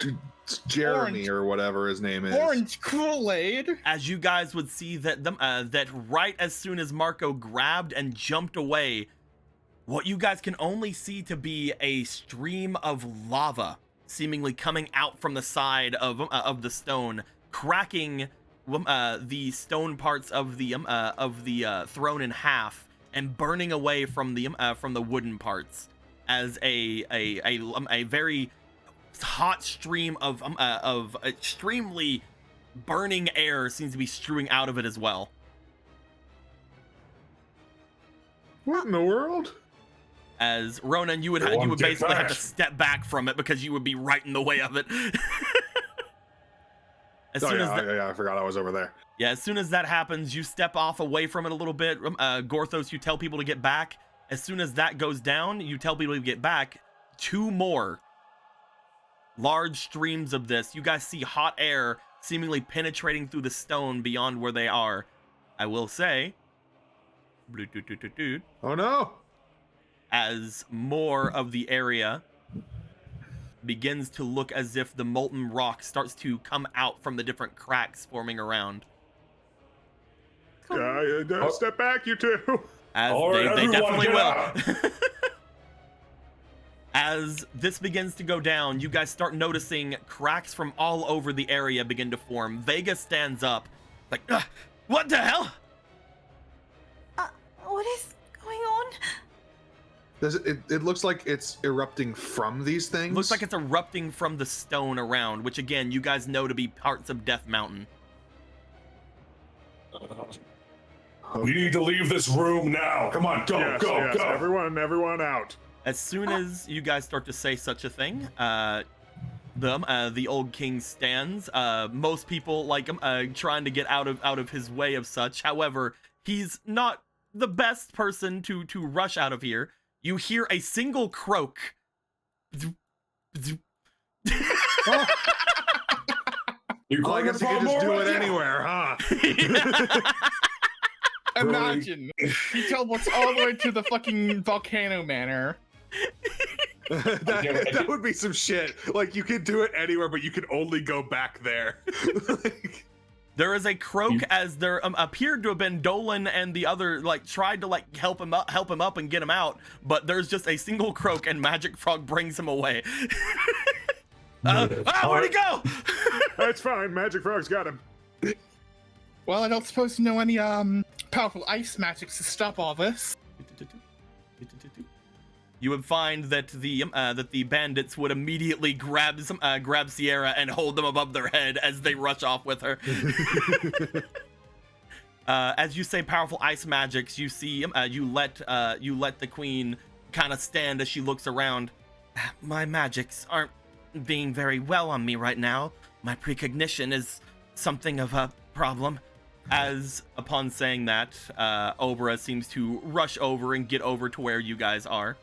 it's Jeremy Orange. or whatever his name is. Orange Kool-Aid. As you guys would see that that right as soon as Marco grabbed and jumped away, what you guys can only see to be a stream of lava seemingly coming out from the side of the stone, cracking the stone parts of the throne in half, and burning away from the wooden parts as a very hot stream of extremely burning air seems to be strewing out of it as well. What in the world? As Ronan, you would basically have to step back from it because you would be right in the way of it. I forgot I was over there. Yeah, as soon as that happens, you step off away from it a little bit. Gorthos, you tell people to get back. As soon as that goes down, you tell people to get back. 2 more large streams of this. You guys see hot air seemingly penetrating through the stone beyond where they are. I will say, oh no! As more of the area begins to look as if the molten rock starts to come out from the different cracks forming around. Step back, you two. As they definitely will. As this begins to go down, you guys start noticing cracks from all over the area begin to form. Vega stands up, like, what the hell? What is going on? It looks like it's erupting from these things? Looks like it's erupting from the stone around, which again, you guys know to be parts of Death Mountain. We need to leave this room now. Come on, go. Everyone out. As soon as you guys start to say such a thing, the old king stands. Most people like him, trying to get out of his way of such. However, he's not the best person to rush out of here. You hear a single croak. Oh. I guess you can just do it anywhere, huh? Imagine he teleports all the way to the fucking volcano manor. that would be some shit. Like, you can do it anywhere, but you can only go back there. There is a croak as there appeared to have been Dolan and the other tried to help him up and get him out, but there's just a single croak and Magic Frog brings him away. Where'd he go? That's fine. Magic Frog's got him. Well, I don't suppose to know any powerful ice magics to stop all this. You would find that the bandits would immediately grab Sierra and hold them above their head as they rush off with her. As you say powerful ice magics, you see you let the queen kind of stand as she looks around. My magics aren't being very well on me right now. My precognition is something of a problem. As upon saying that, Obra seems to rush over and get over to where you guys are.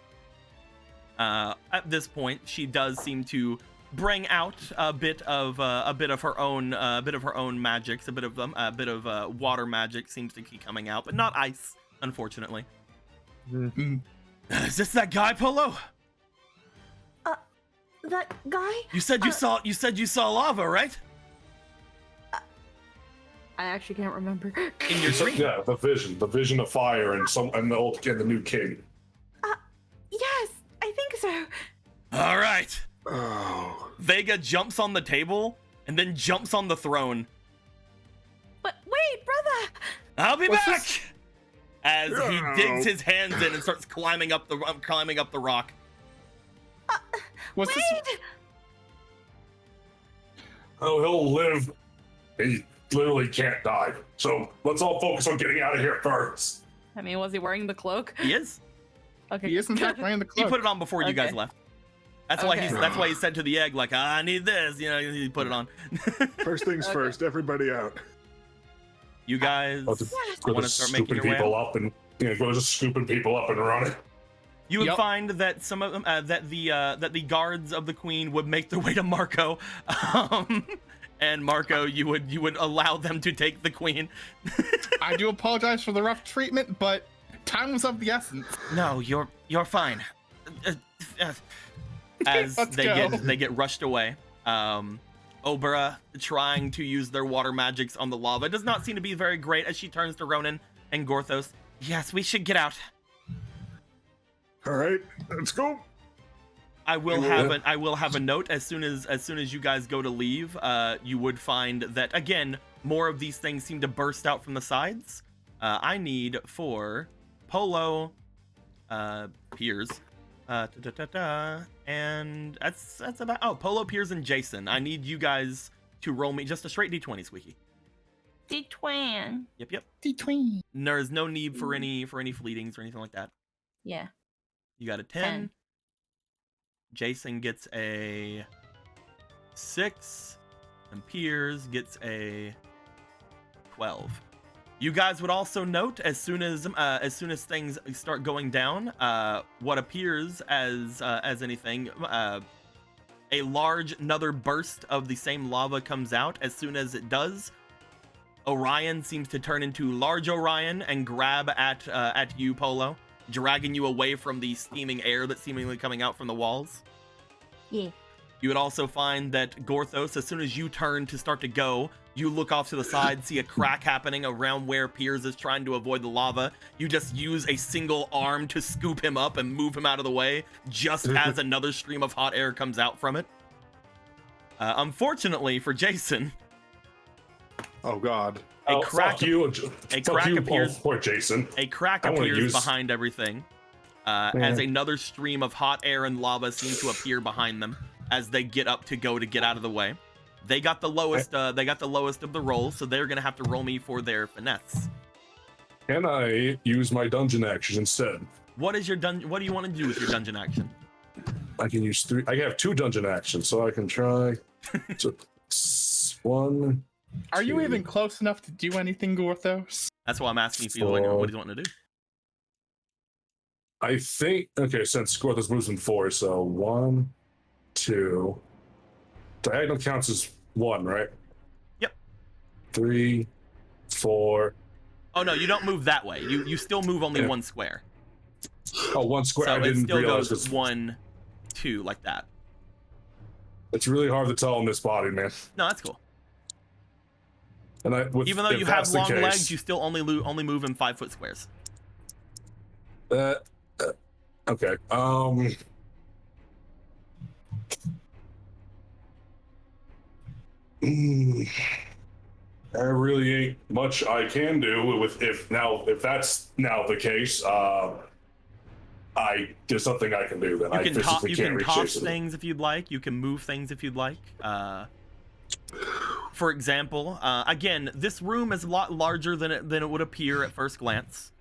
At this point, she does seem to bring out a bit of her own magics, a bit of water magic seems to keep coming out, but not ice, unfortunately. Mm-hmm. Is this that guy, Polo? That guy? You said you saw lava, right? I actually can't remember. In your dream? Yeah, the vision of fire and the new king. Yes, I think so. All right. Oh. Vega jumps on the table and then jumps on the throne. But wait, brother! I'll be back. As he digs his hands in and starts climbing up the rock. Wait! Oh, he'll live. He literally can't die. So let's all focus on getting out of here first. I mean, was he wearing the cloak? He is. Okay. He isn't wearing the cloak. He put it on before you guys left. That's why he said to the egg, like, I need this. You know, he put it on. First things first, everybody out. You guys want to start making your way out? Go just scooping people up and running. You would find that some of them, that the guards of the queen would make their way to Marco, and Marco, you would allow them to take the queen. I do apologize for the rough treatment, but time was of the essence. No, you're fine. As they get rushed away. Obera trying to use their water magics on the lava does not seem to be very great as she turns to Ronan and Gorthos. Yes, we should get out. All right, let's go. I will have a note as soon as you guys go to leave. You would find that again more of these things seem to burst out from the sides. I need for Polo, Piers, and that's about. Oh, Polo, Piers, and Jason. I need you guys to roll me just a straight d20, Squeaky. D20. Yep. D20. There is no need for any fleetings or anything like that. Yeah. You got a 10. 10. Jason gets a 6, and Piers gets a 12. You guys would also note as soon as things start going down, what appears as anything, a large another burst of the same lava comes out. As soon as it does, Orion seems to turn into large Orion and grab at you, Polo, dragging you away from the steaming air that's seemingly coming out from the walls. Yeah. You would also find that Gorthos, as soon as you turn to start to go, you look off to the side, see a crack happening around where Piers is trying to avoid the lava. You just use a single arm to scoop him up and move him out of the way, just as another stream of hot air comes out from it. Unfortunately for Jason... Oh, God. Fuck you appears. Poor Jason. A crack appears behind everything, as another stream of hot air and lava seem to appear behind them as they get up to get out of the way. They got the lowest. They got the lowest of the rolls, so they're gonna have to roll me for their finesse. Can I use my dungeon action instead? What is your What do you want to do with your dungeon action? I can use 3. I have 2 dungeon actions, so I can try. So, 1. Are you even close enough to do anything, Gorthos? That's why I'm asking if you what do you want to do. I think since Gorthos moves in 4, so 1, 2. Diagonal counts as 1, right? Yep. 3, 4. Oh no, you don't move that way. You still move only 1 square. Oh, 1 square. So I didn't it still realize goes 1, 2 like that. It's really hard to tell in this body, man. No, that's cool. And even though you have long legs, you still only move in 5-foot squares. Okay. There really ain't much I can do if that's now the case. There's something I can do. Then you can toss things if you'd like. You can move things if you'd like. For example, again, this room is a lot larger than it would appear at first glance.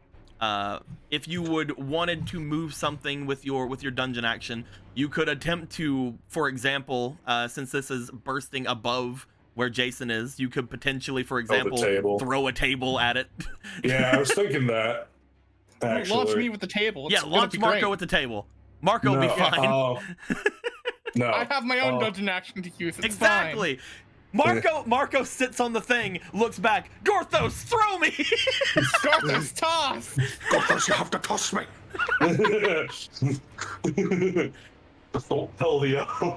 If you wanted to move something with your dungeon action, you could attempt to, for example, since this is bursting above where Jason is, you could potentially, for example, throw a table at it. Yeah, I was thinking that. Actually. Launch me with the table. Yeah, launch Marco with the table. Marco will be fine. No, I have my own dungeon action to use. It's exactly. Fine. Marco sits on the thing, looks back. Gorthos, throw me! Gorthos, toss! Gorthos, you have to toss me! Hell yeah.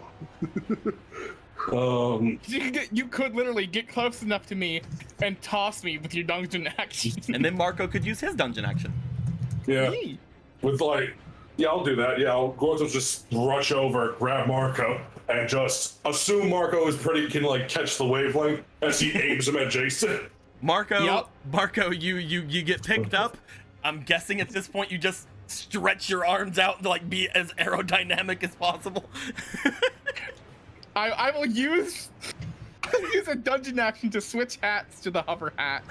You could literally get close enough to me and toss me with your dungeon action. And then Marco could use his dungeon action. Yeah. With I'll do that. Yeah, Gorthos just rush over, grab Marco, and just assume Marco can catch the wavelength as he aims him at Jason. Marco, you get picked up. I'm guessing at this point you just stretch your arms out to be as aerodynamic as possible. I will use a dungeon action to switch hats to the hover hat.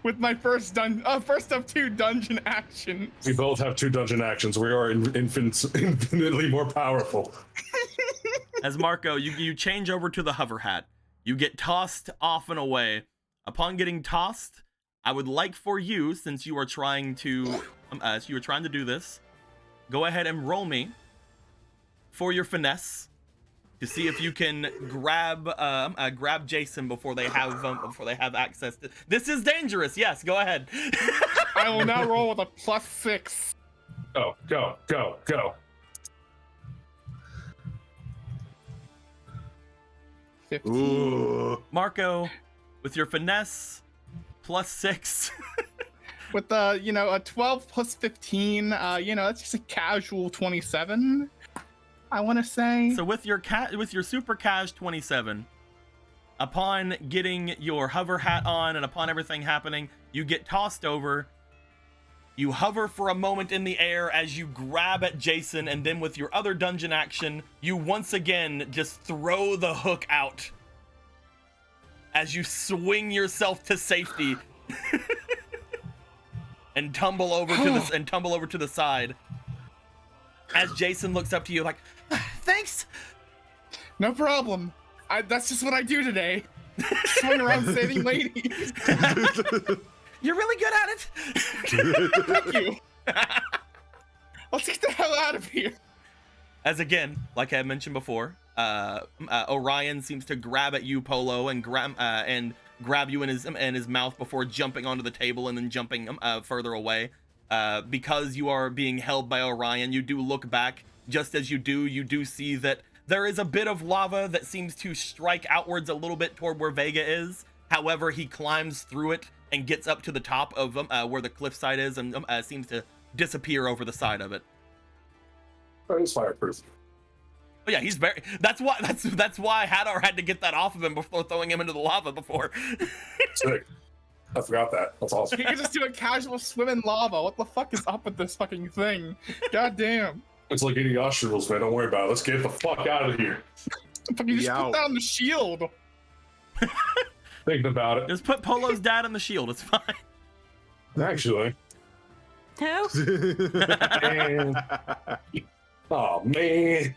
With my first of 2 dungeon actions. We both have 2 dungeon actions. We are infinitely more powerful. As Marco, you change over to the hover hat. You get tossed off and away. Upon getting tossed, I would like for you, since you are trying to do this, go ahead and roll me for your finesse to see if you can grab Jason before they have access to. This is dangerous. Yes, go ahead. I will now roll with a +6. Go. 15. Ooh. Marco, with your finesse +6. With a 12 plus 15, that's just a casual 27. I want to say. So with your super cash 27, upon getting your hover hat on and upon everything happening, you get tossed over. You hover for a moment in the air as you grab at Jason, and then with your other dungeon action, you once again just throw the hook out as you swing yourself to safety and tumble over to the side. As Jason looks up to you like, thanks. No problem. That's just what I do today. Swing around saving ladies. You're really good at it. Thank you. Let's get the hell out of here. As again, like I mentioned before, Orion seems to grab at you, Polo, and grab you in his mouth before jumping onto the table and then jumping further away. Because you are being held by Orion, you do look back. Just as you do see that there is a bit of lava that seems to strike outwards a little bit toward where Vega is. However, he climbs through it and gets up to the top of where the cliffside is and seems to disappear over the side of it. Oh, he's fireproof. Oh yeah, he's very. That's why Hadar had to get that off of him before throwing him into the lava before. Sick. I forgot that. That's awesome. He can just do a casual swim in lava. What the fuck is up with this fucking thing? God damn. It's like any rules, man. Don't worry about it. Let's get the fuck out of here. Fucking just put down the shield. Thinking about it. Just put Polo's dad on the shield. It's fine. Actually. Who? Oh man.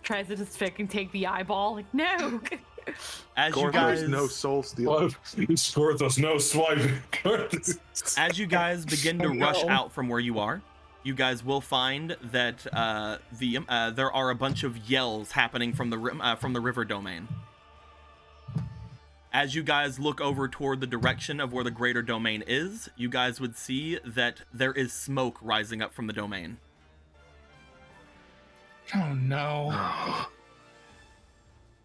Tries to just fucking take the eyeball. Like, no. As you guys, no soul steal. Scorthos, no swiping. As you guys begin to rush out from where you are, you guys will find that there are a bunch of yells happening from the river domain. As you guys look over toward the direction of where the greater domain is, you guys would see that there is smoke rising up from the domain. Oh no.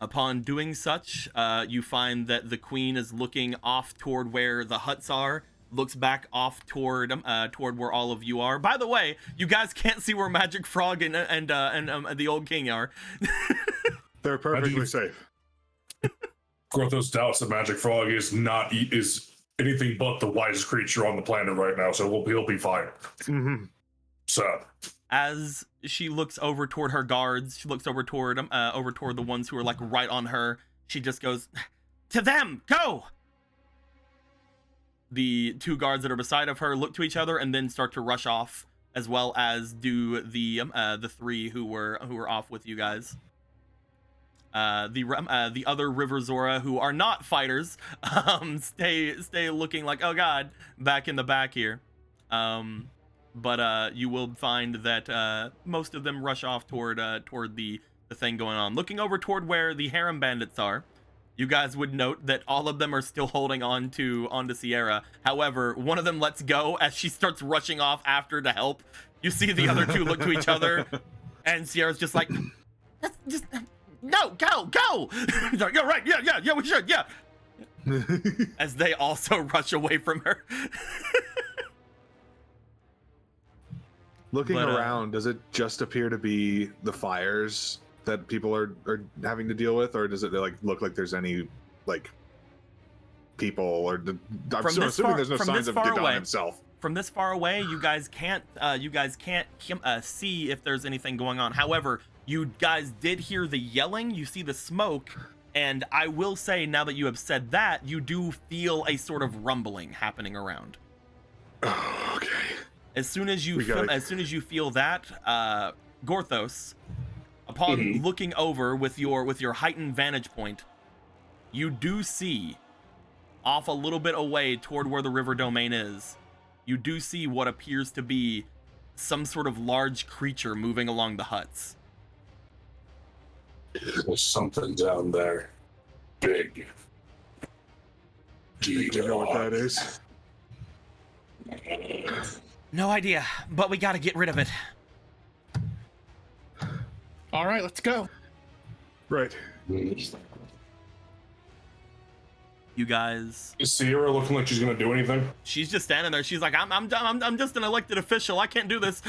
Upon doing such, you find that the queen is looking off toward where the huts are, looks back off toward where all of you are. By the way, you guys can't see where Magic Frog and the old king are. They're perfectly safe. Grothos doubts that Magic Frog is anything but the wisest creature on the planet right now, so he'll be fine. Mm-hmm. So, as she looks over toward her guards, she looks over toward the ones who are like right on her. She just goes, "To them, go!" The two guards that are beside of her look to each other and then start to rush off, as well as do the three who were off with you guys. The other River Zora who are not fighters stay looking like, oh god, back in the back here. But you will find that most of them rush off toward the thing going on. Looking over toward where the harem bandits are, you guys would note that all of them are still holding onto Sierra. However, one of them lets go as she starts rushing off after to help. You see the other two look to each other, and Sierra's just like, just no, go. Like, you're right, yeah, we should, yeah. As they also rush away from her. Looking around, does it just appear to be the fires that people are having to deal with, or does it look like there's any people or I'm assuming there's no signs of Gadon himself. From this far away, you guys can't see if there's anything going on. However, you guys did hear the yelling, you see the smoke, and I will say, now that you have said that, you do feel a sort of rumbling happening around. Oh, okay. As soon as you feel that, Gorthos, upon looking over with your heightened vantage point, you do see off a little bit away toward where the river domain is. You do see what appears to be some sort of large creature moving along the huts. There's something down there. Big. Do you know what that is? No idea, but we gotta get rid of it. All right, let's go. Right. You guys. Is Sierra looking like she's gonna do anything? She's just standing there. She's like, I'm just an elected official. I can't do this.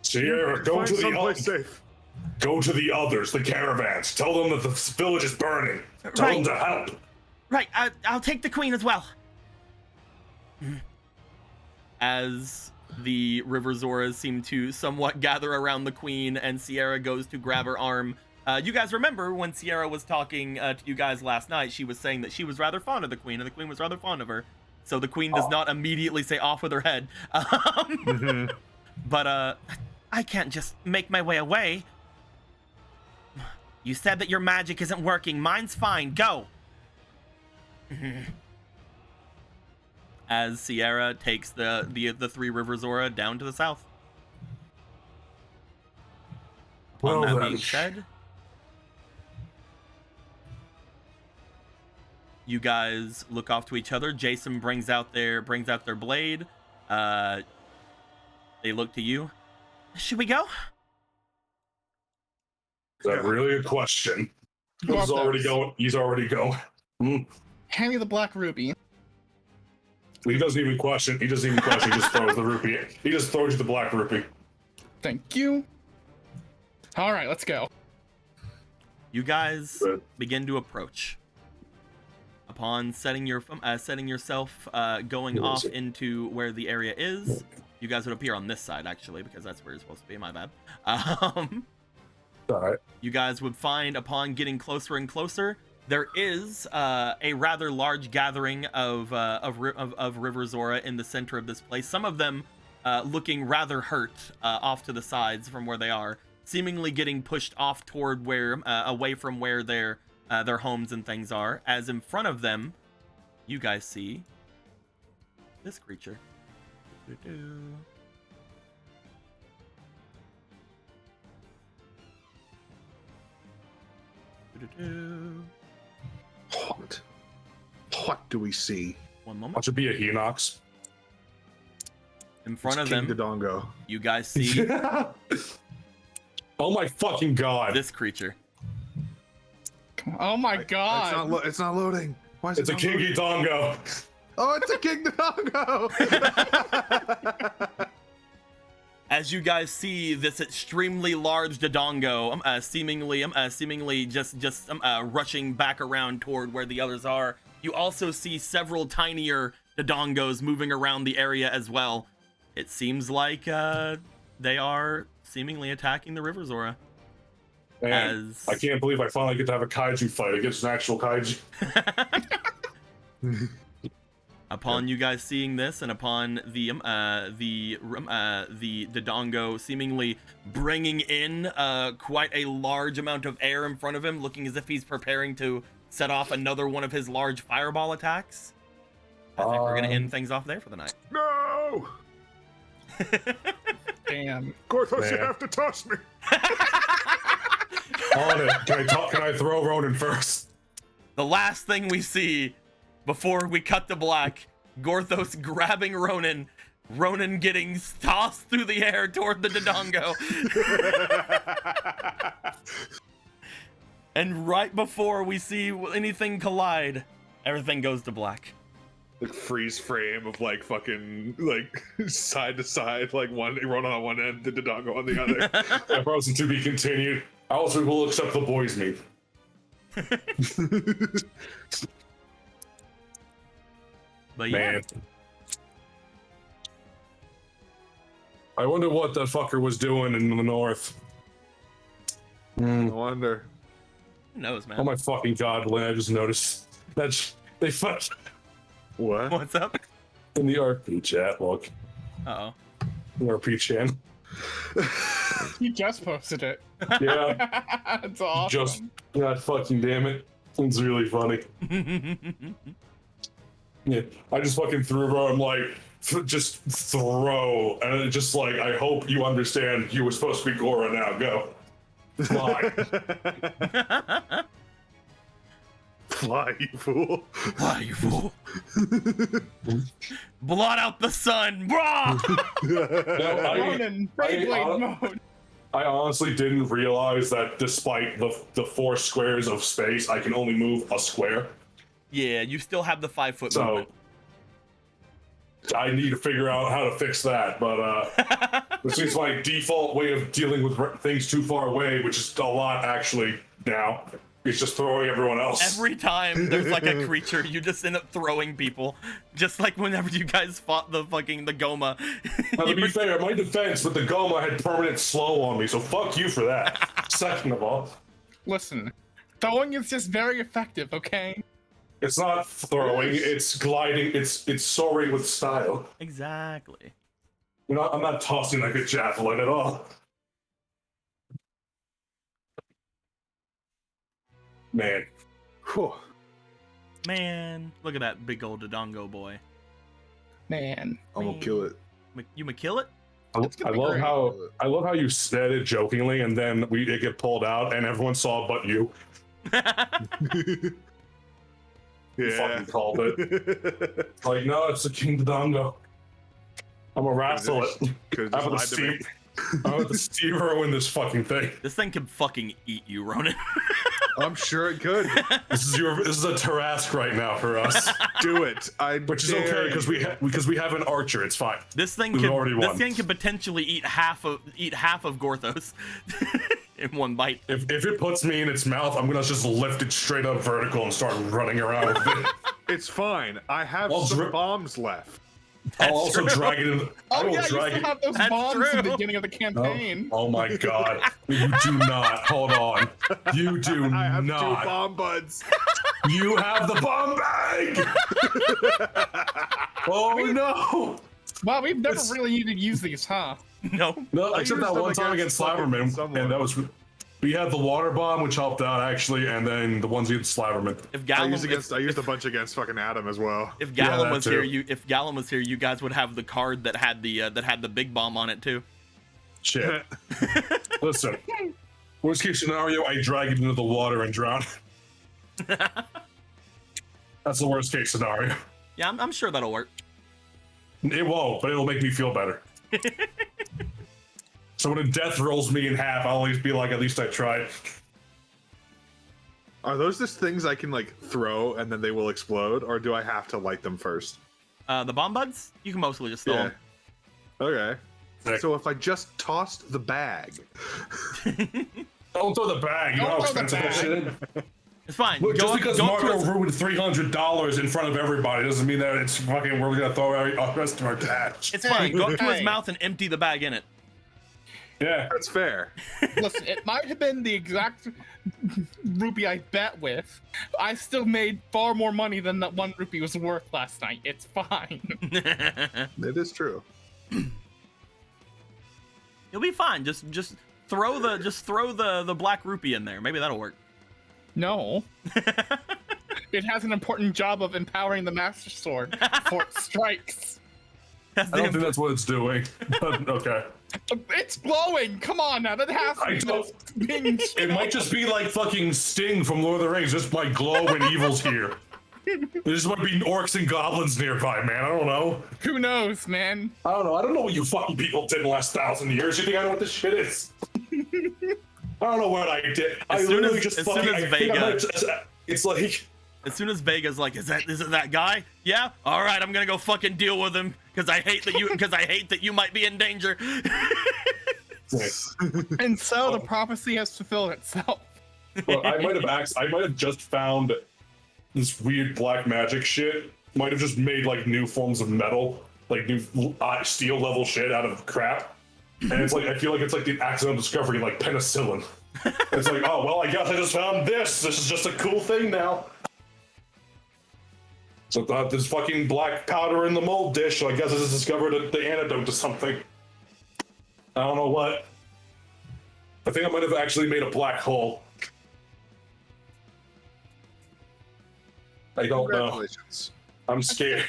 Sierra, go to the others, the caravans. Tell them that the village is burning. Tell them to help. Right. I'll take the queen as well. as the River Zoras seem to somewhat gather around the queen, and Sierra goes to grab her arm. You guys remember when Sierra was talking to you guys last night, she was saying that she was rather fond of the queen, and the queen was rather fond of her. So the queen does not immediately say off with her head. But I can't just make my way away. You said that your magic isn't working. Mine's fine. Go. As Sierra takes the Three River Zora down to the south. Upon that being said, you guys look off to each other. Jason brings out their blade. They look to you. Should we go? Is that really a question? He's already going. He's already going. Hand me the black ruby. He doesn't even question. He doesn't even question. He just throws the rupee. He just throws you the black rupee. Thank you. All right, let's go. You guys begin to approach. Upon setting yourself going off into where the area is, you guys would appear on this side actually, because that's where you're supposed to be. My bad. Alright. You guys would find upon getting closer and closer, there is a rather large gathering of River Zora in the center of this place. Some of them looking rather hurt off to the sides from where they are, seemingly getting pushed off toward where away from where their homes and things are. As in front of them, you guys see this creature. What do we see? One moment. Watch it be a Hinox. In front It's of King them, Dodongo. you guys see Oh my fucking god! this creature. Oh my god! It's not loading. Why is It's it a not King loading? Dodongo. Oh, it's a King Dodongo! As you guys see this extremely large Dodongo, seemingly just rushing back around toward where the others are. You also see several tinier Dodongos moving around the area as well. It seems like they are seemingly attacking the River Zora. Man, I can't believe I finally get to have a kaiju fight against an actual kaiju. Upon you guys seeing this, and upon the Dodongo seemingly bringing in quite a large amount of air in front of him, looking as if he's preparing to set off another one of his large fireball attacks, I think we're gonna end things off there for the night. No! Damn. Gorthos, you have to toss me. On it. Can I throw Ronan first? The last thing we see before we cut to black, Gorthos grabbing Ronan, Ronan getting tossed through the air toward the Dodongo. And right before we see anything collide, everything goes to black. Like freeze frame of like fucking like side to side, like one Ronan on one end, the Dodongo on the other. Yeah, frozen to be continued. I also will accept the boys' meat. But yeah. Man. I wonder what that fucker was doing in the north. I wonder. Who knows, man? Oh my fucking god, Lynn, I just noticed. They fucked What? What's up? in the RP chat, look. Uh-oh. The RP channel. You just posted it. Yeah. That's awesome. Just, god fucking damn it. It's really funny. Yeah, I just fucking threw her. I'm like, just throw. And it just like, I hope you understand you were supposed to be Gora now. Go. Fly. Fly, you fool. Fly, you fool. Blot out the sun, brah! Ronan, Beyblade mode. I honestly didn't realize that despite the 4 squares of space, I can only move a square. Yeah, you still have the 5-foot So movement. I need to figure out how to fix that, but this is my default way of dealing with things too far away, which is a lot actually now. He's just throwing everyone else. Every time there's like a creature, you just end up throwing people. Just like whenever you guys fought the Goma. Now, to be fair, my defense, but the Goma had permanent slow on me, so fuck you for that. Second of all. Listen, throwing is just very effective, okay? It's not throwing, it's gliding, it's soaring with style. Exactly. I'm not tossing like a javelin at all. Man. Whew. Man, look at that big old Dodongo boy. Man. I'm gonna kill it. You ma kill it? I love how you said it jokingly, and then it get pulled out, and everyone saw but you. You fucking called it. Like, no, it's the King Dodongo. I'm gonna wrestle it. I'm gonna the Steve-O in this fucking thing. This thing can fucking eat you, Ronan. I'm sure it could. This is a Tarask right now for us. Do it. Which is okay because we have an archer. It's fine. This thing can potentially eat half of Gorthos in one bite. If it puts me in its mouth, I'm gonna just lift it straight up vertical and start running around with it. It's fine. I have some bombs left. I'll also drag it in. Oh yeah, you still have those bombs at the beginning of the campaign. Oh my god. You do not. Hold on. You do not. I have 2 bomb buds. You have the bomb bag! Oh no! Wow, we've never really needed to use these, huh? No, except that one time against Slaverman, and that was. We had the water bomb, which helped out actually, and then the ones against Slaverman. I used a bunch against fucking Adam as well. If Gallum was here, you guys would have the card that had the big bomb on it too. Shit. Listen. Worst case scenario, I drag it into the water and drown. That's the worst case scenario. Yeah, I'm sure that'll work. It won't, but it'll make me feel better. So when death rolls me in half, I'll always be like, at least I tried. Are those just things I can like throw and then they will explode, or do I have to light them first? The bomb buds? You can mostly just throw them. Okay. So if I just tossed the bag. Don't throw the bag. You know how expensive that shit is? It's fine. Look, just because Marco ruined $300 in front of everybody doesn't mean that it's fucking we're gonna throw our rest of our cash. It's fine. Go up to his mouth and empty the bag in it. Yeah, that's fair. Listen, it might have been the exact rupee I bet with. I still made far more money than that 1 rupee was worth last night. It's fine. It is true. You'll be fine. Just throw the black rupee in there. Maybe that'll work. No. It has an important job of empowering the Master Sword before it strikes. I don't think that's what it's doing. But okay. It's glowing. Come on now. That has to be. It might just be like fucking Sting from Lord of the Rings. Just like glow when evil's here. There just might be orcs and goblins nearby, man. I don't know. Who knows, man? I don't know. I don't know what you fucking people did in the last 1,000 years. You think I know what this shit is? I don't know what I did. It's like. As soon as Vega's like, is it that guy? Yeah. All right, I'm gonna go fucking deal with him because I hate that you might be in danger. And so the prophecy has fulfilled itself. Well, I might have just found this weird black magic shit. Might have just made like new forms of metal, like new steel level shit out of crap. And it's like I feel like it's like the accidental discovery, like penicillin. It's like, oh well, I guess I just found this. This is just a cool thing now. So there's fucking black powder in the mold dish, so I guess I just discovered the antidote to something. I don't know what. I think I might have actually made a black hole. I don't know. I'm scared.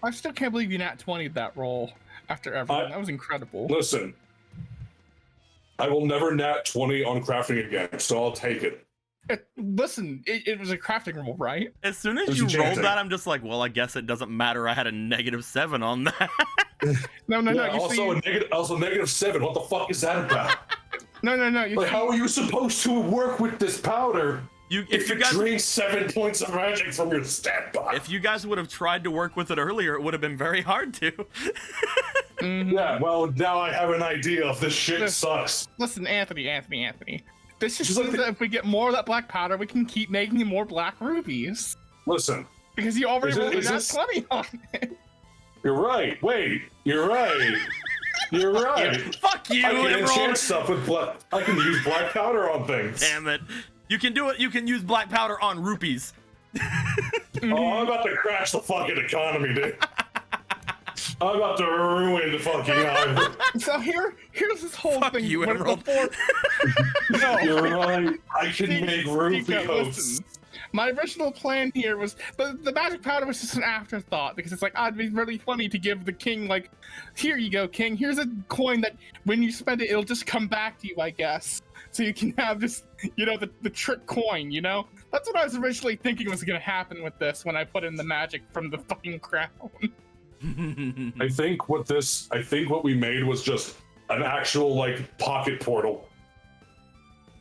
I still can't believe you nat 20'd that roll after everything. That was incredible. Listen, I will never nat 20 on crafting again, so I'll take it. Listen, it was a crafting roll, right? As soon as you rolled that, I'm just like, well, I guess it doesn't matter. I had a -7 on that. No. Yeah, also -7. What the fuck is that about? No. Like, how are you supposed to work with this powder? If you drain 7 points of magic from your stat box. If you guys would have tried to work with it earlier, it would have been very hard to. Yeah, well, now I have an idea if this shit sucks. Listen, Anthony. This just Just like means that if we get more of that black powder, we can keep making more black rubies. Listen, Because you already Is it- rolled is that this- 20 on it. you're right. Wait, you're right. You're right. Fuck you, I can Emerald. enchant stuff with black. I can use black powder on things. Damn it. You can do it. You can use black powder on rupees. Oh, I'm about to crash the fucking economy, dude. I'm about to ruin the fucking island. So here's this whole Fuck thing. you, when Emerald. before- no. You're right. I can Nico, make rupee hosts. listen. My original plan here was the magic powder was just an afterthought because it's like, it'd be really funny to give the king like, here you go, king. Here's a coin that when you spend it, it'll just come back to you, I guess. So you can have this, the trick coin. That's what I was originally thinking was gonna happen with this when I put in the magic from the fucking crown. I think what we made was just an actual like pocket portal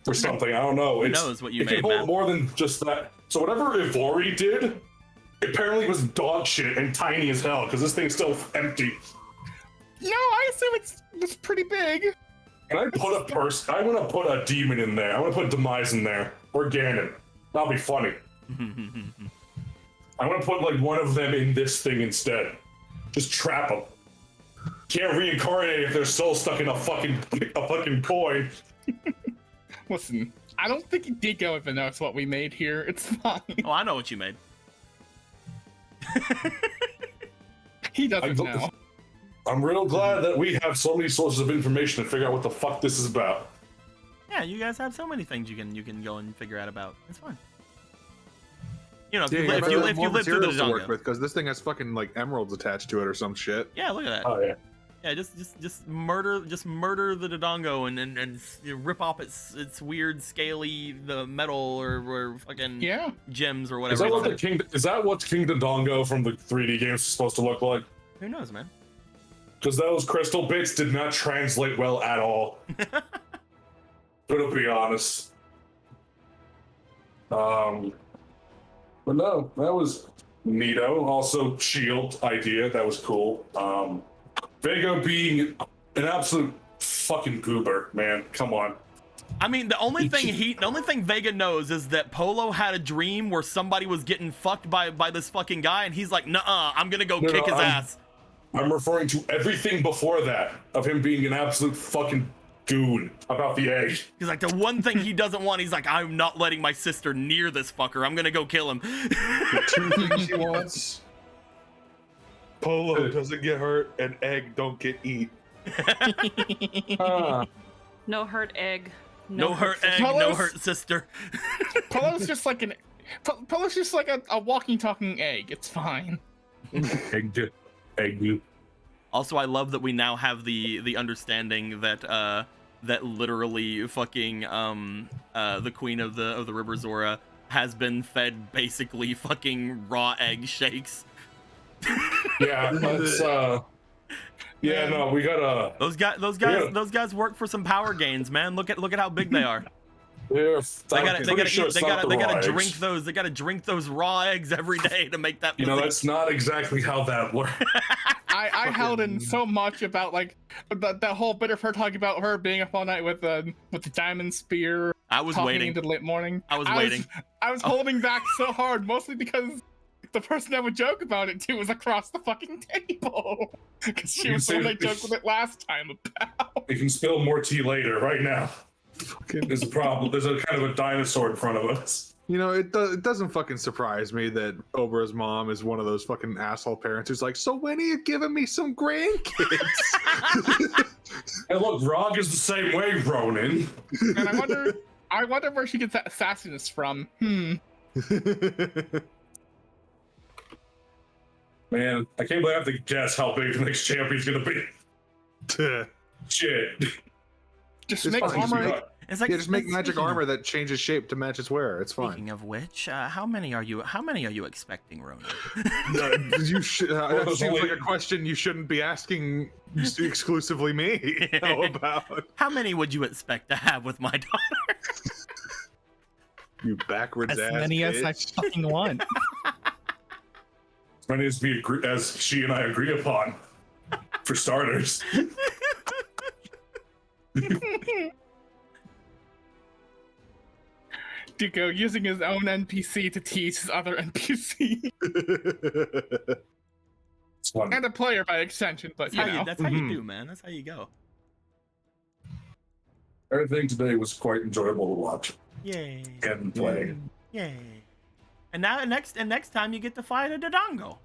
or something. I don't know. Who knows what you it can made, hold man? more than just that. So whatever Ivori did, apparently was dog shit and tiny as hell because this thing's still empty. No, I assume it's pretty big. Can I put a person? I want to put a demon in there. I want to put Demise in there or Ganon. That'll be funny. I want to put like one of them in this thing instead. Just trap them. Can't reincarnate if they're still stuck in a fucking coin. Listen, I don't think Dico even knows what we made here. It's fine. Oh, I know what you made. He doesn't know. I'm real glad that we have so many sources of information to figure out what the fuck this is about. Yeah, you guys have so many things you can go and figure out about. It's fun. If you live through the to work Dodongo. with, because this thing has fucking like emeralds attached to it or some shit. Yeah, look at that. Oh yeah. Yeah, just murder the Dodongo and rip off its weird scaly the metal or fucking gems or whatever. Is that what King Dodongo from the 3D games is supposed to look like? Who knows, man? Because those crystal bits did not translate well at all. To be honest. But no, that was neato. Also, shield idea, that was cool. Vega being an absolute fucking goober, man. Come on. I mean, the only thing Vega knows is that Polo had a dream where somebody was getting fucked by this fucking guy, and he's like, "Nuh-uh, I'm gonna go kick his ass." I'm referring to everything before that of him being an absolute fucking goon about the egg. He's like, the one thing he doesn't want, he's like, "I'm not letting my sister near this fucker. I'm gonna go kill him." The two things he wants. Polo doesn't get hurt, and egg don't get eat. No hurt egg. No hurt egg, no hurt sister. Polo's just like a walking, talking egg. It's fine. Egg. Also, I love that we now have the understanding that that literally fucking the queen of the River Zora has been fed basically fucking raw egg shakes. Yeah, that's yeah, no, we gotta. Those guys work for some power gains, man. Look at how big they are. They gotta drink those raw eggs every day to make that. That's not exactly how that works. I held in so much about like that whole bit of her talking about her being up all night with the diamond spear. I was talking waiting into the late morning. I was waiting. I was holding back so hard, mostly because the person I would joke about it to was across the fucking table. Because she was the one I joked with it last time about. We can spill more tea later. Right now, there's a problem. There's a kind of a dinosaur in front of us. It doesn't fucking surprise me that Obra's mom is one of those fucking asshole parents who's like, so when are you giving me some grandkids? And look, Rog is the same way, Ronan. And I wonder where she gets that sassiness from. Man, I can't believe I have to guess how big the next champion's gonna be. Shit. Just It's make fine. armor. It's like, just make magic armor that changes shape to match its wearer. It's fine. Speaking of which, how many are you expecting, Ronan? You should. That there's seems only- like a question you shouldn't be asking exclusively me. About How many would you expect to have with my daughter? you backwards As ass many as I bitch. fucking want. As many as she and I agree upon, for starters. Duco using his own NPC to tease his other NPC. It's fun. And a player by extension, but That's how you know. that's how you do, man. That's how you go. Everything today was quite enjoyable to watch Yay. and play. Yay. And now next time you get to fight a Dodongo.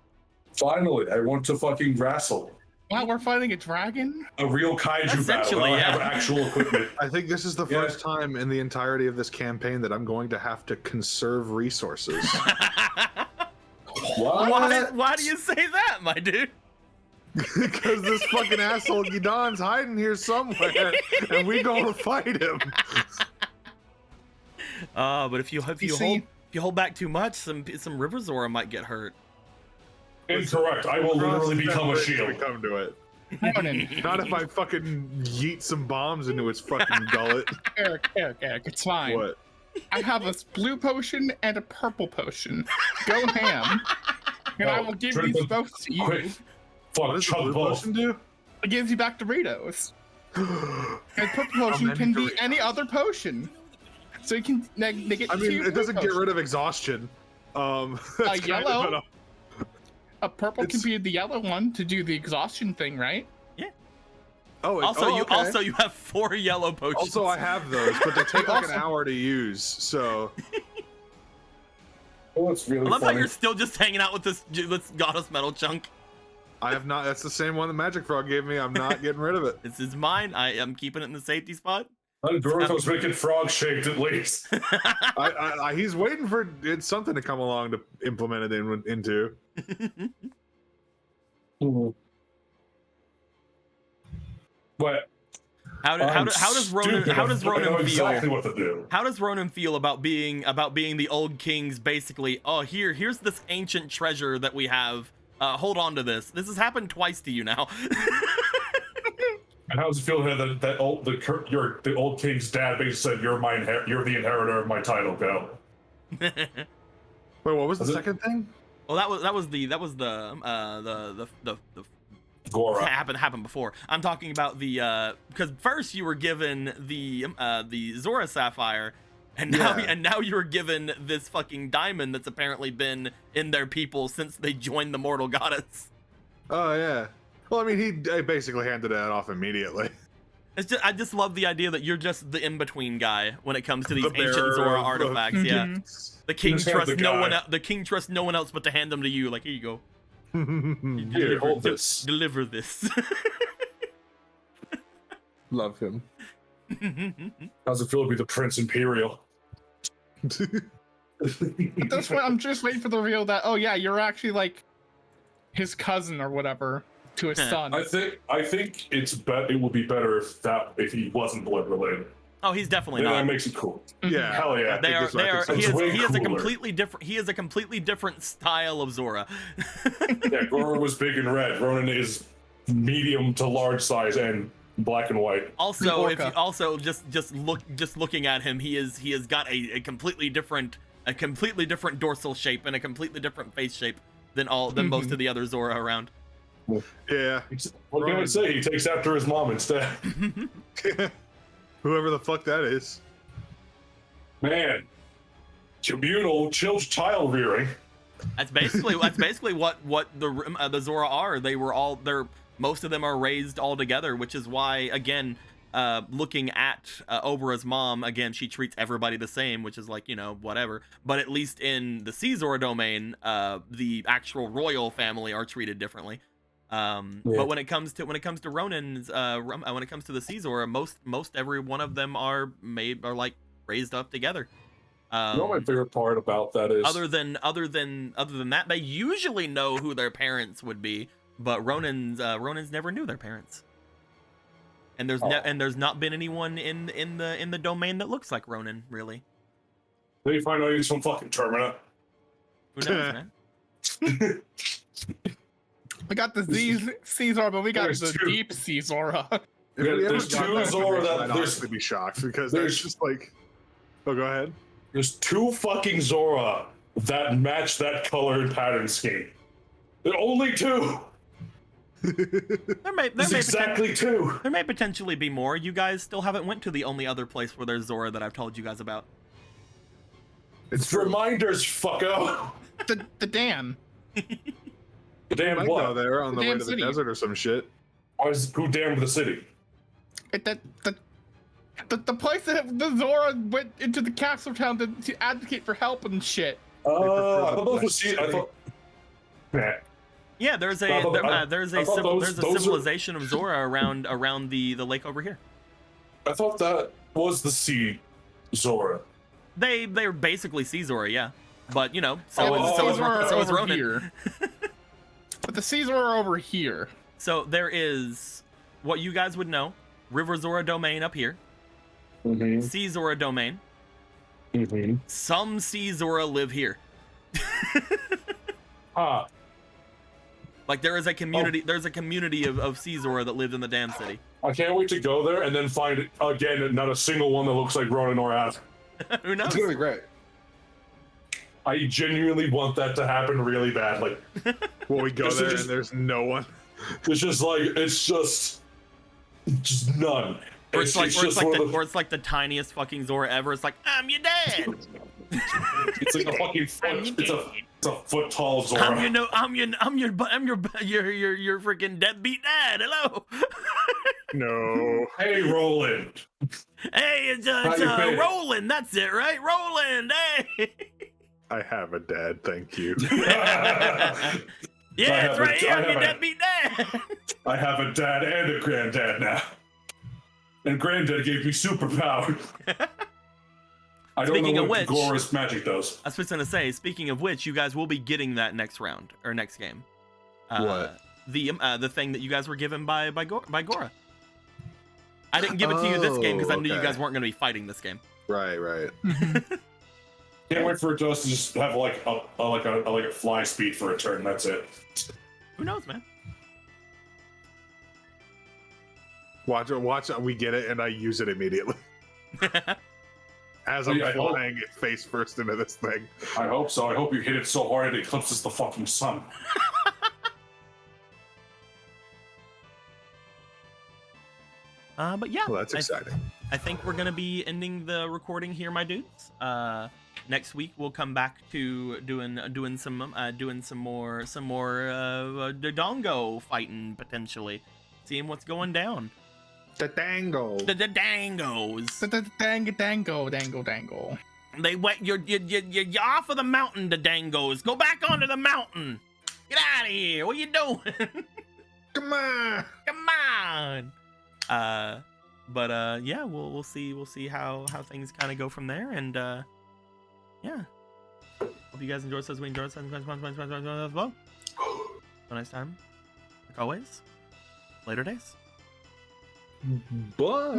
Finally, I want to fucking wrestle. Wow, we're fighting a dragon? A real kaiju battle. Essentially, I yeah. have actual equipment. I think this is the Yeah. first time in the entirety of this campaign that I'm going to have to conserve resources. Why do you say that, my dude? Because this fucking asshole Gidon's hiding here somewhere, and we gonna fight him. But if you hold back too much, some River Zora might get hurt. Incorrect. I will literally become a shield. Come to it. Ronan. Not if I fucking yeet some bombs into its fucking gullet. Eric, it's fine. What? I have a blue potion and a purple potion. Go ham. And I will give drink these the- both to you. Quick. Fuck, What does the chug blue both. potion do? It gives you back Doritos. And purple potion can be any other potion. So you can negate I mean, two it doesn't blue get rid potions. of exhaustion. That's kind yellow? of an- A purple can it's- be the yellow one to do the exhaustion thing, right? Oh, Also, you have 4 yellow potions. Also, I have those, but they take like an Also- hour to use. So Oh, it's really I love how funny. you're still just hanging out with this goddess metal chunk. I have not. That's the same one that Magic Frog gave me. I'm not getting rid of it. This is mine. I am keeping it in the safety spot. Dorothy's making frog shaped at least. He's waiting for something to come along to implement it into. But How does Ronan I know feel? exactly what to do. How does Ronan feel about being the old king's basically? Oh, here's this ancient treasure that we have. Hold on to this. This has happened twice to you now. And how does it feel to hear that the old king's dad basically said you're the inheritor of my title, go. Wait, what was the Was it- second thing? Well, that was the Gora. happened before. I'm talking about the because first you were given the Zora Sapphire, and now you were given this fucking diamond that's apparently been in their people since they joined the Mortal Goddess. Oh yeah. Well, I mean, he basically handed that off immediately. I just love the idea that you're just the in-between guy when it comes to these The ancient bearer Zora of- artifacts. Yeah, the king Just have trusts the no guy. one. The king trusts no one else but to hand them to you. Like, here you go. Here, hold this. Deliver this. Love him. How's it feel to be the Prince Imperial? At this point, I'm just waiting for the reveal that, oh yeah, you're actually like his cousin or whatever to his son. I think it would be better if he wasn't blood related. Oh, he's definitely Then not. that makes it cool. Yeah. Hell yeah. They are. He is a cooler. completely different style of Zora. Yeah, Gora was big and red. Ronan is medium to large size and black and white. Also, if Orca. you also just looking at him, he has got a completely different dorsal shape and a completely different face shape than most of the other Zora around. Yeah. What can I say? He takes after his mom instead. Whoever the fuck that is. Man, communal child rearing. That's basically what the Zora are. Most of them are raised all together, which is why, again, looking at Obera's mom, again, she treats everybody the same, which is like, whatever. But at least in the Sea Zora domain, the actual royal family are treated differently. But when it comes to Ronan's, when it comes to the Sea Zora, most every one of them are like raised up together. You know what my favorite part about that is? Other than that, they usually know who their parents would be, but Ronan's never knew their parents. And there's not been anyone in the domain that looks like Ronan, really. Then you find out he's from fucking Termina. Who knows, man? We got the Sea Zora, but we got There's the two. deep Sea Zora. If Yeah, we ever there's got two that Zora information, that- I'd there's- honestly be shocked because there's- there's just like. Oh, go ahead. There's 2 fucking Zora that match that color and pattern scheme. There are only 2. There's exactly 2. There may potentially be more. You guys still haven't went to the only other place where there's Zora that I've told you guys about. It's true. reminders, fucko. The dam. The damn Might what? go there on the way Damn to the city. desert or some shit. Who damned the city? The place that the Zora went into the castle town to advocate for help and shit. I thought those were Black sea. I City. thought. Nah. Yeah, there's I thought- a there's I a thought those are- civilization of Zora around the lake over here. I thought that was the sea Zora. They're basically sea Zora, yeah. But you know, so Oh, is the Seas are over Ronan. here. But the Seas are over here. So there is what you guys would know: River Zora domain up here, Mm-hmm. Sea Zora domain. Mm-hmm. Some Sea Zora live here. Ah. Like there is a community. There's a community of Sea Zora that lived in the damn city. I can't wait to go there and then find again not a single one that looks like Ronan or Ask. Who knows? It's gonna be great. I genuinely want that to happen really badly. Well, we go Just- there just- and there's no one. It's just none. Or it's like one of or it's like the tiniest fucking Zora ever. It's like, I'm your dad. It's like a fucking foot. It's a foot tall Zora. I'm your freaking deadbeat dad. Hello. No. Hey, Roland. Hey, it's How you been? Roland. That's it, right? Roland. Hey. I have a dad, thank you. Yeah, that's right. I'm your a- deadbeat dad. I have a dad and a granddad now. And granddad gave me superpowers. I don't Speaking know of what which- Gora's magic does. I was just gonna say. Speaking of which, you guys will be getting that next round or next game. What? The thing that you guys were given by Gora. I didn't give it to you this game because I knew you okay. guys weren't gonna be fighting this game. Right. Can't wait for it to us to just have like a fly speed for a turn. That's it. Who knows, man? Watch. We get it, and I use it immediately as I'm Yeah, I hope- flying it face first into this thing. I hope so. I hope you hit it so hard it eclipses the fucking sun. But yeah, Well, that's exciting. I think we're gonna be ending the recording here, my dudes. Next week we'll come back to doing some more Dodongo fighting potentially, seeing what's going down. The dango. The dangos. Dango. They went. You're off of the mountain. The dangos. Go back onto the mountain. Get out of here. What you doing? Come on. Come on. But yeah, we'll see how things kind of go from there, and yeah. Hope you guys enjoyed this. We enjoyed this. Well, a nice time, like always. Later days. But